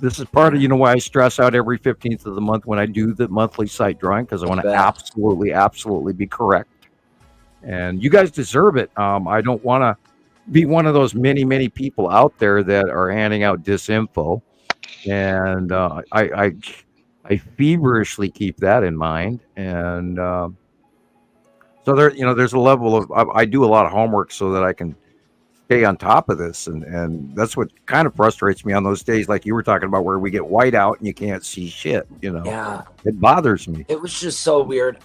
[SPEAKER 7] this is part of, why I stress out every 15th of the month when I do the monthly site drawing, because I want to absolutely be correct. And you guys deserve it. I don't want to be one of those many people out there that are handing out disinfo. And I feverishly keep that in mind. And so there's a level of, I do a lot of homework so that I can stay on top of this. And that's what kind of frustrates me on those days, like you were talking about, where we get white out and you can't see shit,
[SPEAKER 1] Yeah.
[SPEAKER 7] It bothers me.
[SPEAKER 1] It was just so weird.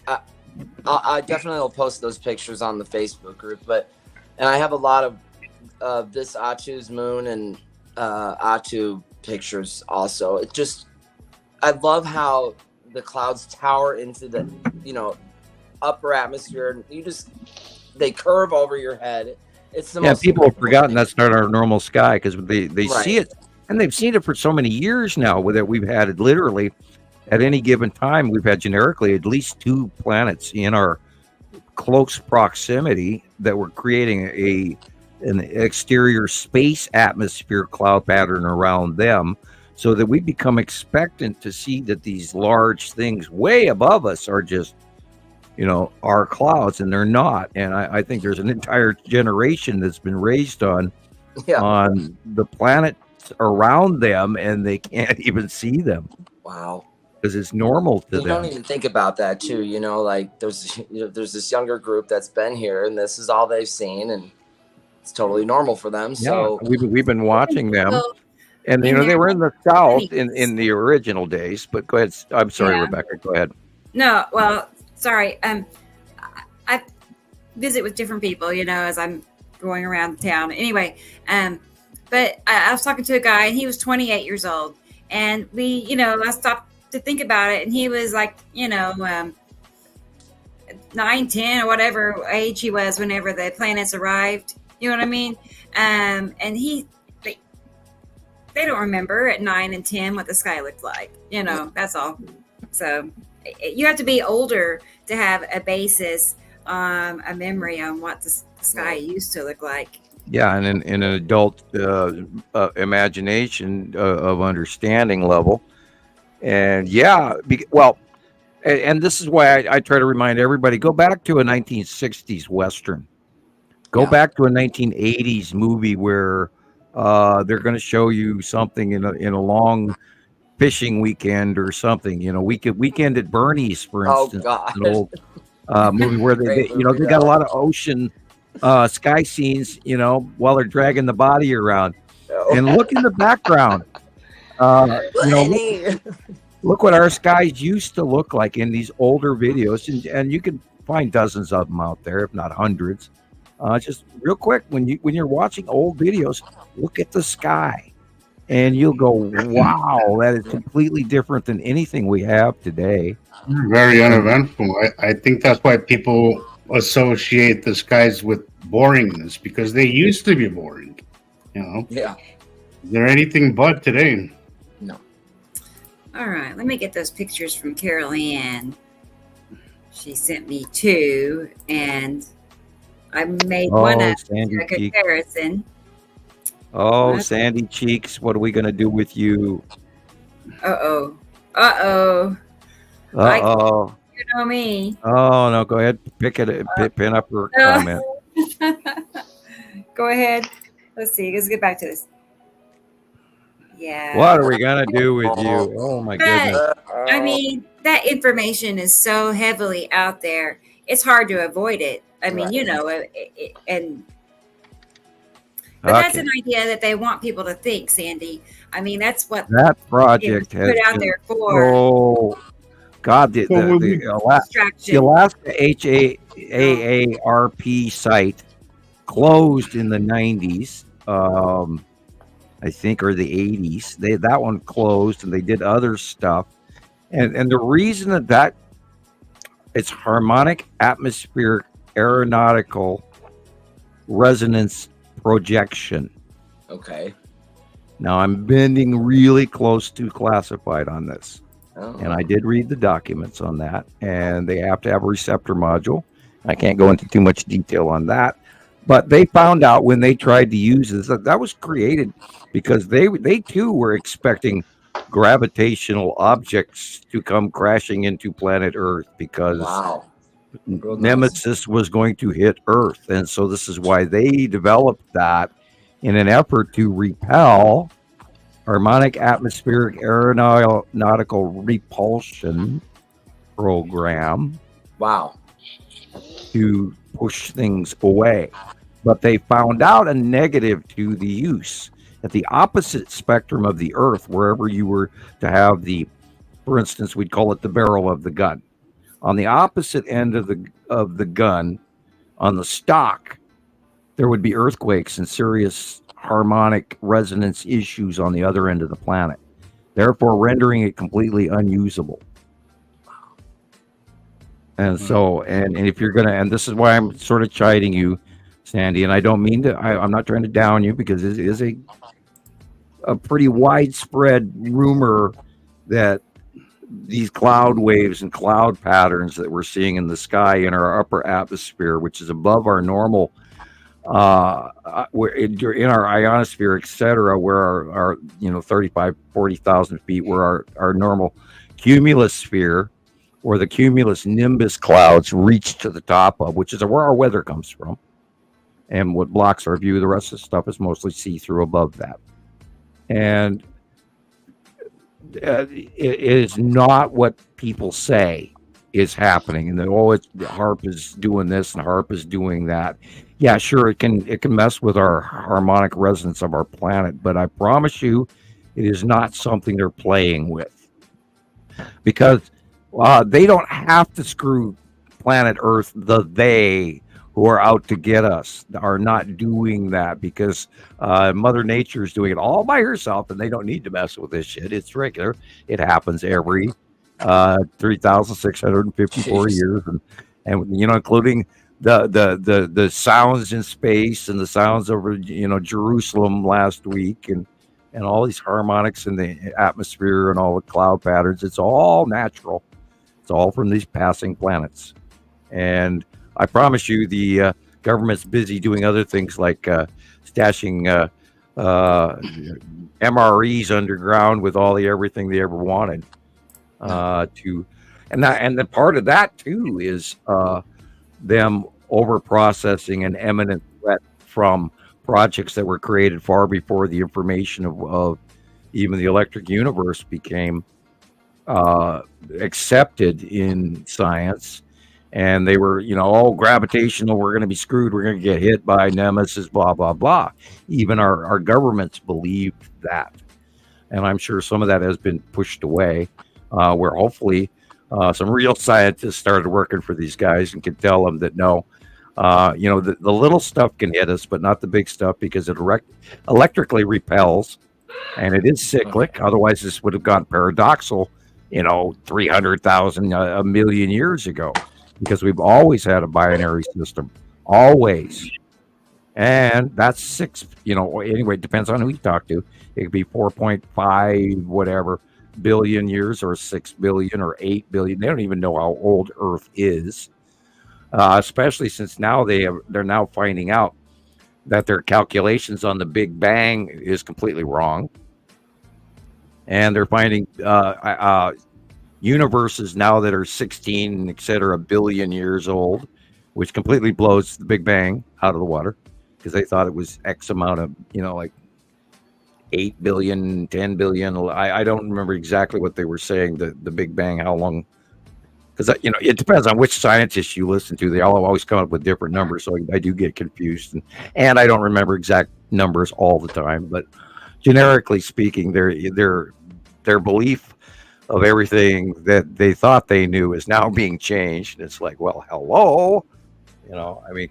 [SPEAKER 1] I definitely will post those pictures on the Facebook group, and I have a lot of this Achu's moon and Achu pictures also. I love how the clouds tower into the, upper atmosphere. They curve over your head. It's the most
[SPEAKER 7] people have forgotten that's not our normal sky, because they see it, and they've seen it for so many years now. That we've had it literally at any given time. We've had generically at least 2 planets in our close proximity that were creating an exterior space atmosphere cloud pattern around them, so that we become expectant to see that these large things way above us are just, are clouds, and they're not. And I think there's an entire generation that's been raised on the planets around them, and they can't even see them.
[SPEAKER 1] Wow.
[SPEAKER 7] Because it's normal to them.
[SPEAKER 1] You don't even think about that too, like there's this younger group that's been here, and this is all they've seen, and it's totally normal for them. So
[SPEAKER 7] we've been watching them, and they were in the South in the original days. But go ahead. I'm sorry, Rebecca. Go ahead.
[SPEAKER 3] No, well, sorry. I visit with different people, as I'm going around town. Anyway, but I was talking to a guy, and he was 28 years old, and we, I stopped to think about it, and he was like, 9, 10 or whatever age he was whenever the planets arrived. You know what I mean? And they don't remember at 9 and 10 what the sky looked like. That's all. So you have to be older to have a basis, a memory on what the sky used to look like.
[SPEAKER 7] Yeah, and in an adult imagination of understanding level. And yeah, and this is why I try to remind everybody, go back to a 1960s Western. Go back to a 1980s movie where they're going to show you something in a long fishing weekend or something. Weekend at Bernie's, for instance.
[SPEAKER 1] Oh, God.
[SPEAKER 7] An old movie where they got a lot of ocean sky scenes, while they're dragging the body around. And look in the background. Look what our skies used to look like in these older videos, and you can find dozens of them out there, if not hundreds. Just real quick, when you're watching old videos, look at the sky, and you'll go, "Wow, that is completely different than anything we have today."
[SPEAKER 5] Very uneventful. I think that's why people associate the skies with boringness, because they used to be boring.
[SPEAKER 1] Yeah.
[SPEAKER 5] They're anything but today.
[SPEAKER 1] No.
[SPEAKER 3] All right, let me get those pictures from Carol Ann. She sent me 2, and I made one of a comparison.
[SPEAKER 7] Sandy Cheeks, what are we going to do with you?
[SPEAKER 3] Uh-oh. You know me.
[SPEAKER 7] Oh, no, go ahead. Pin up her comment.
[SPEAKER 3] Go ahead. Let's see. Let's get back to this. Yeah.
[SPEAKER 7] What are we going to do with you? Oh, my goodness.
[SPEAKER 3] I mean, that information is so heavily out there. It's hard to avoid it. I mean, but that's an idea that they want people to think, Sandy. I mean, that's what
[SPEAKER 7] that project has
[SPEAKER 3] put out there for.
[SPEAKER 7] Oh, God, the Alaska HAARP site closed in the 90s, I think, or the 80s. That one closed, and they did other stuff. And the reason that it's harmonic atmospheric aeronautical resonance projection.
[SPEAKER 1] Okay.
[SPEAKER 7] Now I'm bending really close to classified on this. And I did read the documents on that, and they have to have a receptor module. I can't go into too much detail on that, but they found out when they tried to use this that was created because they too were expecting gravitational objects to come crashing into planet Earth because Nemesis was going to hit Earth. And so this is why they developed that in an effort to repel harmonic atmospheric aeronautical repulsion program.
[SPEAKER 1] Wow.
[SPEAKER 7] To push things away. But they found out a negative to the use at the opposite spectrum of the Earth, wherever you were to have for instance, we'd call it the barrel of the gun. On the opposite end of the gun, on the stock, there would be earthquakes and serious harmonic resonance issues on the other end of the planet, therefore rendering it completely unusable. And so, and if you're gonna, and this is why I'm sort of chiding you, Sandy, and I don't mean to, I'm not trying to down you, because it is a pretty widespread rumor that these cloud waves and cloud patterns that we're seeing in the sky in our upper atmosphere, which is above our normal, in our ionosphere, etc., where our 35, 40,000 feet, where our normal cumulosphere or the cumulus nimbus clouds reach to the top of, which is where our weather comes from, and what blocks our view. The rest of the stuff is mostly see-through above that. And it is not what people say is happening, and that HAARP is doing this and HAARP is doing that. Yeah, sure, it can mess with our harmonic resonance of our planet, but I promise you, it is not something they're playing with, because they don't have to screw planet Earth. They who are out to get us are not doing that, because Mother Nature is doing it all by herself, and they don't need to mess with this shit. It's regular. It happens every 3,654 years, and including the sounds in space and the sounds over Jerusalem last week, and all these harmonics in the atmosphere and all the cloud patterns. It's all natural. It's all from these passing planets. And I promise you, the government's busy doing other things like stashing MREs underground with all the everything they ever wanted. And the part of that too is them over processing an imminent threat from projects that were created far before the information of even the electric universe became accepted in science. And they were, gravitational, we're going to be screwed, we're going to get hit by Nemesis, blah, blah, blah. Even our governments believed that. And I'm sure some of that has been pushed away, where hopefully some real scientists started working for these guys and could tell them that no, the little stuff can hit us, but not the big stuff, because it electrically repels, and it is cyclic. Otherwise, this would have gone paradoxical, 300,000, a million years ago, because we've always had a binary system, always. And that's 6, anyway, it depends on who you talk to. It could be 4.5 whatever billion years, or 6 billion, or 8 billion. They don't even know how old Earth is, especially since now they're now finding out that their calculations on the Big Bang is completely wrong. And they're finding universes now that are 16, et cetera, billion years old, which completely blows the Big Bang out of the water, because they thought it was X amount of, like 8 billion, 10 billion. I don't remember exactly what they were saying, the Big Bang, how long, because, it depends on which scientists you listen to. They all always come up with different numbers, so I do get confused. And I don't remember exact numbers all the time, but generically speaking, their belief of everything that they thought they knew is now being changed. It's like, well, hello,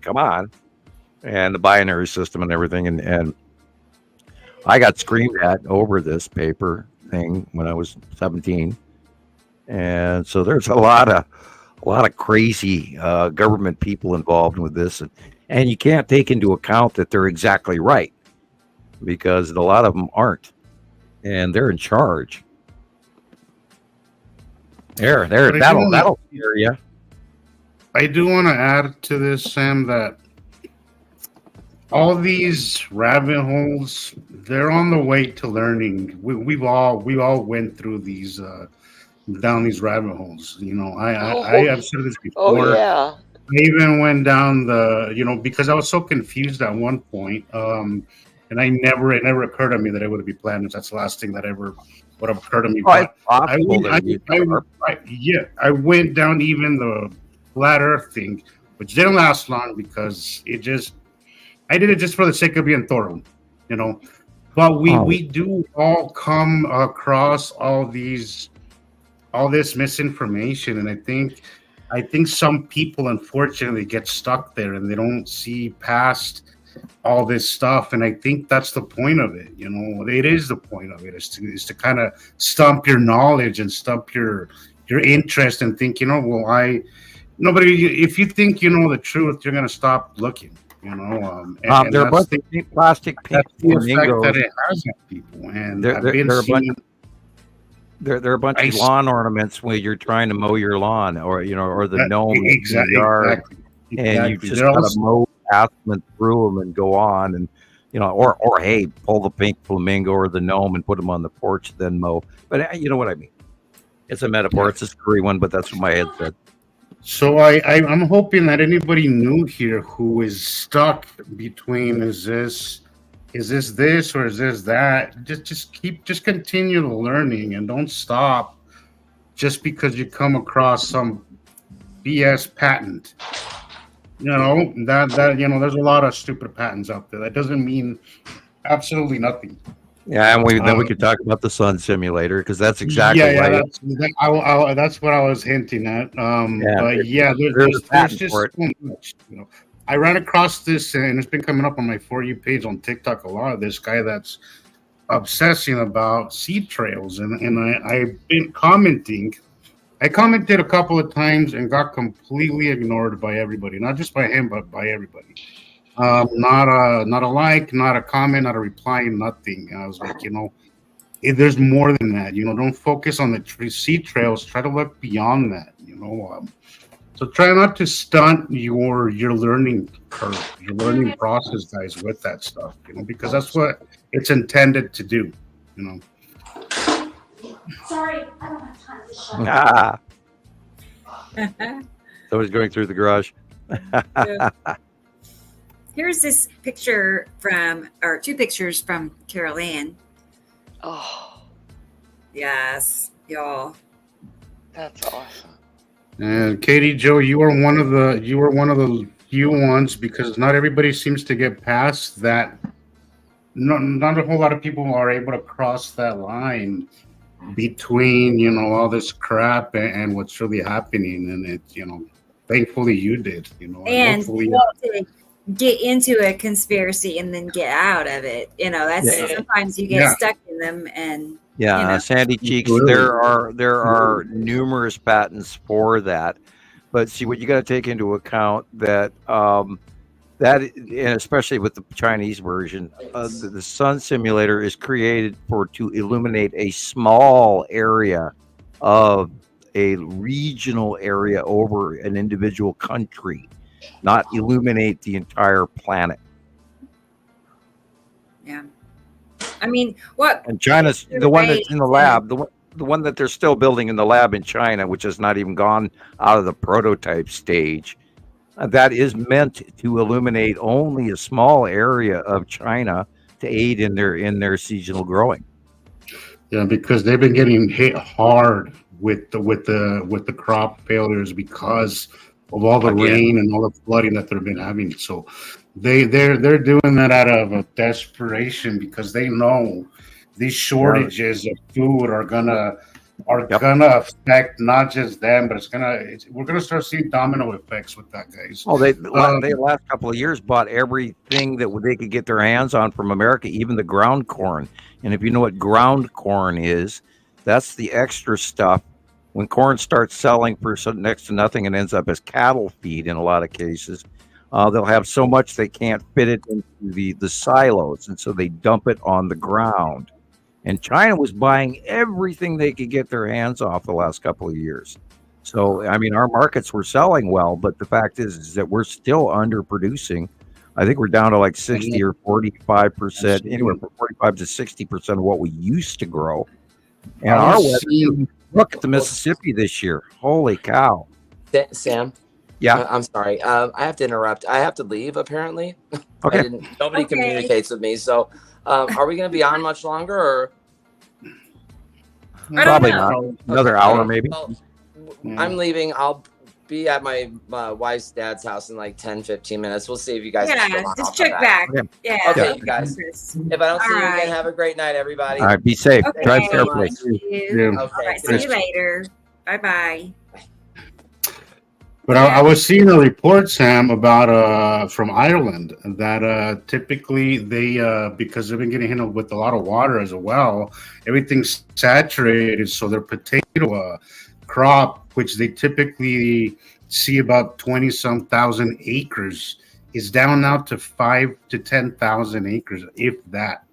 [SPEAKER 7] come on. And the binary system and everything. And I got screamed at over this paper thing when I was 17. And so there's a lot of crazy government people involved with this. And you can't take into account that they're exactly right, because a lot of them aren't. And they're in charge. That'll scare you.
[SPEAKER 5] I do want to add to this, Sam, that all these rabbit holes, they're on the way to learning. We all went through these down these rabbit holes. I've said this before.
[SPEAKER 8] Oh yeah.
[SPEAKER 5] I even went down because I was so confused at one point. And it never occurred to me that it would be planets. That's the last thing that ever would have occurred to me. I went down even the flat Earth thing, which didn't last long, because I did it just for the sake of being thorough, But we do all come across all this misinformation, and I think some people unfortunately get stuck there and they don't see past all this stuff. And I think that's the point of it. It is the point of it is to kind of stump your knowledge and stump your interest, and think, if you think you know the truth, you're going to stop looking. There are a bunch of plastic
[SPEAKER 7] that's
[SPEAKER 5] the effect that it has on people. And
[SPEAKER 7] there are a bunch of lawn ornaments when you're trying to mow your lawn, or the gnome in your yard, and you just got to mow past them through them and go on, and or hey, pull the pink flamingo or the gnome and put them on the porch, then mow. But you know what I mean? It's a metaphor. It's a screwy one, but that's what my head said.
[SPEAKER 5] So I'm hoping that anybody new here who is stuck between is this or is this that, just continue learning, and don't stop just because you come across some BS patent. That there's a lot of stupid patents out there. That doesn't mean absolutely nothing.
[SPEAKER 7] Yeah, and then we could talk about the sun simulator, because that's exactly
[SPEAKER 5] that's what I was hinting at. But there's just so much. I ran across this, and it's been coming up on my For You page on TikTok a lot, of this guy that's obsessing about seed trails, and I've been commenting. I commented a couple of times and got completely ignored by everybody, not just by him, but by everybody. Not a like, not a comment, not a reply, nothing. And I was like, there's more than that. Don't focus on the seed trails. Try to look beyond that. So try not to stunt your learning curve, your learning process, guys, with that stuff, because that's what it's intended to do,
[SPEAKER 12] Sorry, I don't have time to shut.
[SPEAKER 7] Somebody's going through the garage.
[SPEAKER 3] Here's this picture two pictures from Carol Ann.
[SPEAKER 8] Oh,
[SPEAKER 3] yes, y'all.
[SPEAKER 8] That's awesome.
[SPEAKER 5] And Katie Jo, you were one of the few ones, because not everybody seems to get past that. Not a whole lot of people are able to cross that line between all this crap and what's really happening, and it thankfully you did,
[SPEAKER 3] and to get into a conspiracy and then get out of it. That's sometimes you get stuck in them, and
[SPEAKER 7] Sandy Cheeks, there are numerous patents for that, but see what you got to take into account that and especially with the Chinese version, the sun simulator is created to illuminate a small area of a regional area over an individual country, not illuminate the entire planet.
[SPEAKER 3] Yeah. I mean, what?
[SPEAKER 7] And China's the one that's in the lab, the one that they're still building in the lab in China, which has not even gone out of the prototype stage. That is meant to illuminate only a small area of China to aid in their seasonal growing.
[SPEAKER 5] Yeah, because they've been getting hit hard with the crop failures because of all the rain and all the flooding that they've been having. So they're doing that out of a desperation, because they know these shortages of food are gonna affect not just them, but we're gonna start seeing domino effects with that, guys.
[SPEAKER 7] Oh, they last couple of years bought everything that they could get their hands on from America, even the ground corn. And if you know what ground corn is, that's the extra stuff. When corn starts selling for next to nothing and ends up as cattle feed in a lot of cases, they'll have so much they can't fit it into the silos, and so they dump it on the ground. And China was buying everything they could get their hands off the last couple of years. So, I mean, our markets were selling well, but the fact is that we're still underproducing. I think we're down to like 60 or 45%, anywhere from 45 to 60% of what we used to grow. And our weather, look at the Mississippi this year. Holy cow.
[SPEAKER 1] Sam?
[SPEAKER 7] Yeah.
[SPEAKER 1] I'm sorry. I have to interrupt. I have to leave, apparently.
[SPEAKER 7] Okay.
[SPEAKER 1] Nobody communicates with me. So are we going to be on much longer? Or?
[SPEAKER 7] Probably not. Another hour, maybe.
[SPEAKER 1] Well, I'm leaving. I'll be at my wife's dad's house in like 10-15 minutes. We'll see if you guys
[SPEAKER 3] just check back.
[SPEAKER 7] Okay.
[SPEAKER 3] Yeah.
[SPEAKER 1] Okay, you guys. If I don't see you again, have a great night, everybody.
[SPEAKER 7] All right, be safe.
[SPEAKER 3] Okay.
[SPEAKER 7] Drive carefully.
[SPEAKER 3] Thank you.
[SPEAKER 1] Okay.
[SPEAKER 3] All right, see you later. Bye-bye.
[SPEAKER 5] But I was seeing a report, Sam, about from Ireland that typically they because they've been getting hit with a lot of water as well, everything's saturated. So their potato crop, which they typically see about 20-some thousand acres, is down now to 5,000 to 10,000 acres, if that.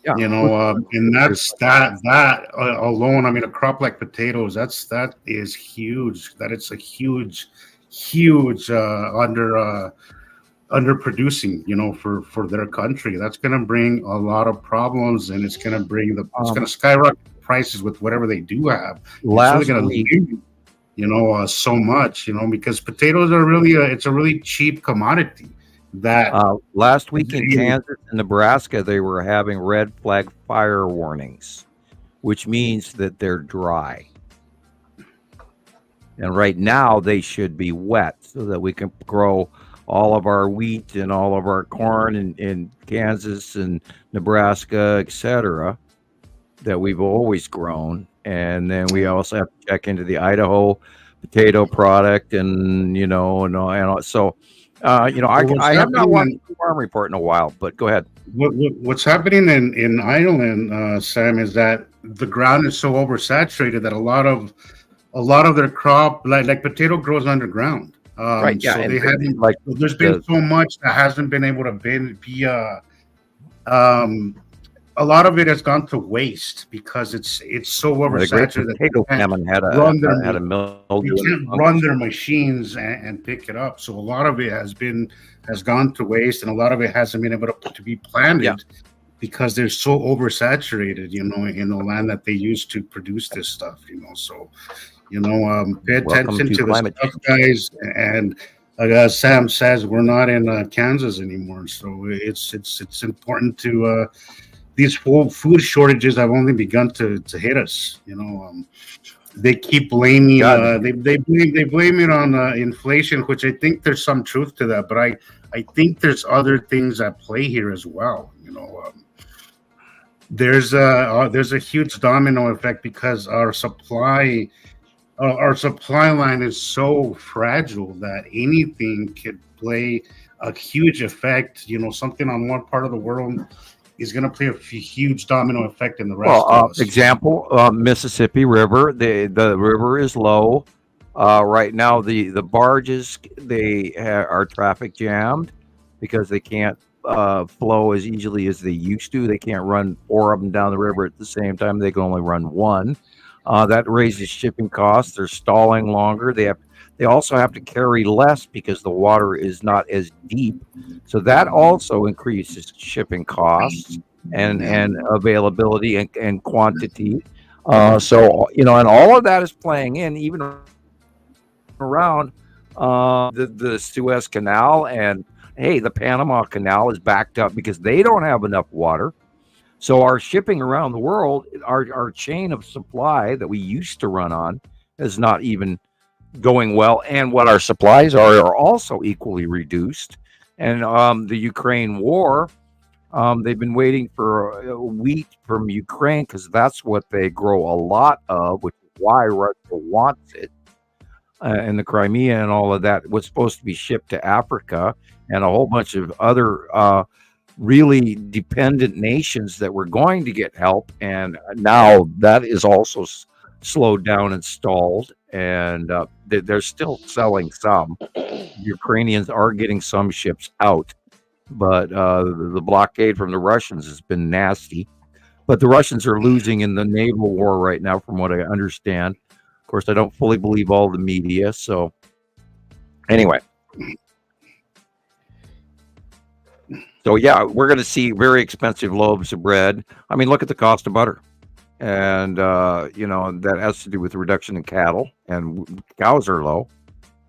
[SPEAKER 5] Yeah. And that's that alone. I mean, a crop like potatoes, that is huge. That it's a huge underproducing, for their country. That's going to bring a lot of problems, and it's going to bring it's going to skyrocket prices with whatever they do have.
[SPEAKER 7] Last
[SPEAKER 5] it's really going to lose, so much, because potatoes are really it's a really cheap commodity. That
[SPEAKER 7] last week in Kansas and Nebraska, they were having red flag fire warnings, which means that they're dry. And right now they should be wet so that we can grow all of our wheat and all of our corn in Kansas and Nebraska, etc., that we've always grown. And then we also have to check into the Idaho potato product and so. I have not watched the farm report in a while, but go ahead.
[SPEAKER 5] What's happening in Ireland, Sam, is that the ground is so oversaturated that a lot of their crop, like potato, grows underground.
[SPEAKER 7] Right. Yeah.
[SPEAKER 5] So they haven't there's been so much that hasn't been able to be a lot of it has gone to waste because it's so oversaturated.
[SPEAKER 4] The potato famine had a
[SPEAKER 5] They can't run their machines and pick it up. So a lot of it has gone to waste, and a lot of it hasn't been able to be planted because they're so oversaturated, in the land that they use to produce this stuff, So, pay attention to the stuff, guys. And Sam says, we're not in Kansas anymore, so it's important to. These food shortages have only begun to hit us. They keep blaming. They blame it on inflation, which I think there's some truth to that. But I think there's other things at play here as well. There's a huge domino effect because our supply line is so fragile that anything could play a huge effect. Something on one part of the world is going to play a huge domino effect in the rest of us.
[SPEAKER 7] Example, Mississippi River. The river is low. Right now, the barges, they are traffic jammed because they can't flow as easily as they used to. They can't run 4 of them down the river at the same time. They can only run 1. That raises shipping costs. They're stalling longer. They also have to carry less because the water is not as deep. So that also increases shipping costs and availability and quantity. So, and all of that is playing in even around the Suez Canal. And, hey, the Panama Canal is backed up because they don't have enough water. So our shipping around the world, our chain of supply that we used to run on is not even going well, and what our supplies are also equally reduced. And the Ukraine war, they've been waiting for wheat from Ukraine because that's what they grow a lot of, which is why Russia wants it. And the Crimea and all of that was supposed to be shipped to Africa and a whole bunch of other really dependent nations that were going to get help, and now that is also slowed down and stalled, and they're still selling some. Ukrainians are getting some ships out, but the blockade from the Russians has been nasty. But the Russians are losing in the naval war right now, from what I understand. Of course, I don't fully believe all the media, so anyway. So yeah, we're going to see very expensive loaves of bread. I mean, look at the cost of butter. And, that has to do with the reduction in cattle, and cows are low.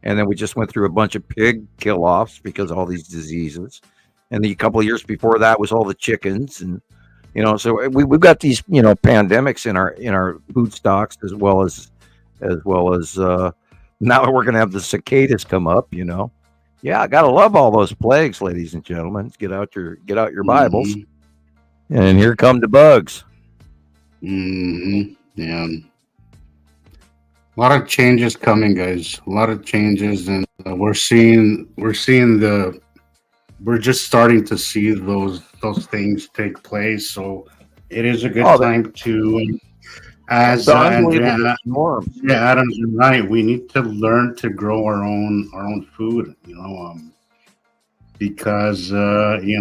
[SPEAKER 7] And then we just went through a bunch of pig kill-offs because of all these diseases. And a couple of years before that was all the chickens. And, so we've got these, pandemics in our food stocks, as well as now we're going to have the cicadas come up, Yeah, I got to love all those plagues, ladies and gentlemen. Get out your Bibles. And here come the bugs.
[SPEAKER 5] Yeah. A lot of changes coming, guys. A lot of changes, and we're just starting to see those things take place. So it is a good time to, as Adam's right, we need to learn to grow our own food. Because we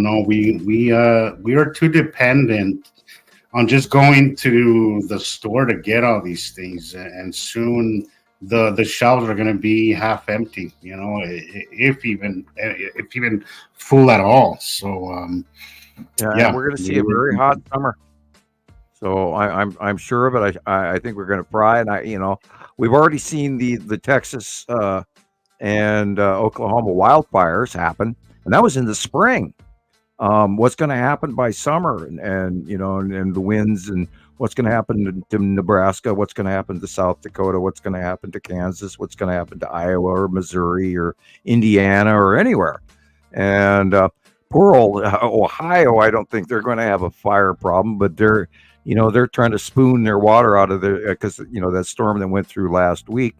[SPEAKER 5] are too dependent on just going to the store to get all these things, and soon the shelves are going to be half empty, if even full at all. So
[SPEAKER 7] we're going to see a very hot summer. So I'm sure of it. I think we're going to fry, and we've already seen the Texas and Oklahoma wildfires happen, and that was in the spring. What's going to happen by summer, and the winds, and what's going to happen to Nebraska, what's going to happen to South Dakota, what's going to happen to Kansas, what's going to happen to Iowa or Missouri or Indiana or anywhere. And poor old Ohio, I don't think they're going to have a fire problem, but they're trying to spoon their water out of there because that storm that went through last week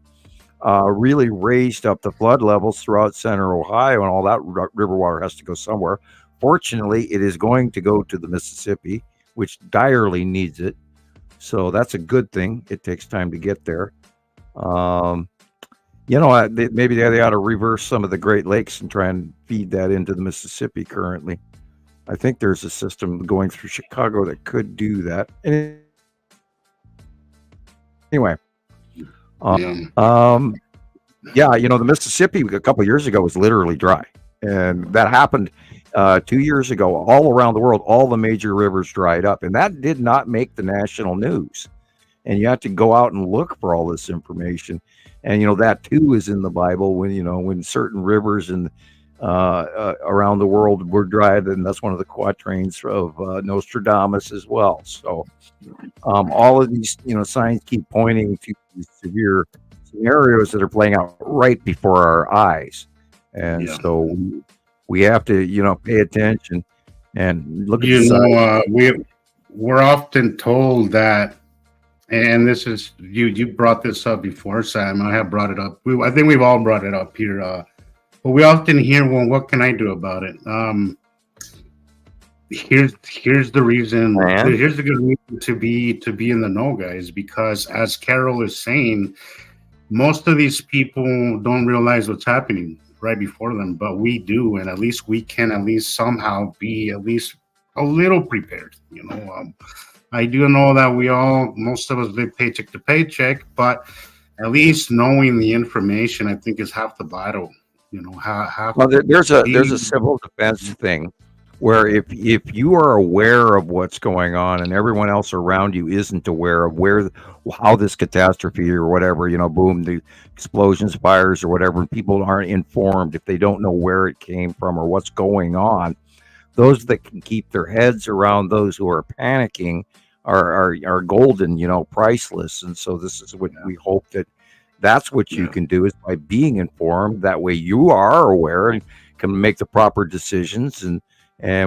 [SPEAKER 7] really raised up the flood levels throughout center Ohio, and all that river water has to go somewhere. Fortunately, it is going to go to the Mississippi, which direly needs it. So that's a good thing. It takes time to get there. Maybe they ought to reverse some of the Great Lakes and try and feed that into the Mississippi currently. I think there's a system going through Chicago that could do that. Anyway, yeah, you know, the Mississippi a couple of years ago was literally dry, and that happened 2 years ago. All around the world, all the major rivers dried up, and that did not make the national news. And you have to go out and look for all this information, and you know that too is in the Bible. When certain rivers and around the world were dried, and that's one of the quatrains of Nostradamus as well. So all of these signs keep pointing to these severe scenarios that are playing out right before our eyes, and so we have to pay attention and look at
[SPEAKER 5] we're often told that, and this is you brought this up before, Sam. I have brought it up. I think we've all brought it up here. But we often hear, well, what can I do about it? Here's the reason. Here's the good reason to be in the know, guys. Because as Carol is saying, most of these people don't realize what's happening right before them, but we do, and at least we can somehow be at least a little prepared. I do know that most of us live paycheck to paycheck, but at least knowing the information, I think, is half the battle.
[SPEAKER 7] There's a civil defense thing where if you are aware of what's going on and everyone else around you isn't aware of how this catastrophe or whatever, boom, the explosions, fires or whatever, and people aren't informed, if they don't know where it came from or what's going on, those that can keep their heads around those who are panicking are golden, priceless. And so this is what we hope that's what you can do, is by being informed. That way you are aware and can make the proper decisions, and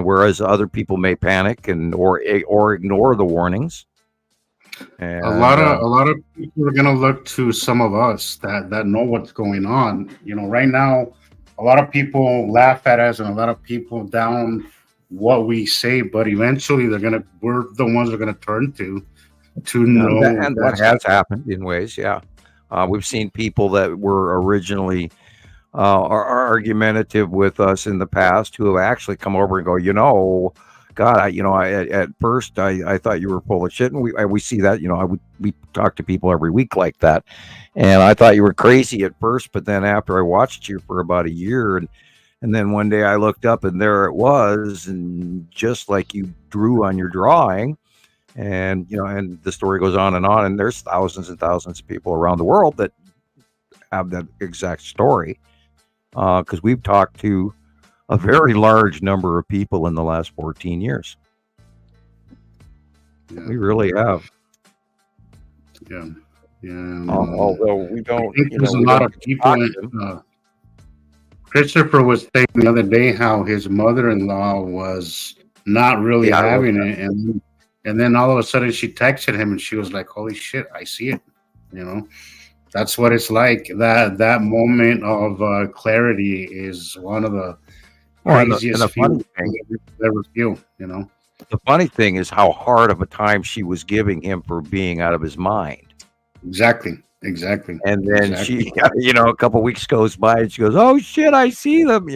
[SPEAKER 7] whereas other people may panic or ignore the warnings. And,
[SPEAKER 5] a lot of people are going to look to some of us that know what's going on. Right now, a lot of people laugh at us and a lot of people down what we say, but eventually we're the ones they're going to turn to know.
[SPEAKER 7] And that has happened in ways, we've seen people that were originally are argumentative with us in the past who have actually come over and go, God, at first I thought you were full of shit, and we see that. We talk to people every week like that, and I thought you were crazy at first, but then after I watched you for about a year, and then one day I looked up and there it was, and just like you drew on your drawing. And and the story goes on, and there's thousands and thousands of people around the world that have that exact story, because we've talked to a very large number of people in the last 14 years. We really have. Although we don't,
[SPEAKER 5] there's a lot of people. Christopher was saying the other day how his mother-in-law was not really having it, and then all of a sudden she texted him and she was like, holy shit, I see it. That's what it's like. That moment of clarity is one of the craziest feelings you ever feel,
[SPEAKER 7] The funny thing is how hard of a time she was giving him for being out of his mind.
[SPEAKER 5] Exactly.
[SPEAKER 7] And then she, a couple of weeks goes by and she goes, oh shit, I see them,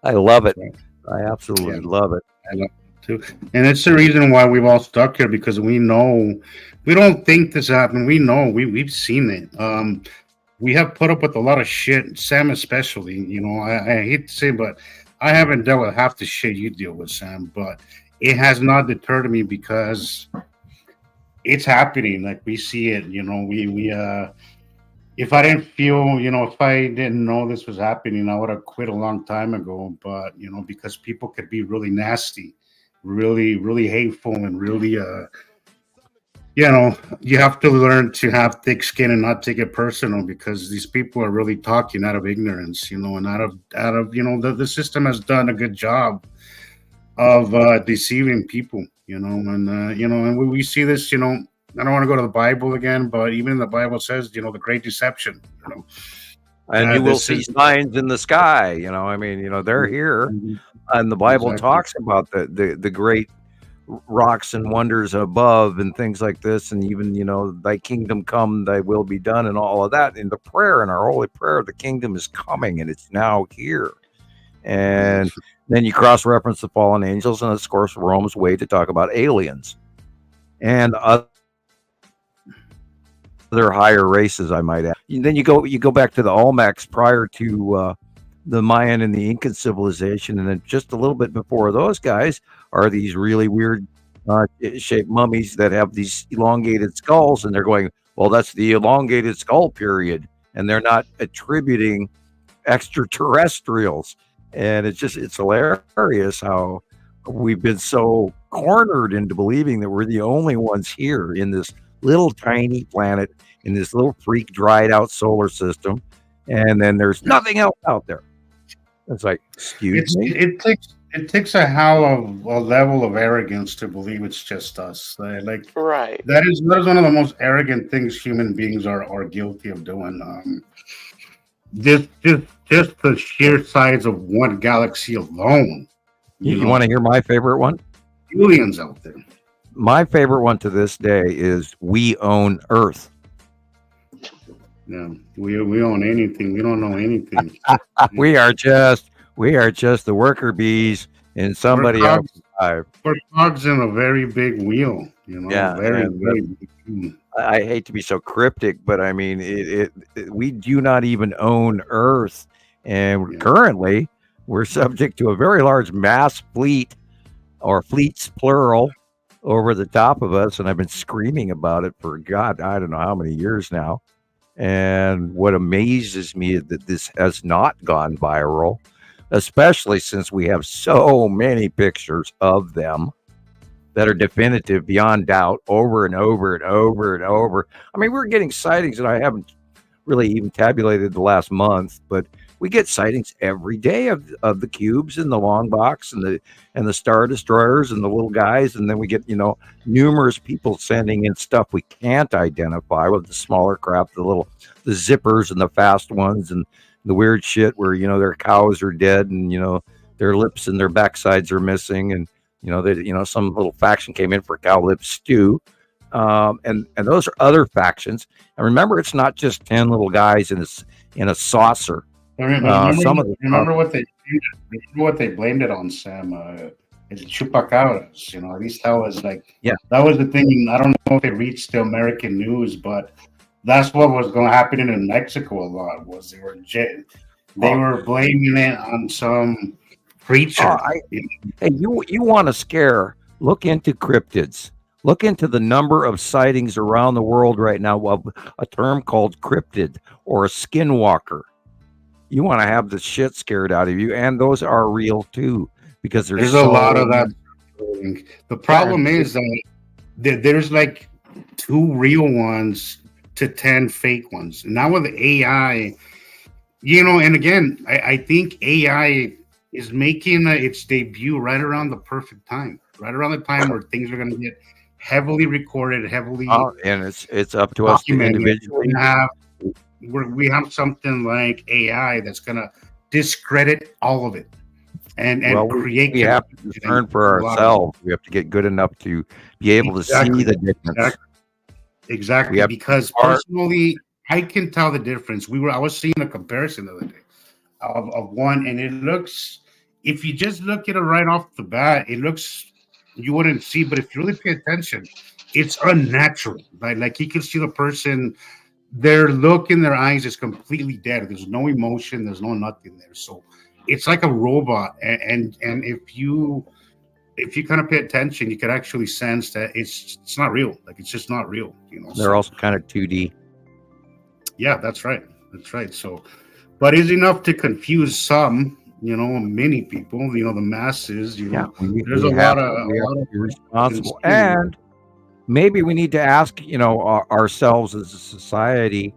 [SPEAKER 7] I love it. I absolutely love it.
[SPEAKER 5] I love it too. And it's the reason why we've all stuck here, because we know, we don't think this happened. We know, we've seen it. We have put up with a lot of shit, Sam especially. I hate to say, but I haven't dealt with half the shit you deal with, Sam. But it has not deterred me, because it's happening. Like, we see it. If I didn't feel, if I didn't know this was happening, I would have quit a long time ago. But because people could be really nasty, really, really hateful, and really you have to learn to have thick skin and not take it personal, because these people are really talking out of ignorance, and out of the system has done a good job of deceiving people, and we see this, I don't want to go to the Bible again, but even the Bible says, the great deception,
[SPEAKER 7] and you will see signs in the sky, they're here. And the Bible talks about the great rocks and wonders above and things like this, and even thy kingdom come, thy will be done, and all of that. In the prayer, in our holy prayer, the kingdom is coming and it's now here. And then you cross-reference the fallen angels, and of course Rome's way to talk about aliens and other higher races, I might add. And then you go back to the Olmecs prior to the Mayan and the Incan civilization, and then just a little bit before those guys are these really weird shaped mummies that have these elongated skulls, and they're going, well, that's the elongated skull period, and they're not attributing extraterrestrials. And it's hilarious how we've been so cornered into believing that we're the only ones here in this little tiny planet, in this little freak dried out solar system, and then there's nothing else out there. It's like, excuse me.
[SPEAKER 5] It takes a hell of a level of arrogance to believe it's just us. Like
[SPEAKER 8] right.
[SPEAKER 5] That is one of the most arrogant things human beings are guilty of doing. Just the sheer size of one galaxy alone.
[SPEAKER 7] You want to hear my favorite one?
[SPEAKER 5] Billions out there.
[SPEAKER 7] My favorite one to this day is "We Own Earth."
[SPEAKER 5] Yeah, we own anything. We don't know anything.
[SPEAKER 7] we are just the worker bees in somebody else's life.
[SPEAKER 5] We're cogs in a very big wheel.
[SPEAKER 7] Yeah,
[SPEAKER 5] very big wheel.
[SPEAKER 7] I hate to be so cryptic, but I mean, we do not even own Earth, and currently we're subject to a very large mass fleet, or fleets plural, over the top of us. And I've been screaming about it for God, I don't know how many years now. And what amazes me is that this has not gone viral, especially since we have so many pictures of them that are definitive beyond doubt over and over and over and over. I mean, we're getting sightings, and I haven't really even tabulated the last month, but we get sightings every day of the cubes and the long box and the star destroyers and the little guys, and then we get numerous people sending in stuff we can't identify with the smaller craft, the zippers and the fast ones and the weird shit where their cows are dead and their lips and their backsides are missing, and some little faction came in for cow lip stew. And those are other factions. And remember, it's not just 10 little guys in a saucer.
[SPEAKER 5] Remember what they blamed it on, Sam. It's chupacabras. At least that was that was the thing. I don't know if it reached the American news, but that's what was going to happen in Mexico a lot. Was they were blaming it on some preacher.
[SPEAKER 7] Hey, you want to scare? Look into cryptids. Look into the number of sightings around the world right now of a term called cryptid or a skinwalker. You want to have the shit scared out of you, and those are real too, because there's
[SPEAKER 5] a lot of that. The problem is that there's like 2 real ones to 10 fake ones. Now with AI, and again, I think AI is making its debut right around the perfect time, right around the time where things are going to get heavily recorded,
[SPEAKER 7] and it's up to us to individually
[SPEAKER 5] we have something like AI that's going to discredit all of it and create.
[SPEAKER 7] We have to discern for ourselves. We have to get good enough to be able to see the difference.
[SPEAKER 5] Exactly. Because personally, I can tell the difference. I was seeing a comparison the other day of one, and it looks, if you just look at it right off the bat, it looks, you wouldn't see, but if you really pay attention, it's unnatural. Like you can see the person, their look in their eyes is completely dead. There's no emotion. There's no nothing there. So it's like a robot. And if you kind of pay attention, you can actually sense that it's not real. Like it's just not real.
[SPEAKER 7] They're also kind of 2D.
[SPEAKER 5] Yeah, that's right. So, but it's enough to confuse some. Many people. The masses. There's a lot of
[SPEAKER 7] responsible and. Maybe we need to ask, ourselves as a society,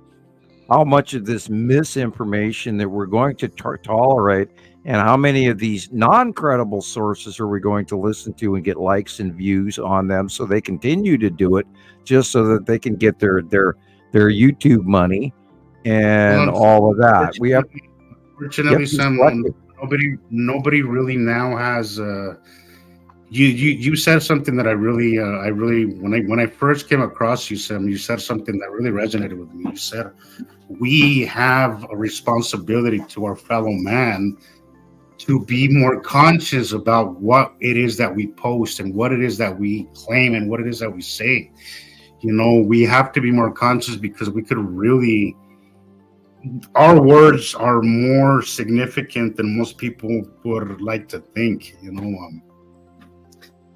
[SPEAKER 7] how much of this misinformation that we're going to tolerate, and how many of these non-credible sources are we going to listen to and get likes and views on them, so they continue to do it just so that they can get their YouTube money and all of that. We have,
[SPEAKER 5] fortunately, nobody really now has. You said something that I really when I first came across you, Sam, you said something that really resonated with me. You said we have a responsibility to our fellow man to be more conscious about what it is that we post and what it is that we claim and what it is that we say. You know, we have to be more conscious because we could really, our words are more significant than most people would like to think. You know,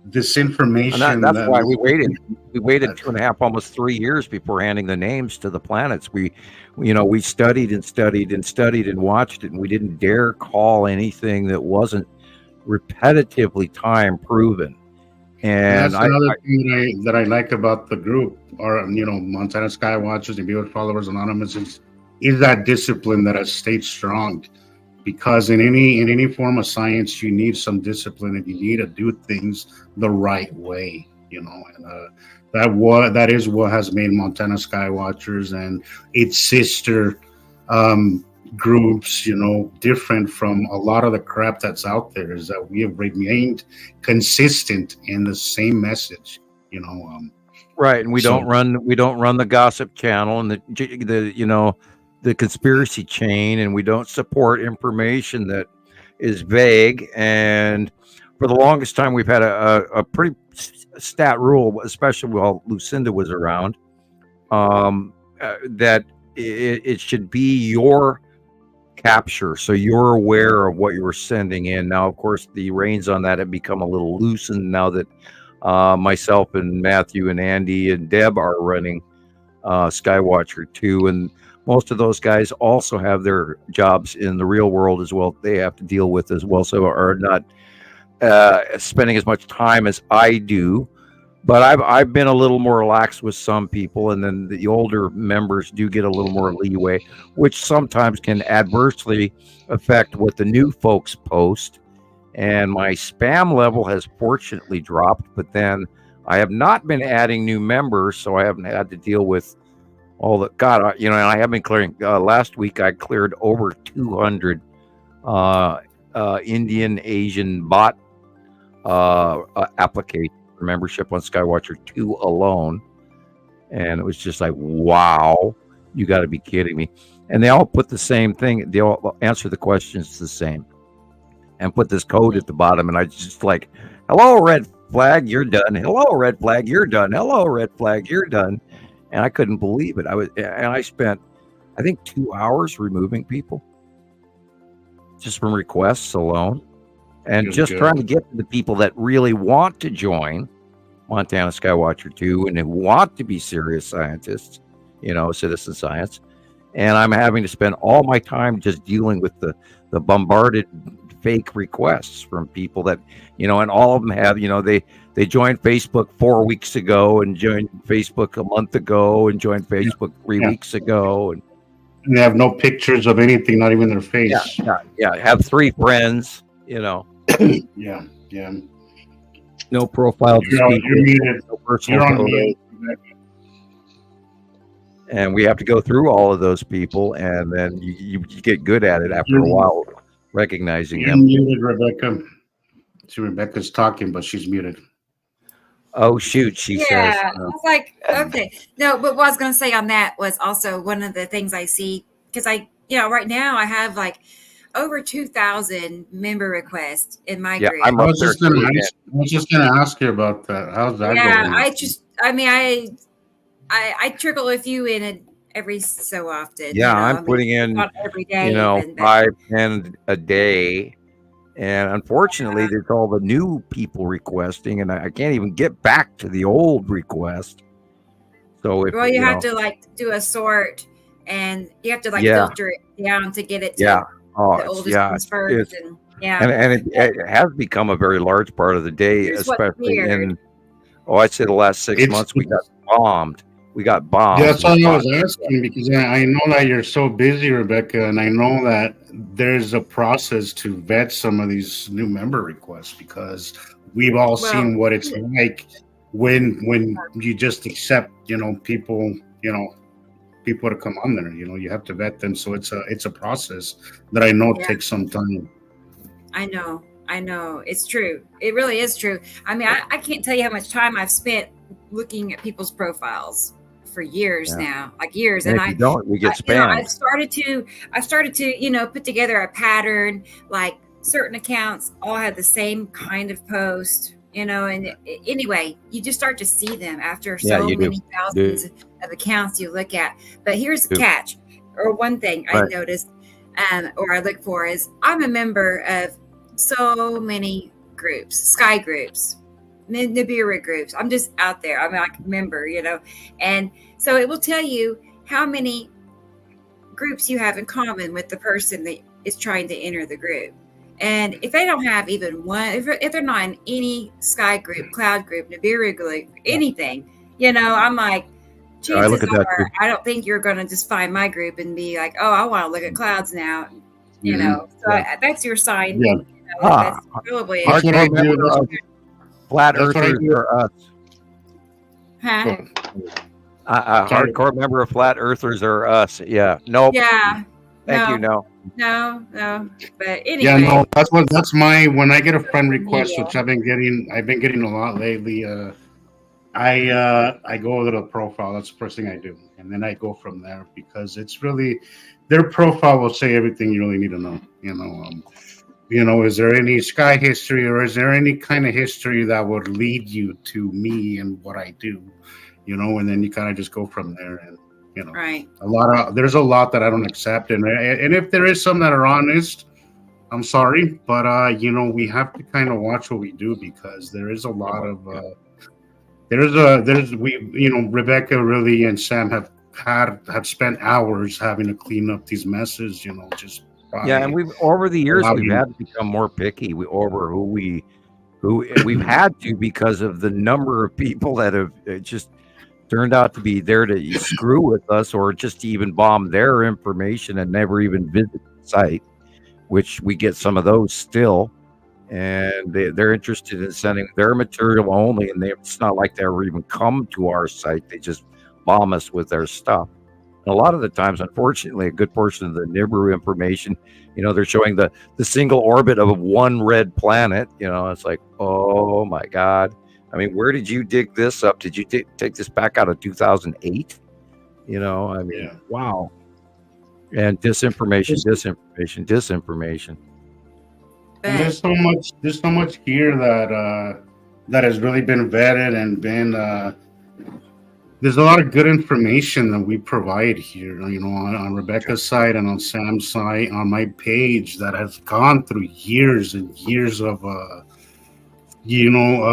[SPEAKER 5] this information.
[SPEAKER 7] And that's why we waited 2.5, almost 3 years before handing the names to the planets. We studied and studied and studied and watched it, and we didn't dare call anything that wasn't repetitively time proven. And
[SPEAKER 5] that's another thing that I like about the group, or Montana Sky Watchers and Beaver Followers Anonymous, is that discipline that has stayed strong. Because in any form of science, you need some discipline, and you need to do things the right way. And that is what has made Montana Sky Watchers and its sister groups, different from a lot of the crap that's out there. Is that we have remained consistent in the same message.
[SPEAKER 7] Right, and we don't run the gossip channel and the conspiracy chain, and we don't support information that is vague. And for the longest time, we've had a pretty stat rule, especially while Lucinda was around, that it should be your capture, so you're aware of what you were sending in. Now, of course, the reins on that have become a little loosened now that myself and Matthew and Andy and Deb are running Skywatcher 2, and most of those guys also have their jobs in the real world as well. They have to deal with as well, so are not spending as much time as I do. But I've been a little more relaxed with some people, and then the older members do get a little more leeway, which sometimes can adversely affect what the new folks post. And my spam level has fortunately dropped, but then I have not been adding new members, so I haven't had to deal with all the and I have been clearing. Last week I cleared over 200 Indian Asian bot applications for membership on Skywatcher 2 alone, and it was just like, wow, you got to be kidding me. And they all put the same thing. They all answer the questions the same and put this code at the bottom, and I just like, hello, red flag, you're done. Hello, red flag, you're done. Hello, red flag, you're done. And I couldn't believe it. I spent, I think, 2 hours removing people just from requests alone, and just trying to get to the people that really want to join Montana Skywatcher 2 and who want to be serious scientists, citizen science. And I'm having to spend all my time just dealing with the bombarded fake requests from people that, and all of them have, they joined Facebook 4 weeks ago and joined Facebook a month ago and joined Facebook 3 weeks ago. And
[SPEAKER 5] they have no pictures of anything, not even their face.
[SPEAKER 7] Yeah. Have 3 friends,
[SPEAKER 5] Yeah.
[SPEAKER 7] No profile.
[SPEAKER 5] No personal photos.
[SPEAKER 7] And we have to go through all of those people, and then you get good at it after a while, recognizing
[SPEAKER 5] You're
[SPEAKER 7] them.
[SPEAKER 5] muted, Rebecca. So Rebecca's talking, but she's muted.
[SPEAKER 7] Oh, shoot, she says.
[SPEAKER 3] Yeah, I was like, okay. No, but what I was going to say on that was also one of the things I see, because right now I have like over 2,000 member requests in my group.
[SPEAKER 5] I was just going to ask you about that. How's that going?
[SPEAKER 3] I trickle a few in every so often.
[SPEAKER 7] Yeah, I'm putting in,
[SPEAKER 3] not every day,
[SPEAKER 7] 5, 10 a day. And unfortunately, there's all the new people requesting, and I can't even get back to the old request. So if
[SPEAKER 3] you have to do a sort, and you have to filter it down to get it to the oldest ones first.
[SPEAKER 7] And it has become a very large part of the day, especially in I'd say the last 6 months we got bombed. Yeah,
[SPEAKER 5] that's all I was asking, because I know that you're so busy, Rebecca, and I know that there's a process to vet some of these new member requests, because we've all seen what it's like when you just accept, people to come on there. You have to vet them, so it's a process that I know takes some time.
[SPEAKER 3] I know, it's true. It really is true. I mean, I can't tell you how much time I've spent looking at people's profiles for years now, like years.
[SPEAKER 7] And we get spammed.
[SPEAKER 3] I've started to, put together a pattern, like certain accounts all have the same kind of post, you know, and anyway, you just start to see them after so many thousands of accounts you look at. But here's the catch, or one thing I noticed, or I look for is I'm a member of so many groups, Sky groups, Nibiru groups. I'm just out there. I'm like a member, you know, and so it will tell you how many groups you have in common with the person that is trying to enter the group. And if they don't have even one, if they're not in any Sky group, Cloud group, Nibiru group, anything, you know, I'm like, chances are, I don't think you're going to just find my group and be like, oh, I want to look at clouds now, you know. So that's your sign.
[SPEAKER 5] Yeah.
[SPEAKER 3] You know, that's probably
[SPEAKER 7] Flat Earthers are us.
[SPEAKER 3] Huh?
[SPEAKER 7] A hardcore member of Flat Earthers are us. Yeah. Nope.
[SPEAKER 3] Yeah.
[SPEAKER 7] Thank you. No.
[SPEAKER 3] But anyway.
[SPEAKER 5] Yeah, no. That's my when I get a friend request, which I've been getting a lot lately. I go to the profile. That's the first thing I do, and then I go from there because it's really their profile will say everything you really need to know. You know, is there any Sky history, or is there any kind of history that would lead you to me and what I do? You know, and then you kind of just go from there, and you know, there's a lot that I don't accept, and if there is some that are honest, I'm sorry, but you know, we have to kind of watch what we do because there is a lot of you know, Rebecca really and Sam have spent hours having to clean up these messes, you know, just
[SPEAKER 7] and we've over the years we've had to become more picky over who we've had to because of the number of people that have just turned out to be there to screw with us or just to even bomb their information and never even visit the site, which we get some of those still. And they're interested in sending their material only, and it's not like they ever even come to our site. They just bomb us with their stuff. And a lot of the times, unfortunately, a good portion of the Nibiru information, you know, they're showing the single orbit of one red planet. You know, it's like, oh my God. I mean, where did you dig this up? Did you take this back out of 2008? You know, I mean, wow. And disinformation.
[SPEAKER 5] And there's so much here that has really been vetted and been there's a lot of good information that we provide here, you know, on Rebecca's side and on Sam's side, on my page, that has gone through years and years of you know,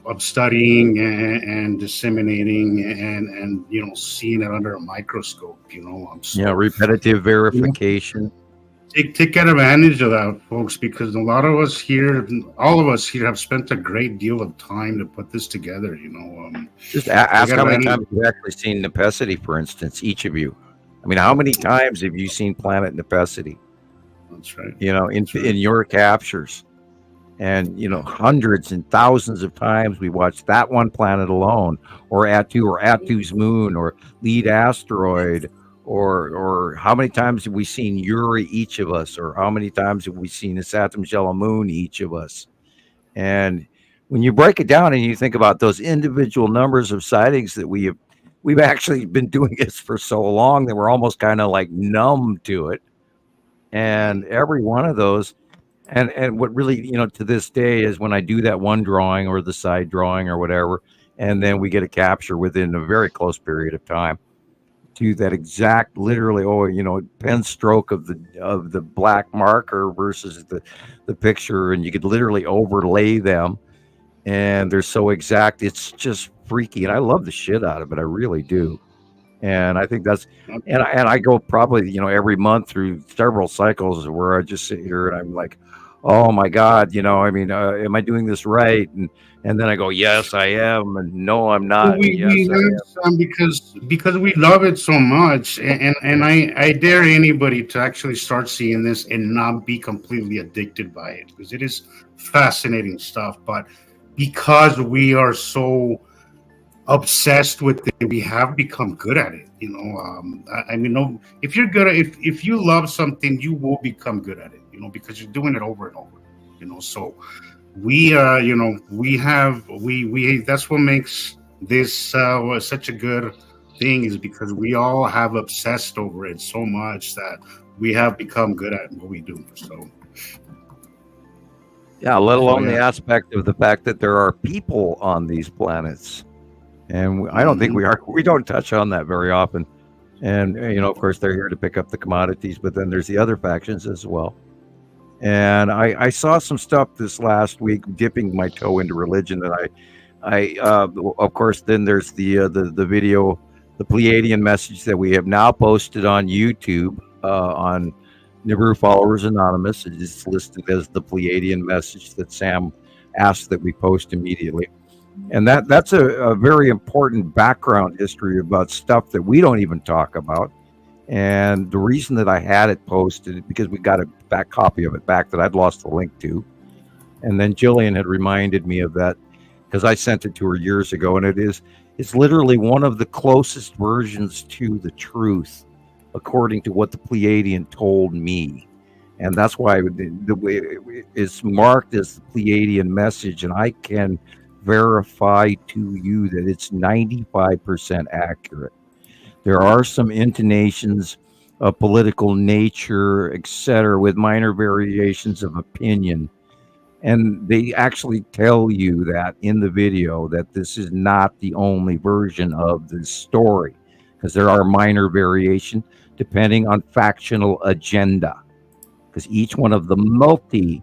[SPEAKER 5] of studying and disseminating and you know, seeing it under a microscope, you know.
[SPEAKER 7] Repetitive verification.
[SPEAKER 5] Take advantage of that, folks, because a lot of us here, all of us here, have spent a great deal of time to put this together. You know,
[SPEAKER 7] just ask how many times you've actually seen Nepacity, for instance. Each of you, I mean, how many times have you seen Planet Nepacity?
[SPEAKER 5] That's right.
[SPEAKER 7] You know, in your captures, and you know, hundreds and thousands of times we watched that one planet alone, or Attu's moon, or Lead Asteroid. Or how many times have we seen Uri, each of us, or how many times have we seen the Saturn Jella moon, each of us? And when you break it down and you think about those individual numbers of sightings that we've actually been doing this for so long that we're almost kind of like numb to it. And every one of those, and what really, you know, to this day is when I do that one drawing or the side drawing or whatever, and then we get a capture within a very close period of time. To that exact, literally, pen stroke of the black marker versus the picture, and you could literally overlay them, and they're so exact. It's just freaky, and I love the shit out of it. I really do, and I think that's and I go probably every month through several cycles where I just sit here and I'm like, oh my God, I mean, am I doing this right? And then I go, yes, I am, and no, I'm not.
[SPEAKER 5] We because we love it so much, and I dare anybody to actually start seeing this and not be completely addicted by it, because it is fascinating stuff. But because we are so obsessed with it, we have become good at it. I mean, if you're good at if you love something, you will become good at it. Because you're doing it over and over. So. We that's what makes this such a good thing, is because we all have obsessed over it so much that we have become good at what we do. So
[SPEAKER 7] Yeah, let alone the aspect of the fact that there are people on these planets. And I don't think we don't touch on that very often. And, of course, they're here to pick up the commodities, but then there's the other factions as well. And I saw some stuff this last week, dipping my toe into religion. And I of course, then there's the video, the Pleiadian message that we have now posted on YouTube on Nibiru Followers Anonymous. It's listed as the Pleiadian message that Sam asked that we post immediately. And that's a very important background history about stuff that we don't even talk about. And the reason that I had it posted, because we got a back copy of it back that I'd lost the link to. And then Jillian had reminded me of that because I sent it to her years ago. And it's literally one of the closest versions to the truth, according to what the Pleiadian told me. And that's why the way it's marked as the Pleiadian message. And I can verify to you that it's 95% accurate. There are some intonations of political nature, etc., with minor variations of opinion. And they actually tell you that in the video that this is not the only version of this story, because there are minor variations depending on factional agenda. Because each one of the multi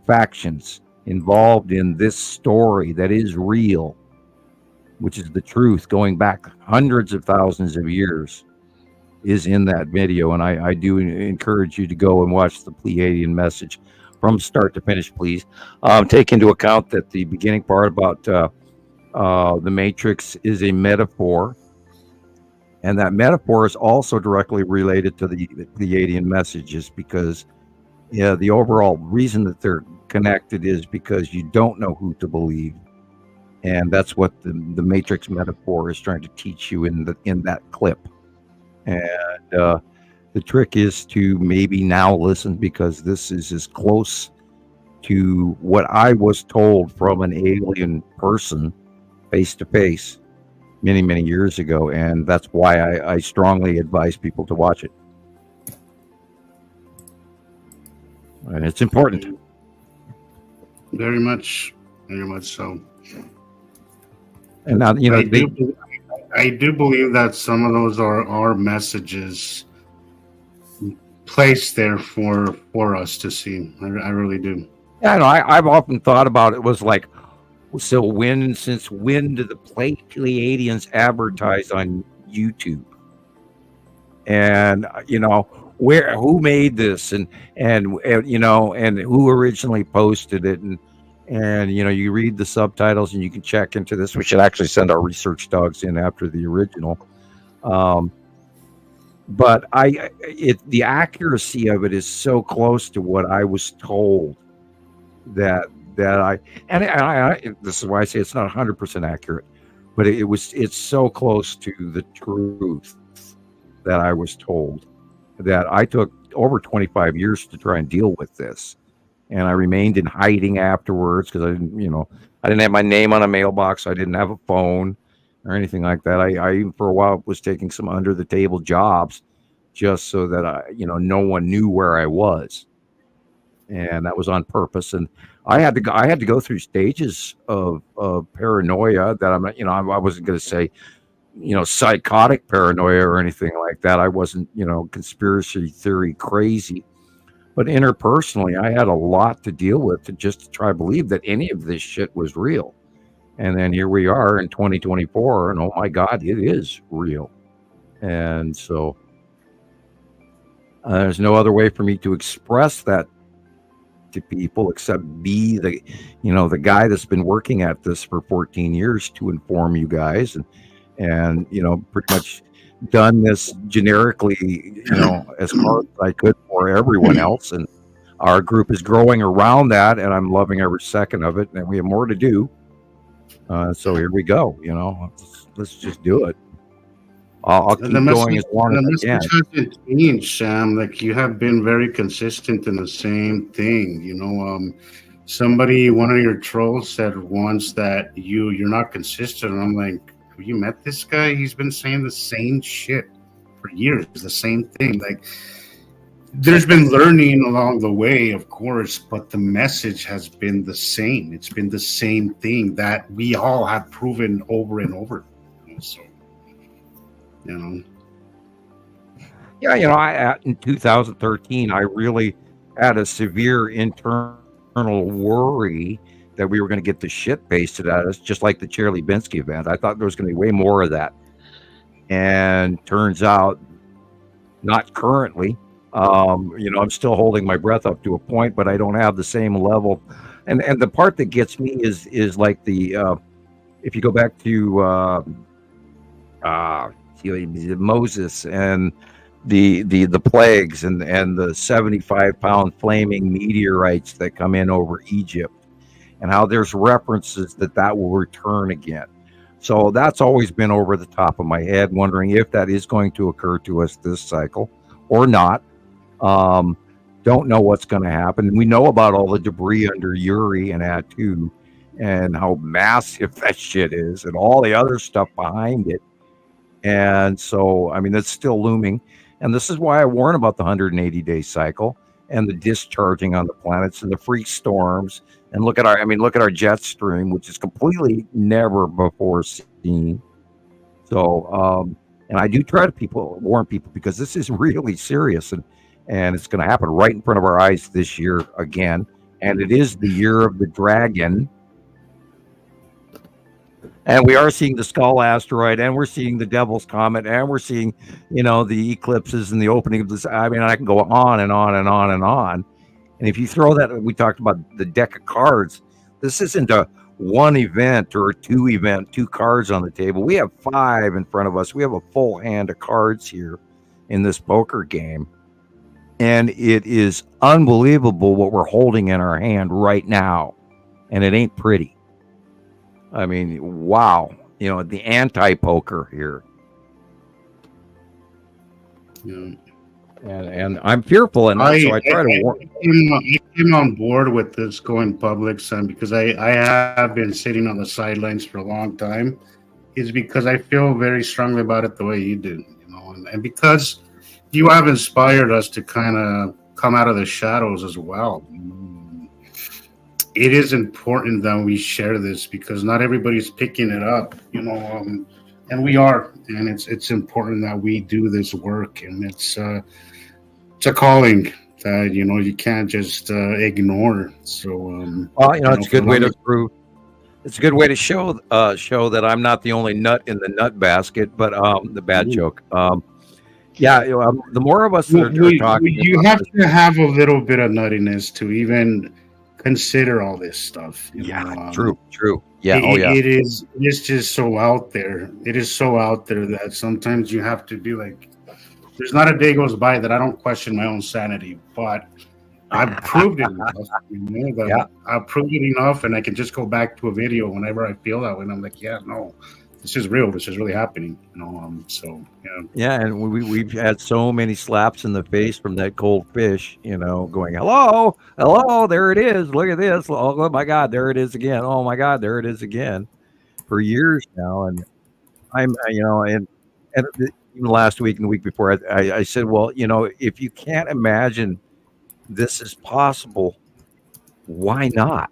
[SPEAKER 7] factions involved in this story that is real, which is the truth going back hundreds of thousands of years, is in that video. And I do encourage you to go and watch the Pleiadian message from start to finish, please. Take into account that the beginning part about the Matrix is a metaphor, and that metaphor is also directly related to the Pleiadian messages, because the overall reason that they're connected is because you don't know who to believe. And that's what the Matrix metaphor is trying to teach you in that clip. And the trick is to maybe now listen, because this is as close to what I was told from an alien person face to face many, many years ago. And that's why I strongly advise people to watch it. And it's important.
[SPEAKER 5] Very much so.
[SPEAKER 7] And now,
[SPEAKER 5] I do believe that some of those are messages placed there for us to see. I really do.
[SPEAKER 7] Yeah, I know. I've often thought about it was like, so since when do the Pleiadians advertise on YouTube? And who made this, and who originally posted it, and you read the subtitles and you can check into this. We should actually send our research dogs in after the original. But the accuracy of it is so close to what I was told that this is why I say it's not 100% accurate, but it's so close to the truth that I was told, that I took over 25 years to try and deal with this. And I remained in hiding afterwards because I didn't have my name on a mailbox. I didn't have a phone or anything like that. I even for a while was taking some under the table jobs just so that no one knew where I was. And that was on purpose. And I had to go through stages of paranoia that I wasn't going to say, psychotic paranoia or anything like that. I wasn't, conspiracy theory crazy. But interpersonally, I had a lot to deal with to try to believe that any of this shit was real. And then here we are in 2024, and oh my God, it is real. And so there's no other way for me to express that to people except be the guy that's been working at this for 14 years to inform you guys, and pretty much done this generically, as hard as I could for everyone else. And our group is growing around that, and I'm loving every second of it. And we have more to do. So here we go. Let's just do it. I'll keep going as long as I can.
[SPEAKER 5] The message hasn't changed, Sam. Like, you have been very consistent in the same thing. One of your trolls said once that you're not consistent, and I'm like, have you met this guy? He's been saying the same shit for years, the same thing. Like, there's been learning along the way, of course, but the message has been the same. It's been the same thing that we all have proven over and over. So, you know.
[SPEAKER 7] Yeah, in 2013, I really had a severe internal worry that we were going to get the shit basted at us, just like the Charlie Binsky event. I thought there was going to be way more of that. And turns out, not currently. I'm still holding my breath up to a point, but I don't have the same level. And the part that gets me is like if you go back to Moses and the plagues and the 75-pound flaming meteorites that come in over Egypt, and how there's references that will return again. So that's always been over the top of my head, wondering if that is going to occur to us this cycle or not. Don't know what's going to happen. We know about all the debris under Uri and Atu and how massive that shit is and all the other stuff behind it. And so, I mean, that's still looming. And this is why I warn about the 180-day cycle and the discharging on the planets and the freak storms. And look at our jet stream, which is completely never before seen. So, and I do try to warn people, because this is really serious, and it's going to happen right in front of our eyes this year again. And it is the year of the dragon. And we are seeing the Skull asteroid, and we're seeing the Devil's Comet, and we're seeing, the eclipses and the opening of this. I mean, I can go on and on and on and on. And if you throw that, we talked about the deck of cards. This isn't a one event or two cards on the table. We have 5 in front of us. We have a full hand of cards here in this poker game. And it is unbelievable what we're holding in our hand right now. And it ain't pretty. I mean, wow. The anti-poker here.
[SPEAKER 5] Yeah.
[SPEAKER 7] And I'm fearful, and so I try to warn.
[SPEAKER 5] I came on board with this going public, son, because I have been sitting on the sidelines for a long time. Is because I feel very strongly about it the way you do, and because you have inspired us to kind of come out of the shadows as well. It is important that we share this, because not everybody's picking it up, and we are, and it's important that we do this work, and it's a calling that you can't just ignore. So
[SPEAKER 7] it's a good way to prove. It's a good way to show that I'm not the only nut in the nut basket, but the bad joke. The more of us that are talking,
[SPEAKER 5] you have to have a little bit of nuttiness to even consider all this stuff.
[SPEAKER 7] True. Yeah.
[SPEAKER 5] It's just so out there. It is so out there that sometimes you have to be like, there's not a day goes by that I don't question my own sanity, but I've proved it enough. I've proved it enough, and I can just go back to a video whenever I feel that way, and I'm like, this is real. This is really happening.
[SPEAKER 7] Yeah, and we've had so many slaps in the face from that cold fish, going, hello, there it is. Look at this. Oh my God, there it is again. Oh my God, there it is again. For years now, and I'm, and even last week and the week before, I said, well, if you can't imagine this is possible, why not?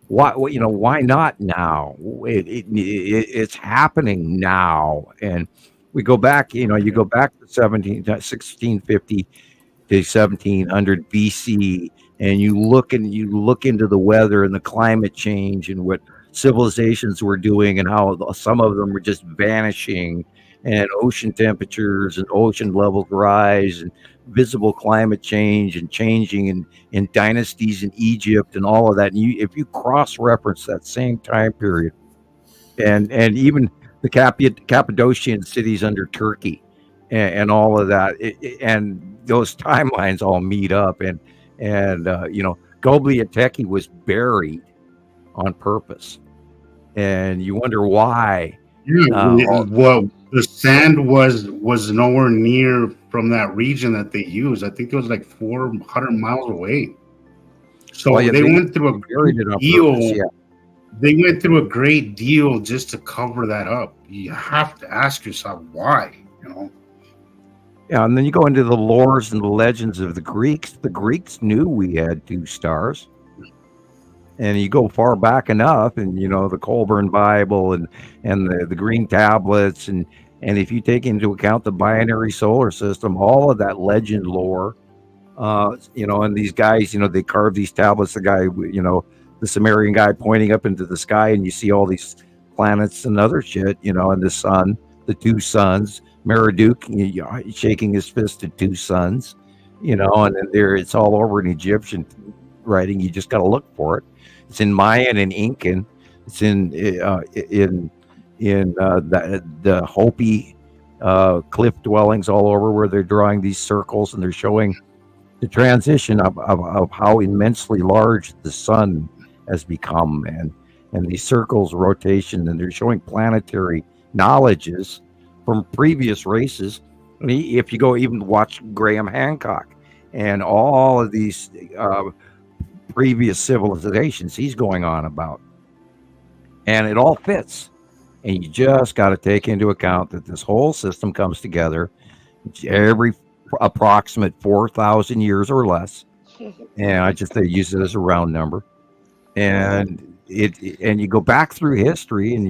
[SPEAKER 7] Why not now? It's happening now. And we go back, you go back to 1650 to 1700 BC, and you look into the weather and the climate change and what civilizations were doing, and how some of them were just vanishing, and ocean temperatures and ocean levels rise, and visible climate change and changing in dynasties in Egypt and all of that. And if you cross-reference that same time period, and even the Cappadocian cities under Turkey and all of that, and those timelines all meet up, and Göbekli Tepe was buried on purpose, and you wonder why.
[SPEAKER 5] The sand was nowhere near from that region that they use. I think it was like 400 miles away. So they went through a great deal. They went through a great deal just to cover that up. You have to ask yourself why.
[SPEAKER 7] Yeah, and then you go into the lores and the legends of the Greeks. The Greeks knew we had 2 stars. And you go far back enough, and the Colburn Bible and the green tablets, and if you take into account the binary solar system, all of that legend lore, and these guys, they carve these tablets. The guy, the Sumerian guy pointing up into the sky, and you see all these planets and other shit, and the sun, the 2 suns, Marduk shaking his fist at 2 suns, and then it's all over in Egyptian writing. You just got to look for it. It's in Mayan and Incan. It's in the Hopi cliff dwellings all over, where they're drawing these circles and they're showing the transition of how immensely large the sun has become, and these circles rotation, and they're showing planetary knowledges from previous races. If you go even watch Graham Hancock and all of these previous civilizations he's going on about, and it all fits, and you just got to take into account that this whole system comes together every approximate 4,000 years or less, and they use it as a round number, and you go back through history, and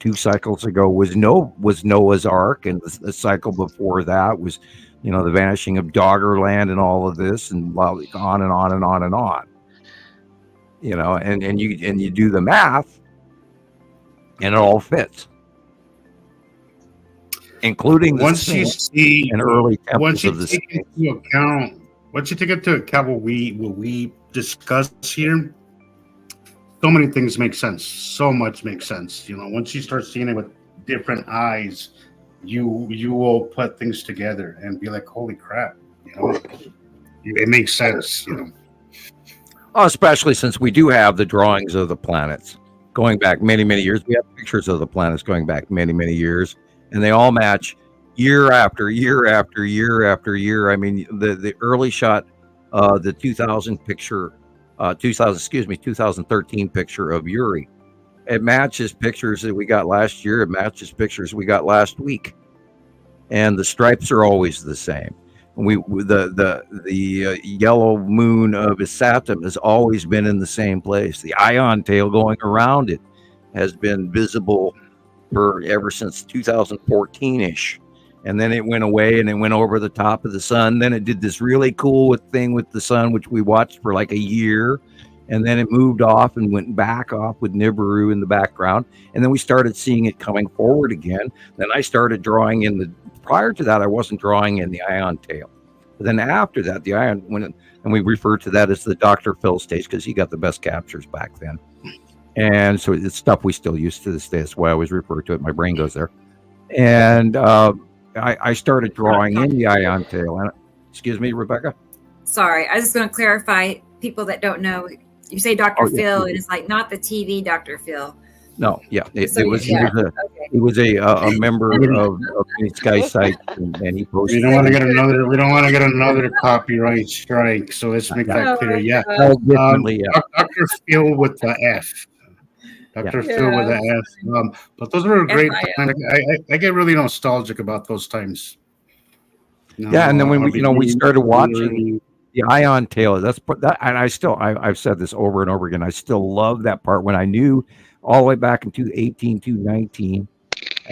[SPEAKER 7] 2 cycles ago was Noah's Ark, and the cycle before that was the vanishing of Doggerland and all of this, and on and on and on and on. And you do the math, and it all fits, including the
[SPEAKER 5] once you see
[SPEAKER 7] and early
[SPEAKER 5] once
[SPEAKER 7] temples
[SPEAKER 5] you
[SPEAKER 7] of
[SPEAKER 5] take into account what we discuss here, so many things make sense. So much makes sense. Once you start seeing it with different eyes, you will put things together and be like, holy crap, it makes sense.
[SPEAKER 7] Especially since we do have the drawings of the planets going back many, many years. We have pictures of the planets going back many, many years, and they all match year after year after year after year. I mean, the early shot, the 2013 picture of Uri, it matches pictures that we got last year. It matches pictures we got last week, and the stripes are always the same. The yellow moon of Saturn has always been in the same place. The ion tail going around it has been visible for ever since 2014-ish. And then it went away, and it went over the top of the sun. Then it did this really cool thing with the sun, which we watched for like a year. And then it moved off and went back off with Nibiru in the background. And then we started seeing it coming forward again. Then I started drawing in prior to that, I wasn't drawing in the ion tail. But then after that, the ion went, and we refer to that as the Dr. Phil stage, because he got the best captures back then. And so it's stuff we still use to this day. That's why I always refer to it. My brain goes there. And I started drawing in the ion tail. And, excuse me, Rebecca?
[SPEAKER 3] Sorry, I was just going to clarify, people that don't know, you say Dr. Phil, and it's like not the TV Dr. Phil.
[SPEAKER 7] No, yeah, it was a member of the Sky site, and he posted.
[SPEAKER 5] We don't want to get another copyright strike, so let's make that clear. Yeah, Dr. Phil with the F. Dr. Phil with the F. But those were great times. I get really nostalgic about those times.
[SPEAKER 7] Yeah, and then when we started watching the ion tail, and I've said this over and over again. I still love that part when I knew all the way back in 2018, 2019,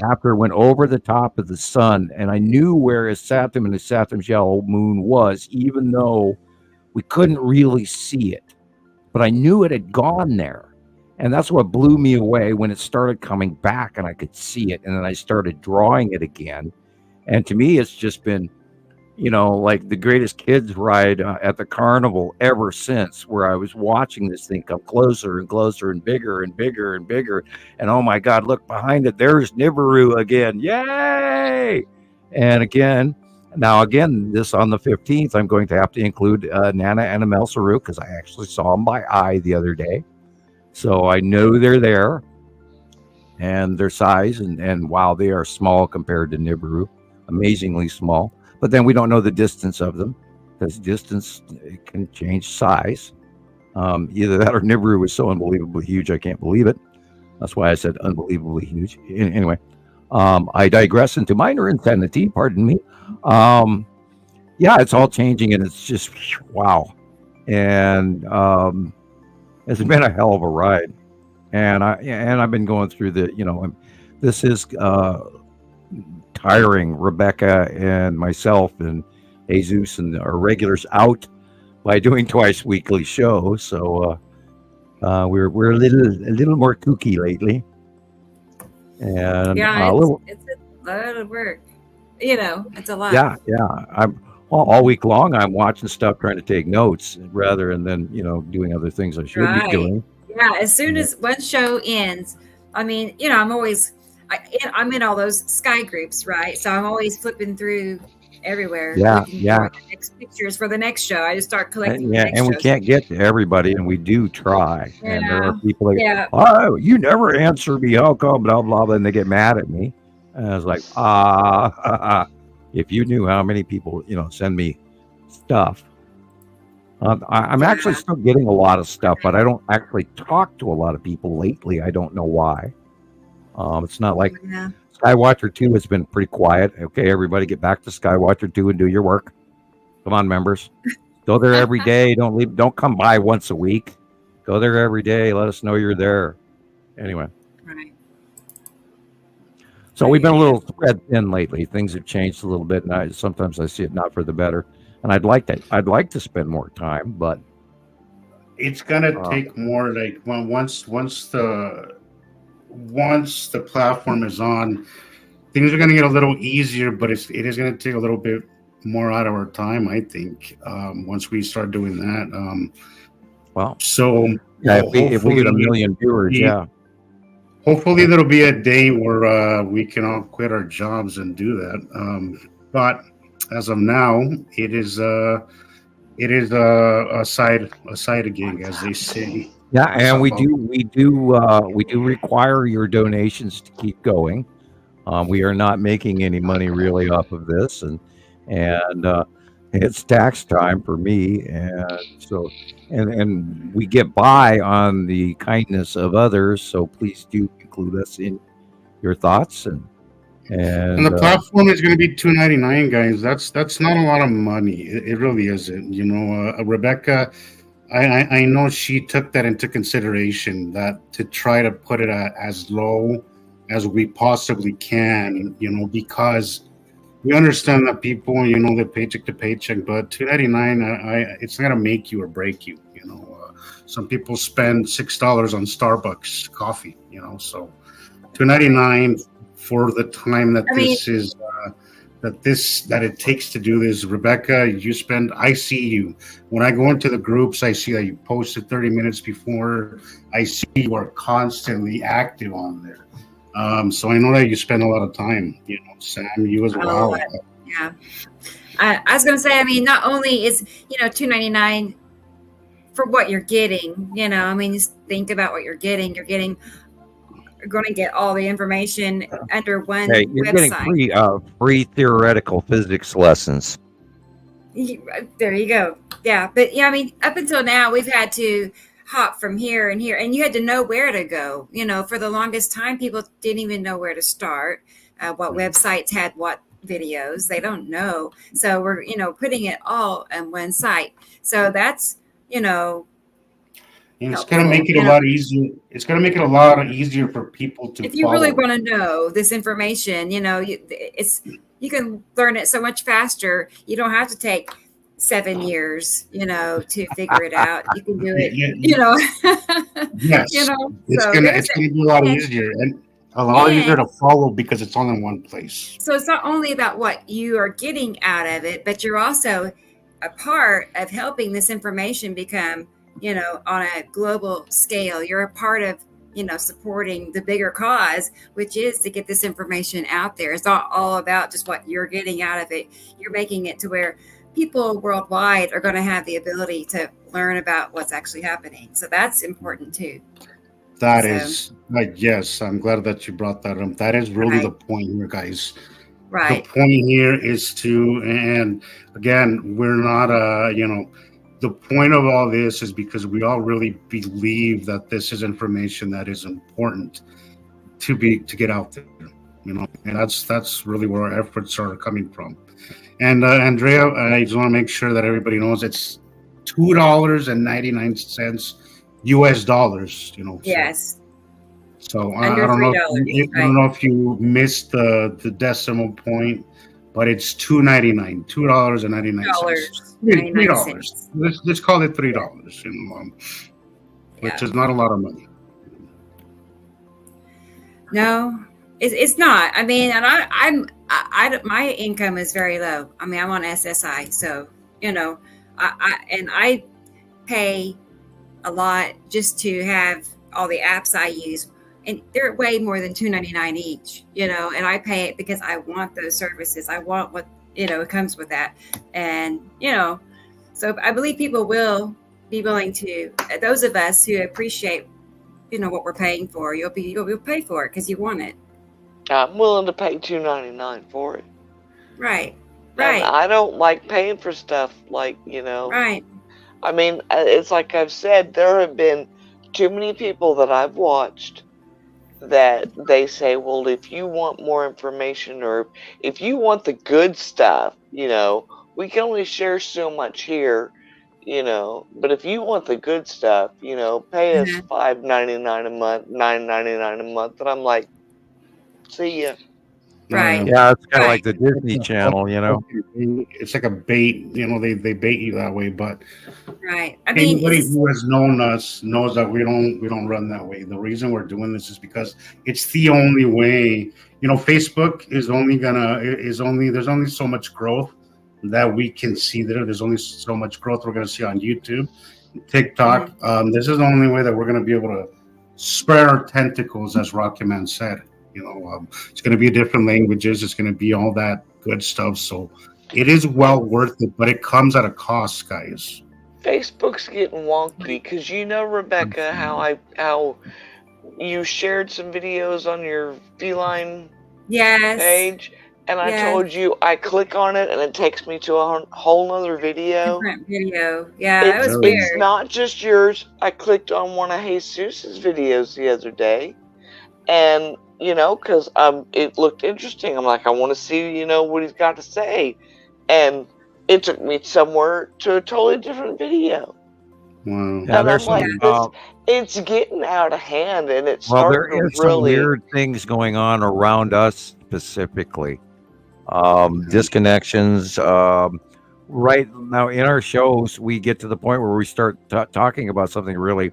[SPEAKER 7] after it went over the top of the sun, and I knew where Saturn and the Saturn's yellow moon was, even though we couldn't really see it, but I knew it had gone there. And that's what blew me away when it started coming back and I could see it. And then I started drawing it again. And to me, it's just been, like the greatest kids ride at the carnival ever since, where I was watching this thing come closer and closer and bigger and bigger and bigger. And oh my God, look behind it. There's Nibiru again. Yay! And again, this on the 15th, I'm going to have to include Nana and Amel Saru, because I actually saw them by eye the other day. So I know they're there, and their size, and wow, they are small compared to Nibiru, amazingly small. But then we don't know the distance of them, because distance can change size. Either that or Nibiru was so unbelievably huge, I can't believe it. That's why I said unbelievably huge. Anyway, I digress into minor insanity. Pardon me. Yeah, it's all changing, and it's just wow. And it's been a hell of a ride. And I've been going through this is tiring. Rebecca and myself and Jesus and our regulars out by doing twice weekly shows. So we're a little more kooky lately. And
[SPEAKER 3] yeah, it's a lot of work. It's a lot.
[SPEAKER 7] Yeah. All week long I'm watching stuff, trying to take notes rather than doing other things I should be doing.
[SPEAKER 3] Yeah, as soon as one show ends, I mean, I'm always I'm in all those Sky groups, right? So I'm always flipping through everywhere.
[SPEAKER 7] Yeah.
[SPEAKER 3] For the next pictures for the next show. I just start collecting.
[SPEAKER 7] And we can't get to everybody, and we do try.
[SPEAKER 3] Yeah.
[SPEAKER 7] And there are people like, oh, you never answer me. How come? Blah blah blah. And they get mad at me. And I was like, if you knew how many people send me stuff. I'm actually still getting a lot of stuff, but I don't actually talk to a lot of people lately. I don't know why. It's not like Skywatcher 2 has been pretty quiet. Okay, everybody get back to Skywatcher 2 and do your work. Come on, members. Go there every day. Don't leave. Don't come by once a week. Go there every day. Let us know you're there. Anyway.
[SPEAKER 3] Right.
[SPEAKER 7] So we've been a little spread thin lately. Things have changed a little bit, and sometimes I see it not for the better. And I'd like to spend more time, but
[SPEAKER 5] it's gonna take more. Like once the platform is on, things are gonna get a little easier. But it is gonna take a little bit more out of our time, I think. Once we start doing that,
[SPEAKER 7] if we get 1 million viewers,
[SPEAKER 5] hopefully there'll be a day where we can all quit our jobs and do that. But as of now, it is a side gig, as they say.
[SPEAKER 7] Yeah, and we do require your donations to keep going. We are not making any money really off of this, and it's tax time for me, and so and we get by on the kindness of others. So please do include us in your thoughts and
[SPEAKER 5] the platform is going to be $2.99, guys. That's not a lot of money. It really isn't. Rebecca, I know she took that into consideration, that to try to put it at as low as we possibly can. Because we understand that people, they're paycheck to paycheck, but $2.99, it's not going to make you or break you. Some people spend $6 on Starbucks coffee. So $2.99. For the time that that it takes to do this. Rebecca, I see you. When I go into the groups, I see that you posted 30 minutes before. I see you are constantly active on there. So I know that you spend a lot of time, Sam, you as well.
[SPEAKER 3] Yeah. I was going to say, not only is, $2.99 for what you're getting, just think about what you're getting. You're going to get all the information under one
[SPEAKER 7] you're
[SPEAKER 3] website.
[SPEAKER 7] Getting free theoretical physics lessons.
[SPEAKER 3] There you go. Yeah, but up until now we've had to hop from here and here, and you had to know where to go. For the longest time, people didn't even know where to start. What websites had what videos? They don't know. So we're putting it all on one site. So that's
[SPEAKER 5] And it's going to make it a lot easier. It's going to make it a lot easier for people to.
[SPEAKER 3] If you really want to know this information, you can learn it so much faster. You don't have to take 7 years, to figure it out. You can do it,
[SPEAKER 5] Yes. It's going to be a lot easier and a lot easier to follow because it's all in one place.
[SPEAKER 3] So it's not only about what you are getting out of it, but you're also a part of helping this information become, on a global scale. You're a part of, supporting the bigger cause, which is to get this information out there. It's not all about just what you're getting out of it. You're making it to where people worldwide are going to have the ability to learn about what's actually happening. So that's important too.
[SPEAKER 5] That is, yes, I'm glad that you brought that up. That is really the point here, guys.
[SPEAKER 3] Right.
[SPEAKER 5] The point here is and again, we're not, the point of all this is because we all really believe that this is information that is important to get out there. And that's really where our efforts are coming from. And Andrea, I just want to make sure that everybody knows it's $2.99 US dollars.
[SPEAKER 3] Yes.
[SPEAKER 5] So I don't know. I don't know if you missed the decimal point, but it's $2.99, $2.99. $3. Let's call it $3. Which is not a lot of money.
[SPEAKER 3] No, it's not. I mean, and I my income is very low. I mean, I'm on SSI, so I pay a lot just to have all the apps I use, and they're way more than $2.99 each. And I pay it because I want those services. I want what it comes with that, and so I believe people will be willing to. Those of us who appreciate what we're paying for, you'll pay for it because you want it.
[SPEAKER 8] I'm willing to pay $2.99 for it.
[SPEAKER 3] Right.
[SPEAKER 8] And I don't like paying for stuff like
[SPEAKER 3] Right.
[SPEAKER 8] I mean, it's like I've said, there have been too many people that I've watched that they say, well, if you want more information or if you want the good stuff, we can only share so much here. But if you want the good stuff, pay us $5.99 a month, $9.99 a month, and I'm like, see ya.
[SPEAKER 3] Right.
[SPEAKER 7] Yeah, it's kind of like the Disney Channel,
[SPEAKER 5] It's like a bait. They bait you that way. But
[SPEAKER 3] right. I mean,
[SPEAKER 5] anybody who has known us knows that we don't run that way. The reason we're doing this is because it's the only way. Facebook is only there's only so much growth that we can see there. There's only so much growth we're going to see on YouTube, TikTok. This is the only way that we're going to be able to spread our tentacles, as Rocky Man said. It's going to be different languages. It's going to be all that good stuff. So it is well worth it, but it comes at a cost, guys.
[SPEAKER 8] Facebook's getting wonky because Rebecca, how you shared some videos on your feline page. And I told you, I click on it and it takes me to a whole nother video.
[SPEAKER 3] Different video. Yeah, that was weird.
[SPEAKER 8] It's not just yours. I clicked on one of Jesus's videos the other day. And, because it looked interesting. I'm like, I want to see, what he's got to say. And it took me somewhere to a totally different video.
[SPEAKER 5] Wow.
[SPEAKER 7] Yeah,
[SPEAKER 8] and I'm like, it's getting out of hand. And it's starting
[SPEAKER 7] there is
[SPEAKER 8] to really...
[SPEAKER 7] some weird things going on around us specifically. Disconnections. Right now in our shows, we get to the point where we start talking about something really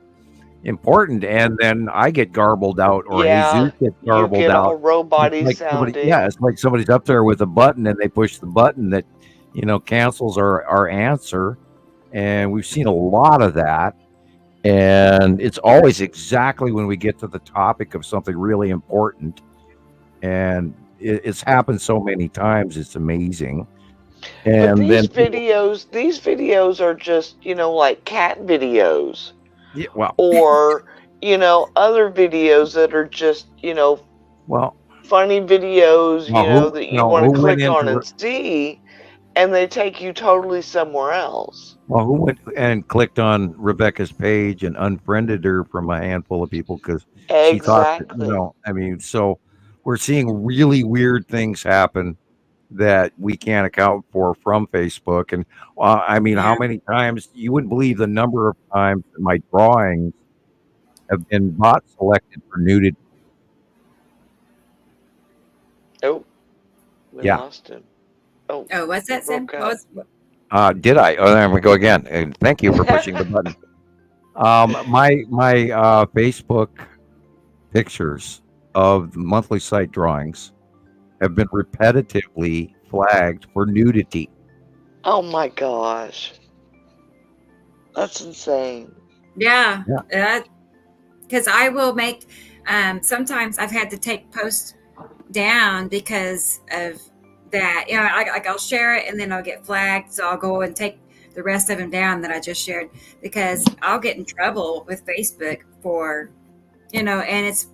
[SPEAKER 7] important, and then I get garbled out, or Jesus gets garbled
[SPEAKER 8] out.
[SPEAKER 7] All
[SPEAKER 8] robot-y sounding.
[SPEAKER 7] It's like somebody's up there with a button, and they push the button that cancels our answer, and we've seen a lot of that. And it's always exactly when we get to the topic of something really important, and it's happened so many times. It's amazing. And
[SPEAKER 8] but these videos are just, like cat videos.
[SPEAKER 7] Yeah, well,
[SPEAKER 8] or, other videos that are just, funny videos, that you want to click on and see, and they take you totally somewhere else.
[SPEAKER 7] Well, who went and clicked on Rebecca's page and unfriended her from a handful of people because she thought, so we're seeing really weird things happen that we can't account for from Facebook. And how many times, you wouldn't believe the number of times that my drawings have been bot selected for nudity.
[SPEAKER 8] Oh, we lost him.
[SPEAKER 3] Oh, what's that, Sam?
[SPEAKER 7] Did I? Oh, there we go again. And thank you for pushing the button. My Facebook pictures of monthly site drawings have been repetitively flagged for nudity.
[SPEAKER 8] Oh my gosh. That's insane.
[SPEAKER 3] Yeah. Because I will make, sometimes I've had to take posts down because of that. I'll share it and then I'll get flagged. So I'll go and take the rest of them down that I just shared because I'll get in trouble with Facebook for, and it's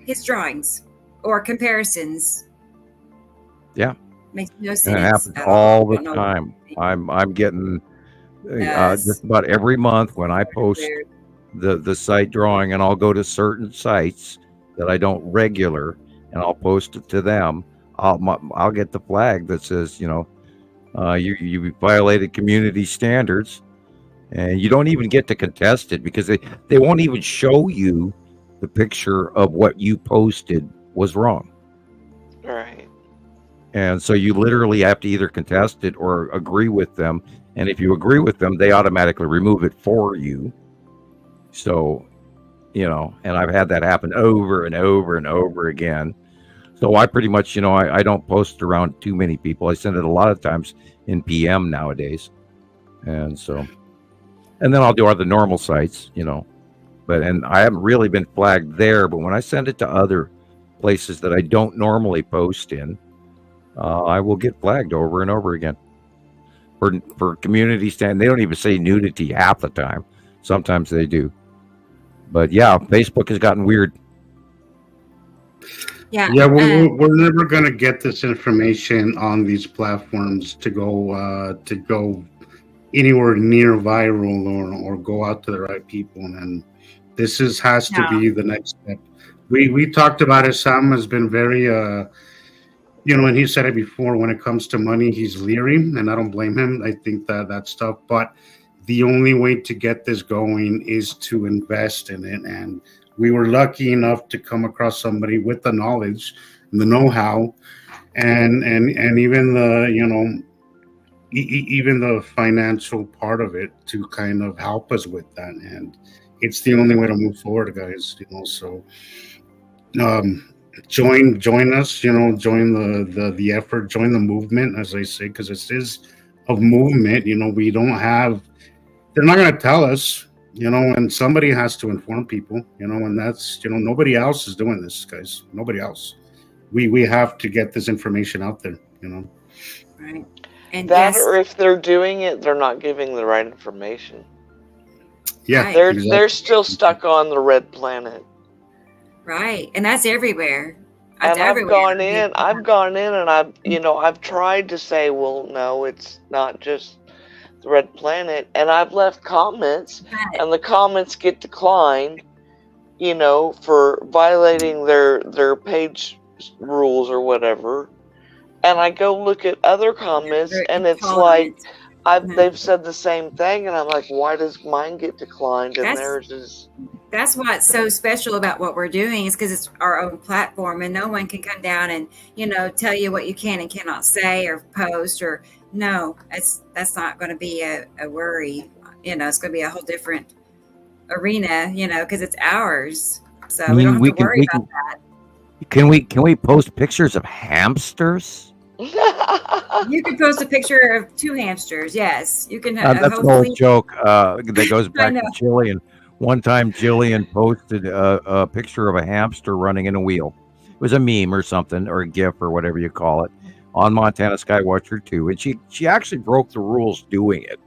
[SPEAKER 3] his drawings or comparisons.
[SPEAKER 7] Yeah,
[SPEAKER 3] makes no sense.
[SPEAKER 7] And it happens all the time. I'm getting just about every month when I post the site drawing, and I'll go to certain sites that I don't regular, and I'll post it to them, I'll get the flag that says, you violated community standards, and you don't even get to contest it because they won't even show you the picture of what you posted was wrong.
[SPEAKER 8] Right.
[SPEAKER 7] And so you literally have to either contest it or agree with them. And if you agree with them, they automatically remove it for you. So, and I've had that happen over and over and over again. So I pretty much, I don't post around too many people. I send it a lot of times in PM nowadays. And then I'll do other normal sites, and I haven't really been flagged there. But when I send it to other places that I don't normally post in, I will get flagged over and over again for community stand. They don't even say nudity half the time. Sometimes they do. But yeah, Facebook has gotten weird.
[SPEAKER 3] Yeah.
[SPEAKER 5] Yeah, we're never going to get this information on these platforms to go anywhere near viral or go out to the right people. And this has to be the next step. We talked about it. Sam has been very, and he said it before, when it comes to money, he's leery, and I don't blame him. I think that stuff, but the only way to get this going is to invest in it. And we were lucky enough to come across somebody with the knowledge and the know-how and even the, even the financial part of it to kind of help us with that. And it's the only way to move forward, guys, so join us, join the effort, join the movement, as I say, because it is a movement. We don't have, they're not going to tell us, and somebody has to inform people, and that's, nobody else is doing this, guys. Nobody else. We have to get this information out there,
[SPEAKER 3] Right. And
[SPEAKER 8] that, or if they're doing it, they're not giving the right information.
[SPEAKER 5] Yeah,
[SPEAKER 3] right.
[SPEAKER 8] They're still stuck on the red planet.
[SPEAKER 3] Right, and that's everywhere.
[SPEAKER 8] And I've gone in, and I've tried to say, well, no, it's not just the red planet, and I've left comments, and the comments get declined, for violating their page rules or whatever. And I go look at other comments, and it's like they've said the same thing, and I'm like, why does mine get declined and theirs is?
[SPEAKER 3] That's what's so special about what we're doing, is because it's our own platform, and no one can come down and tell you what you can and cannot say or post or no. That's not going to be a worry. It's going to be a whole different arena. Because it's ours, so we don't have to worry about that.
[SPEAKER 7] Can we post pictures of hamsters?
[SPEAKER 3] You can post a picture of 2 hamsters. Yes, you can.
[SPEAKER 7] That's an old joke that goes back to Jillian. One time, Jillian posted a picture of a hamster running in a wheel. It was a meme or something, or a GIF or whatever you call it, on Montana Skywatcher 2. And she actually broke the rules doing it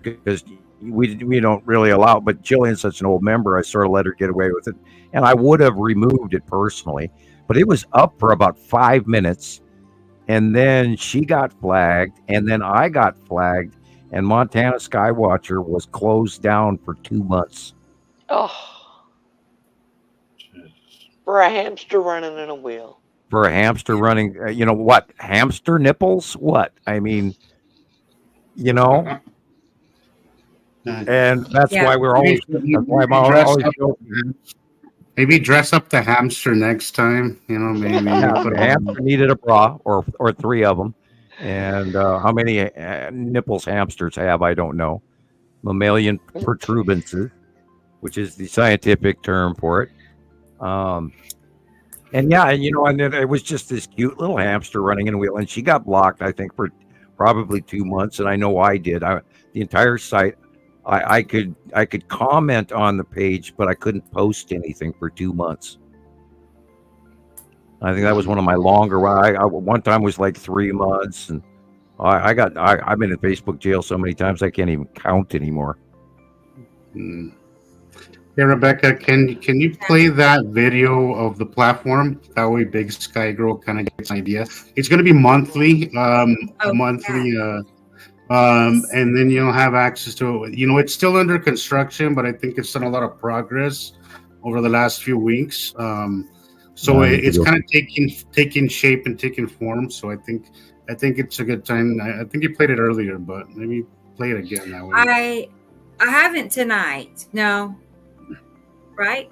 [SPEAKER 7] because we don't really allow it. But Jillian's such an old member, I sort of let her get away with it. And I would have removed it personally, but it was up for about 5 minutes. And then she got flagged, and then I got flagged, and Montana Skywatcher was closed down for 2 months.
[SPEAKER 8] Oh, for a hamster running in a wheel.
[SPEAKER 7] For a hamster running, what? Hamster nipples? What? I mean, and that's why we're always. That's why I'm always joking.
[SPEAKER 5] Maybe dress up the hamster next time. Maybe
[SPEAKER 7] the hamster needed a bra or 3 of them. And how many nipples hamsters have, I don't know. Mammalian protuberances, which is the scientific term for it. And then it was just this cute little hamster running in a wheel, and she got blocked, I think, for probably 2 months. And I know I did. The entire site. I could comment on the page, but I couldn't post anything for 2 months. I think that was one of my longer. One time was like 3 months, and I've been in Facebook jail so many times I can't even count anymore.
[SPEAKER 5] Hey, Rebecca, can you play that video of the platform? That way Big Sky Girl kind of gets an idea. It's going to be monthly, and then you'll have access to it. It's still under construction, but I think it's done a lot of progress over the last few weeks. So it's kind of taking shape and taking form. So I think it's a good time. I think you played it earlier, but maybe play it again that way.
[SPEAKER 3] I haven't tonight. No. Right?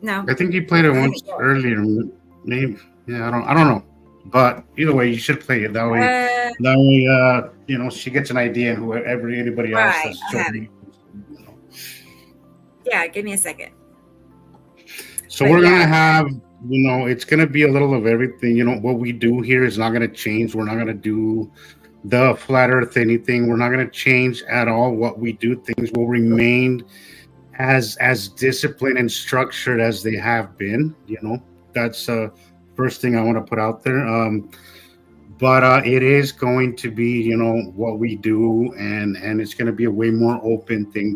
[SPEAKER 3] No.
[SPEAKER 5] I think you played it once earlier. Maybe. Yeah, I don't know. But either way, you should play it that way. She gets an idea, and anybody else that's joining.
[SPEAKER 3] Yeah, give me a second.
[SPEAKER 5] So we're gonna have, it's gonna be a little of everything. What we do here is not gonna change. We're not gonna do the flat Earth anything. We're not gonna change at all what we do. Things will remain as disciplined and structured as they have been. That's first thing I want to put out there. But it is going to be, what we do, and it's going to be a way more open thing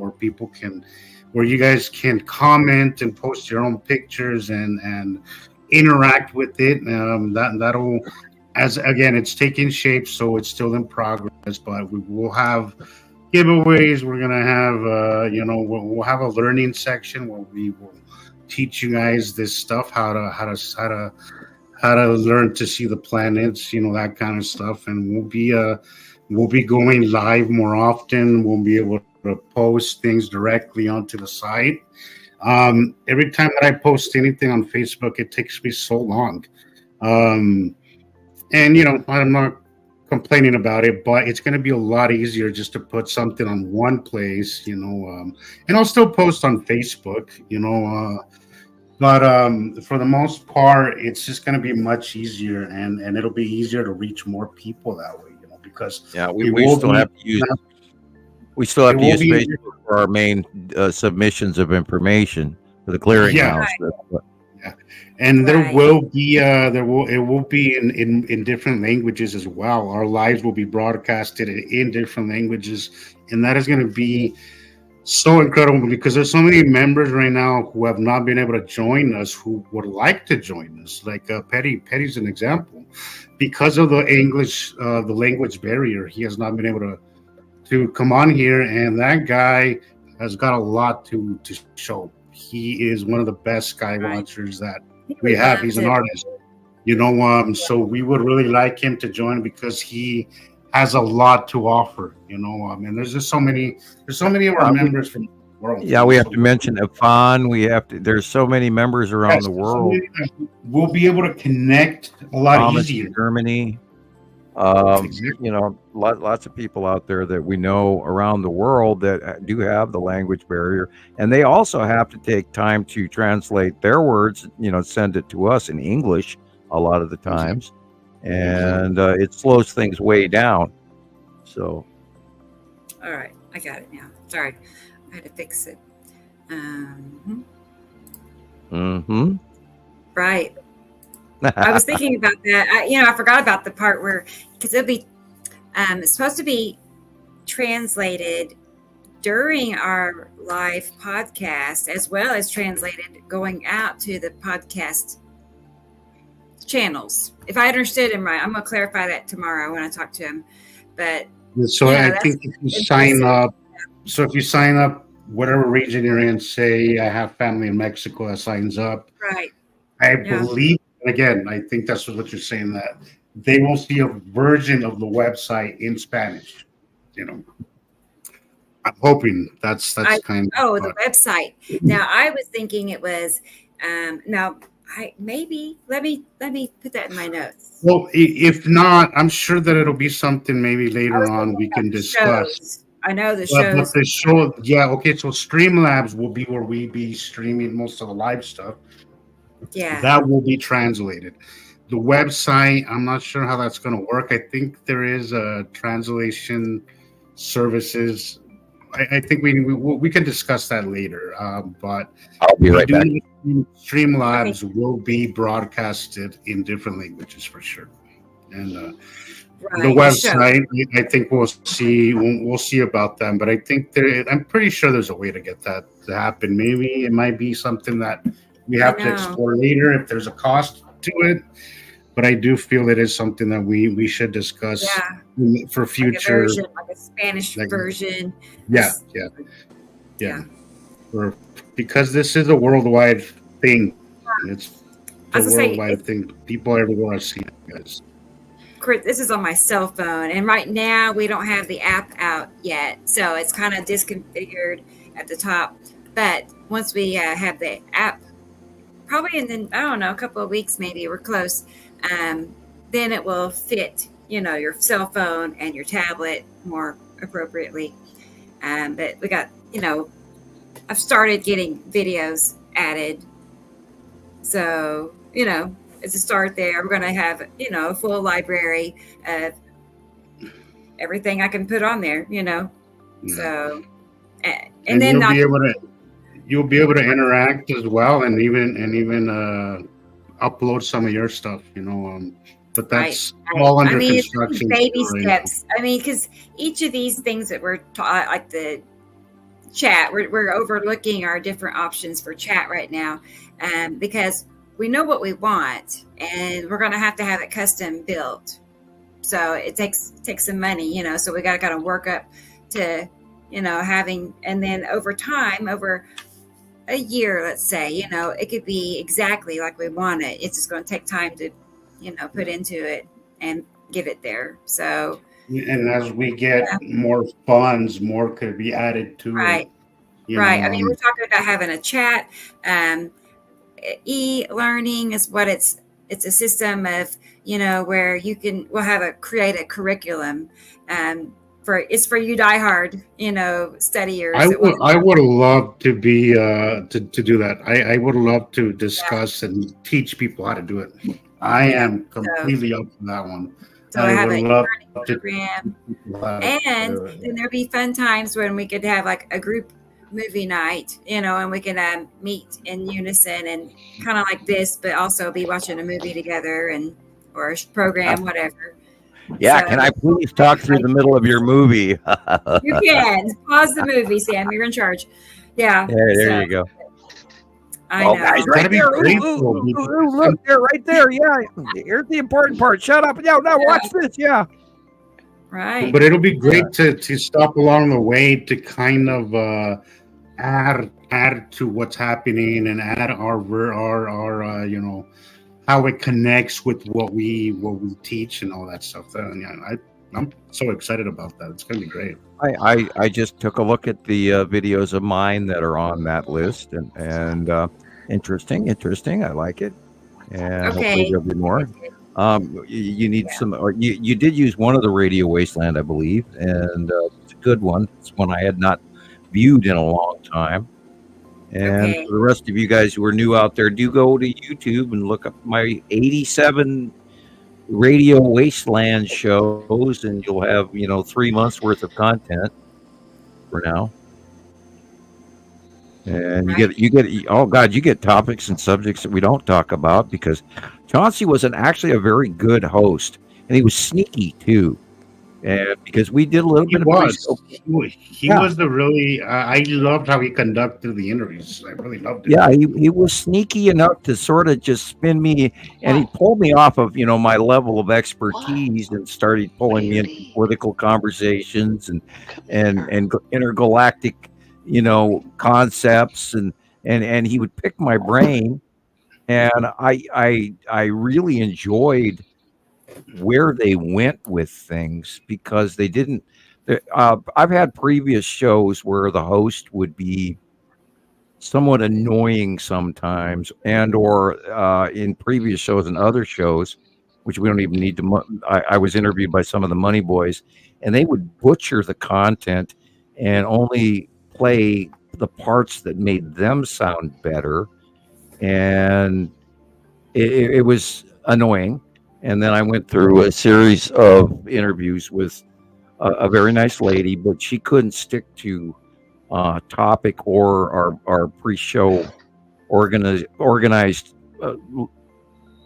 [SPEAKER 5] where you guys can comment and post your own pictures and interact with it. That'll, it's taking shape, so it's still in progress, but we will have giveaways. We're going to have, we'll have a learning section where we will teach you guys this stuff, how to learn to see the planets, that kind of stuff. And we'll be going live more often. We'll be able to post things directly onto the site. Every time that I post anything on Facebook, it takes me so long. And I'm not complaining about it, but it's going to be a lot easier just to put something on one place, and I'll still post on Facebook, but for the most part, it's just going to be much easier, and it'll be easier to reach more people that way, because
[SPEAKER 7] we still have to use Facebook for our main submissions of information for the clearinghouse.
[SPEAKER 5] And there will be it will be in different languages as well. Our lives will be broadcasted in different languages, and that is going to be so incredible because there's so many members right now who have not been able to join us who would like to join us. Like Petty's an example. Because of the English, the language barrier, he has not been able to come on here, and that guy has got a lot to show. He is one of the best sky watchers that we have. He's an artist, so we would really like him to join because he has a lot to offer, and there's just so many of our members from the world.
[SPEAKER 7] Yeah, we have to mention Afan. There's so many members around the world.
[SPEAKER 5] We'll be able to connect a lot easier.
[SPEAKER 7] Germany. Lots of people out there that we know around the world that do have the language barrier, and they also have to take time to translate their words, send it to us in English a lot of the times, and it slows things way down. So,
[SPEAKER 3] all right, I got it now. Sorry, I had to fix it. Right. I was thinking about that. I forgot about the part where, because it'll be, it's supposed to be translated during our live podcast, as well as translated going out to the podcast channels. If I understood him right, I'm going to clarify that tomorrow when I talk to him. But
[SPEAKER 5] so I think if you sign up, whatever region you're in, say I have family in Mexico that signs up,
[SPEAKER 3] right?
[SPEAKER 5] I believe. Again, I think that's what you're saying, that they will see a version of the website in Spanish. I'm hoping that's kind of.
[SPEAKER 3] Oh, the website. Now, I was thinking it was. Let me put that in my notes.
[SPEAKER 5] Well, if not, I'm sure that it'll be something maybe later on we can discuss.
[SPEAKER 3] Shows. I know the shows.
[SPEAKER 5] But the show, okay. So Streamlabs will be where we be streaming most of the live stuff.
[SPEAKER 3] Yeah,
[SPEAKER 5] that will be translated. The website, I'm not sure how that's going to work. I think there is a translation services. I think we can discuss that later. But
[SPEAKER 7] I'll be right back.
[SPEAKER 5] Streamlabs will be broadcasted in different languages for sure, and the website. I think we'll see about them. But I think I'm pretty sure there's a way to get that to happen. Maybe it might be something that we have to explore later if there's a cost to it, but I do feel it is something that we should discuss for future.
[SPEAKER 3] Like a Spanish version.
[SPEAKER 5] Yeah. Because this is a worldwide thing. It's worldwide thing. People everywhere are seeing it, guys.
[SPEAKER 3] This is on my cell phone, and right now we don't have the app out yet, so it's kind of disconfigured at the top. But once we have the app, probably in a couple of weeks, maybe we're close. Then it will fit, your cell phone and your tablet more appropriately. But we got, I've started getting videos added, so it's a start there. We're going to have, a full library of everything I can put on there, So, and then
[SPEAKER 5] you'll be able to interact as well, and even upload some of your stuff, But that's all under construction.
[SPEAKER 3] Baby steps. Because each of these things that we're taught, like the chat, we're overlooking our different options for chat right now, because we know what we want, and we're going to have it custom built. So it takes some money, So we got to kind of work up to, having, and then over time, over a year, let's say, it could be exactly like we want it. It's just going to take time to, put into it and get it there. So.
[SPEAKER 5] And as we get more funds, more could be added to it.
[SPEAKER 3] Right. We're talking about having a chat. E-learning is what it's a system of, where we'll create a curriculum, for you diehard, studiers.
[SPEAKER 5] I would love to be, to do that. I would love to discuss and teach people how to do it. I am completely up for that one.
[SPEAKER 3] So I have a learning program, and then there'll be fun times when we could have like a group movie night, and we can meet in unison and kind of like this, but also be watching a movie together or a program, whatever.
[SPEAKER 7] Yeah, so, can I please talk through the middle of your movie?
[SPEAKER 3] You can pause the movie, Sam. You're in charge. Yeah.
[SPEAKER 7] There you go.
[SPEAKER 3] I know.
[SPEAKER 7] Guys, right there. Look, there, right there. Yeah, here's the important part. Shut up. Now watch this. Yeah.
[SPEAKER 3] Right.
[SPEAKER 5] But it'll be great to stop along the way to kind of add to what's happening and add our how it connects with what we teach and all that stuff. I'm so excited about that. It's going to be great.
[SPEAKER 7] I just took a look at the videos of mine that are on that list, and interesting. I like it. And hopefully there'll be more. You need some, or you did use one of the Radio Wasteland, I believe, and it's a good one. It's one I had not viewed in a long time. And for the rest of you guys who are new out there, do go to YouTube and look up my 87 Radio Wasteland shows, and you'll have 3 months worth of content for now. And you get topics and subjects that we don't talk about, because Chauncey was actually a very good host, and he was sneaky too. And because we did a little bit of
[SPEAKER 5] he was the really I loved how he conducted the interviews. I really loved it.
[SPEAKER 7] Yeah, he was sneaky enough to sort of just spin me, and he pulled me off of my level of expertise and started pulling me into political conversations and intergalactic concepts, and he would pick my brain, and I really enjoyed where they went with things, because they didn't. I've had previous shows where the host would be somewhat annoying sometimes, or in previous shows and other shows, which we don't even need to. I was interviewed by some of the Money Boys, and they would butcher the content and only play the parts that made them sound better, and it was annoying. And then I went through a series of interviews with a very nice lady, but she couldn't stick to topic or our pre-show organized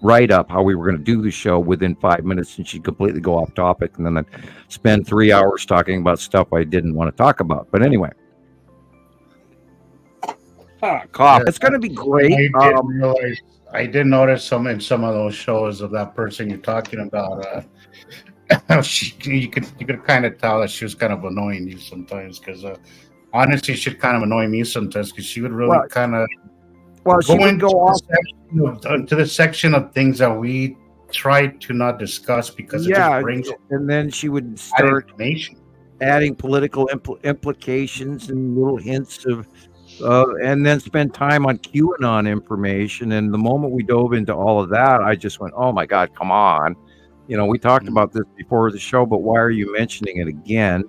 [SPEAKER 7] write-up, how we were going to do the show within 5 minutes, and she'd completely go off topic, and then I'd spend 3 hours talking about stuff I didn't want to talk about. But anyway. Cough. It's going to be great.
[SPEAKER 5] I did notice in some of those shows of that person you're talking about. You could kind of tell that she was kind of annoying you sometimes, because honestly, she'd kind of annoy me sometimes, because she would really kind of
[SPEAKER 7] Well, she would go off
[SPEAKER 5] to the section of things that we try to not discuss because it just brings
[SPEAKER 7] and then she would start adding political implications and little hints of and then spend time on QAnon information. And the moment we dove into all of that, I just went, oh my God, come on. We talked about this before the show, but why are you mentioning it again?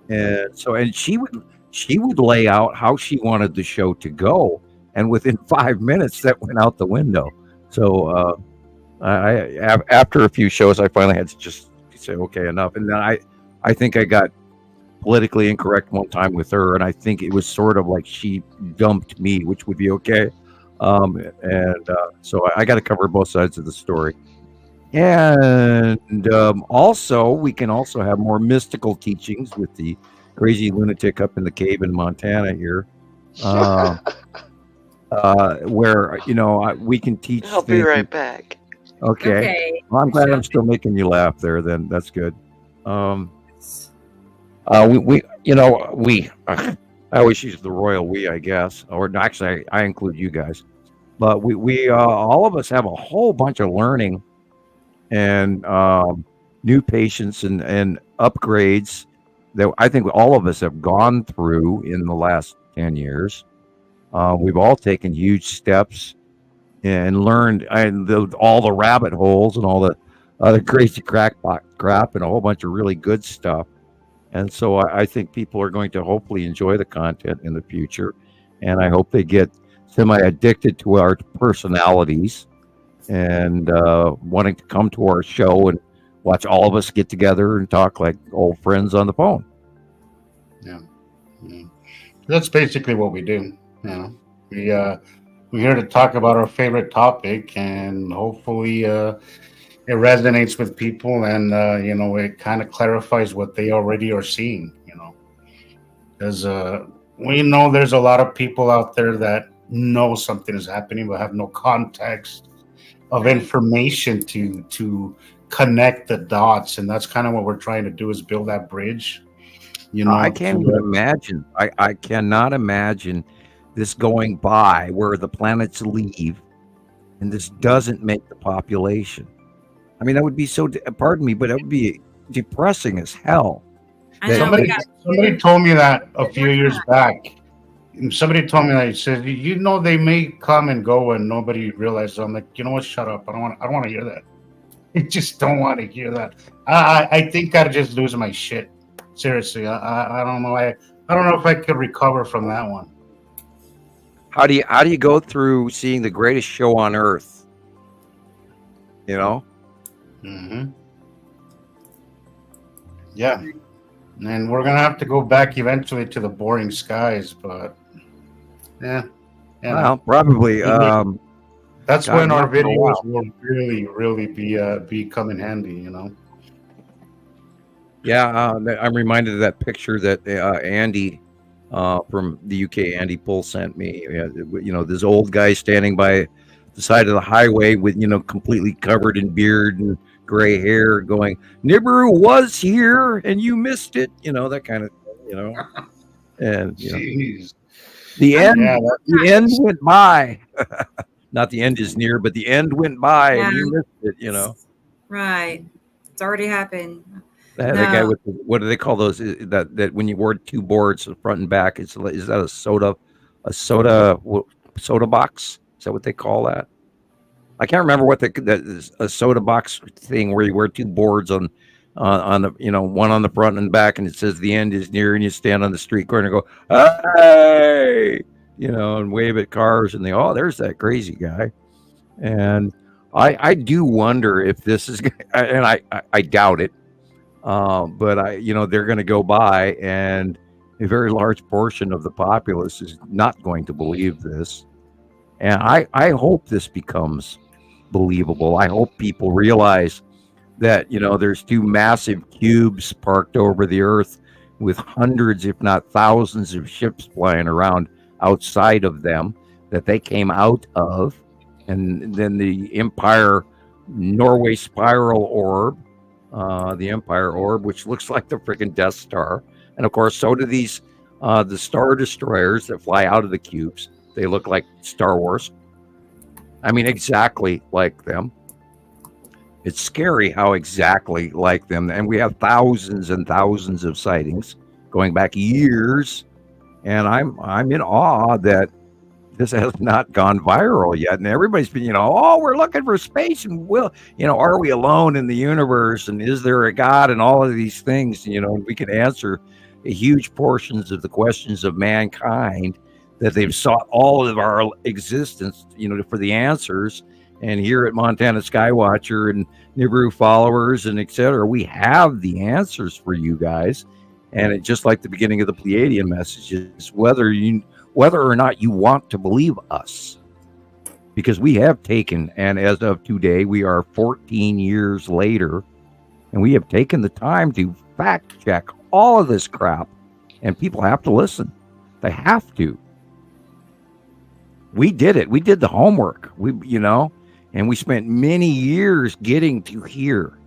[SPEAKER 7] And so, and she would lay out how she wanted the show to go. And within 5 minutes, that went out the window. So after a few shows, I finally had to just say, okay, enough. And then I think I got politically incorrect one time with her, and I think it was sort of like she dumped me, which would be okay. So I got to cover both sides of the story. And also, we can also have more mystical teachings with the crazy lunatic up in the cave in Montana here. Where we can teach.
[SPEAKER 8] I'll be right back.
[SPEAKER 7] Okay. Well, I'm glad I'm still making you laugh there. Then that's good. I always use the royal we, I guess, or actually, I include you guys. But we all of us have a whole bunch of learning and new patients and upgrades that I think all of us have gone through in the last 10 years. We've all taken huge steps and learned all the rabbit holes and all the other crazy crap and a whole bunch of really good stuff. And so I think people are going to hopefully enjoy the content in the future. And I hope they get semi-addicted to our personalities and wanting to come to our show and watch all of us get together and talk like old friends on the phone.
[SPEAKER 5] Yeah. That's basically what we do. We're here to talk about our favorite topic, and hopefully it resonates with people, and it kind of clarifies what they already are seeing. Because we know there's a lot of people out there that know something is happening but have no context of information to connect the dots, and that's kind of what we're trying to do, is build that bridge.
[SPEAKER 7] I can't even imagine. I cannot imagine this going by where the planets leave and this doesn't make the population. I mean, that would be pardon me, but that would be depressing as hell.
[SPEAKER 5] Somebody told me that a few years back. Somebody told me that. He said, they may come and go and nobody realizes. I'm like, you know what? Shut up. I don't want to hear that. I just don't want to hear that. I think I'd just lose my shit. Seriously. I don't know. I don't know if I could recover from that one.
[SPEAKER 7] How do you go through seeing the greatest show on earth?
[SPEAKER 5] Mm-hmm. Yeah. And we're going to have to go back eventually to the boring skies, but yeah.
[SPEAKER 7] Well, probably.
[SPEAKER 5] That's when our videos will really, really be come in handy,
[SPEAKER 7] Yeah, I'm reminded of that picture that Andy from the UK, Andy Pull, sent me. This old guy standing by the side of the highway with, completely covered in beard and gray hair, going, Nibiru was here and you missed it, that kind of thing, And the end went by. Not the end is near, but the end went by and you missed it,
[SPEAKER 3] Right. It's already happened.
[SPEAKER 7] The guy with what do they call those? That when you wore two boards, front and back, is that a soda box? Is that what they call that? I can't remember what that is, a soda box thing where you wear two boards on the one on the front and back, and it says the end is near, and you stand on the street corner and go, hey, and wave at cars, and there's that crazy guy. And I do wonder if this is, and I doubt it. But they're going to go by, and a very large portion of the populace is not going to believe this. And I hope this becomes believable. I hope people realize that, there's two massive cubes parked over the earth with hundreds, if not thousands of ships flying around outside of them that they came out of. And then the Empire Norway spiral orb, the Empire orb, which looks like the freaking Death Star. And of course, so do these, the Star Destroyers that fly out of the cubes. They look like Star Wars. I mean, exactly like them. It's scary how exactly like them. And we have thousands and thousands of sightings going back years. And I'm in awe that this has not gone viral yet. And everybody's been, oh, we're looking for space, and are we alone in the universe? And is there a God? And all of these things, we can answer huge portions of the questions of mankind that they've sought all of our existence, for the answers. And here at Montana Skywatcher and Nibiru followers and et cetera, we have the answers for you guys. And it, just like the beginning of the Pleiadian messages, whether or not you want to believe us, because we have taken, and as of today, we are 14 years later, and we have taken the time to fact check all of this crap, and people have to listen. They have to. We did it. We did the homework. And we spent many years getting to here.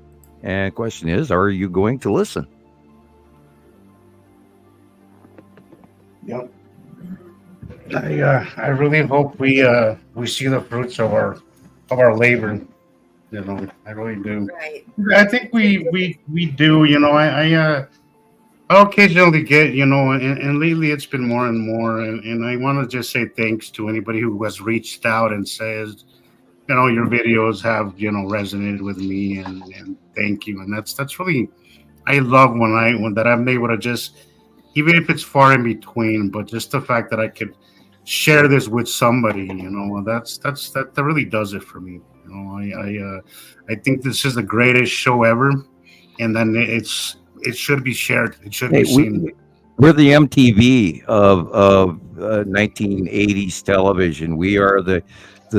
[SPEAKER 7] And the question is, are you going to listen?
[SPEAKER 5] Yep. I really hope we see the fruits of our labor. I really do.
[SPEAKER 3] Right.
[SPEAKER 5] I think we do. I'll occasionally get, and lately it's been more and more. And I want to just say thanks to anybody who has reached out and says, your videos have, resonated with me, and thank you. And that's really, I love when that I'm able to just, even if it's far in between, but just the fact that I could share this with somebody, that really does it for me. I think this is the greatest show ever, and then it should be shared. It should be seen.
[SPEAKER 7] We're the MTV of 1980s television. We are the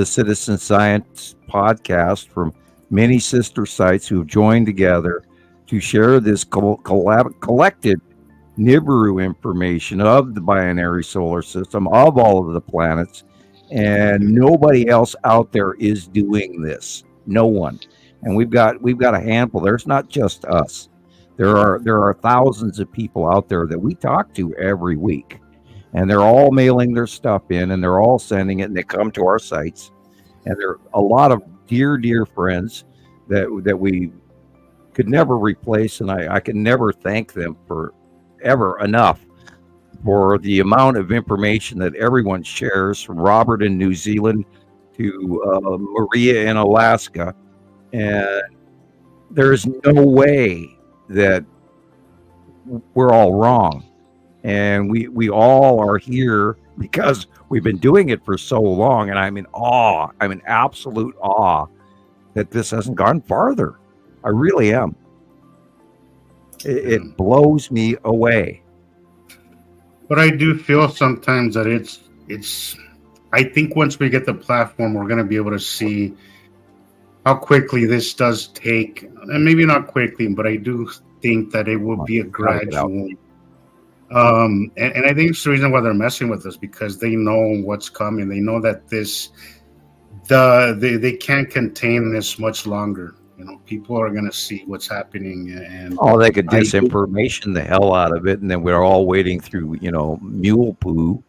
[SPEAKER 7] Citizen Science podcast from many sister sites who have joined together to share this collected Nibiru information of the binary solar system, of all of the planets, and nobody else out there is doing this. No one. And we've got a handful. There's not just us. There are thousands of people out there that we talk to every week, and they're all mailing their stuff in, and they're all sending it, and they come to our sites, and there are a lot of dear friends that we could never replace, and I can never thank them for ever enough for the amount of information that everyone shares, from Robert in New Zealand to Maria in Alaska. And there's no way that we're all wrong. And we all are here because we've been doing it for so long. And I'm in awe. I'm in absolute awe that this hasn't gone farther. I really am. It blows me away.
[SPEAKER 5] But I do feel sometimes that it's. I think once we get the platform, we're going to be able to see how quickly this does take, and maybe not quickly, but I do think that it will be a gradual. And I think it's the reason why they're messing with us, because they know what's coming. They know that they can't contain this much longer. People are going to see what's happening, and
[SPEAKER 7] they could disinformation the hell out of it, and then we're all waiting through, mule poo.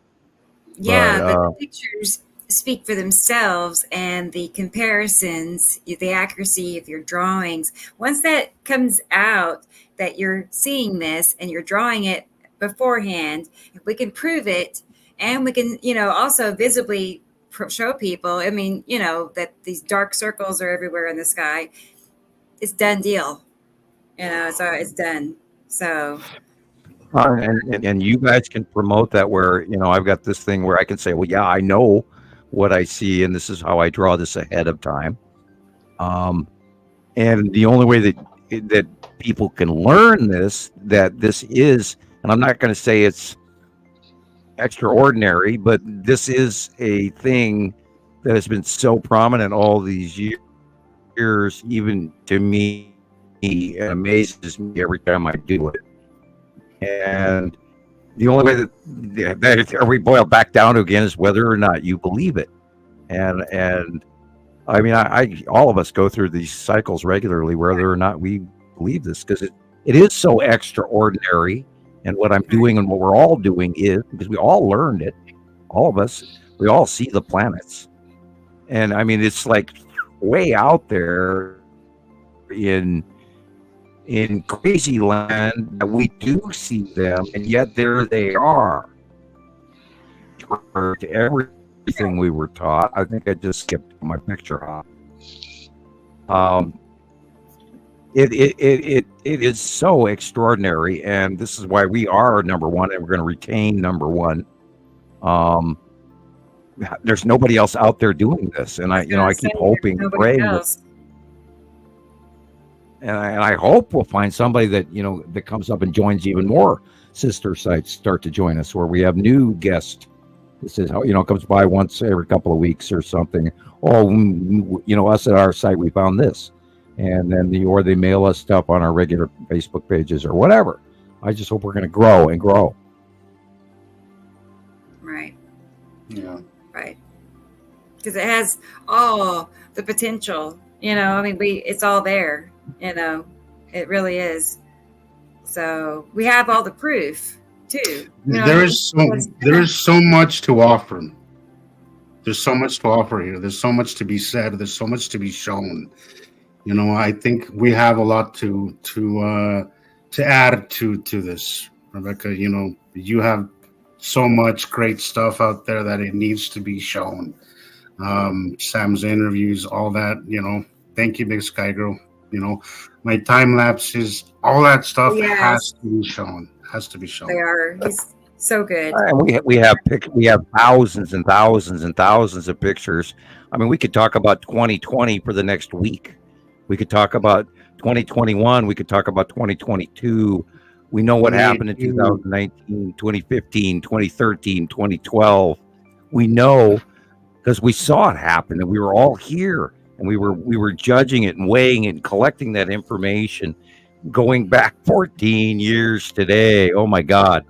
[SPEAKER 3] Yeah, but the pictures speak for themselves, and the comparisons, the accuracy of your drawings. Once that comes out, that you're seeing this and you're drawing it beforehand, if we can prove it, and we can, also visibly show people, that these dark circles are everywhere in the sky. It's done deal, so it's done. So,
[SPEAKER 7] and you guys can promote that where, I've got this thing where I can say, well, yeah, I know what I see, and this is how I draw this ahead of time. And the only way that people can learn that this is, and I'm not going to say it's extraordinary, but this is a thing that has been so prominent all these years, even to me, it amazes me every time I do it. And the only way that we boil back down to again is whether or not you believe it. And I mean, all of us go through these cycles regularly, whether or not we believe this, because it is so extraordinary. And what I'm doing and what we're all doing is, because we all learned it, all of us, we all see the planets. And I mean, it's like way out there in crazy land that we do see them, and yet there they are. To everything we were taught. I think I just skipped my picture off. It is so extraordinary, and this is why we are number one, and we're going to retain number one. There's nobody else out there doing this, and I keep hoping, praying, and I hope we'll find somebody that that comes up and joins. Even more sister sites start to join us, where we have new guests. This is comes by once every couple of weeks or something. Oh, us at our site, we found this. And then or they mail us stuff on our regular Facebook pages or whatever. I just hope we're going to grow and grow.
[SPEAKER 3] Right.
[SPEAKER 5] Yeah.
[SPEAKER 3] Right. Because it has all the potential. I mean, it's all there. It really is. So we have all the proof too.
[SPEAKER 5] There is so much to offer. There's so much to offer here. There's so much to be said. There's so much to be shown. I think we have a lot to add to this, Rebecca. You have so much great stuff out there that it needs to be shown. Sam's interviews, all that. Thank you, Big Sky Girl. My time lapses, all that stuff has to be shown. Has to be shown.
[SPEAKER 3] They are. He's so good.
[SPEAKER 7] And we have thousands and thousands and thousands of pictures. I mean, we could talk about 2020 for the next week. We could talk about 2021. We could talk about 2022. We know what happened in 2019, 2015, 2013, 2012. We know because we saw it happen, and we were all here, and we were judging it and weighing it and collecting that information, going back 14 years today. Oh my God.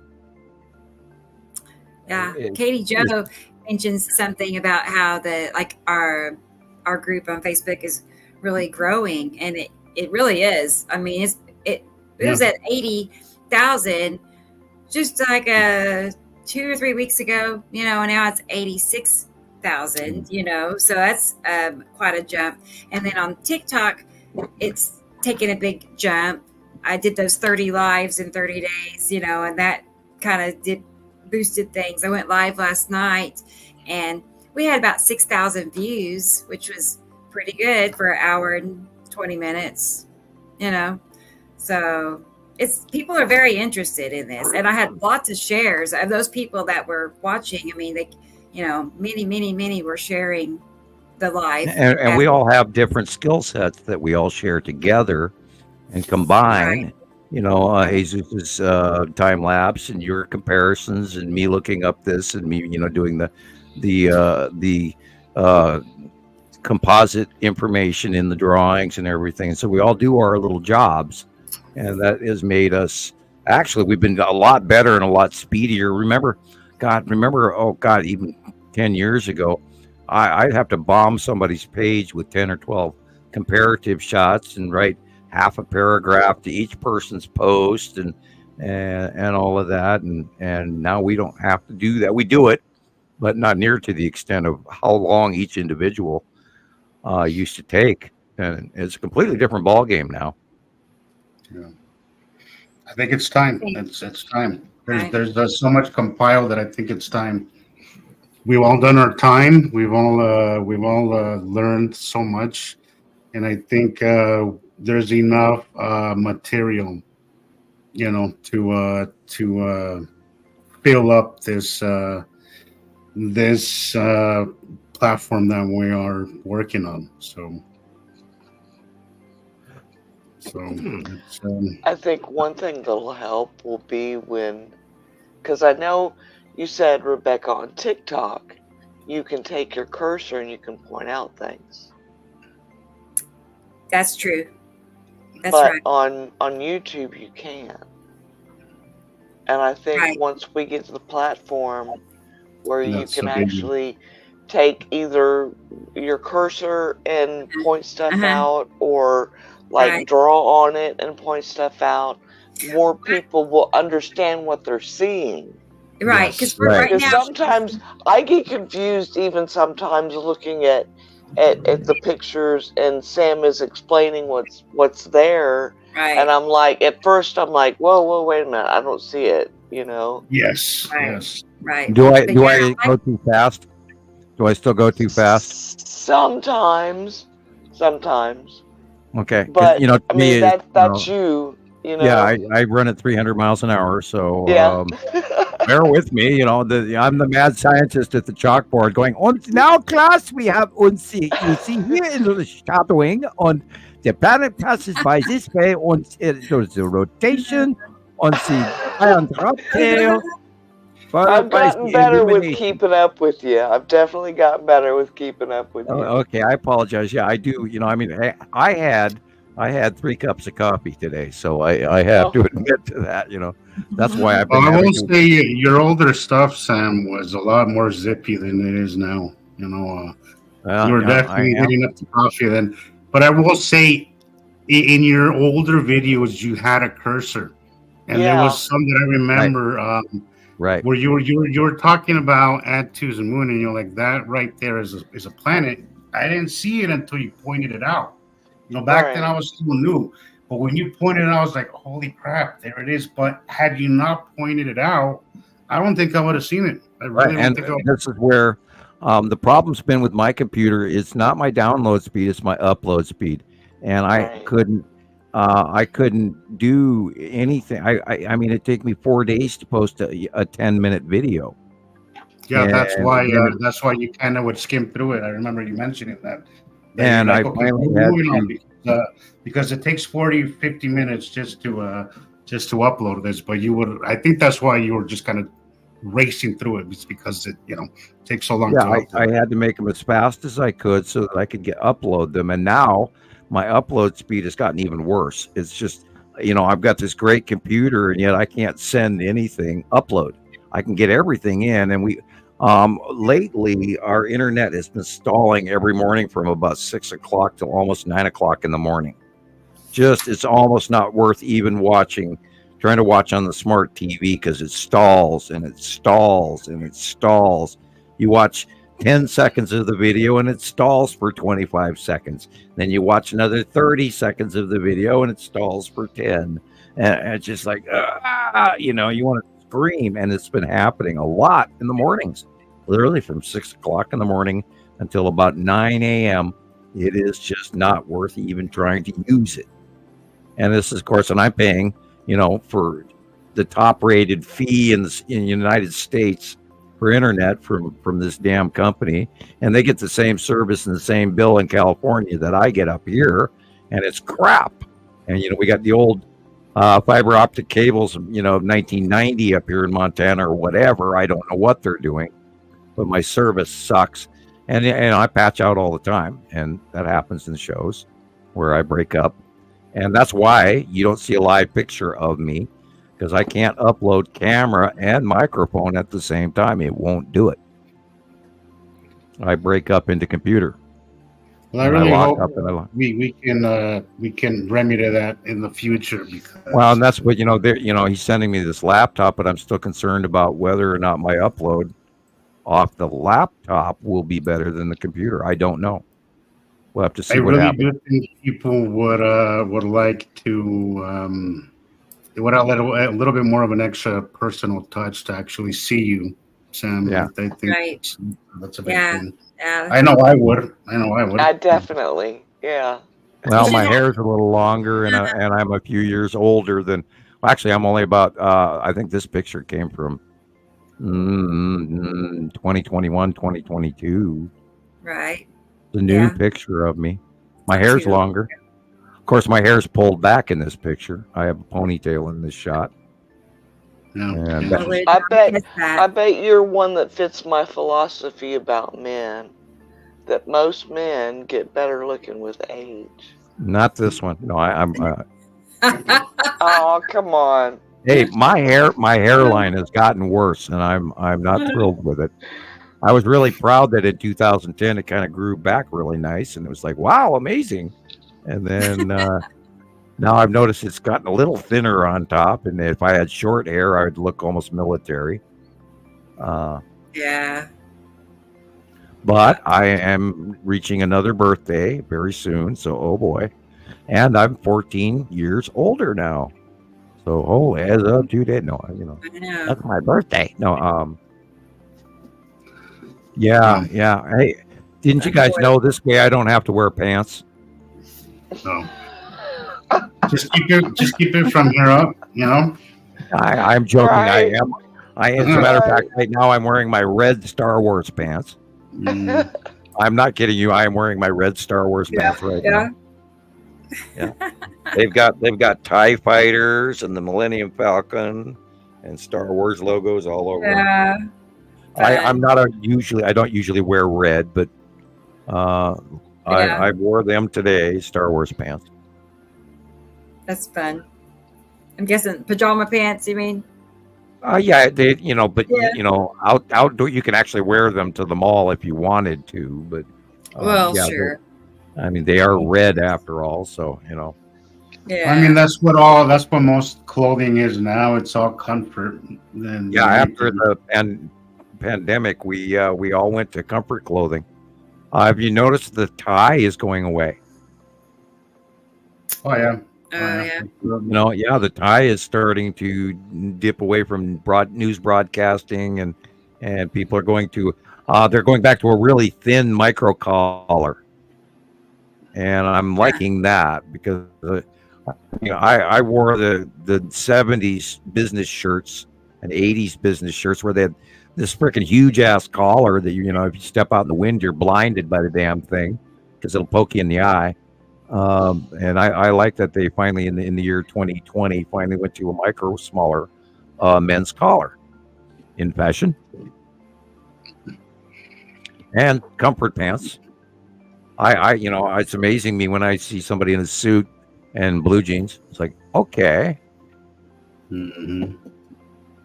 [SPEAKER 3] Yeah, Katie Jo mentions something about how our group on Facebook is really growing, and it really is. I mean, it was at 80,000 just like 2 or 3 weeks ago, and now it's 86,000, so that's quite a jump. And then on TikTok, it's taken a big jump. I did those 30 lives in 30 days, and that kind of boosted things. I went live last night, and we had about 6,000 views, which was pretty good for an hour and 20 minutes, so people are very interested in this, and I had lots of shares of those people that were watching. I mean, they, many were sharing the live,
[SPEAKER 7] and we all have different skill sets that we all share together and combine. Right. Jesus's time lapse and your comparisons, and me looking up this, and me, doing the composite information in the drawings and everything. And so we all do our little jobs, and that has made us, actually, we've been a lot better and a lot speedier. Remember, even 10 years ago, I'd have to bomb somebody's page with 10 or 12 comparative shots and write half a paragraph to each person's post and all of that. And now we don't have to do that. We do it, but not near to the extent of how long each individual used to take, and it's a completely different ball game now.
[SPEAKER 5] Yeah, I think it's time. It's time. There's so much compiled that I think it's time. We've all done our time. We've all learned so much, and I think there's enough material, to fill up this platform that we are working on. So it's,
[SPEAKER 8] I think one thing that'll help will be because I know you said, Rebecca, on TikTok, you can take your cursor and you can point out things.
[SPEAKER 3] That's true. That's
[SPEAKER 8] but
[SPEAKER 3] right.
[SPEAKER 8] on YouTube, you can't. And I think once we get to the platform where you can actually take either your cursor and point stuff out, or draw on it and point stuff out, more people will understand what they're seeing.
[SPEAKER 3] Right, because
[SPEAKER 4] right.
[SPEAKER 3] right now
[SPEAKER 8] sometimes I get confused, even sometimes looking at the pictures, and Sam is explaining what's there,
[SPEAKER 3] right.
[SPEAKER 8] and I'm like, at first I'm like, whoa, wait a minute, I don't see it, you know?
[SPEAKER 5] Yes,
[SPEAKER 3] Right.
[SPEAKER 5] yes.
[SPEAKER 3] Right.
[SPEAKER 7] Do I
[SPEAKER 3] But
[SPEAKER 7] do
[SPEAKER 3] yeah,
[SPEAKER 7] I go too fast? Do I still go too fast?
[SPEAKER 8] Sometimes.
[SPEAKER 7] Okay, 'cause,
[SPEAKER 8] But
[SPEAKER 7] you know, to
[SPEAKER 8] I
[SPEAKER 7] me,
[SPEAKER 8] mean, that's you know.
[SPEAKER 7] yeah, I run at 300 miles an hour, so
[SPEAKER 8] Yeah.
[SPEAKER 7] bear with me. You know, I'm the mad scientist at the chalkboard going, and now, class, we have, you see here in the shadowing, on the planet passes by this way, on there's a rotation, on the ion drop tail.
[SPEAKER 8] I've gotten better with keeping up with you. I've definitely gotten better with keeping up with you.
[SPEAKER 7] Okay, I apologize. Yeah, I do. You know, I mean, I had 3 cups of coffee today, so I have to admit to that. You know, that's why I've been.
[SPEAKER 5] Well, I will say your older stuff, Sam, was a lot more zippy than it is now. You know, you were definitely hitting up the coffee then. But I will say, in your older videos, you had a cursor, and there was some that I remember.
[SPEAKER 7] Right.
[SPEAKER 5] Where you were talking about Antu's moon, and you're like, that right there is a planet. I didn't see it until you pointed it out. You know, back then I was still new, but when you pointed it out, I was like, holy crap, there it is. But had you not pointed it out, I don't think I would have seen it. I really don't think I would.
[SPEAKER 7] This is where the problem's been with my computer. It's not my download speed; it's my upload speed, and I couldn't do anything. I mean, it'd take me 4 days to post a 10-minute video.
[SPEAKER 5] Yeah, that's why you kind of would skim through it. I remember you mentioning that.
[SPEAKER 7] And
[SPEAKER 5] like,
[SPEAKER 7] I finally had
[SPEAKER 5] because it takes 40, 50 minutes just to upload this. But I think that's why you were just kind of racing through it. It's because it takes so long to upload.
[SPEAKER 7] I had to make them as fast as I could so that I could upload them. And now my upload speed has gotten even worse. It's just, I've got this great computer, and yet I can't send anything upload. I can get everything in, and lately our internet has been stalling every morning from about 6 o'clock till almost 9 o'clock in the morning. It's almost not worth even trying to watch on the smart TV, because it stalls and it stalls and it stalls. You watch 10 seconds of the video and it stalls for 25 seconds. Then you watch another 30 seconds of the video and it stalls for 10. And it's just like, you want to scream. And it's been happening a lot in the mornings, literally from 6 o'clock in the morning until about 9 a.m. It is just not worth even trying to use it. And this is, of course, and I'm paying, for the top rated fee in the United States for internet from this damn company, and they get the same service and the same bill in California that I get up here, and it's crap. And we got the old fiber optic cables, of 1990 up here in Montana or whatever. I don't know what they're doing, but my service sucks, and I patch out all the time, and that happens in the shows where I break up, and that's why you don't see a live picture of me. Because I can't upload camera and microphone at the same time. It won't do it. I break up into computer.
[SPEAKER 5] Well, I really hope we can remedy that in the future.
[SPEAKER 7] Well, and that's what he's sending me this laptop, but I'm still concerned about whether or not my upload off the laptop will be better than the computer. I don't know. We'll have to see what happens. I really do
[SPEAKER 5] think people would like to. It would add a little bit more of an extra personal touch to actually see you, Sam.
[SPEAKER 7] Yeah.
[SPEAKER 5] They think that's a big thing.
[SPEAKER 3] Yeah.
[SPEAKER 5] I know I would.
[SPEAKER 8] I definitely, yeah.
[SPEAKER 7] Well, my hair's a little longer, and I'm a few years older than. Well, actually, I'm only about. I think this picture came from 2021, 2022.
[SPEAKER 3] Right.
[SPEAKER 7] The new picture of me. My hair's longer. Of course, my hair's pulled back in this picture. I have a ponytail in this shot. And
[SPEAKER 8] I bet you're one that fits my philosophy about men. That most men get better looking with age.
[SPEAKER 7] Not this one. No, I'm.
[SPEAKER 8] Oh, come on.
[SPEAKER 7] Hey, my hairline has gotten worse, and I'm not thrilled with it. I was really proud that in 2010 it kind of grew back really nice, and it was like, wow, amazing. And then now I've noticed it's gotten a little thinner on top. And if I had short hair, I would look almost military.
[SPEAKER 3] Yeah.
[SPEAKER 7] But I am reaching another birthday very soon, so oh boy. And I'm 14 years older now. So as of today, no, that's my birthday. No, yeah. Hey, didn't you guys know this way I don't have to wear pants?
[SPEAKER 5] No. Just keep it from here up,
[SPEAKER 7] I'm joking.
[SPEAKER 8] Right.
[SPEAKER 7] I am. As a matter of fact, right now I'm wearing my red Star Wars pants. I'm not kidding you. I am wearing my red Star Wars pants right now. Yeah. They've got TIE fighters and the Millennium Falcon and Star Wars logos all over.
[SPEAKER 3] Yeah.
[SPEAKER 7] I don't usually wear red, but I wore them today, Star Wars pants.
[SPEAKER 3] That's fun. I'm guessing pajama pants, you mean?
[SPEAKER 7] Yeah, outdoor you can actually wear them to the mall if you wanted to, but
[SPEAKER 3] sure.
[SPEAKER 7] I mean, they are red after all, so
[SPEAKER 3] Yeah.
[SPEAKER 5] I mean, that's what most clothing is now. It's all comfort. And
[SPEAKER 7] after the pandemic, we all went to comfort clothing. Have you noticed the tie is going away?
[SPEAKER 5] Oh yeah.
[SPEAKER 7] The tie is starting to dip away from news broadcasting, and people are going to they're going back to a really thin micro collar, and I'm liking that because I wore the 70s business shirts and 80s business shirts where they had this freaking huge ass collar that if you step out in the wind you're blinded by the damn thing because it'll poke you in the eye. And I like that they finally in the year 2020 finally went to a smaller men's collar in fashion. And comfort pants. It's amazing me when I see somebody in a suit and blue jeans. It's like, okay.
[SPEAKER 5] Mm-hmm.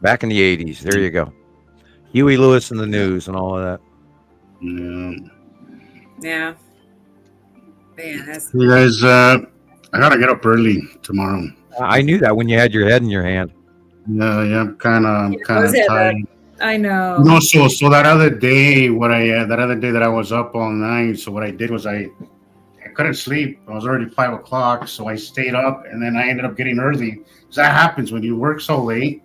[SPEAKER 7] Back in the 80s, there you go. Huey Lewis and the News and all of that.
[SPEAKER 3] Yeah. Man,
[SPEAKER 5] you guys, I gotta get up early tomorrow.
[SPEAKER 7] I knew that when you had your head in your hand.
[SPEAKER 5] Yeah, I'm kind of tired.
[SPEAKER 3] I know.
[SPEAKER 5] No, so that other day, that I was up all night. So what I did was I couldn't sleep. It was already 5 o'clock, so I stayed up, and then I ended up getting early. Because that happens when you work so late.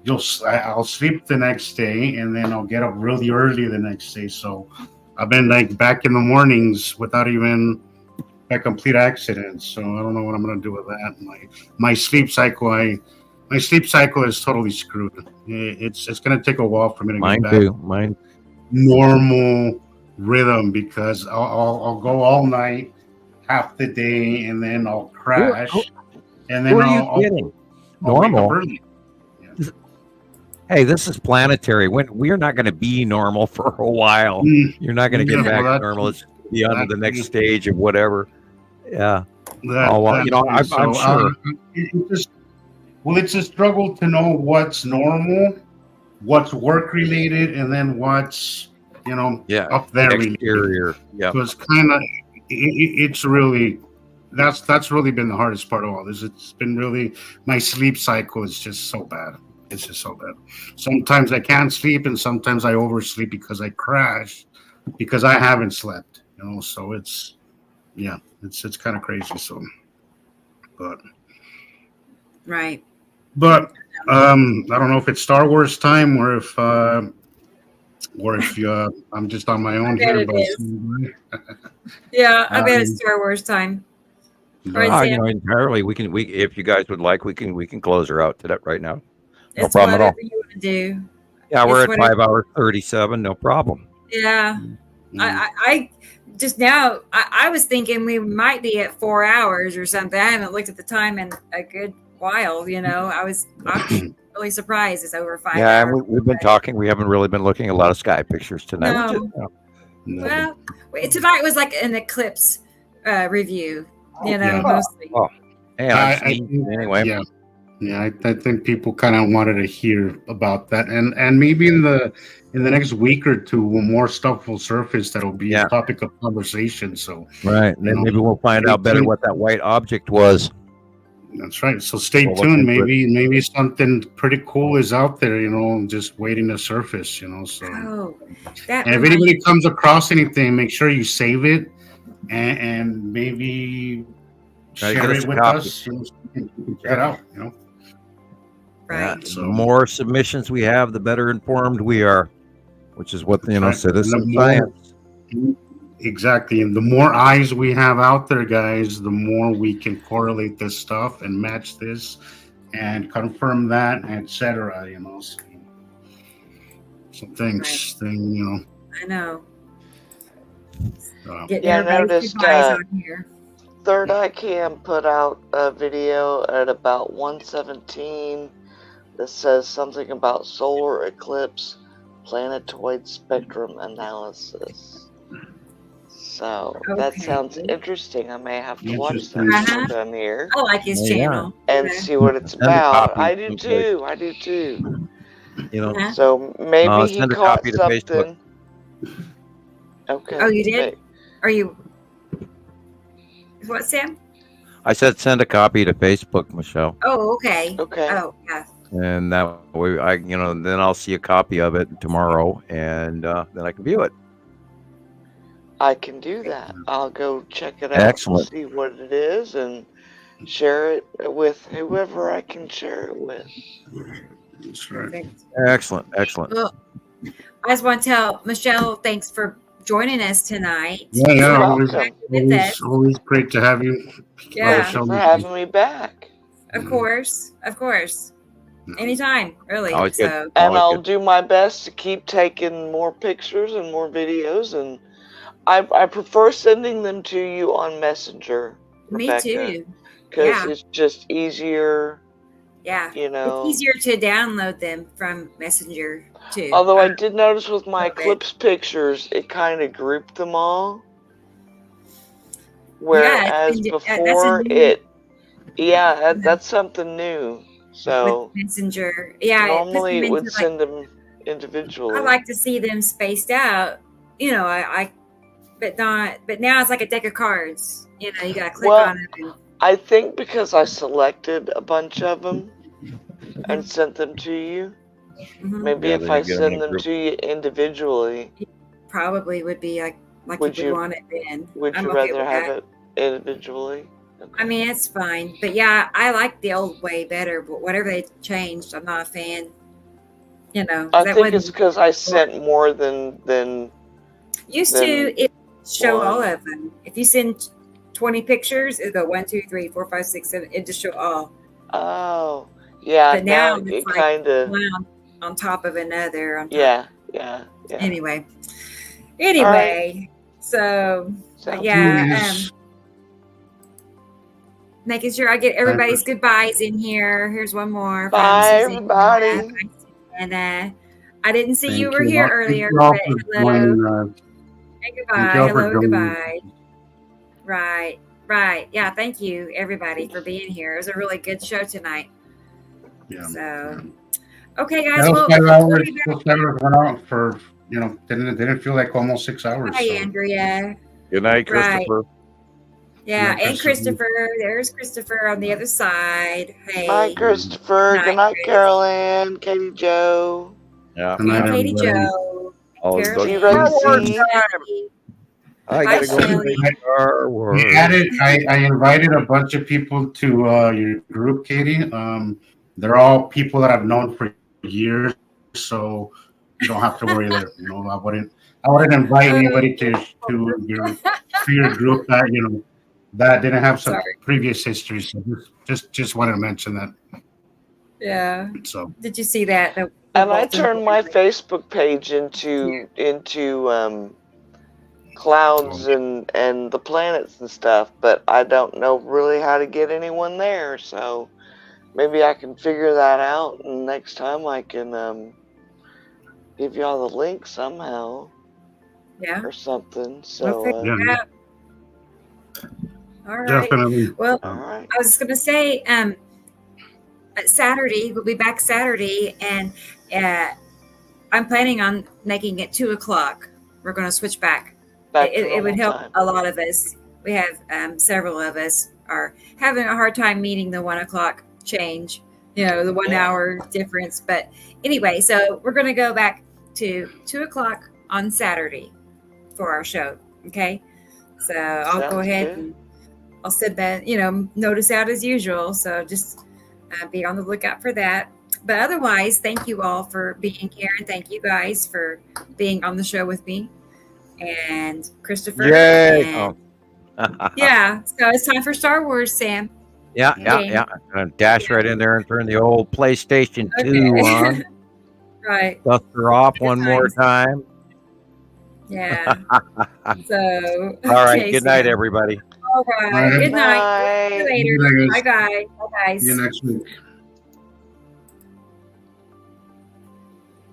[SPEAKER 5] I'll sleep the next day, and then I'll get up really early the next day. So I've been back in the mornings without even a complete accident. So I don't know what I'm gonna do with that. My sleep cycle, is totally screwed. It's gonna take a while for me to get back
[SPEAKER 7] Mine
[SPEAKER 5] normal rhythm because I'll go all night, half the day, and then I'll crash. And then
[SPEAKER 7] I'll normal.
[SPEAKER 5] Early.
[SPEAKER 7] Hey, this is planetary. We are not going to be normal for a while. You're not going to get back to normal. It's beyond the next stage of whatever. Yeah. I'm sure.
[SPEAKER 5] It's a struggle to know what's normal, what's work related, and then what's up there.
[SPEAKER 7] Exterior. Yeah.
[SPEAKER 5] So it's kind of it's really that's really been the hardest part of all this. It's been really my sleep cycle is just so bad. It's just so bad. Sometimes I can't sleep, and sometimes I oversleep because I crash because I haven't slept. So it's kind of crazy. So, but
[SPEAKER 3] right.
[SPEAKER 5] But I don't know if it's Star Wars time or if I'm just on my own here.
[SPEAKER 3] Yeah, I bet it's Star Wars time.
[SPEAKER 7] Entirely. We if you guys would like, we can close her out today right now. No
[SPEAKER 3] It's
[SPEAKER 7] problem at all.
[SPEAKER 3] whatever you want to do.
[SPEAKER 7] Yeah, we're
[SPEAKER 3] It's
[SPEAKER 7] at
[SPEAKER 3] whatever.
[SPEAKER 7] 5 hours 37. No problem.
[SPEAKER 3] Yeah. I just now I was thinking we might be at 4 hours or something. I haven't looked at the time in a good while. I'm really surprised it's over 5
[SPEAKER 7] Yeah,
[SPEAKER 3] hours.
[SPEAKER 7] and we've been talking. We haven't really been looking at a lot of sky pictures tonight.
[SPEAKER 3] No. Well, tonight was like an eclipse review. Mostly.
[SPEAKER 7] Oh, anyway.
[SPEAKER 5] Yeah, I think people kind of wanted to hear about that, and maybe in the next week or two, more stuff will surface that'll be a topic of conversation. So
[SPEAKER 7] right, then maybe we'll find out better what that white object was.
[SPEAKER 5] That's right. So stay
[SPEAKER 4] We'll look
[SPEAKER 5] tuned.
[SPEAKER 4] into it.
[SPEAKER 5] Maybe something pretty cool is out there, just waiting to surface, So
[SPEAKER 3] That
[SPEAKER 5] and if anybody comes across anything, make sure you save it and maybe
[SPEAKER 4] Gotta get
[SPEAKER 5] share
[SPEAKER 4] us
[SPEAKER 5] it
[SPEAKER 4] a
[SPEAKER 5] with
[SPEAKER 4] copy.
[SPEAKER 5] us. So we can check it out,
[SPEAKER 4] Yeah,
[SPEAKER 3] Right.
[SPEAKER 4] the more submissions we have, the better informed we are, which is what
[SPEAKER 5] Right.
[SPEAKER 4] citizen
[SPEAKER 5] And the more-
[SPEAKER 4] science.
[SPEAKER 5] Exactly. And the more eyes we have out there, guys, the more we can correlate this stuff and match this and confirm that, etc. So thanks.
[SPEAKER 3] I know.
[SPEAKER 8] Yeah, I noticed Third Eye Cam put out a video at about 1:17 that says something about solar eclipse planetoid spectrum analysis. So that sounds interesting. I may have to watch that when I'm here.
[SPEAKER 3] I like his channel.
[SPEAKER 8] And see what it's about. I do too. So maybe he
[SPEAKER 4] send a
[SPEAKER 8] caught
[SPEAKER 4] copy to Facebook.
[SPEAKER 8] something. Okay.
[SPEAKER 3] Oh, you did? Are you? What, Sam?
[SPEAKER 4] I said send a copy to Facebook, Michelle,
[SPEAKER 3] Oh, okay.
[SPEAKER 8] Okay.
[SPEAKER 3] Oh, yeah.
[SPEAKER 4] and that way then I'll see a copy of it tomorrow, and then I can view it.
[SPEAKER 8] I can do that. I'll go check it out
[SPEAKER 4] Excellent.
[SPEAKER 8] and see what it is and share it with whoever I can share it with.
[SPEAKER 5] That's right.
[SPEAKER 4] Excellent.
[SPEAKER 3] Well, I just want to tell Michelle, thanks for joining us tonight.
[SPEAKER 5] Yeah.
[SPEAKER 8] welcome.
[SPEAKER 5] Always great to have you.
[SPEAKER 3] Yeah.
[SPEAKER 8] Thank you for having me back.
[SPEAKER 3] Of course. Anytime, really.
[SPEAKER 4] Always good.
[SPEAKER 3] So
[SPEAKER 8] And I'll do my best to keep taking more pictures and more videos, and I prefer sending them to you on Messenger,
[SPEAKER 3] me
[SPEAKER 8] Rebecca,
[SPEAKER 3] too.
[SPEAKER 8] because
[SPEAKER 3] Yeah.
[SPEAKER 8] it's just easier,
[SPEAKER 3] Yeah.
[SPEAKER 8] It's
[SPEAKER 3] easier to download them from Messenger too.
[SPEAKER 8] Although I did notice with my eclipse pictures, it kind of grouped them all. Whereas before that's something new. So
[SPEAKER 3] with Messenger. Yeah.
[SPEAKER 8] normally it would
[SPEAKER 3] like,
[SPEAKER 8] send them individually.
[SPEAKER 3] I like to see them spaced out. But now it's like a deck of cards. You gotta click on it. And,
[SPEAKER 8] I think because I selected a bunch of them and sent them to you, maybe
[SPEAKER 4] Yeah,
[SPEAKER 8] if
[SPEAKER 4] then
[SPEAKER 8] I
[SPEAKER 4] you get them
[SPEAKER 8] send
[SPEAKER 4] in a
[SPEAKER 8] them
[SPEAKER 4] group.
[SPEAKER 8] to you individually,
[SPEAKER 3] probably would be like
[SPEAKER 8] Would
[SPEAKER 3] you
[SPEAKER 8] you-
[SPEAKER 3] would want it then.
[SPEAKER 8] would
[SPEAKER 3] I'm
[SPEAKER 8] you
[SPEAKER 3] okay
[SPEAKER 8] rather
[SPEAKER 3] with
[SPEAKER 8] have
[SPEAKER 3] that.
[SPEAKER 8] it individually?
[SPEAKER 3] I mean, it's fine, but yeah, I like the old way better. But whatever they changed, I'm not a fan.
[SPEAKER 8] I
[SPEAKER 3] that
[SPEAKER 8] think
[SPEAKER 3] wasn't-
[SPEAKER 8] it's because I sent more than
[SPEAKER 3] used
[SPEAKER 8] then
[SPEAKER 3] to it show all
[SPEAKER 8] one.
[SPEAKER 3] of them. If you send 20 pictures, it'll go 1, 2, 3, 4, 5, 6, 7. It just show all.
[SPEAKER 8] Oh, yeah.
[SPEAKER 3] But now
[SPEAKER 8] it
[SPEAKER 3] it's like
[SPEAKER 8] kind of
[SPEAKER 3] one on top of another. On top.
[SPEAKER 8] yeah.
[SPEAKER 3] Anyway,
[SPEAKER 8] right.
[SPEAKER 3] so
[SPEAKER 8] Sounds
[SPEAKER 5] Yes.
[SPEAKER 3] making sure I get everybody's goodbyes in here. Here's one more. from
[SPEAKER 8] Bye,
[SPEAKER 3] Susan.
[SPEAKER 8] everybody.
[SPEAKER 3] And I didn't see you
[SPEAKER 5] Thank
[SPEAKER 3] were
[SPEAKER 5] you
[SPEAKER 3] here
[SPEAKER 5] all- thank
[SPEAKER 3] earlier.
[SPEAKER 5] you all
[SPEAKER 3] But
[SPEAKER 5] for
[SPEAKER 3] hello.
[SPEAKER 5] joining,
[SPEAKER 3] Say
[SPEAKER 5] thank
[SPEAKER 3] goodbye.
[SPEAKER 5] you all for
[SPEAKER 3] Hello,
[SPEAKER 5] joining.
[SPEAKER 3] goodbye. Right. Yeah, thank you everybody for being here. It was a really good show tonight.
[SPEAKER 5] Yeah.
[SPEAKER 3] So, okay, guys.
[SPEAKER 5] Those
[SPEAKER 3] Well,
[SPEAKER 5] 5
[SPEAKER 3] we'll
[SPEAKER 5] hours,
[SPEAKER 3] be back.
[SPEAKER 5] those 5 hours went out for didn't feel like almost 6 hours.
[SPEAKER 3] Hi,
[SPEAKER 5] So.
[SPEAKER 3] Andrea.
[SPEAKER 4] Good night,
[SPEAKER 3] Right.
[SPEAKER 4] Christopher.
[SPEAKER 3] Yeah,
[SPEAKER 5] Yeah,
[SPEAKER 3] and Christopher. There's Christopher on the other side. Hey.
[SPEAKER 8] Bye, Christopher. Good night, Carolyn, Katie Joe.
[SPEAKER 4] Yeah.
[SPEAKER 5] Good night,
[SPEAKER 3] And Katie
[SPEAKER 5] everybody.
[SPEAKER 3] Joe.
[SPEAKER 4] Oh,
[SPEAKER 3] Carol-
[SPEAKER 8] See you ready to
[SPEAKER 3] Howard.
[SPEAKER 8] see.
[SPEAKER 4] I
[SPEAKER 3] Bye,
[SPEAKER 4] gotta go.
[SPEAKER 3] Shelley.
[SPEAKER 4] Star Wars.
[SPEAKER 5] I invited a bunch of people to your group, Katie. They're all people that I've known for years, so you don't have to worry there. I wouldn't invite anybody to your group that didn't have some
[SPEAKER 3] Sorry.
[SPEAKER 5] previous history. So just wanted to mention that.
[SPEAKER 3] Yeah.
[SPEAKER 5] So
[SPEAKER 3] Did you see that?
[SPEAKER 8] And I turned my Facebook page into clouds and the planets and stuff, but I don't know really how to get anyone there. So maybe I can figure that out, and next time I can give y'all the link somehow
[SPEAKER 3] Yeah.
[SPEAKER 8] or something.
[SPEAKER 3] We'll
[SPEAKER 8] So
[SPEAKER 3] figure it out. All right.
[SPEAKER 5] definitely.
[SPEAKER 3] Well,
[SPEAKER 8] all right.
[SPEAKER 3] I was going to say, Saturday, we'll be back Saturday, and I'm planning on making it 2:00. We're going to switch back.
[SPEAKER 8] Back to
[SPEAKER 3] It would
[SPEAKER 8] normal
[SPEAKER 3] help
[SPEAKER 8] time.
[SPEAKER 3] a lot of us. We have several of us are having a hard time meeting the 1 o'clock change, the 1 hour difference. But anyway, so we're going to go back to 2 o'clock on Saturday for our show. Okay. So I'll go ahead and I'll send that, notice out as usual. So just be on the lookout for that. But otherwise, thank you all for being here. And thank you guys for being on the show with me. And Christopher.
[SPEAKER 4] Yay.
[SPEAKER 3] And, yeah. So it's time for Star Wars, Sam.
[SPEAKER 4] Yeah. I'm going to dash right in there and turn the old PlayStation 2 on.
[SPEAKER 3] Right.
[SPEAKER 4] Dust her off one more time.
[SPEAKER 3] Yeah. So.
[SPEAKER 4] All right. Good night, everybody.
[SPEAKER 3] All right. Good night. See you later.
[SPEAKER 5] Bye,
[SPEAKER 3] Bye, guys. Bye, guys.
[SPEAKER 5] See you next week.